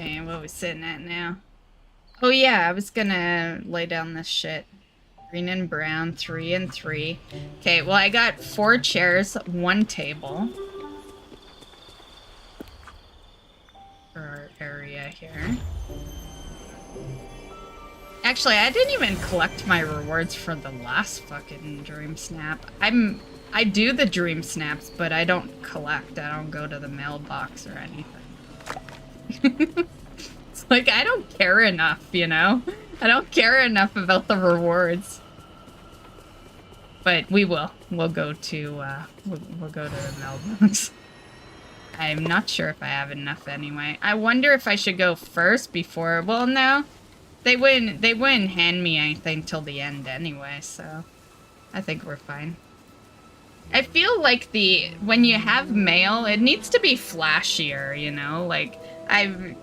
Okay, what are we sitting at now? Oh yeah, I was gonna lay down this shit. Green and brown, 3 and 3. Okay, well I got 4 chairs, 1 table. For our area here. Actually, I didn't even collect my rewards for the last fucking dream snap. I do the dream snaps, but I don't collect. I don't go to the mailbox or anything. It's like, I don't care enough, you know? I don't care enough about the rewards. But we will. We'll go to the mailbox. I'm not sure if I have enough anyway. I wonder if I should go first before... Well, no. They wouldn't hand me anything till the end anyway, so... I think we're fine. I feel like when you have mail, it needs to be flashier, you know? Like, I've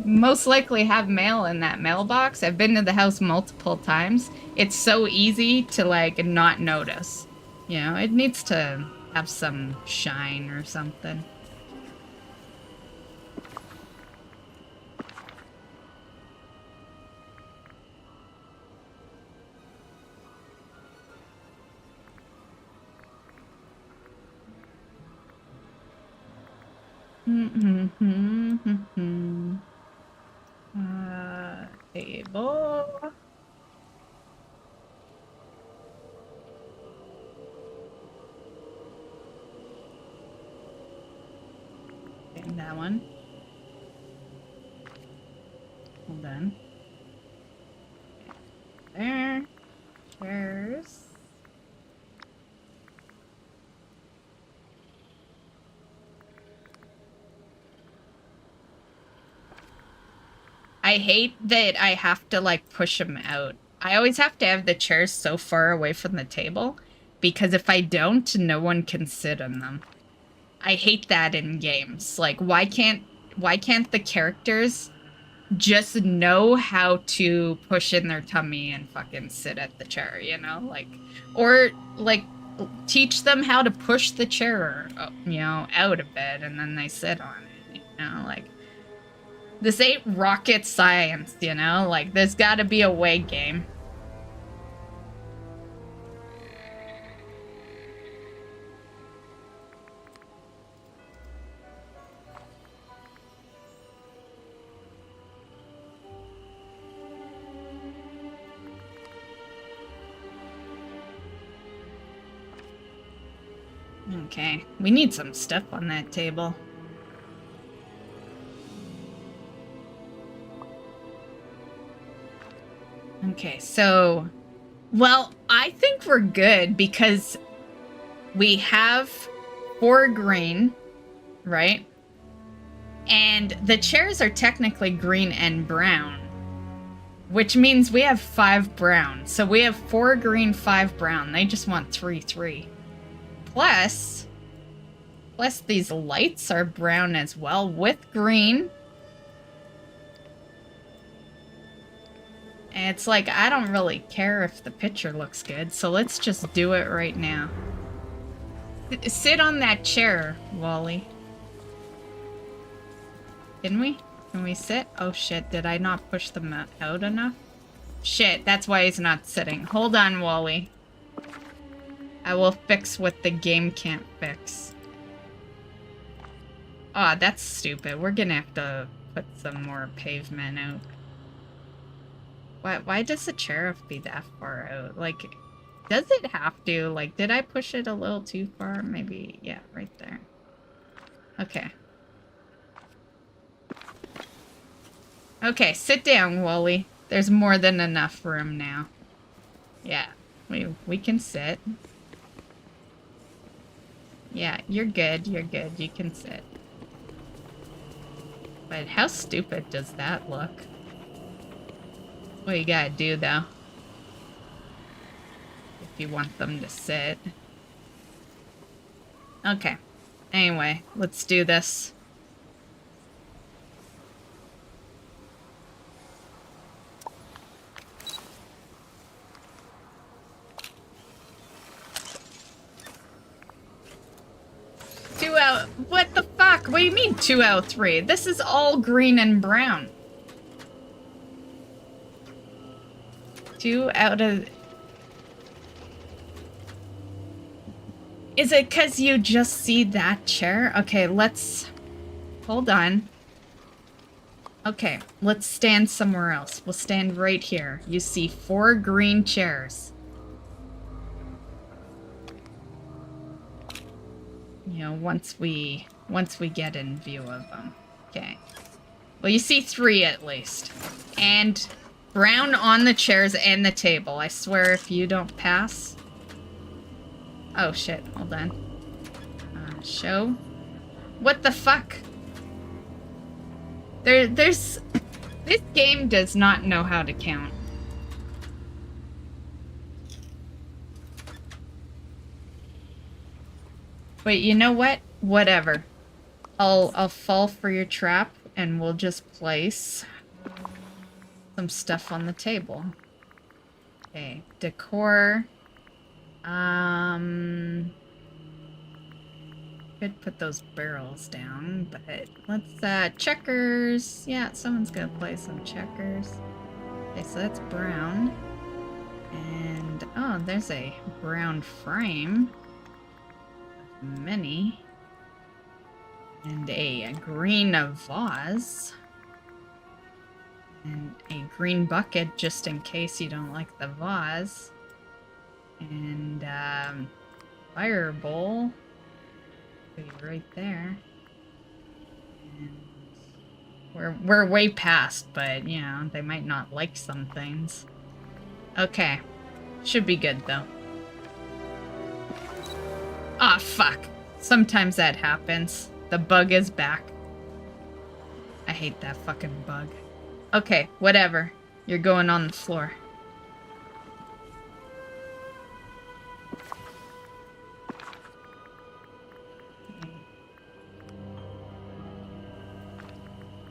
most likely have mail in that mailbox. I've been to the house multiple times. It's so easy to, like, not notice. You know, it needs to have some shine or something. Table. Okay, that one. Hold on. There. Chairs. I hate that I have to, like, push them out. I always have to have the chairs so far away from the table, because if I don't, no one can sit in them. I hate that in games. Like, why can't the characters just know how to push in their tummy and fucking sit at the chair, you know? Like, or, like, teach them how to push the chair, you know, out a bit, and then they sit on it, you know? Like, this ain't rocket science, you know? Like, there's gotta be a way, game. Okay, we need some stuff on that table. Okay, so, well, I think we're good because we have 4 green, right? And the chairs are technically green and brown, which means we have 5 brown. So we have 4 green, 5 brown. They just want 3-3. Plus these lights are brown as well with green. And it's like, I don't really care if the picture looks good, so let's just do it right now. Sit on that chair, Wally. Can we? Can we sit? Oh shit, did I not push them out enough? Shit, that's why he's not sitting. Hold on, Wally. I will fix what the game can't fix. Aw, that's stupid. We're gonna have to put some more pavement out. Why does the chair have to be that far out? Like, does it have to? Like, did I push it a little too far? Maybe, yeah, right there. Okay. Okay, sit down, Wooly. There's more than enough room now. Yeah, we can sit. Yeah, you're good, you're good. You can sit. But how stupid does that look? What you gotta do, though, if you want them to sit. Okay. Anyway, let's do this. What the fuck? What do you mean 2 out of 3? This is all green and brown. 2 out of... Is it because you just see that chair? Okay, let's... Hold on. Okay, let's stand somewhere else. We'll stand right here. You see 4 green chairs. You know, once we get in view of them. Okay. Well, you see 3 at least. And brown on the chairs and the table. I swear if you don't pass... Oh shit, hold on. Show? What the fuck? There's... This game does not know how to count. Wait, you know what? Whatever. I'll fall for your trap and we'll just place some stuff on the table. Okay, decor. Could put those barrels down, but let's checkers. Yeah, someone's gonna play some checkers. Okay, so that's brown. And oh, there's a brown frame. Many. And a green vase. And a green bucket just in case you don't like the vase. And fire bowl. Be right there. And we're way past, but you know, they might not like some things. Okay. Should be good though. Ah, fuck. Sometimes that happens. The bug is back. I hate that fucking bug. Okay, whatever. You're going on the floor.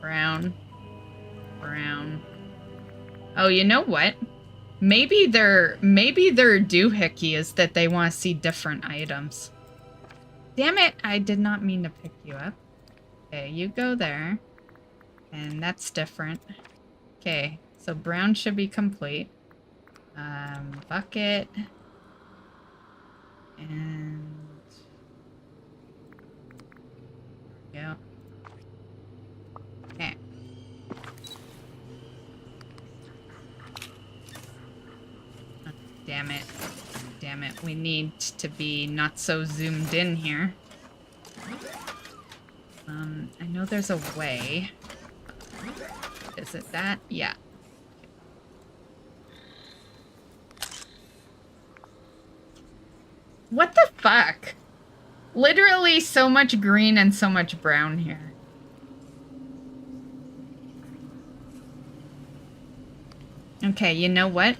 Brown. Brown. Oh, you know what? Maybe their doohickey is that they want to see different items. Damn it, I did not mean to pick you up. Okay, you go there. And that's different. Okay, so brown should be complete. Bucket. And... yeah. Okay. Oh, damn it. Damn it, we need to be not so zoomed in here. I know there's a way. Is it that? Yeah. What the fuck? Literally so much green and so much brown here. Okay, you know what?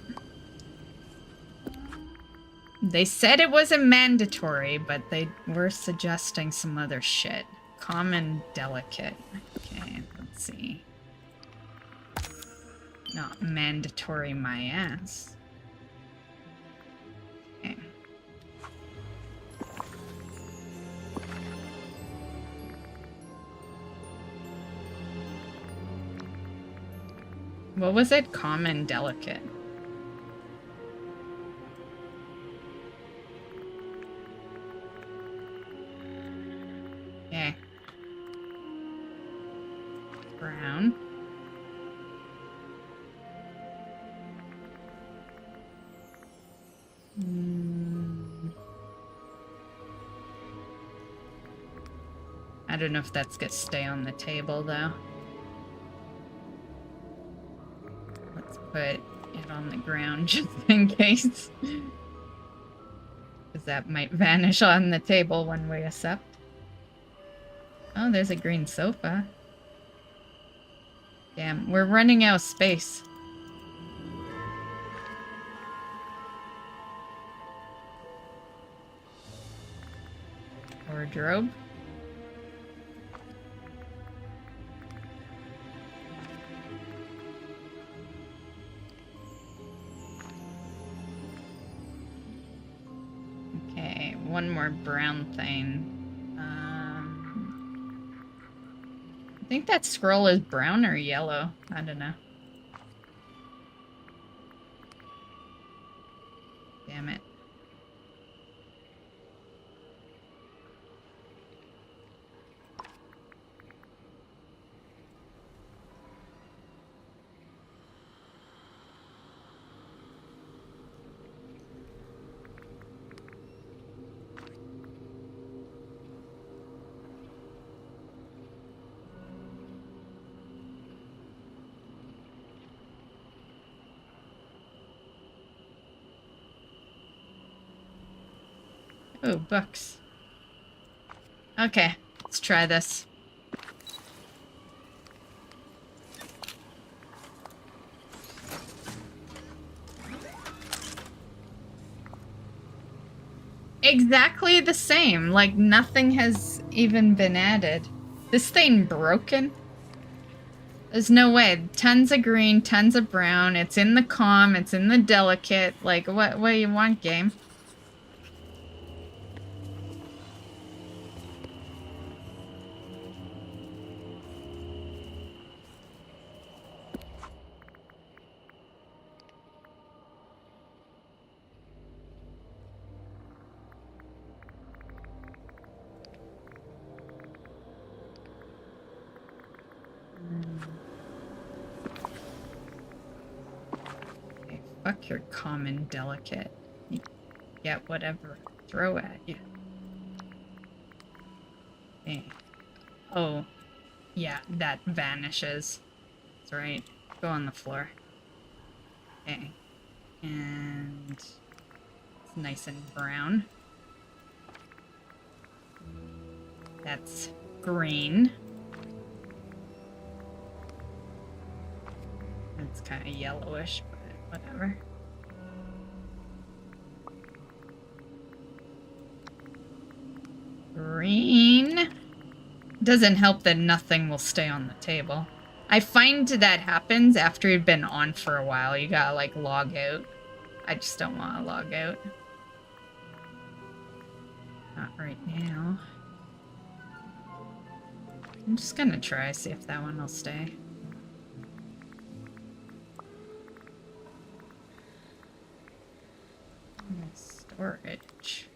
They said it wasn't mandatory, but they were suggesting some other shit. Common delicate. Okay, let's see. Not mandatory my ass. Okay. What was it? Common delicate. don't know if that's gonna stay on the table, though. Let's put it on the ground just in case. Because that might vanish on the table when we accept. Oh, there's a green sofa. Damn, we're running out of space. Wardrobe. Okay, one more brown thing. I think that scroll is brown or yellow. I don't know. Damn it. Oh, books. Okay, let's try this. Exactly the same, like nothing has even been added. This thing broken? There's no way. Tons of green, tons of brown, it's in the calm, it's in the delicate, like what do you want, game? Fuck your common delicate. You get whatever I throw at you. Okay. Oh, yeah, that vanishes. That's right. Go on the floor. Okay. And it's nice and brown. That's green. It's kind of yellowish, but whatever. Green. Doesn't help that nothing will stay on the table. I find that happens after you've been on for a while. You gotta, like, log out. I just don't want to log out. Not right now. I'm just gonna try, see if that one will stay. Storage.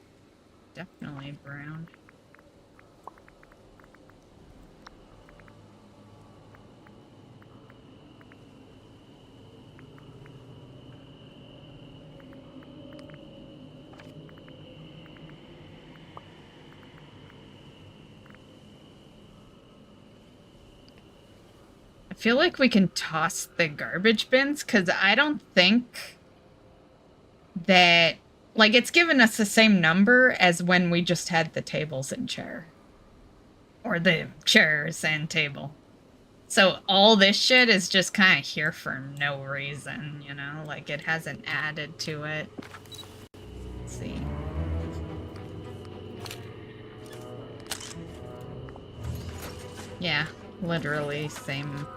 Definitely brown. I feel like we can toss the garbage bins, because I don't think that... Like, it's given us the same number as when we just had the tables and chair. Or the chairs and table. So all this shit is just kind of here for no reason, you know? Like, it hasn't added to it. Let's see. Yeah, literally same.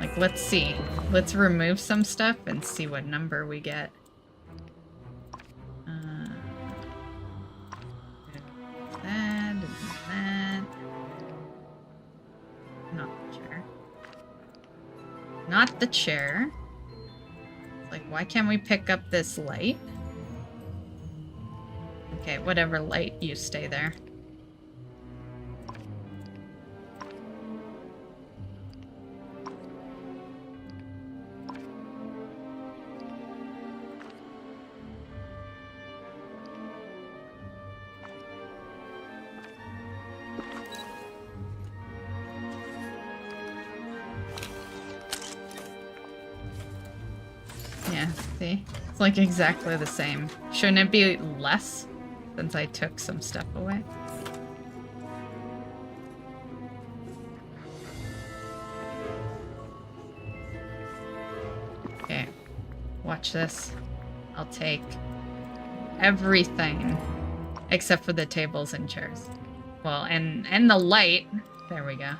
Like, let's see. Let's remove some stuff and see what number we get. That and that. Not the chair. Not the chair. It's like, why can't we pick up this light? Okay, whatever light, you stay there. Yeah, see? It's like exactly the same. Shouldn't it be less since I took some stuff away? Okay, watch this. I'll take everything except for the tables and chairs. Well, and the light. There we go.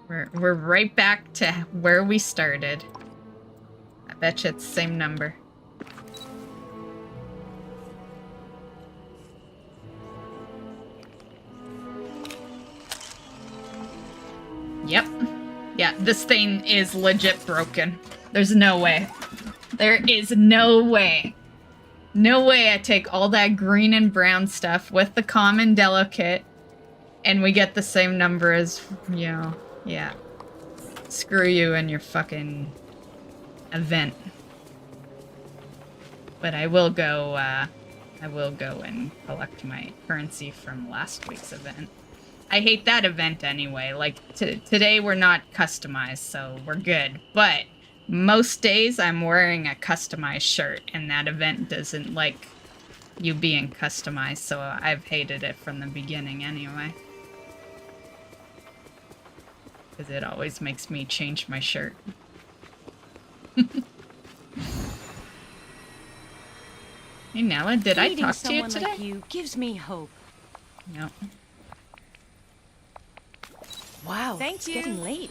We're right back to where we started. I bet you it's the same number. Yep. Yeah, this thing is legit broken. There's no way. There is no way. No way I take all that green and brown stuff with the common delicate and we get the same number as, you know, yeah. Screw you and your fucking event. But I will go and collect my currency from last week's event. I hate that event anyway. Like, today we're not customized, so we're good. But most days I'm wearing a customized shirt, and that event doesn't like you being customized, so I've hated it from the beginning anyway. Because it always makes me change my shirt. Hey Nella, did I talk to you today? Like you gives me hope. No. Wow, it's getting late.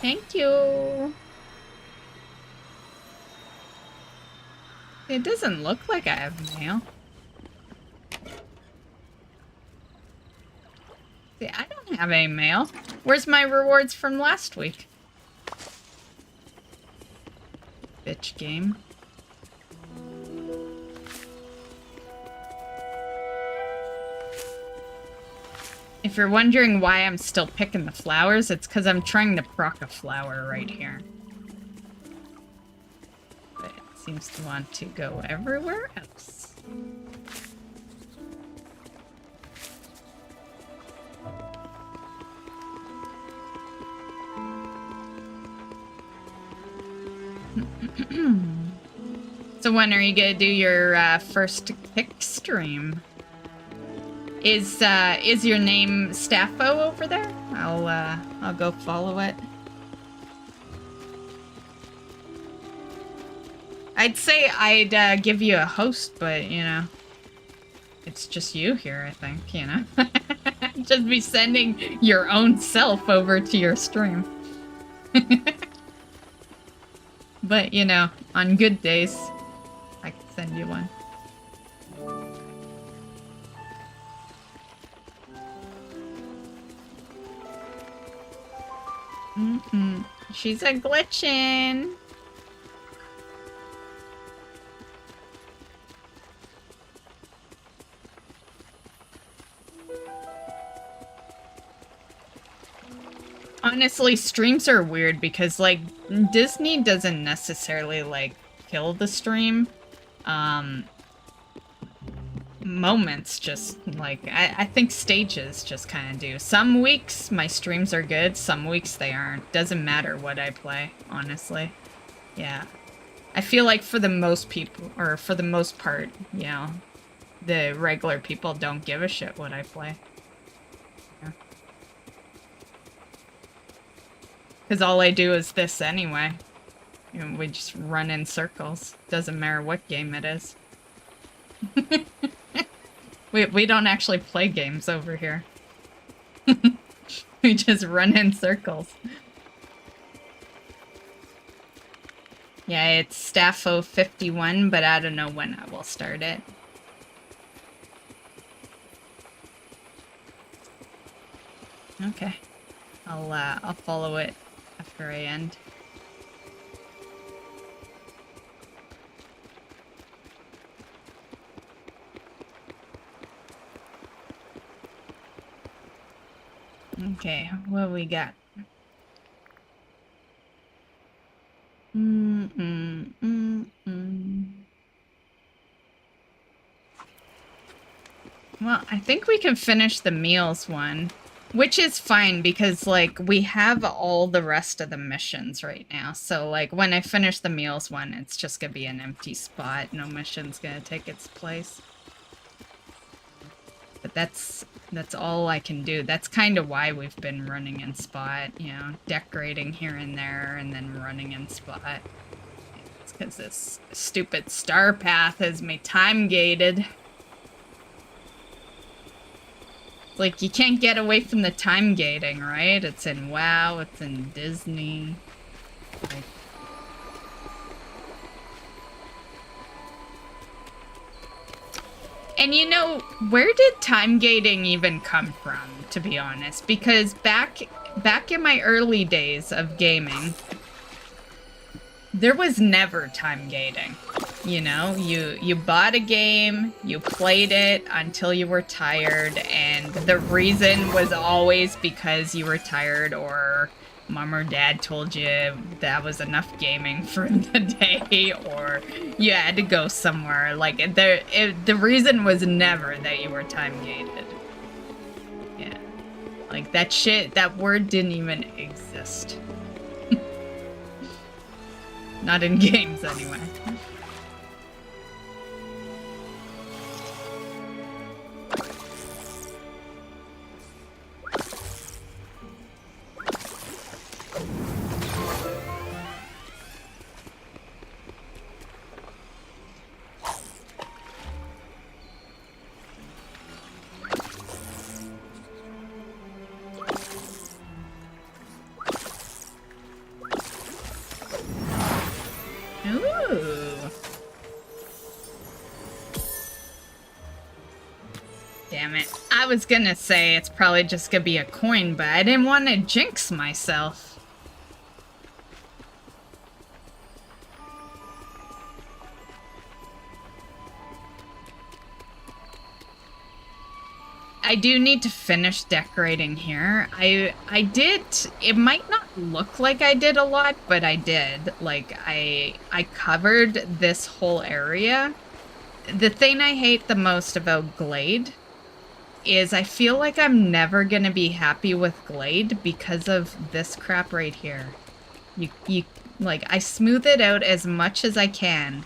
Thank you. It doesn't look like I have mail. See, I don't have any mail. Where's my rewards from last week? Bitch game. If you're wondering why I'm still picking the flowers, it's because I'm trying to proc a flower right here. But it seems to want to go everywhere else. So when are you gonna do your first pick stream? Is your name Staffo over there? I'll go follow it. I'd say I'd give you a host, but you know, it's just you here. I think, you know, just be sending your own self over to your stream. But you know, on good days, I can send you one. She's a glitchin'. Honestly, streams are weird because, like, Disney doesn't necessarily, like, kill the stream. Moments just, like, I think stages just kind of do. Some weeks my streams are good, some weeks they aren't. Doesn't matter what I play, honestly. Yeah. I feel like for the most people, or for the most part, you know, the regular people don't give a shit what I play. Because all I do is this anyway. You know, we just run in circles. Doesn't matter what game it is. We don't actually play games over here. We just run in circles. Yeah, it's Staffo 51, but I don't know when I will start it. Okay. I'll follow it after I end. Okay, what we got? Well, I think we can finish the meals one. Which is fine because, like, we have all the rest of the missions right now. So, like, when I finish the meals one, it's just gonna be an empty spot. No mission's gonna take its place. But that's all I can do. That's kind of why we've been running in spot, you know, decorating here and there, and then running in spot. It's because this stupid star path has me time-gated. Like, you can't get away from the time gating, right? It's in WoW, it's in Disney. Like... And you know, where did time gating even come from, to be honest? Because back in my early days of gaming, there was never time gating. You know, you bought a game, you played it until you were tired, and the reason was always because you were tired or mom or dad told you that was enough gaming for the day, or you had to go somewhere. Like, the reason was never that you were time gated. Yeah. Like, that word didn't even exist. Not in games, anyway. Damn it. I was gonna say it's probably just gonna be a coin, but I didn't want to jinx myself. I do need to finish decorating here. I did, it might not look like I did a lot, but I did. Like, I covered this whole area. The thing I hate the most about Glade is I feel like I'm never gonna be happy with Glade because of this crap right here. You like, I smooth it out as much as I can,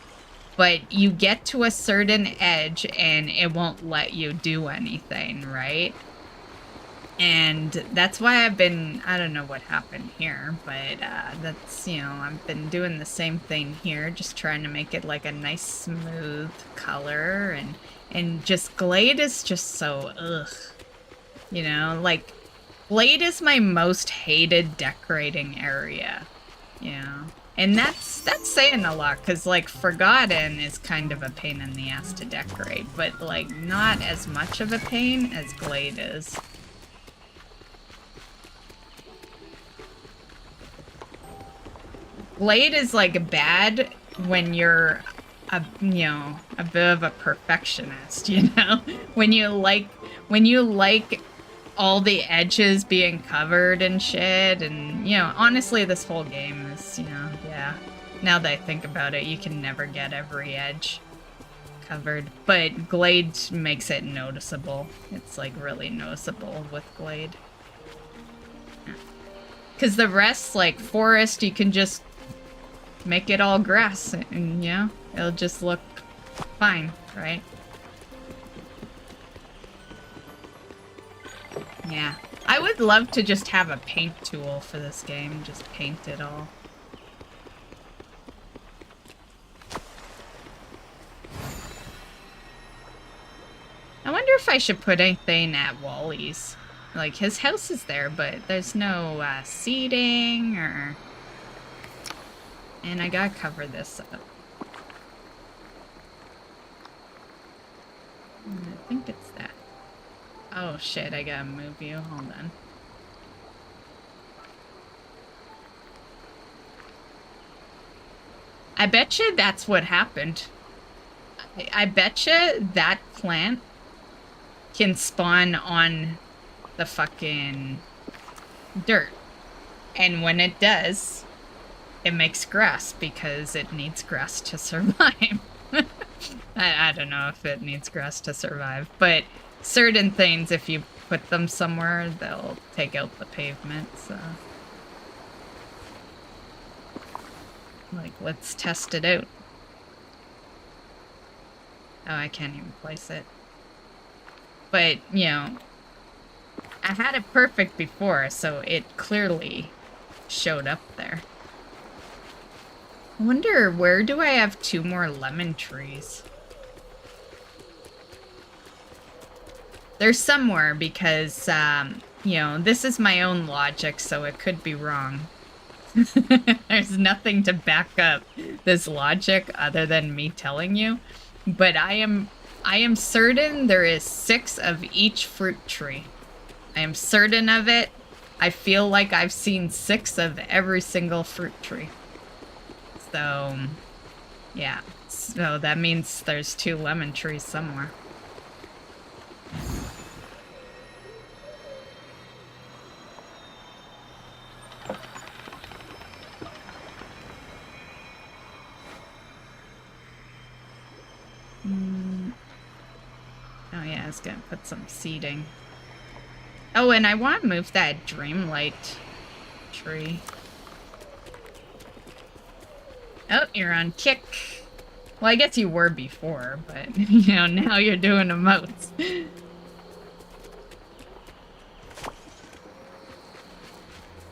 but you get to a certain edge and it won't let you do anything, right? And that's why I've been, I don't know what happened here, but that's, you know, I've been doing the same thing here, just trying to make it like a nice smooth color, and just Glade is just so, ugh. You know, like, Glade is my most hated decorating area, you know? And that's saying a lot, because, like, Forgotten is kind of a pain in the ass to decorate, but, like, not as much of a pain as Glade is. Glade is, like, bad when you're a bit of a perfectionist, you know? When you like all the edges being covered and shit, and, you know, honestly, this whole game is, you know, yeah. Now that I think about it, you can never get every edge covered, but Glade makes it noticeable. It's, like, really noticeable with Glade. Because the rest, like, Forest, you can just make it all grass, and, you know, it'll just look fine, right? Yeah. I would love to just have a paint tool for this game, just paint it all. I wonder if I should put anything at Wally's. Like, his house is there, but there's no seating or... And I gotta cover this up. I think it's that. Oh shit, I gotta move you. Hold on. I betcha that's what happened. I betcha that plant can spawn on the fucking dirt. And when it does, it makes grass because it needs grass to survive. I don't know if it needs grass to survive, but certain things, if you put them somewhere, they'll take out the pavement, so... Like, let's test it out. Oh, I can't even place it. But, you know, I had it perfect before, so it clearly showed up there. I wonder, where do I have 2 more lemon trees? They're somewhere because, you know, this is my own logic, so it could be wrong. There's nothing to back up this logic other than me telling you. But I am certain there is 6 of each fruit tree. I am certain of it. I feel like I've seen 6 of every single fruit tree. So, yeah. So that means there's 2 lemon trees somewhere. Oh yeah, I was gonna put some seeding. Oh, and I want to move that Dreamlight tree. Oh, you're on kick. Well, I guess you were before, but, you know, now you're doing emotes.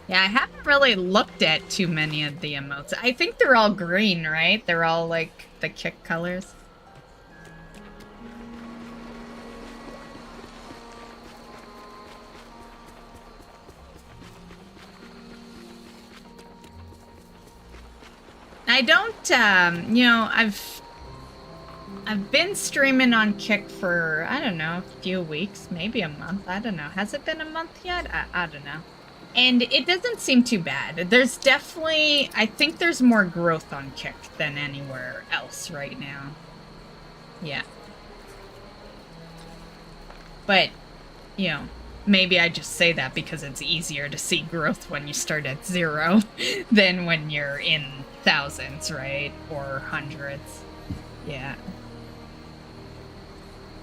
Yeah, I haven't really looked at too many of the emotes. I think they're all green, right? They're all, like, the kick colors. I don't, you know, I've been streaming on Kick for, I don't know, a few weeks, maybe a month, I don't know. Has it been a month yet? I don't know. And it doesn't seem too bad. There's definitely, I think there's more growth on Kick than anywhere else right now. Yeah. But, you know, maybe I just say that because it's easier to see growth when you start at 0 than when you're in thousands, right? Or hundreds. Yeah.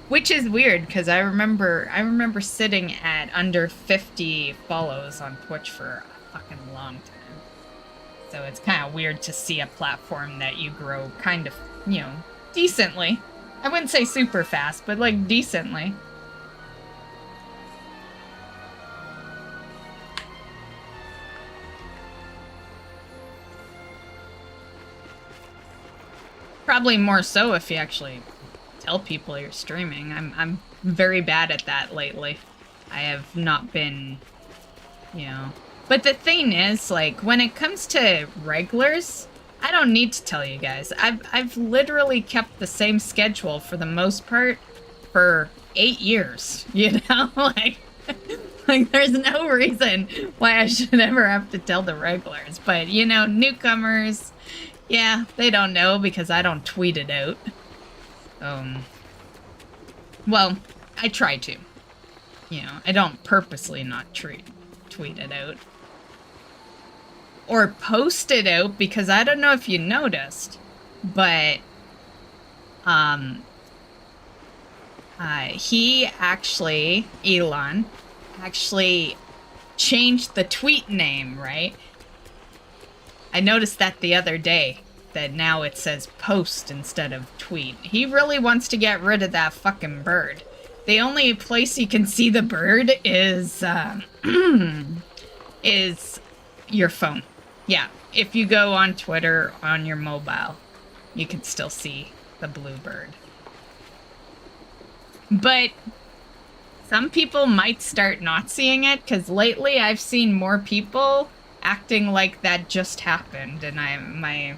Which is weird, because I remember sitting at under 50 follows on Twitch for a fucking long time. So it's kind of weird to see a platform that you grow kind of, you know, decently. I wouldn't say super fast, but like decently. Probably more so if you actually tell people you're streaming. I'm very bad at that lately. I have not been, you know. But the thing is, like, when it comes to regulars, I don't need to tell you guys. I've literally kept the same schedule for the most part for 8 years, you know? Like there's no reason why I should ever have to tell the regulars. But, you know, newcomers, yeah, they don't know because I don't tweet it out. Well, I try to. You know, I don't purposely not tweet it out. Or post it out, because I don't know if you noticed, but, he actually, Elon, actually changed the tweet name, right? I noticed that the other day, that now it says post instead of tweet. He really wants to get rid of that fucking bird. The only place you can see the bird is, is your phone. Yeah, if you go on Twitter on your mobile, you can still see the blue bird. But some people might start not seeing it, because lately I've seen more people acting like that just happened, and my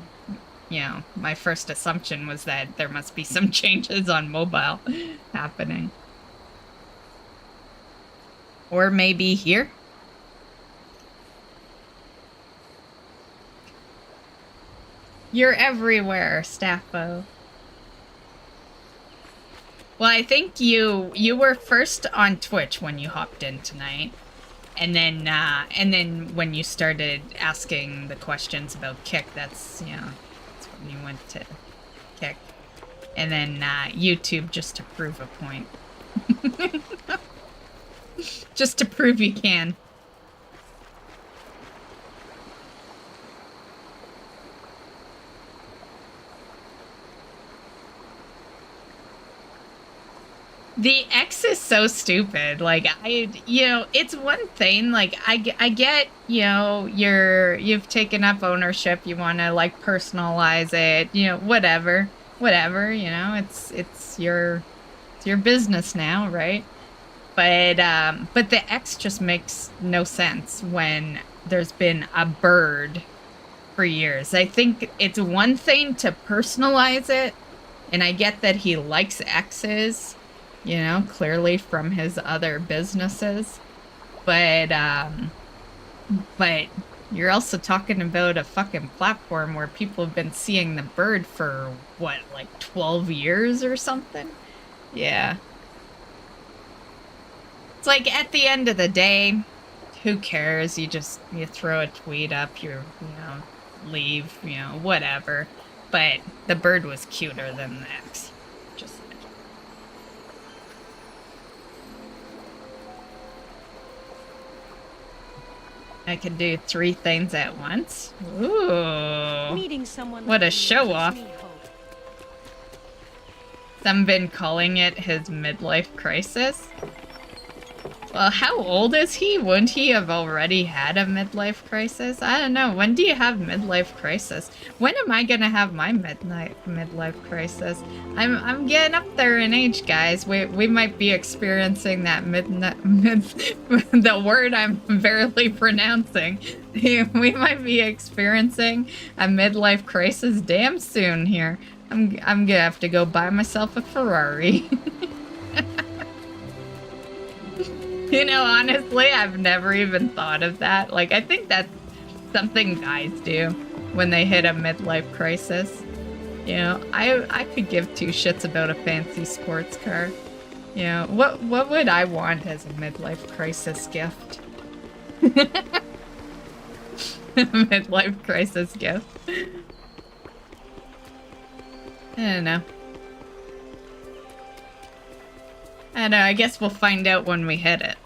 first assumption was that there must be some changes on mobile happening. Or maybe here? You're everywhere, Staffo. Well, I think you were first on Twitch when you hopped in tonight. And then when you started asking the questions about Kick, that's when you went to Kick. And then YouTube just to prove a point. Just to prove you can. The X is so stupid. Like, it's one thing. Like, I get, you've taken up ownership. You want to, like, personalize it. Whatever. It's your business now, right? But the X just makes no sense when there's been a bird for years. I think it's one thing to personalize it, and I get that he likes X's. Clearly from his other businesses. But you're also talking about a fucking platform where people have been seeing the bird for, what, like 12 years or something? Yeah. It's like, at the end of the day, who cares? You throw a tweet up, leave, whatever. But the bird was cuter than the X. I can do 3 things at once. Ooh. Meeting someone what a like show off. gives me hope. Some been calling it his midlife crisis. Well, how old is he? Wouldn't he have already had a midlife crisis? I don't know. When do you have midlife crisis? When am I gonna have my midlife crisis? I'm getting up there in age, guys. We might be experiencing that the word I'm barely pronouncing. We might be experiencing a midlife crisis damn soon here. I'm gonna have to go buy myself a Ferrari. Honestly, I've never even thought of that. Like, I think that's something guys do when they hit a midlife crisis. I could give 2 shits about a fancy sports car. What would I want as a midlife crisis gift? Midlife crisis gift. I don't know. I guess we'll find out when we hit it.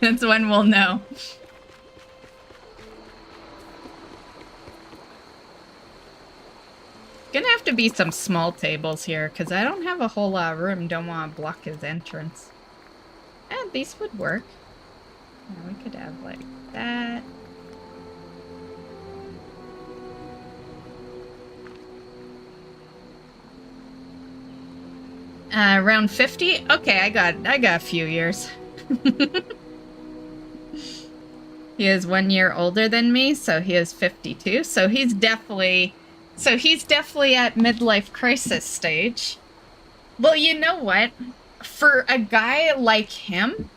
That's when we'll know. Gonna have to be some small tables here, because I don't have a whole lot of room. Don't want to block his entrance. And these would work. We could have like that. Around 50? Okay, I got a few years. He is 1 year older than me, so he is 52. So he's definitely at midlife crisis stage. Well, you know what? For a guy like him,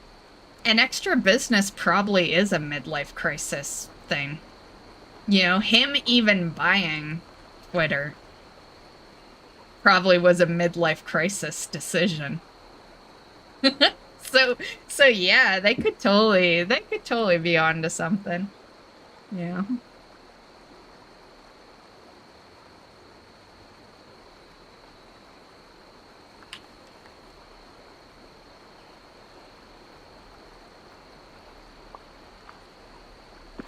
an extra business probably is a midlife crisis thing. Him even buying Twitter probably was a midlife crisis decision. So yeah, they could totally be onto something. Yeah.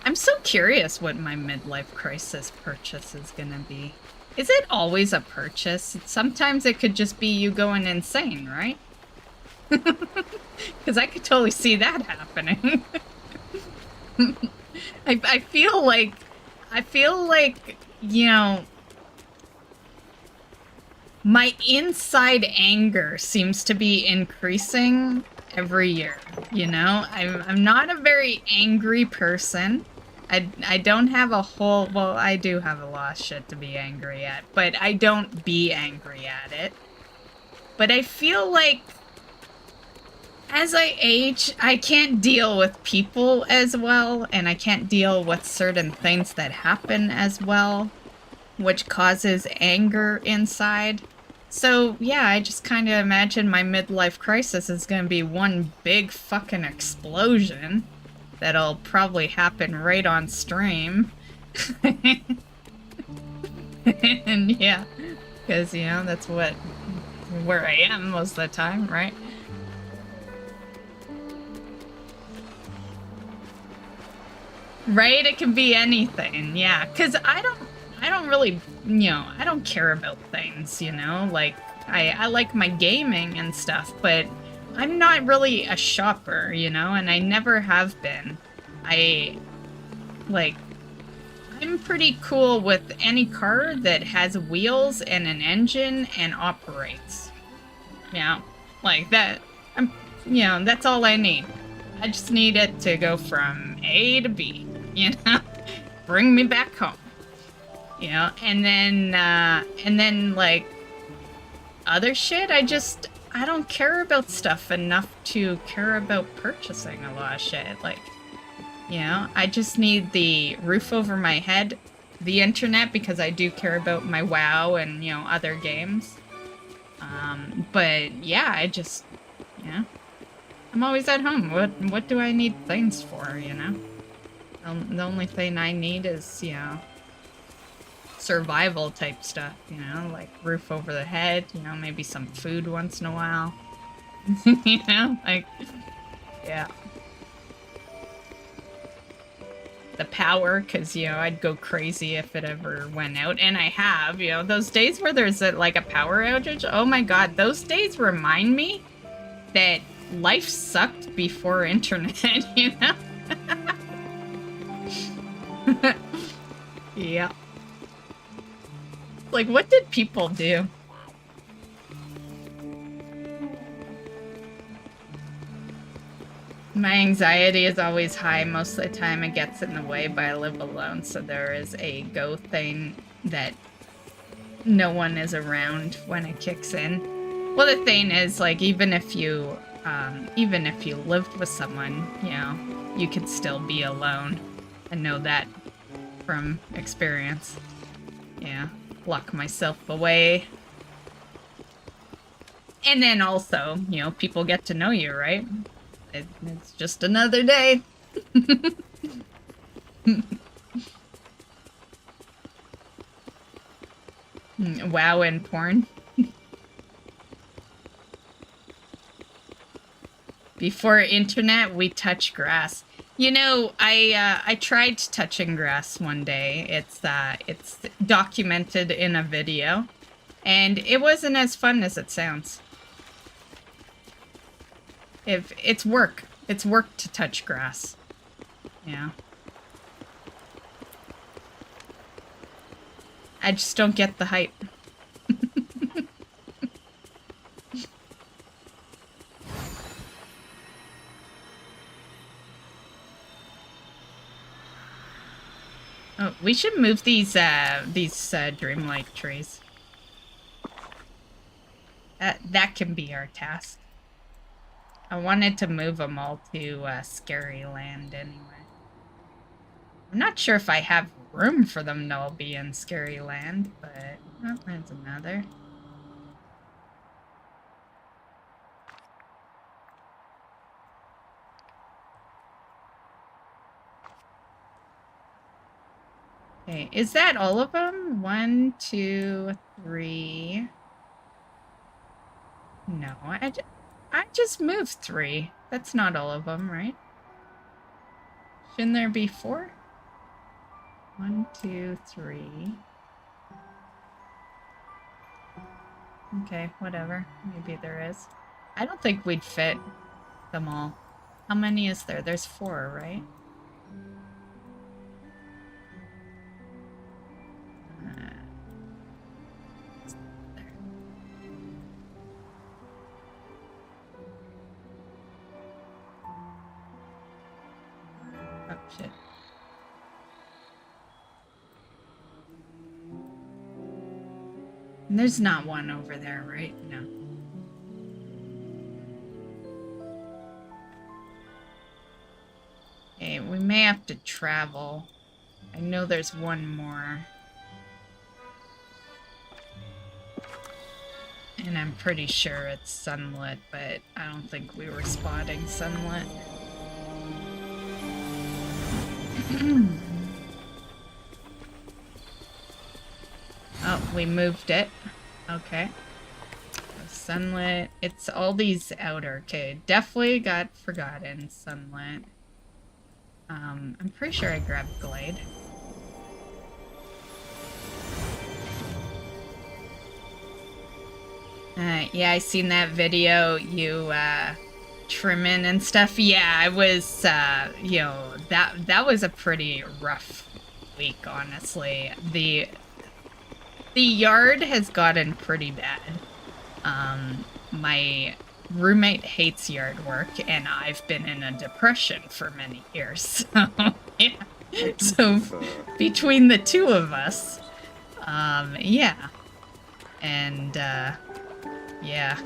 I'm so curious what my midlife crisis purchase is gonna be. Is it always a purchase? Sometimes it could just be you going insane, right? Because I could totally see that happening. I feel like, my inside anger seems to be increasing every year, I'm not a very angry person. I don't have a whole... Well, I do have a lot of shit to be angry at, but I don't be angry at it. But I feel like as I age, I can't deal with people as well, and I can't deal with certain things that happen as well, which causes anger inside. So, yeah, I just kind of imagine my midlife crisis is going to be one big fucking explosion that'll probably happen right on stream. And yeah, because, that's where I am most of the time, right? Right? It can be anything. Yeah, cuz I don't really, I don't care about things, like I like my gaming and stuff, but I'm not really a shopper, and I never have been. I'm pretty cool with any car that has wheels and an engine and operates. Yeah, like that. That's all I need. I just need it to go from A to B, bring me back home. And then like other shit, I don't care about stuff enough to care about purchasing a lot of shit. Like, I just need the roof over my head, the internet, because I do care about my WoW and, other games. But yeah, I'm always at home. What do I need things for, The only thing I need is, survival type stuff, like roof over the head, maybe some food once in a while. Yeah. The power, because, I'd go crazy if it ever went out, and I have, those days where there's a power outage, oh my god, those days remind me that life sucked before internet, Yeah. Like, what did people do? My anxiety is always high. Most of the time it gets in the way, but I live alone, so there is a go thing that no one is around when it kicks in. Well, the thing is, like, even if you lived with someone, you could still be alone. I know that from experience. Yeah. Lock myself away. And then also, people get to know you, right? It's just another day. WoW and porn. Before internet, we touch grass. I tried touching grass one day. It's documented in a video, and it wasn't as fun as it sounds. It's work. It's work to touch grass. Yeah. I just don't get the hype. Oh, we should move these Dreamlight trees. That can be our task. I wanted to move them all to Scary Land anyway. I'm not sure if I have room for them to all be in Scary Land, but oh, there's another. Okay, is that all of them? 1, 2, 3. No, I just moved 3. That's not all of them, right? Shouldn't there be 4? 1, 2, 3. Okay, whatever. Maybe there is. I don't think we'd fit them all. How many is there? There's 4, right? Oh, shit. And there's not one over there, right? No. Okay, we may have to travel. I know there's one more. And I'm pretty sure it's sunlit, but I don't think we were spotting sunlit. Oh, we moved it. Okay. Sunlit. It's all these outer. Okay, definitely got forgotten. Sunlit. I'm pretty sure I grabbed Glade. Yeah, I seen that video, you, trimming and stuff. Yeah, I was, you know, that was a pretty rough week, honestly. The yard has gotten pretty bad. My roommate hates yard work, and I've been in a depression for many years. So, yeah. So, between the two of us, yeah. And, yeah.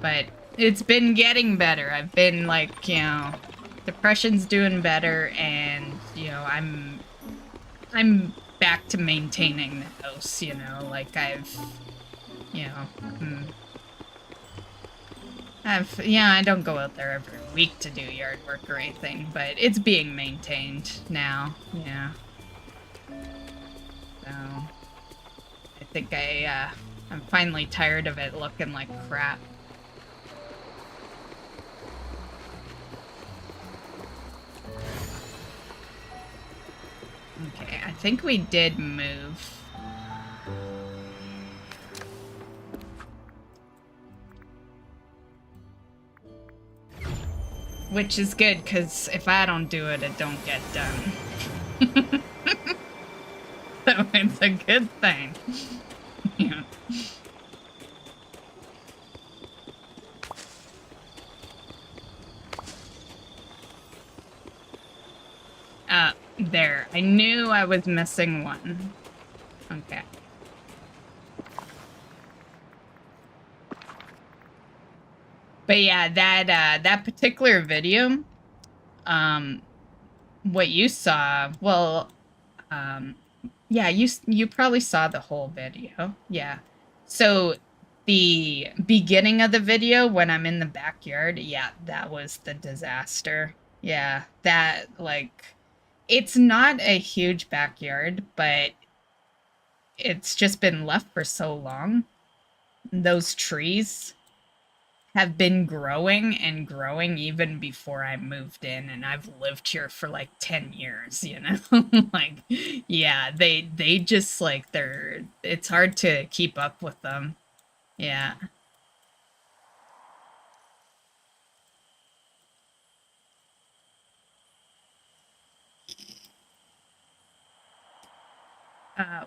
But it's been getting better. I've been like, you know, depression's doing better, and you know, I'm back to maintaining the house, you know, like I've, you know, yeah, I don't go out there every week to do yard work or anything, but it's being maintained now, yeah. So, I think I'm finally tired of it looking like crap. Okay, I think we did move. Which is good, because if I don't do it, it don't get done. So it's a good thing. Yeah. There. I knew I was missing one. Okay. But yeah, that particular video, what you saw, well, yeah, you probably saw the whole video. Yeah. So the beginning of the video when I'm in the backyard, yeah, that was the disaster. Yeah, that, like, it's not a huge backyard, but it's just been left for so long. Those trees have been growing and growing even before I moved in, and I've lived here for like 10 years, you know? Like, yeah, they just, like, it's hard to keep up with them. Yeah.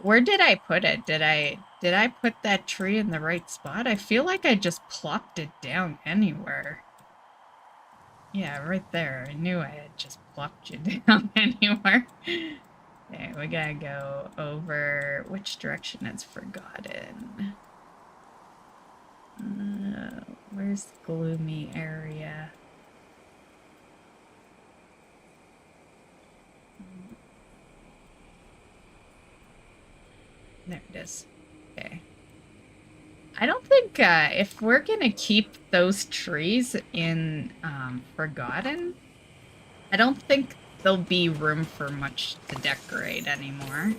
Where did I put it? Did I put that tree in the right spot? I feel like I just plopped it down anywhere. Yeah, right there. I knew I had just plopped you down anywhere. Okay, we gotta go over which direction is forgotten. Where's the gloomy area? There it is. Okay. I don't think, if we're gonna keep those trees in, Forgotten, I don't think there'll be room for much to decorate anymore.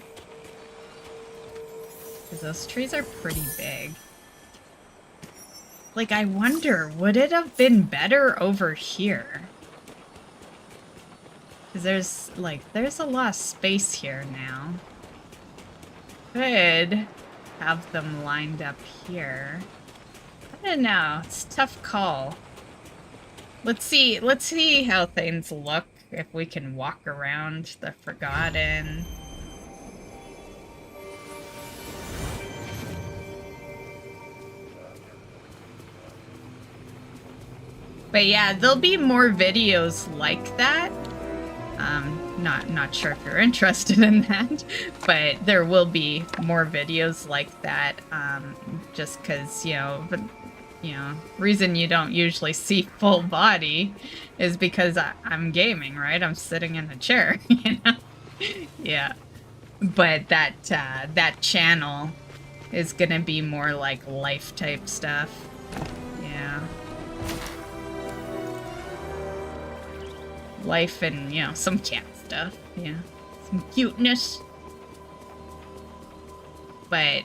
Because those trees are pretty big. Like, I wonder, would it have been better over here? Because there's a lot of space here now. Could have them lined up here. I don't know. It's a tough call. Let's see how things look if we can walk around the Forgotten. But yeah, there'll be more videos like that. Not sure if you're interested in that, but there will be more videos like that, just because, reason you don't usually see full body is because I'm gaming, right? I'm sitting in a chair, you know? Yeah. But that channel is gonna be more like life type stuff. Yeah. Life and, some cat stuff. Yeah. Some cuteness. But,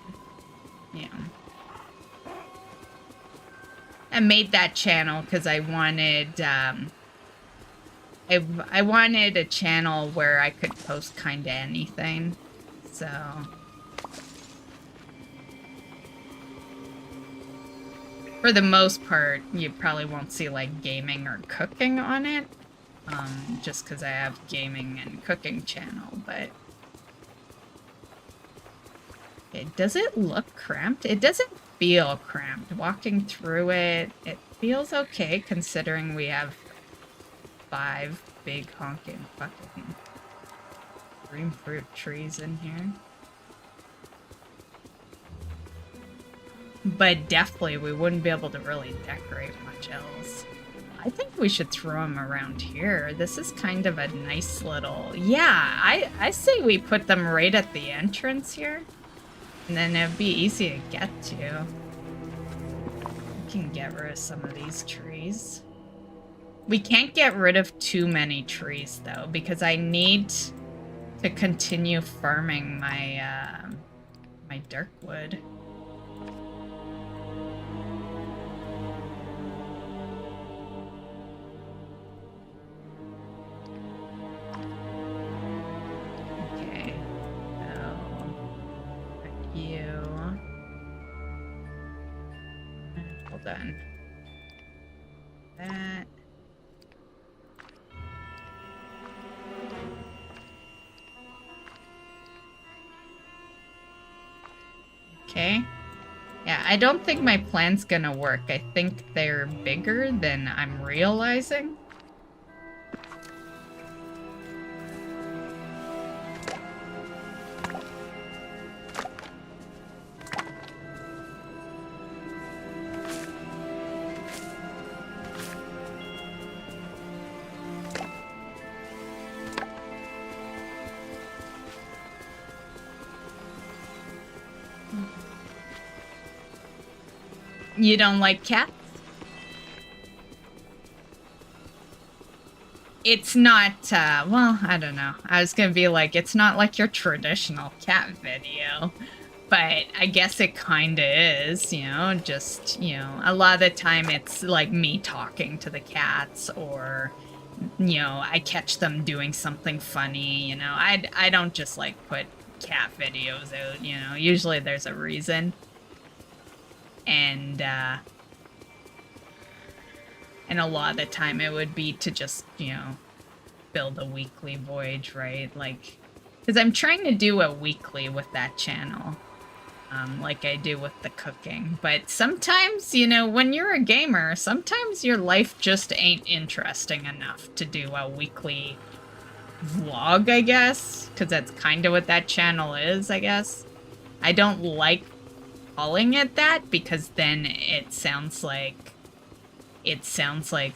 you know. I made that channel because I wanted, I wanted a channel where I could post kinda anything, so... For the most part, you probably won't see, like, gaming or cooking on it, just because I have gaming and cooking channel, but... Okay, does it look cramped? It doesn't feel cramped. Walking through it, it feels okay considering we have 5 big honking fucking green fruit trees in here. But definitely we wouldn't be able to really decorate much else. I think we should throw them around here. This is kind of a nice little... Yeah, I say we put them right at the entrance here. And then it'd be easy to get to. We can get rid of some of these trees. We can't get rid of too many trees, though, because I need to continue farming my, my dark wood. Okay. So, you... Hold on. That... Okay. Yeah, I don't think my plan's gonna work. I think they're bigger than I'm realizing. You don't like cats? It's not, well, I don't know. I was gonna be like, it's not like your traditional cat video. But I guess it kinda is, you know, just, you know, a lot of the time it's like me talking to the cats or, you know, I catch them doing something funny, you know. I don't just like put cat videos out, you know. Usually there's a reason. And a lot of the time it would be to just, you know, build a weekly voyage, right? Like, because I'm trying to do a weekly with that channel, like I do with the cooking. But sometimes, you know, when you're a gamer, sometimes your life just ain't interesting enough to do a weekly vlog, I guess. Because that's kind of what that channel is, I guess. I don't like calling it that because then it sounds like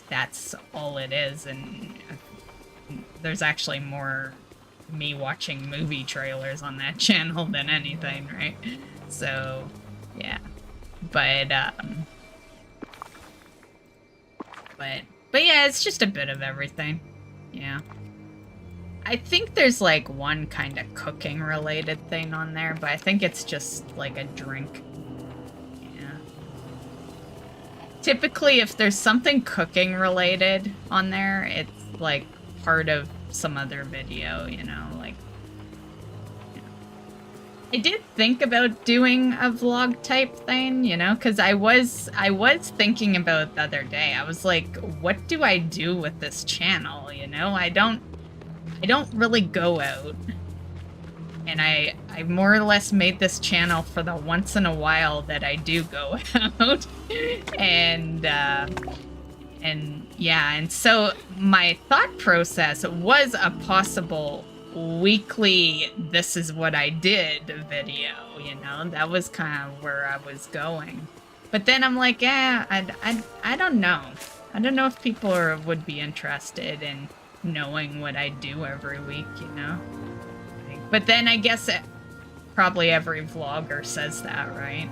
that's all it is, and there's actually more me watching movie trailers on that channel than anything, right? So yeah, but yeah, it's just a bit of everything. Yeah, I think there's like one kind of cooking related thing on there, but I think it's just like a drink. Typically, if there's something cooking related on there, it's like part of some other video, you know, like... You know. I did think about doing a vlog type thing, you know, because I was thinking about it the other day. I was like, what do I do with this channel, you know? I don't really go out. And I more or less made this channel for the once in a while that I do go out. And yeah, and so my thought process was a possible weekly this is what I did video, you know? That was kind of where I was going. But then I'm like, yeah, I don't know. I don't know if people would be interested in knowing what I do every week, you know? But then I guess probably every vlogger says that, right?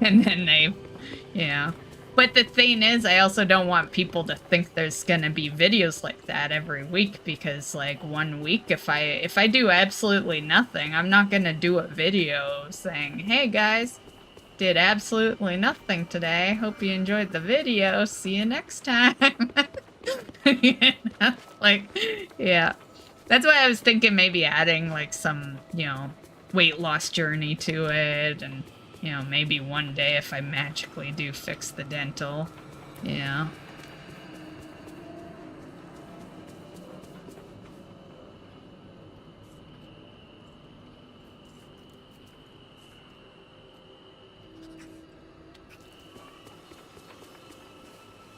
And then they, you know, But the thing is, I also don't want people to think there's gonna be videos like that every week, because like 1 week, if I do absolutely nothing, I'm not gonna do a video saying, "Hey guys, did absolutely nothing today. Hope you enjoyed the video. See you next time." You know? Like, yeah. That's why I was thinking maybe adding like some, you know, weight loss journey to it, and you know, maybe one day if I magically do fix the dental, yeah.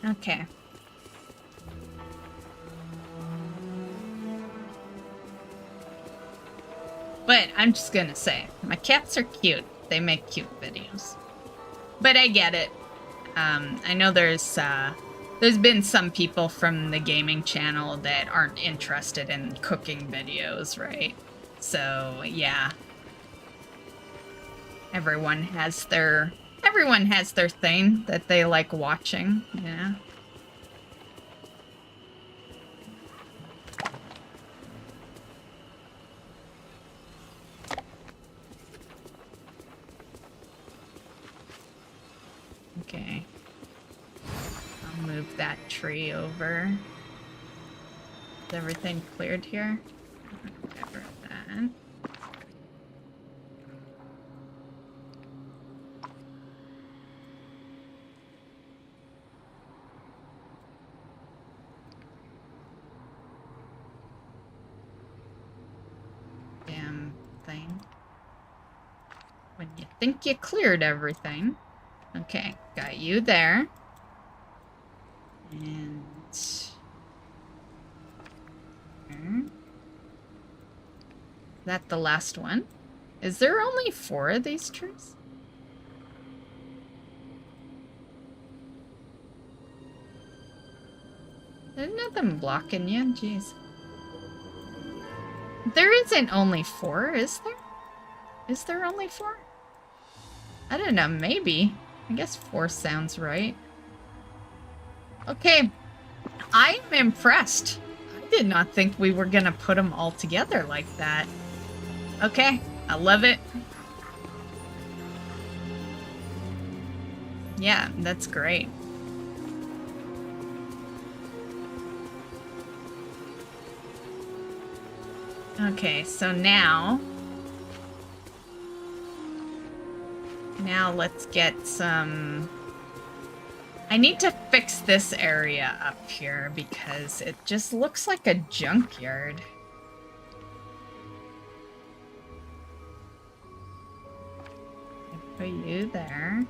Okay. But I'm just gonna say, my cats are cute. They make cute videos. But I get it. I know there's been some people from the gaming channel that aren't interested in cooking videos, right? So, yeah. Everyone has their thing that they like watching, yeah. Okay. I'll move that tree over. Is everything cleared here? Cover that. Damn thing. When you think you cleared everything. Okay, got you there. And... is that the last one? Is there only 4 of these trees? There's nothing blocking you, jeez. There isn't only 4, is there? Is there only 4? I don't know, maybe. I guess 4 sounds right. Okay. I'm impressed. I did not think we were gonna put them all together like that. Okay, I love it. Yeah, that's great. Okay, so now let's get some... I need to fix this area up here because it just looks like a junkyard. Put you there.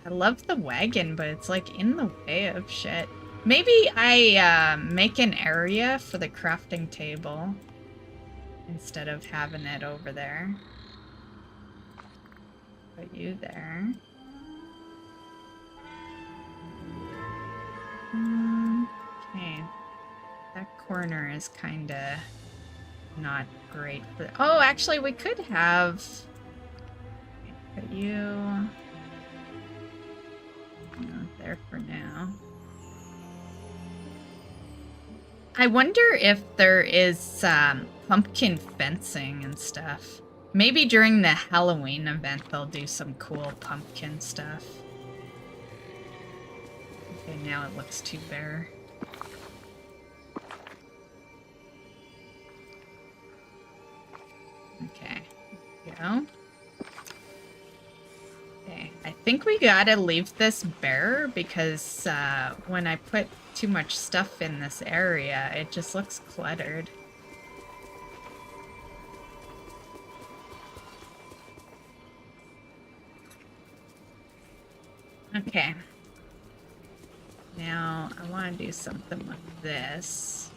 I love the wagon, but it's like in the way of shit. Maybe I make an area for the crafting table instead of having it over there. Put you there. Okay. That corner is kinda not great for... Oh, actually, we could have... Put you... Not there for now. I wonder if there is pumpkin fencing and stuff. Maybe during the Halloween event they'll do some cool pumpkin stuff. Okay, now it looks too bare. Okay, there we go. Okay, I think we gotta leave this bare because when I put too much stuff in this area, it just looks cluttered. Okay. Now, I want to do something with this.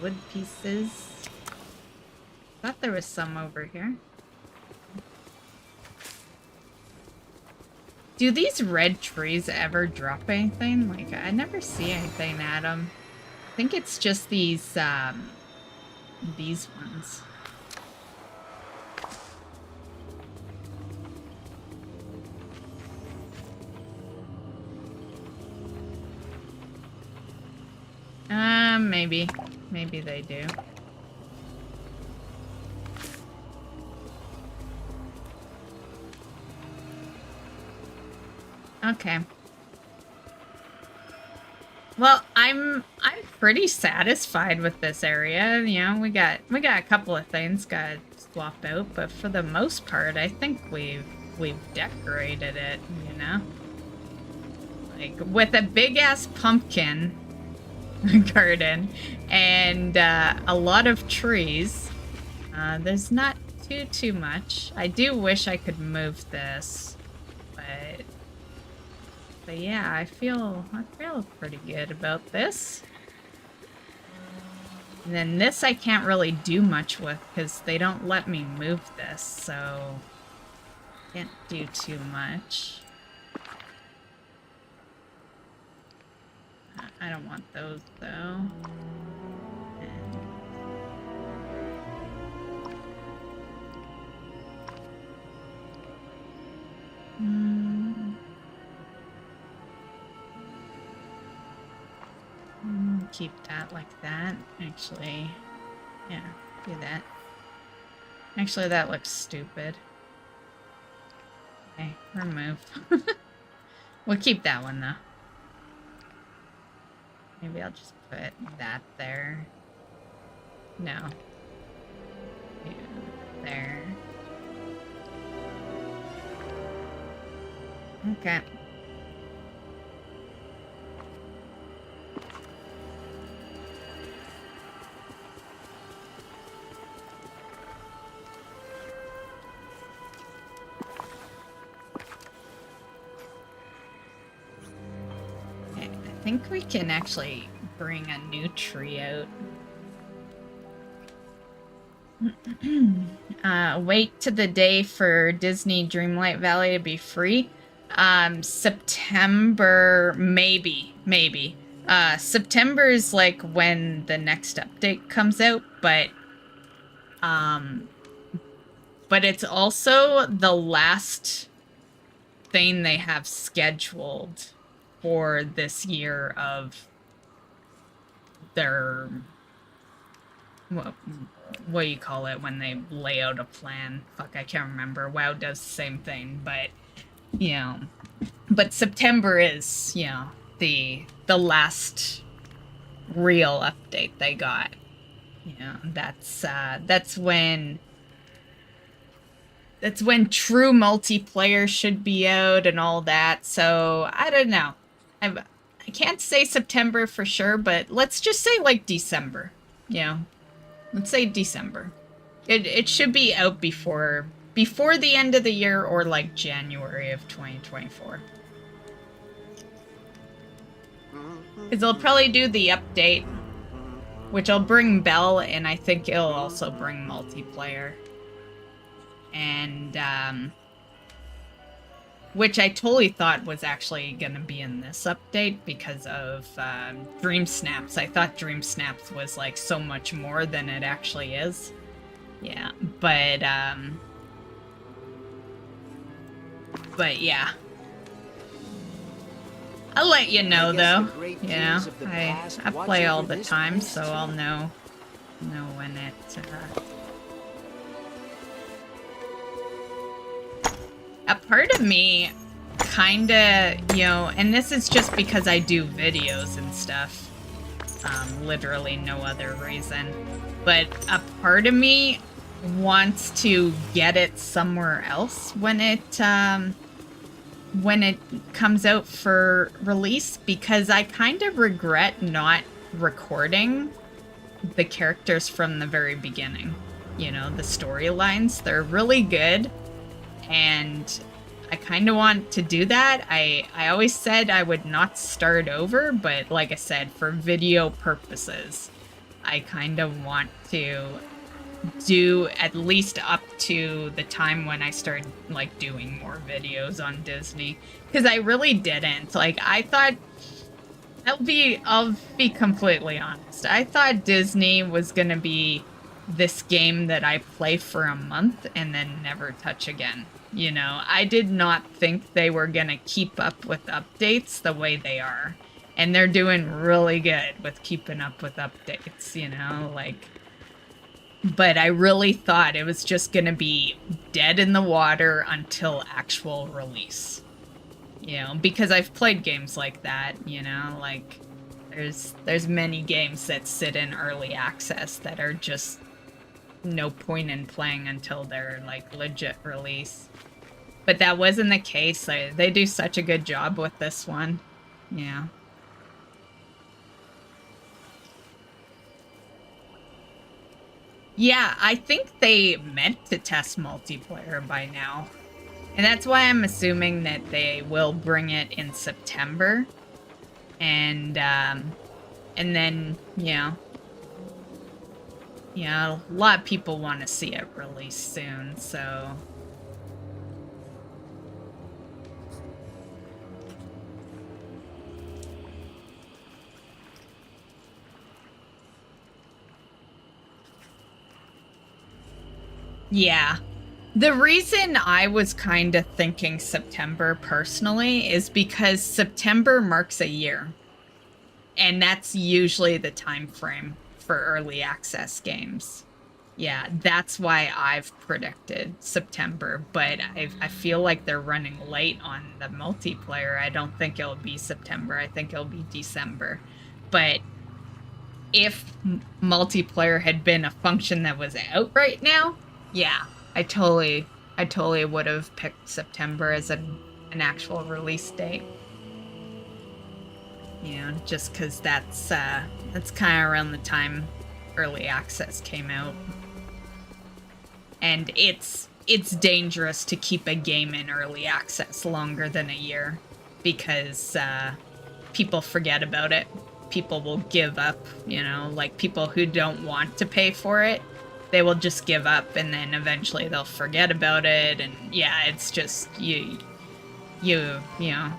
Wood pieces. Thought there was some over here. Do these red trees ever drop anything? Like, I never see anything at them. I think it's just these ones. Maybe. Maybe they do. Okay. Well, I'm pretty satisfied with this area. You know, we got a couple of things got swap out, but for the most part, I think we've decorated it, you know? Like, with a big-ass pumpkin garden and a lot of trees. There's not too much. I do wish I could move this, but yeah, I feel pretty good about this. And then this I can't really do much with because they don't let me move this, so can't do too much. I don't want those though. Keep that like that. Actually, yeah, do that. Actually, that looks stupid. Okay, remove. We'll keep that one though. Maybe I'll just put that there. No. Yeah, there. Okay. I think we can actually bring a new tree out. Wait to the day for Disney Dreamlight Valley to be free. September, maybe. September is like when the next update comes out, but it's also the last thing they have scheduled for this year of their, what do you call it when they lay out a plan? Fuck, I can't remember. WoW does the same thing, but, you know, but September is, you know, the last real update they got. You know, that's when true multiplayer should be out and all that. So I don't know. I can't say September for sure, but let's just say like December. You know, let's say December. It should be out before the end of the year or like January of 2024. Because they'll probably do the update, which will bring Belle, and I think it'll also bring multiplayer. And, which I totally thought was actually going to be in this update because of Dream Snaps. I thought Dream Snaps was like so much more than it actually is. Yeah, but yeah. I'll let you know though. Yeah, I play all the time, so I'll know when it a part of me kinda, you know, and this is just because I do videos and stuff, literally no other reason, but a part of me wants to get it somewhere else when it comes out for release, because I kind of regret not recording the characters from the very beginning. You know, the storylines, they're really good. And I kind of want to do that. I always said I would not start over, but like I said, for video purposes, I kind of want to do at least up to the time when I started like doing more videos on Disney, because I really didn't. Like, I thought, I'll be completely honest. I thought Disney was gonna be this game that I play for a month and then never touch again. You know, I did not think they were gonna keep up with updates the way they are. And they're doing really good with keeping up with updates, you know, like... But I really thought it was just gonna be dead in the water until actual release. You know, because I've played games like that, you know, like... There's many games that sit in early access that are just no point in playing until they're like legit release. But that wasn't the case. They do such a good job with this one. Yeah. Yeah, I think they meant to test multiplayer by now. And that's why I'm assuming that they will bring it in September. And then, a lot of people want to see it released soon, so... Yeah. The reason I was kind of thinking September personally is because September marks a year. And that's usually the time frame for early access games. Yeah, that's why I've predicted September, but I feel like they're running late on the multiplayer. I don't think it'll be September. I think it'll be December. But if multiplayer had been a function that was out right now, yeah, I totally would have picked September as an actual release date. You know, just because that's kind of around the time early access came out. And it's dangerous to keep a game in early access longer than a year because people forget about it. People will give up, you know, like people who don't want to pay for it, they will just give up and then eventually they'll forget about it. And yeah, it's just, you know,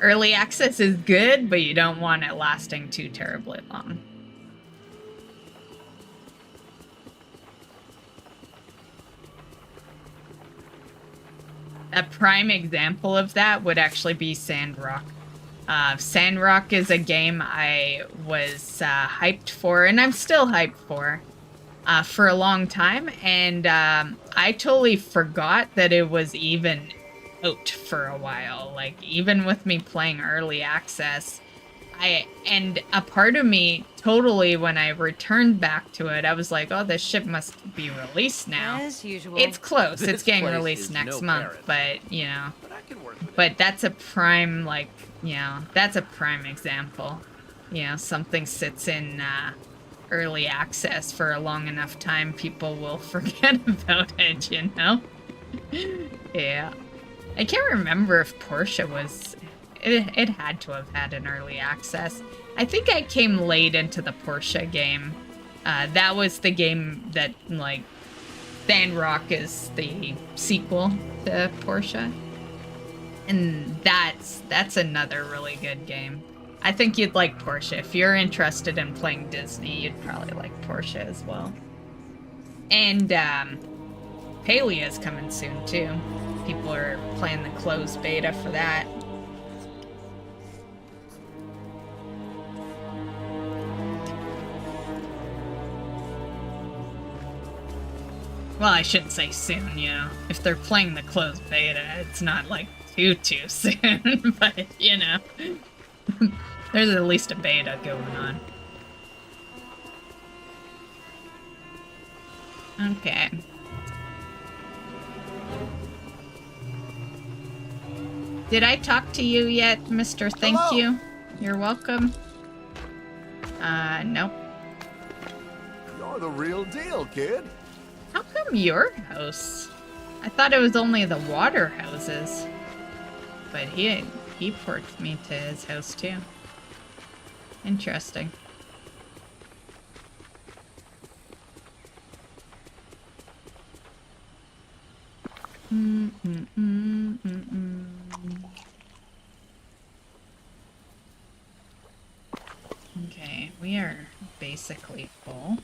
early access is good, but you don't want it lasting too terribly long. A prime example of that would actually be Sandrock. Sandrock is a game I was hyped for, and I'm still hyped for a long time, and I totally forgot that it was even out for a while. Like, even with me playing early access, and a part of me totally, when I returned back to it, I was like, oh, this ship must be released now. As usual. It's close. This It's getting place released is next no month, parrot. but, you know. But I can work with But that's a prime, like, you know, that's a prime example. You know, something sits in early access for a long enough time, people will forget about it, you know? Yeah. I can't remember if Portia was... It had to have had an early access. I think I came late into the Portia game. That was the game that, like, Sandrock is the sequel to Portia. And that's another really good game. I think you'd like Portia. If you're interested in playing Disney, you'd probably like Portia as well. And Palea's coming soon too. People are playing the closed beta for that. Well, I shouldn't say soon, you know. If they're playing the closed beta, it's not like too soon, but you know. There's at least a beta going on. Okay. Did I talk to you yet, Mr. Thank Hello. You? You're welcome. Nope. You're the real deal, kid. How come your house? I thought it was only the water houses. But he ported me to his house too. Interesting. Okay, we are basically full.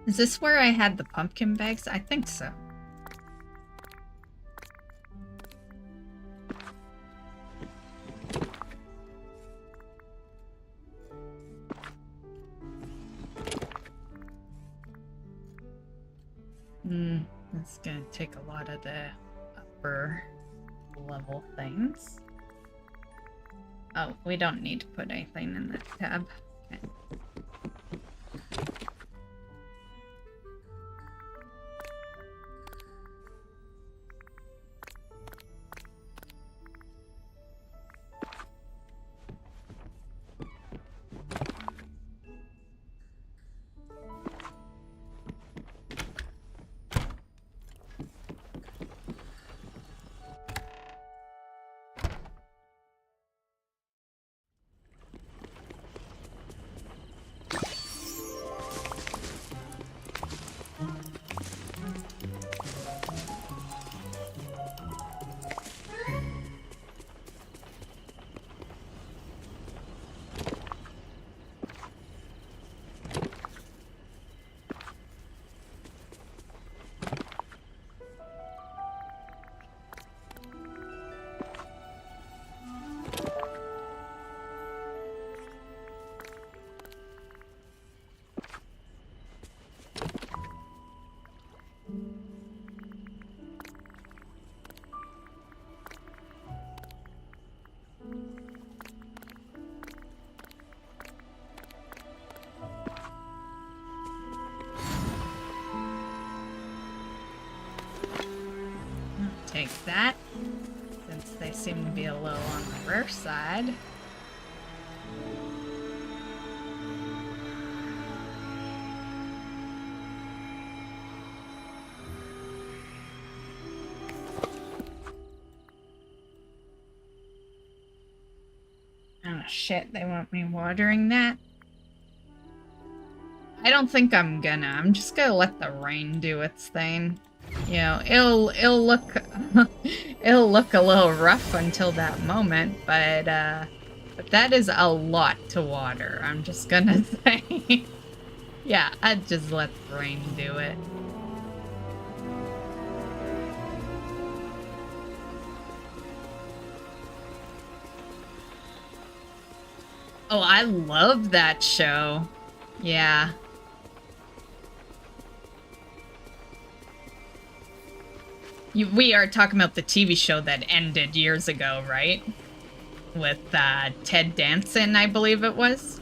Is this where I had the pumpkin bags? I think so. That's gonna take a lot of the upper level things. Oh, we don't need to put anything in that tab. Okay. Take that, since they seem to be a little on the rare side. Oh shit, they want me watering that? I don't think I'm gonna. I'm just gonna let the rain do its thing. You know, it'll look it'll look a little rough until that moment, but that is a lot to water. I'm just gonna say. Yeah, I'd just let the rain do it. Oh, I love that show. Yeah. We are talking about the TV show that ended years ago, right? With Ted Danson, I believe it was.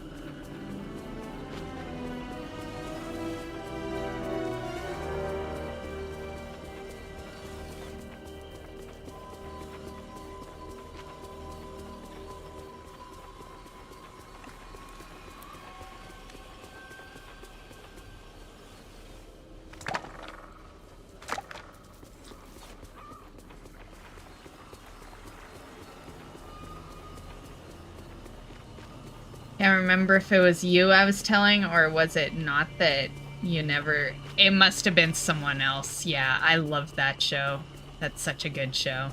I remember if it was you I was telling, or was it not that you never... It must have been someone else. Yeah, I love that show. That's such a good show.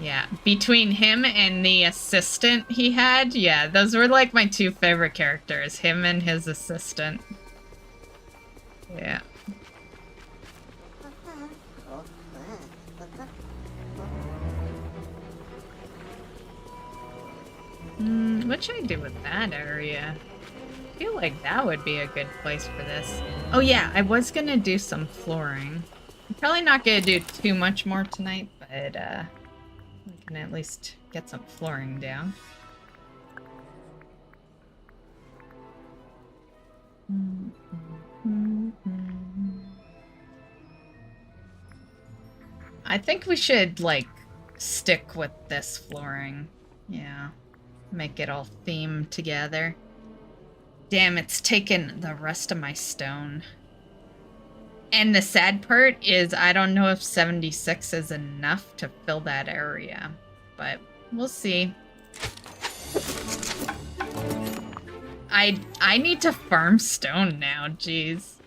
Yeah, between him and the assistant he had, yeah, those were like my two favorite characters, him and his assistant. Yeah. What should I do with that area? I feel like that would be a good place for this. Oh yeah, I was gonna do some flooring. I'm probably not gonna do too much more tonight, but we can at least get some flooring down. I think we should, like, stick with this flooring. Yeah. Make it all themed together. Damn, it's taken the rest of my stone. And the sad part is I don't know if 76 is enough to fill that area. But we'll see. I need to farm stone now, jeez.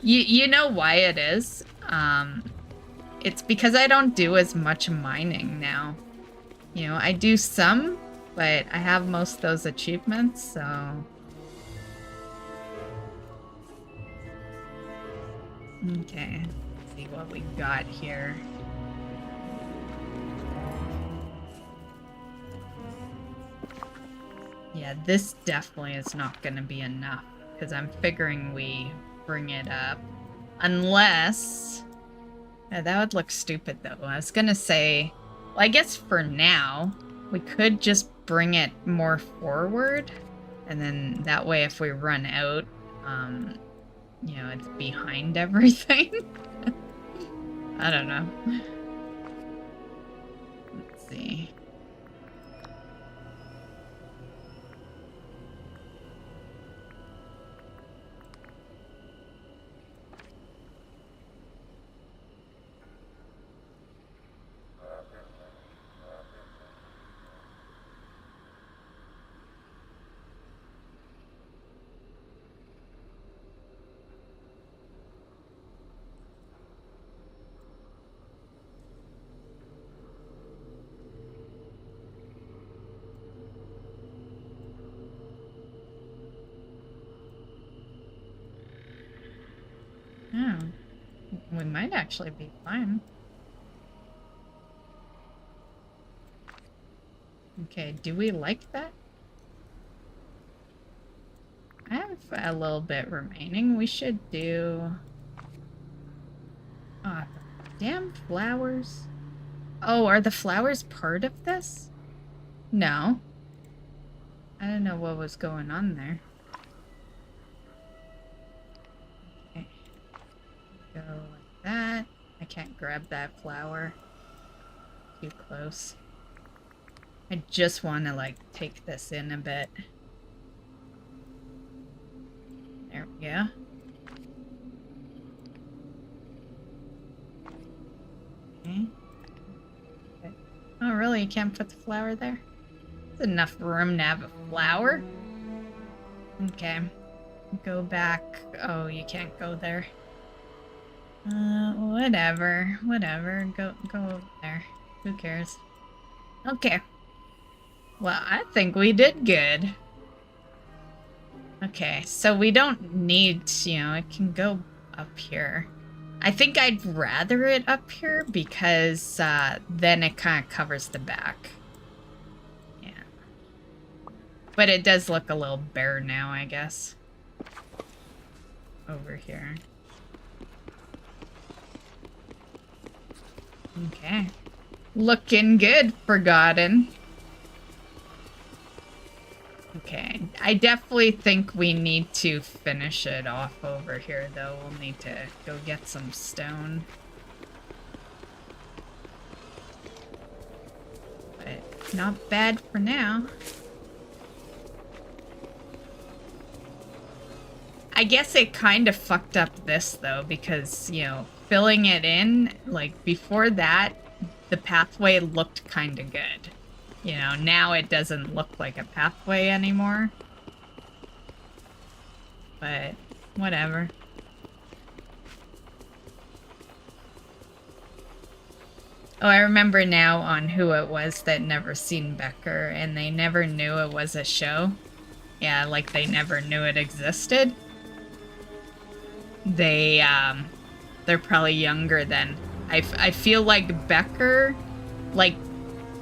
You know why it is? It's because I don't do as much mining now. You know, I do some, but I have most of those achievements, so... Okay, let's see what we got here. Yeah, this definitely is not going to be enough, because I'm figuring we bring it up. Unless... Yeah, that would look stupid, though. I was going to say... Well, I guess for now, we could just bring it more forward, and then that way if we run out, you know, it's behind everything. I don't know. Let's see. Oh, we might actually be fine. Okay, do we like that? I have a little bit remaining. We should do... Oh, damn flowers. Oh, are the flowers part of this? No. I don't know what was going on there. Go like that. I can't grab that flower. Too close. I just want to, like, take this in a bit. There we go. Okay. Oh, really? You can't put the flower there? There's enough room to have a flower. Okay. Go back. Oh, you can't go there. Whatever. Go over there. Who cares? Okay. Well, I think we did good. Okay, so we don't need, you know, it can go up here. I think I'd rather it up here because then it kind of covers the back. Yeah. But it does look a little bare now, I guess. Over here. Okay. Looking good, Forgotten. Okay. I definitely think we need to finish it off over here, though. We'll need to go get some stone. But not bad for now. I guess it kind of fucked up this, though, because, you know, filling it in, like, before that, the pathway looked kind of good. You know, now it doesn't look like a pathway anymore. But, whatever. Oh, I remember now on who it was that never seen Becker, and they never knew it was a show. Yeah, like they never knew it existed. They're probably younger than... I feel like Becker, like,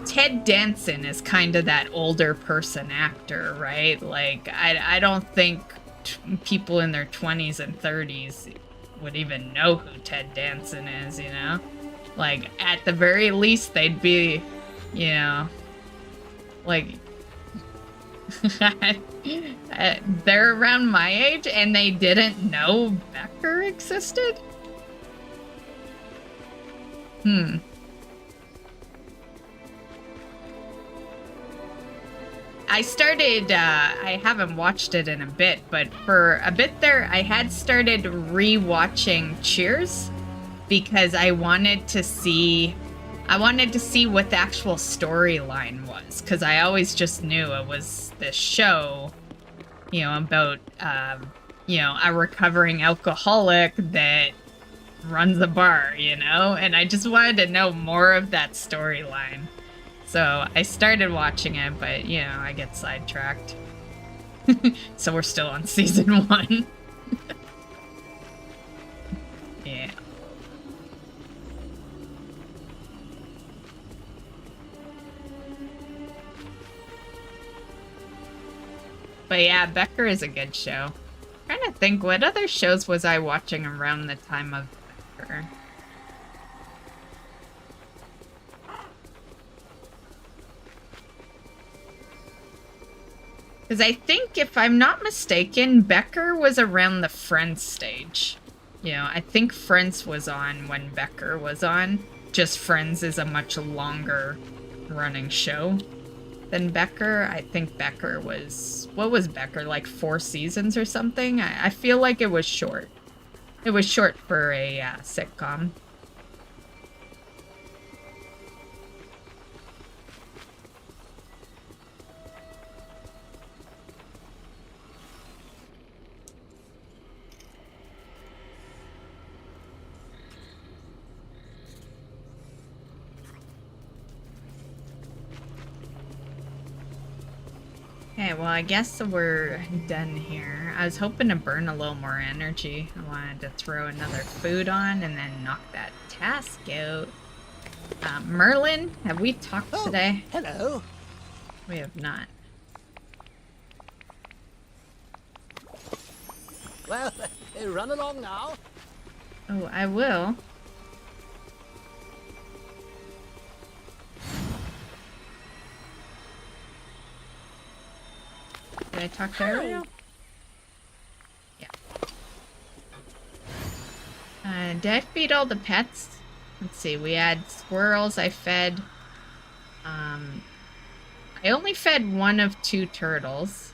Ted Danson is kind of that older person actor, right? Like, I don't think people in their 20s and 30s would even know who Ted Danson is, you know? Like, at the very least, they'd be, you know, like... they're around my age and they didn't know Becker existed? I started, I haven't watched it in a bit, but for a bit there, I had started re-watching Cheers because I wanted to see what the actual storyline was, because I always just knew it was this show, you know, about, you know, a recovering alcoholic that runs a bar, you know, and I just wanted to know more of that storyline. So I started watching it, but, you know, I get sidetracked. So we're still on season 1. Yeah. But yeah, Becker is a good show. I'm trying to think, what other shows was I watching around the time of Becker? Because I think, if I'm not mistaken, Becker was around the Friends stage. You know, I think Friends was on when Becker was on. Just Friends is a much longer running show than Becker. I think Becker was... What was Becker? Like 4 seasons or something? I feel like it was short. It was short for a sitcom. Okay, well, I guess we're done here. I was hoping to burn a little more energy. I wanted to throw another food on and then knock that task out. Merlin, have we talked today? Hello. We have not. Well, run along now. Oh, I will. Did I talk to Ariel? Yeah. Did I feed all the pets? Let's see, we had squirrels I fed. I only fed 1 of 2 turtles.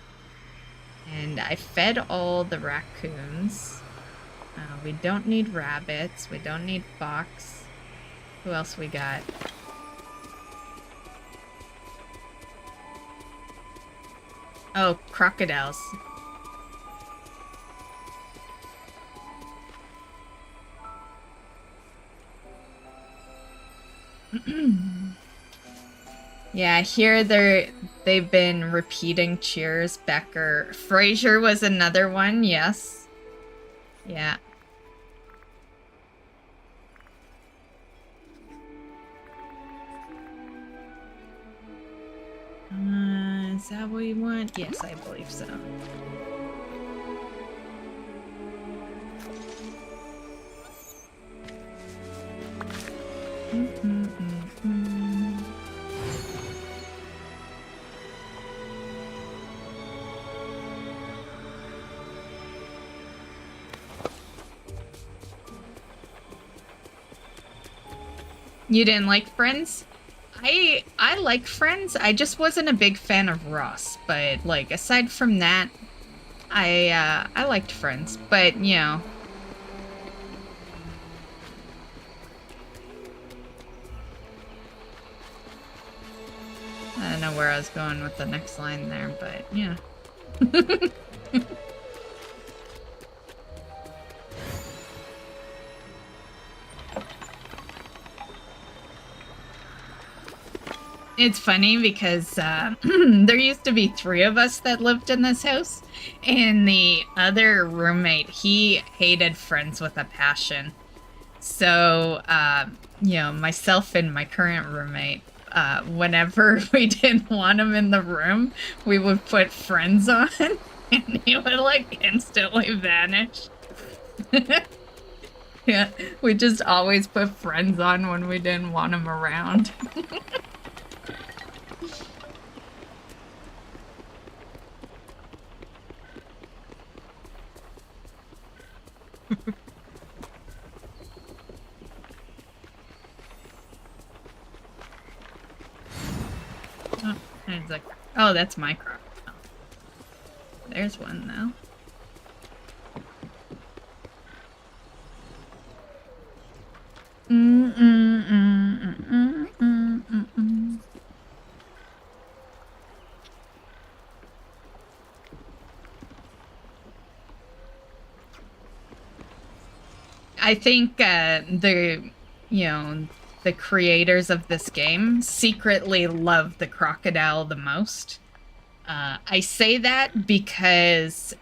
And I fed all the raccoons. We don't need rabbits. We don't need fox. Who else we got? Oh, crocodiles. Yeah, here they've been repeating cheers. Becker. Frasier was another one, yes. Yeah. Is that what you want? Yes, I believe so. You didn't like Friends? I like Friends. I just wasn't a big fan of Ross, but like aside from that, I liked Friends, but you know. I don't know where I was going with the next line there, but yeah. It's funny because there used to be 3 of us that lived in this house, and the other roommate, he hated Friends with a passion. So, you know, myself and my current roommate, whenever we didn't want him in the room, we would put Friends on, and he would, like, instantly vanish. Yeah, we just always put Friends on when we didn't want him around. Oh, there's like, oh, that's my crop. Oh. There's one though. I think the the creators of this game secretly love the crocodile the most. I say that because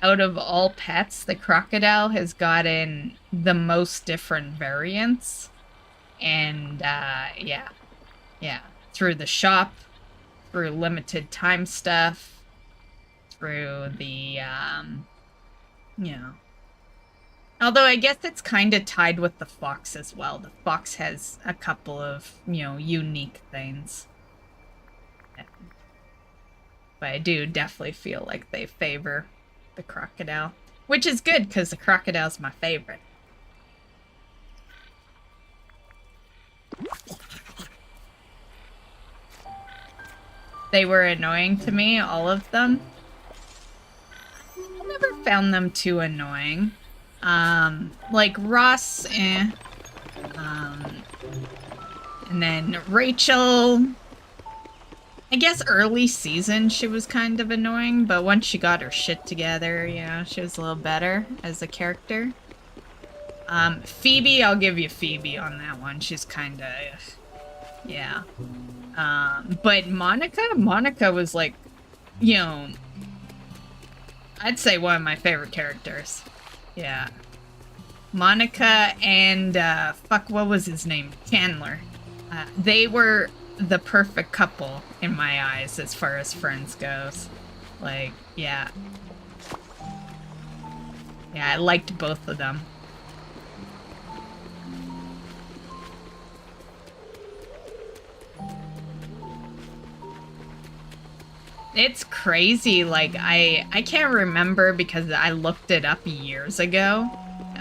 out of all pets, the crocodile has gotten the most different variants. And, yeah. Through the shop, through limited time stuff, through the, Although I guess it's kind of tied with the fox as well. The fox has a couple of, unique things. But I do definitely feel like they favor the crocodile. Which is good, because the crocodile's my favorite. They were annoying to me, all of them. I never found them too annoying. Like Ross, And then Rachel, I guess early season she was kind of annoying, but once she got her shit together, she was a little better as a character. Phoebe, I'll give you Phoebe on that one. She's kind of, yeah. But Monica was like, I'd say one of my favorite characters. Yeah. Monica and, what was his name? Chandler. They were the perfect couple in my eyes as far as Friends goes. Like, yeah. Yeah, I liked both of them. It's crazy, like, I can't remember because I looked it up years ago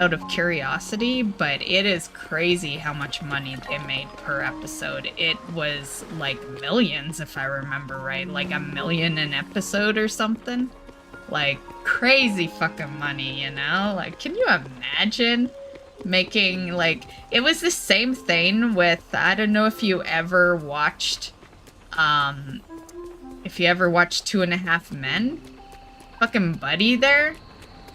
out of curiosity, but it is crazy how much money they made per episode. It was, like, millions, if I remember right. Like, $1 million an episode or something. Like, crazy fucking money, Like, can you imagine making, like... It was the same thing with... I don't know if you ever watched, If you ever watched 2.5 Men, fucking Buddy there,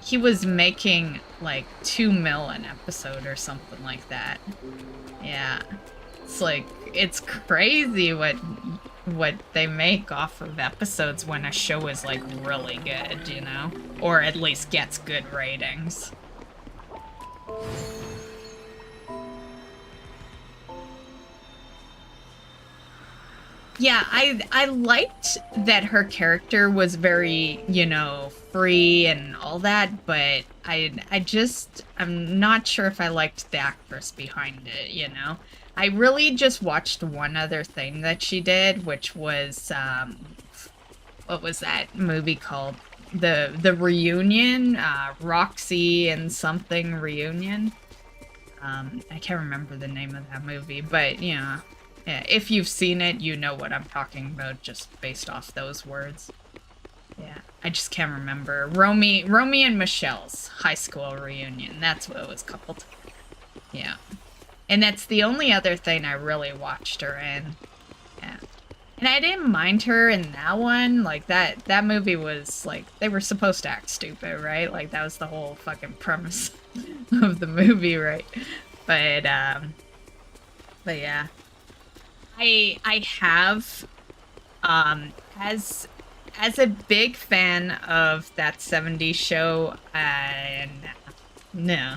he was making like $2 million an episode or something like that. Yeah, it's like, it's crazy what they make off of episodes when a show is like really good, or at least gets good ratings. Yeah, I liked that her character was very, free and all that, but I'm not sure if I liked the actress behind it, I really just watched one other thing that she did, which was, what was that movie called? The Reunion, Roxy and something Reunion. I can't remember the name of that movie, but, yeah, if you've seen it, you know what I'm talking about just based off those words. Yeah, I just can't remember. Romy and Michelle's high school reunion. That's what it was called. Yeah. And that's the only other thing I really watched her in. Yeah. And I didn't mind her in that one. Like, that movie was, like, they were supposed to act stupid, right? Like, that was the whole fucking premise of the movie, right? But yeah. I have, as a big fan of that 70s show, no.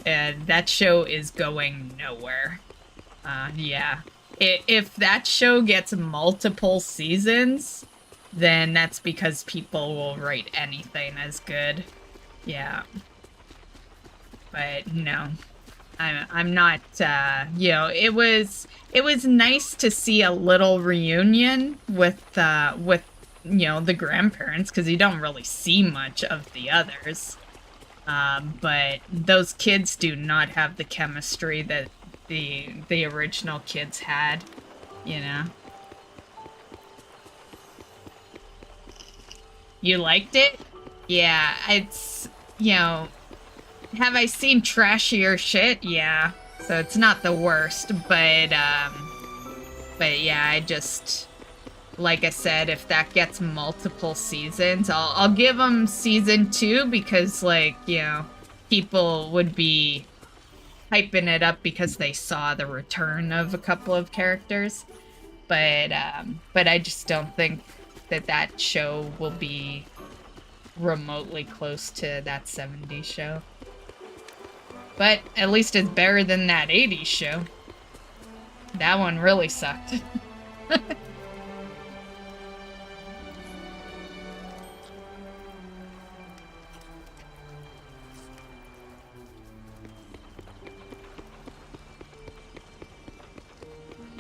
That show is going nowhere. Yeah. If that show gets multiple seasons, then that's because people will rate anything as good. Yeah. But no. I'm not, it was nice to see a little reunion with the grandparents, because you don't really see much of the others. But those kids do not have the chemistry that the original kids had, You liked it? Yeah, it's, have I seen trashier shit? Yeah. So it's not the worst, but yeah, I just, like I said, if that gets multiple seasons, I'll give them season 2 because, like, people would be hyping it up because they saw the return of a couple of characters. But I just don't think that show will be remotely close to that 70s show. But at least it's better than that 80s show. That one really sucked.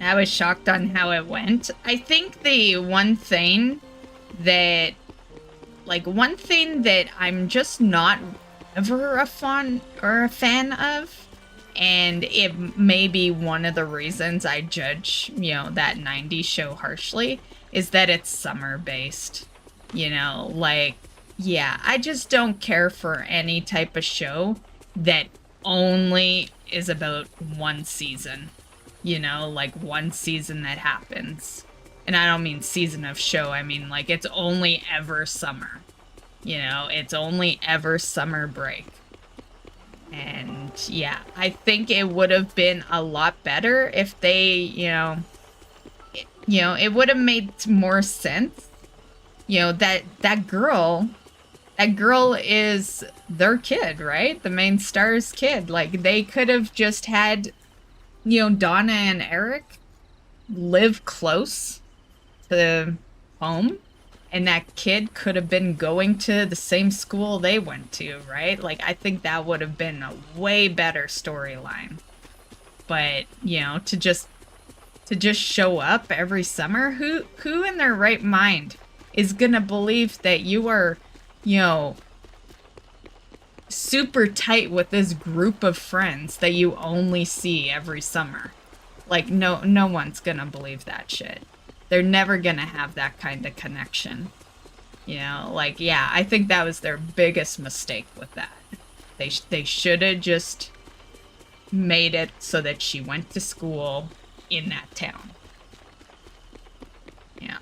I was shocked on how it went. I think the one thing that I'm just not ever a fan of, and it may be one of the reasons I judge, that 90s show harshly, is that it's summer-based. Yeah, I just don't care for any type of show that only is about one season. One season that happens. And I don't mean season of show, I mean, it's only ever summer. It's only ever summer break. And, yeah, I think it would have been a lot better if they, it would have made more sense. That girl is their kid, right? The main star's kid. They could have just had Donna and Eric live close to home, and that kid could have been going to the same school they went to, right? I think that would have been a way better storyline. But, to just show up every summer, who in their right mind is gonna believe that you are, super tight with this group of friends that you only see every summer? No one's gonna believe that shit. They're never gonna have that kind of connection. Yeah, I think that was their biggest mistake with that. They should have just made it so that she went to school in that town. Yeah.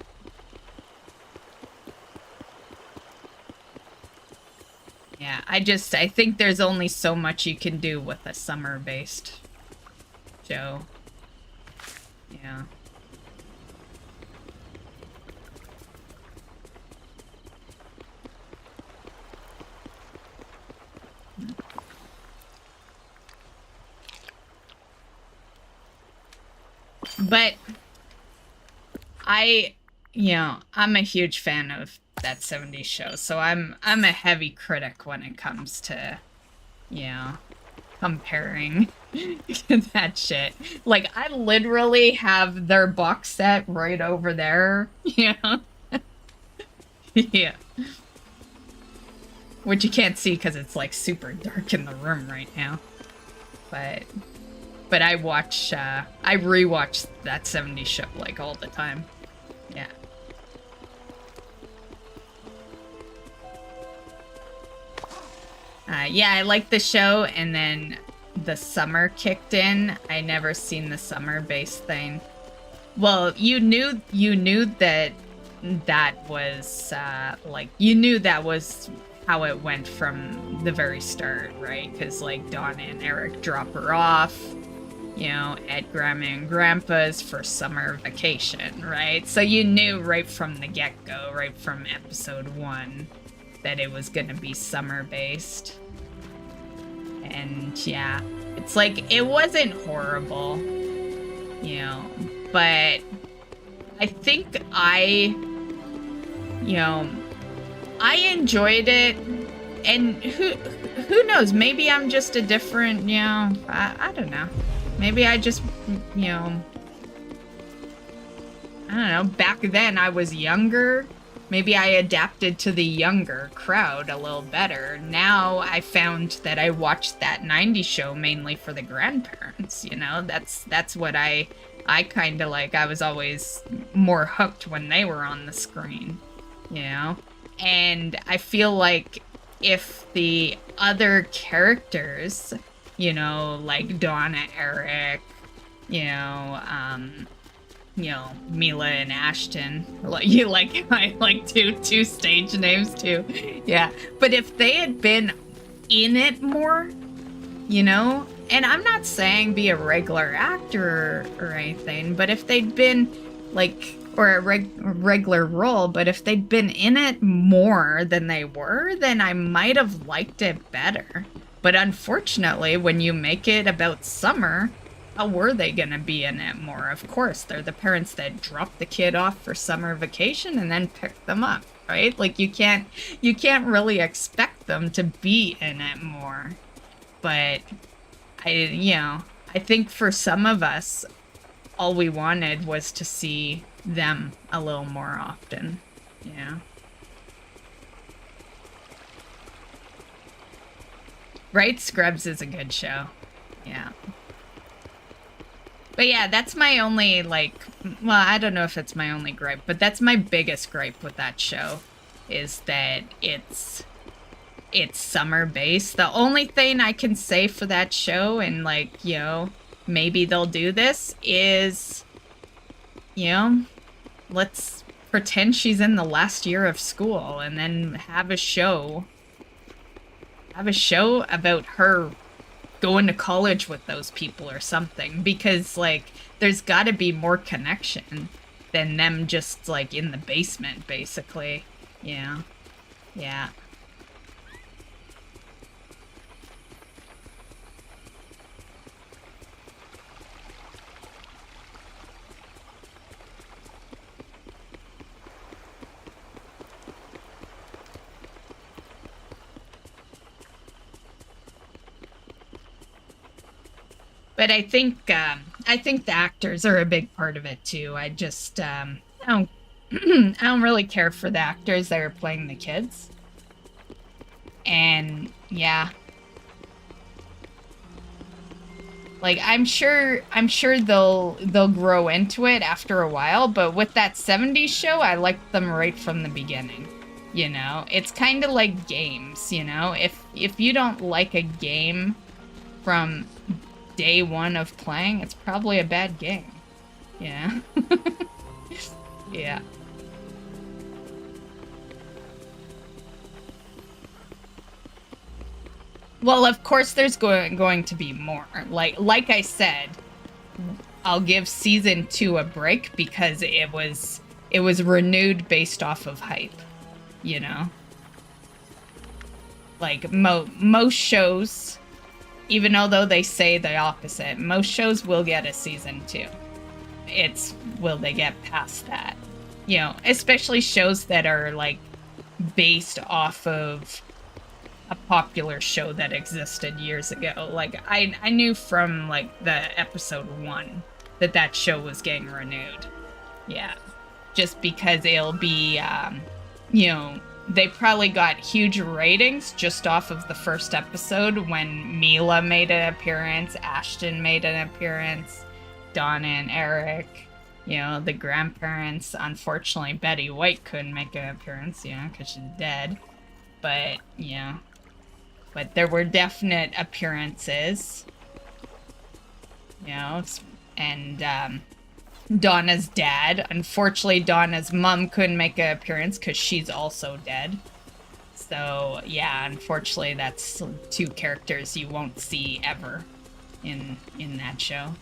Yeah, I think there's only so much you can do with a summer-based show. Yeah. But I'm a huge fan of that 70s show, so I'm a heavy critic when it comes to, comparing that shit. I literally have their box set right over there, Yeah. Which you can't see because it's, super dark in the room right now. But I rewatch that 70s show, all the time. Yeah. Yeah, I liked the show, and then the summer kicked in. I never seen the summer-based thing. Well, you knew that was, you knew that was how it went from the very start, right? Because, Donna and Eric drop her off, at Grandma and Grandpa's for summer vacation, right? So you knew right from the get-go, right from episode 1, that it was gonna be summer-based. And, yeah, it's it wasn't horrible, but I think I enjoyed it, and who knows, maybe I'm just a different, I don't know. Maybe I just, I don't know, back then I was younger. Maybe I adapted to the younger crowd a little better. Now I found that I watched that 90s show mainly for the grandparents, That's what I kind of I was always more hooked when they were on the screen, And I feel if the other characters, Donna, Eric, Mila and Ashton. I like two stage names too. Yeah. But if they had been in it more, and I'm not saying be a regular actor or anything, but if they'd been like, or a regular role, but if they'd been in it more than they were, then I might have liked it better. But unfortunately, when you make it about Summer, how were they gonna be in it more? Of course, they're the parents that drop the kid off for summer vacation and then pick them up, right? Like you can't really expect them to be in it more. But I think for some of us, all we wanted was to see them a little more often. Yeah. Right? Scrubs is a good show. Yeah. But yeah, that's my only, like, well, I don't know if it's my only gripe, but that's my biggest gripe with that show, is that it's summer-based. The only thing I can say for that show, and, like, you know, maybe they'll do this, is, you know, let's pretend she's in the last year of school, and then have a show about her going to college with those people or something, because like there's got to be more connection than them just like in the basement basically. Yeah. But I think the actors are a big part of it too. I just I don't I don't really care for the actors that are playing the kids. And yeah. Like I'm sure they'll grow into it after a while, but with that 70s show, I liked them right from the beginning. You know, it's kind of like games, you know? If you don't like a game from day one of playing, it's probably a bad game. Yeah. Yeah. Well, of course there's going to be more. Like I said, I'll give season 2 a break because it was renewed based off of hype, you know? Like most shows, even although they say the opposite, most shows will get a season 2. It's, will they get past that? You know, especially shows that are, like, based off of a popular show that existed years ago. Like, I knew from, like, the episode 1 that show was getting renewed. Yeah. Just because it'll be, you know, they probably got huge ratings just off of the first episode when Mila made an appearance, Ashton made an appearance, Donna and Eric, you know, the grandparents. Unfortunately, Betty White couldn't make an appearance, you know, because she's dead. But, you know, but there were definite appearances, you know, and, Donna's dad. Unfortunately, Donna's mom couldn't make an appearance because she's also dead. So, yeah, unfortunately, that's 2 characters you won't see ever in that show.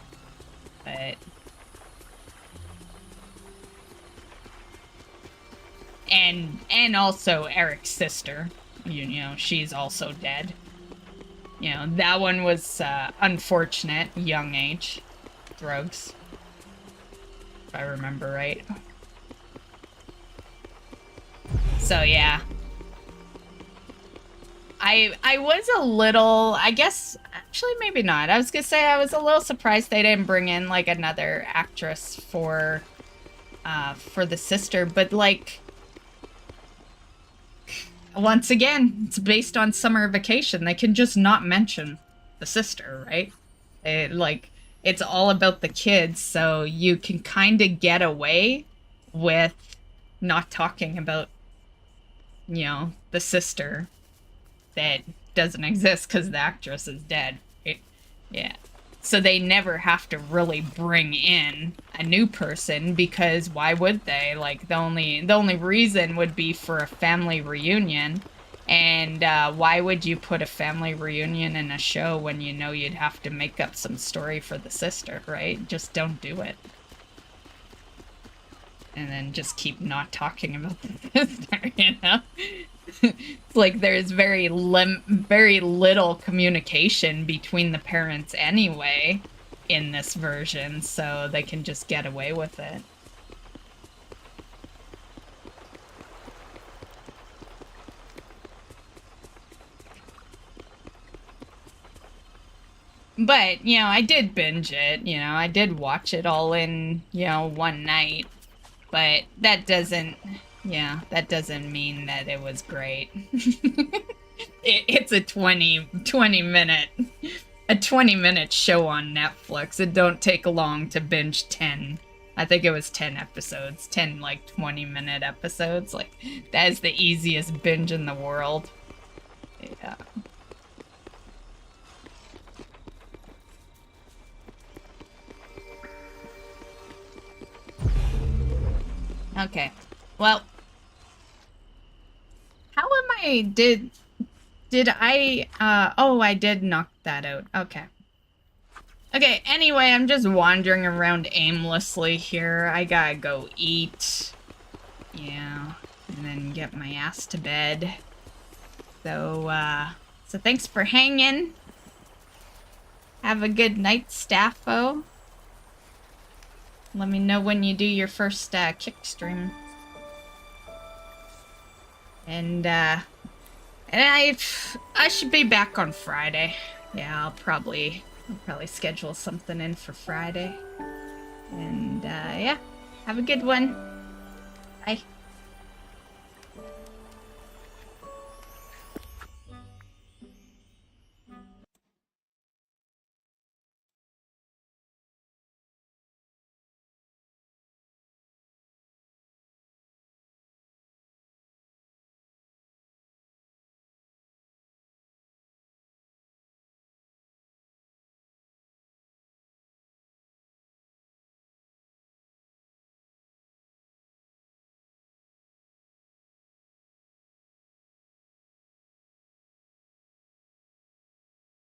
But... And also Eric's sister. You know, she's also dead. You know, that one was unfortunate, young age. Drugs. If I remember right. So yeah. I was a little, I guess, actually maybe not. I was gonna say I was a little surprised they didn't bring in like another actress for the sister, but like, once again, it's based on summer vacation. They can just not mention the sister, right? It's all about the kids, so you can kind of get away with not talking about, you know, the sister that doesn't exist because the actress is dead. Yeah. So they never have to really bring in a new person, because why would they? Like, the only reason would be for a family reunion, And why would you put a family reunion in a show when you know you'd have to make up some story for the sister, right? Just don't do it. And then just keep not talking about the sister, you know? It's like there's very little communication between the parents anyway in this version, so they can just get away with it. But, you know, I did binge it, you know, I did watch it all in, you know, one night. But that doesn't, yeah, that doesn't mean that it was great. It's a 20 minute show on Netflix. It don't take long to binge 10. I think it was 10 episodes, 10 like 20-minute episodes. Like, that is the easiest binge in the world. Yeah. Okay, well, how am I, did I, oh, I did knock that out, okay. Okay, anyway, I'm just wandering around aimlessly here. I gotta go eat, yeah, and then get my ass to bed. So thanks for hanging. Have a good night, Staffo. Let me know when you do your first kick stream. And I should be back on Friday. Yeah, I'll probably schedule something in for Friday. And yeah, have a good one. Bye.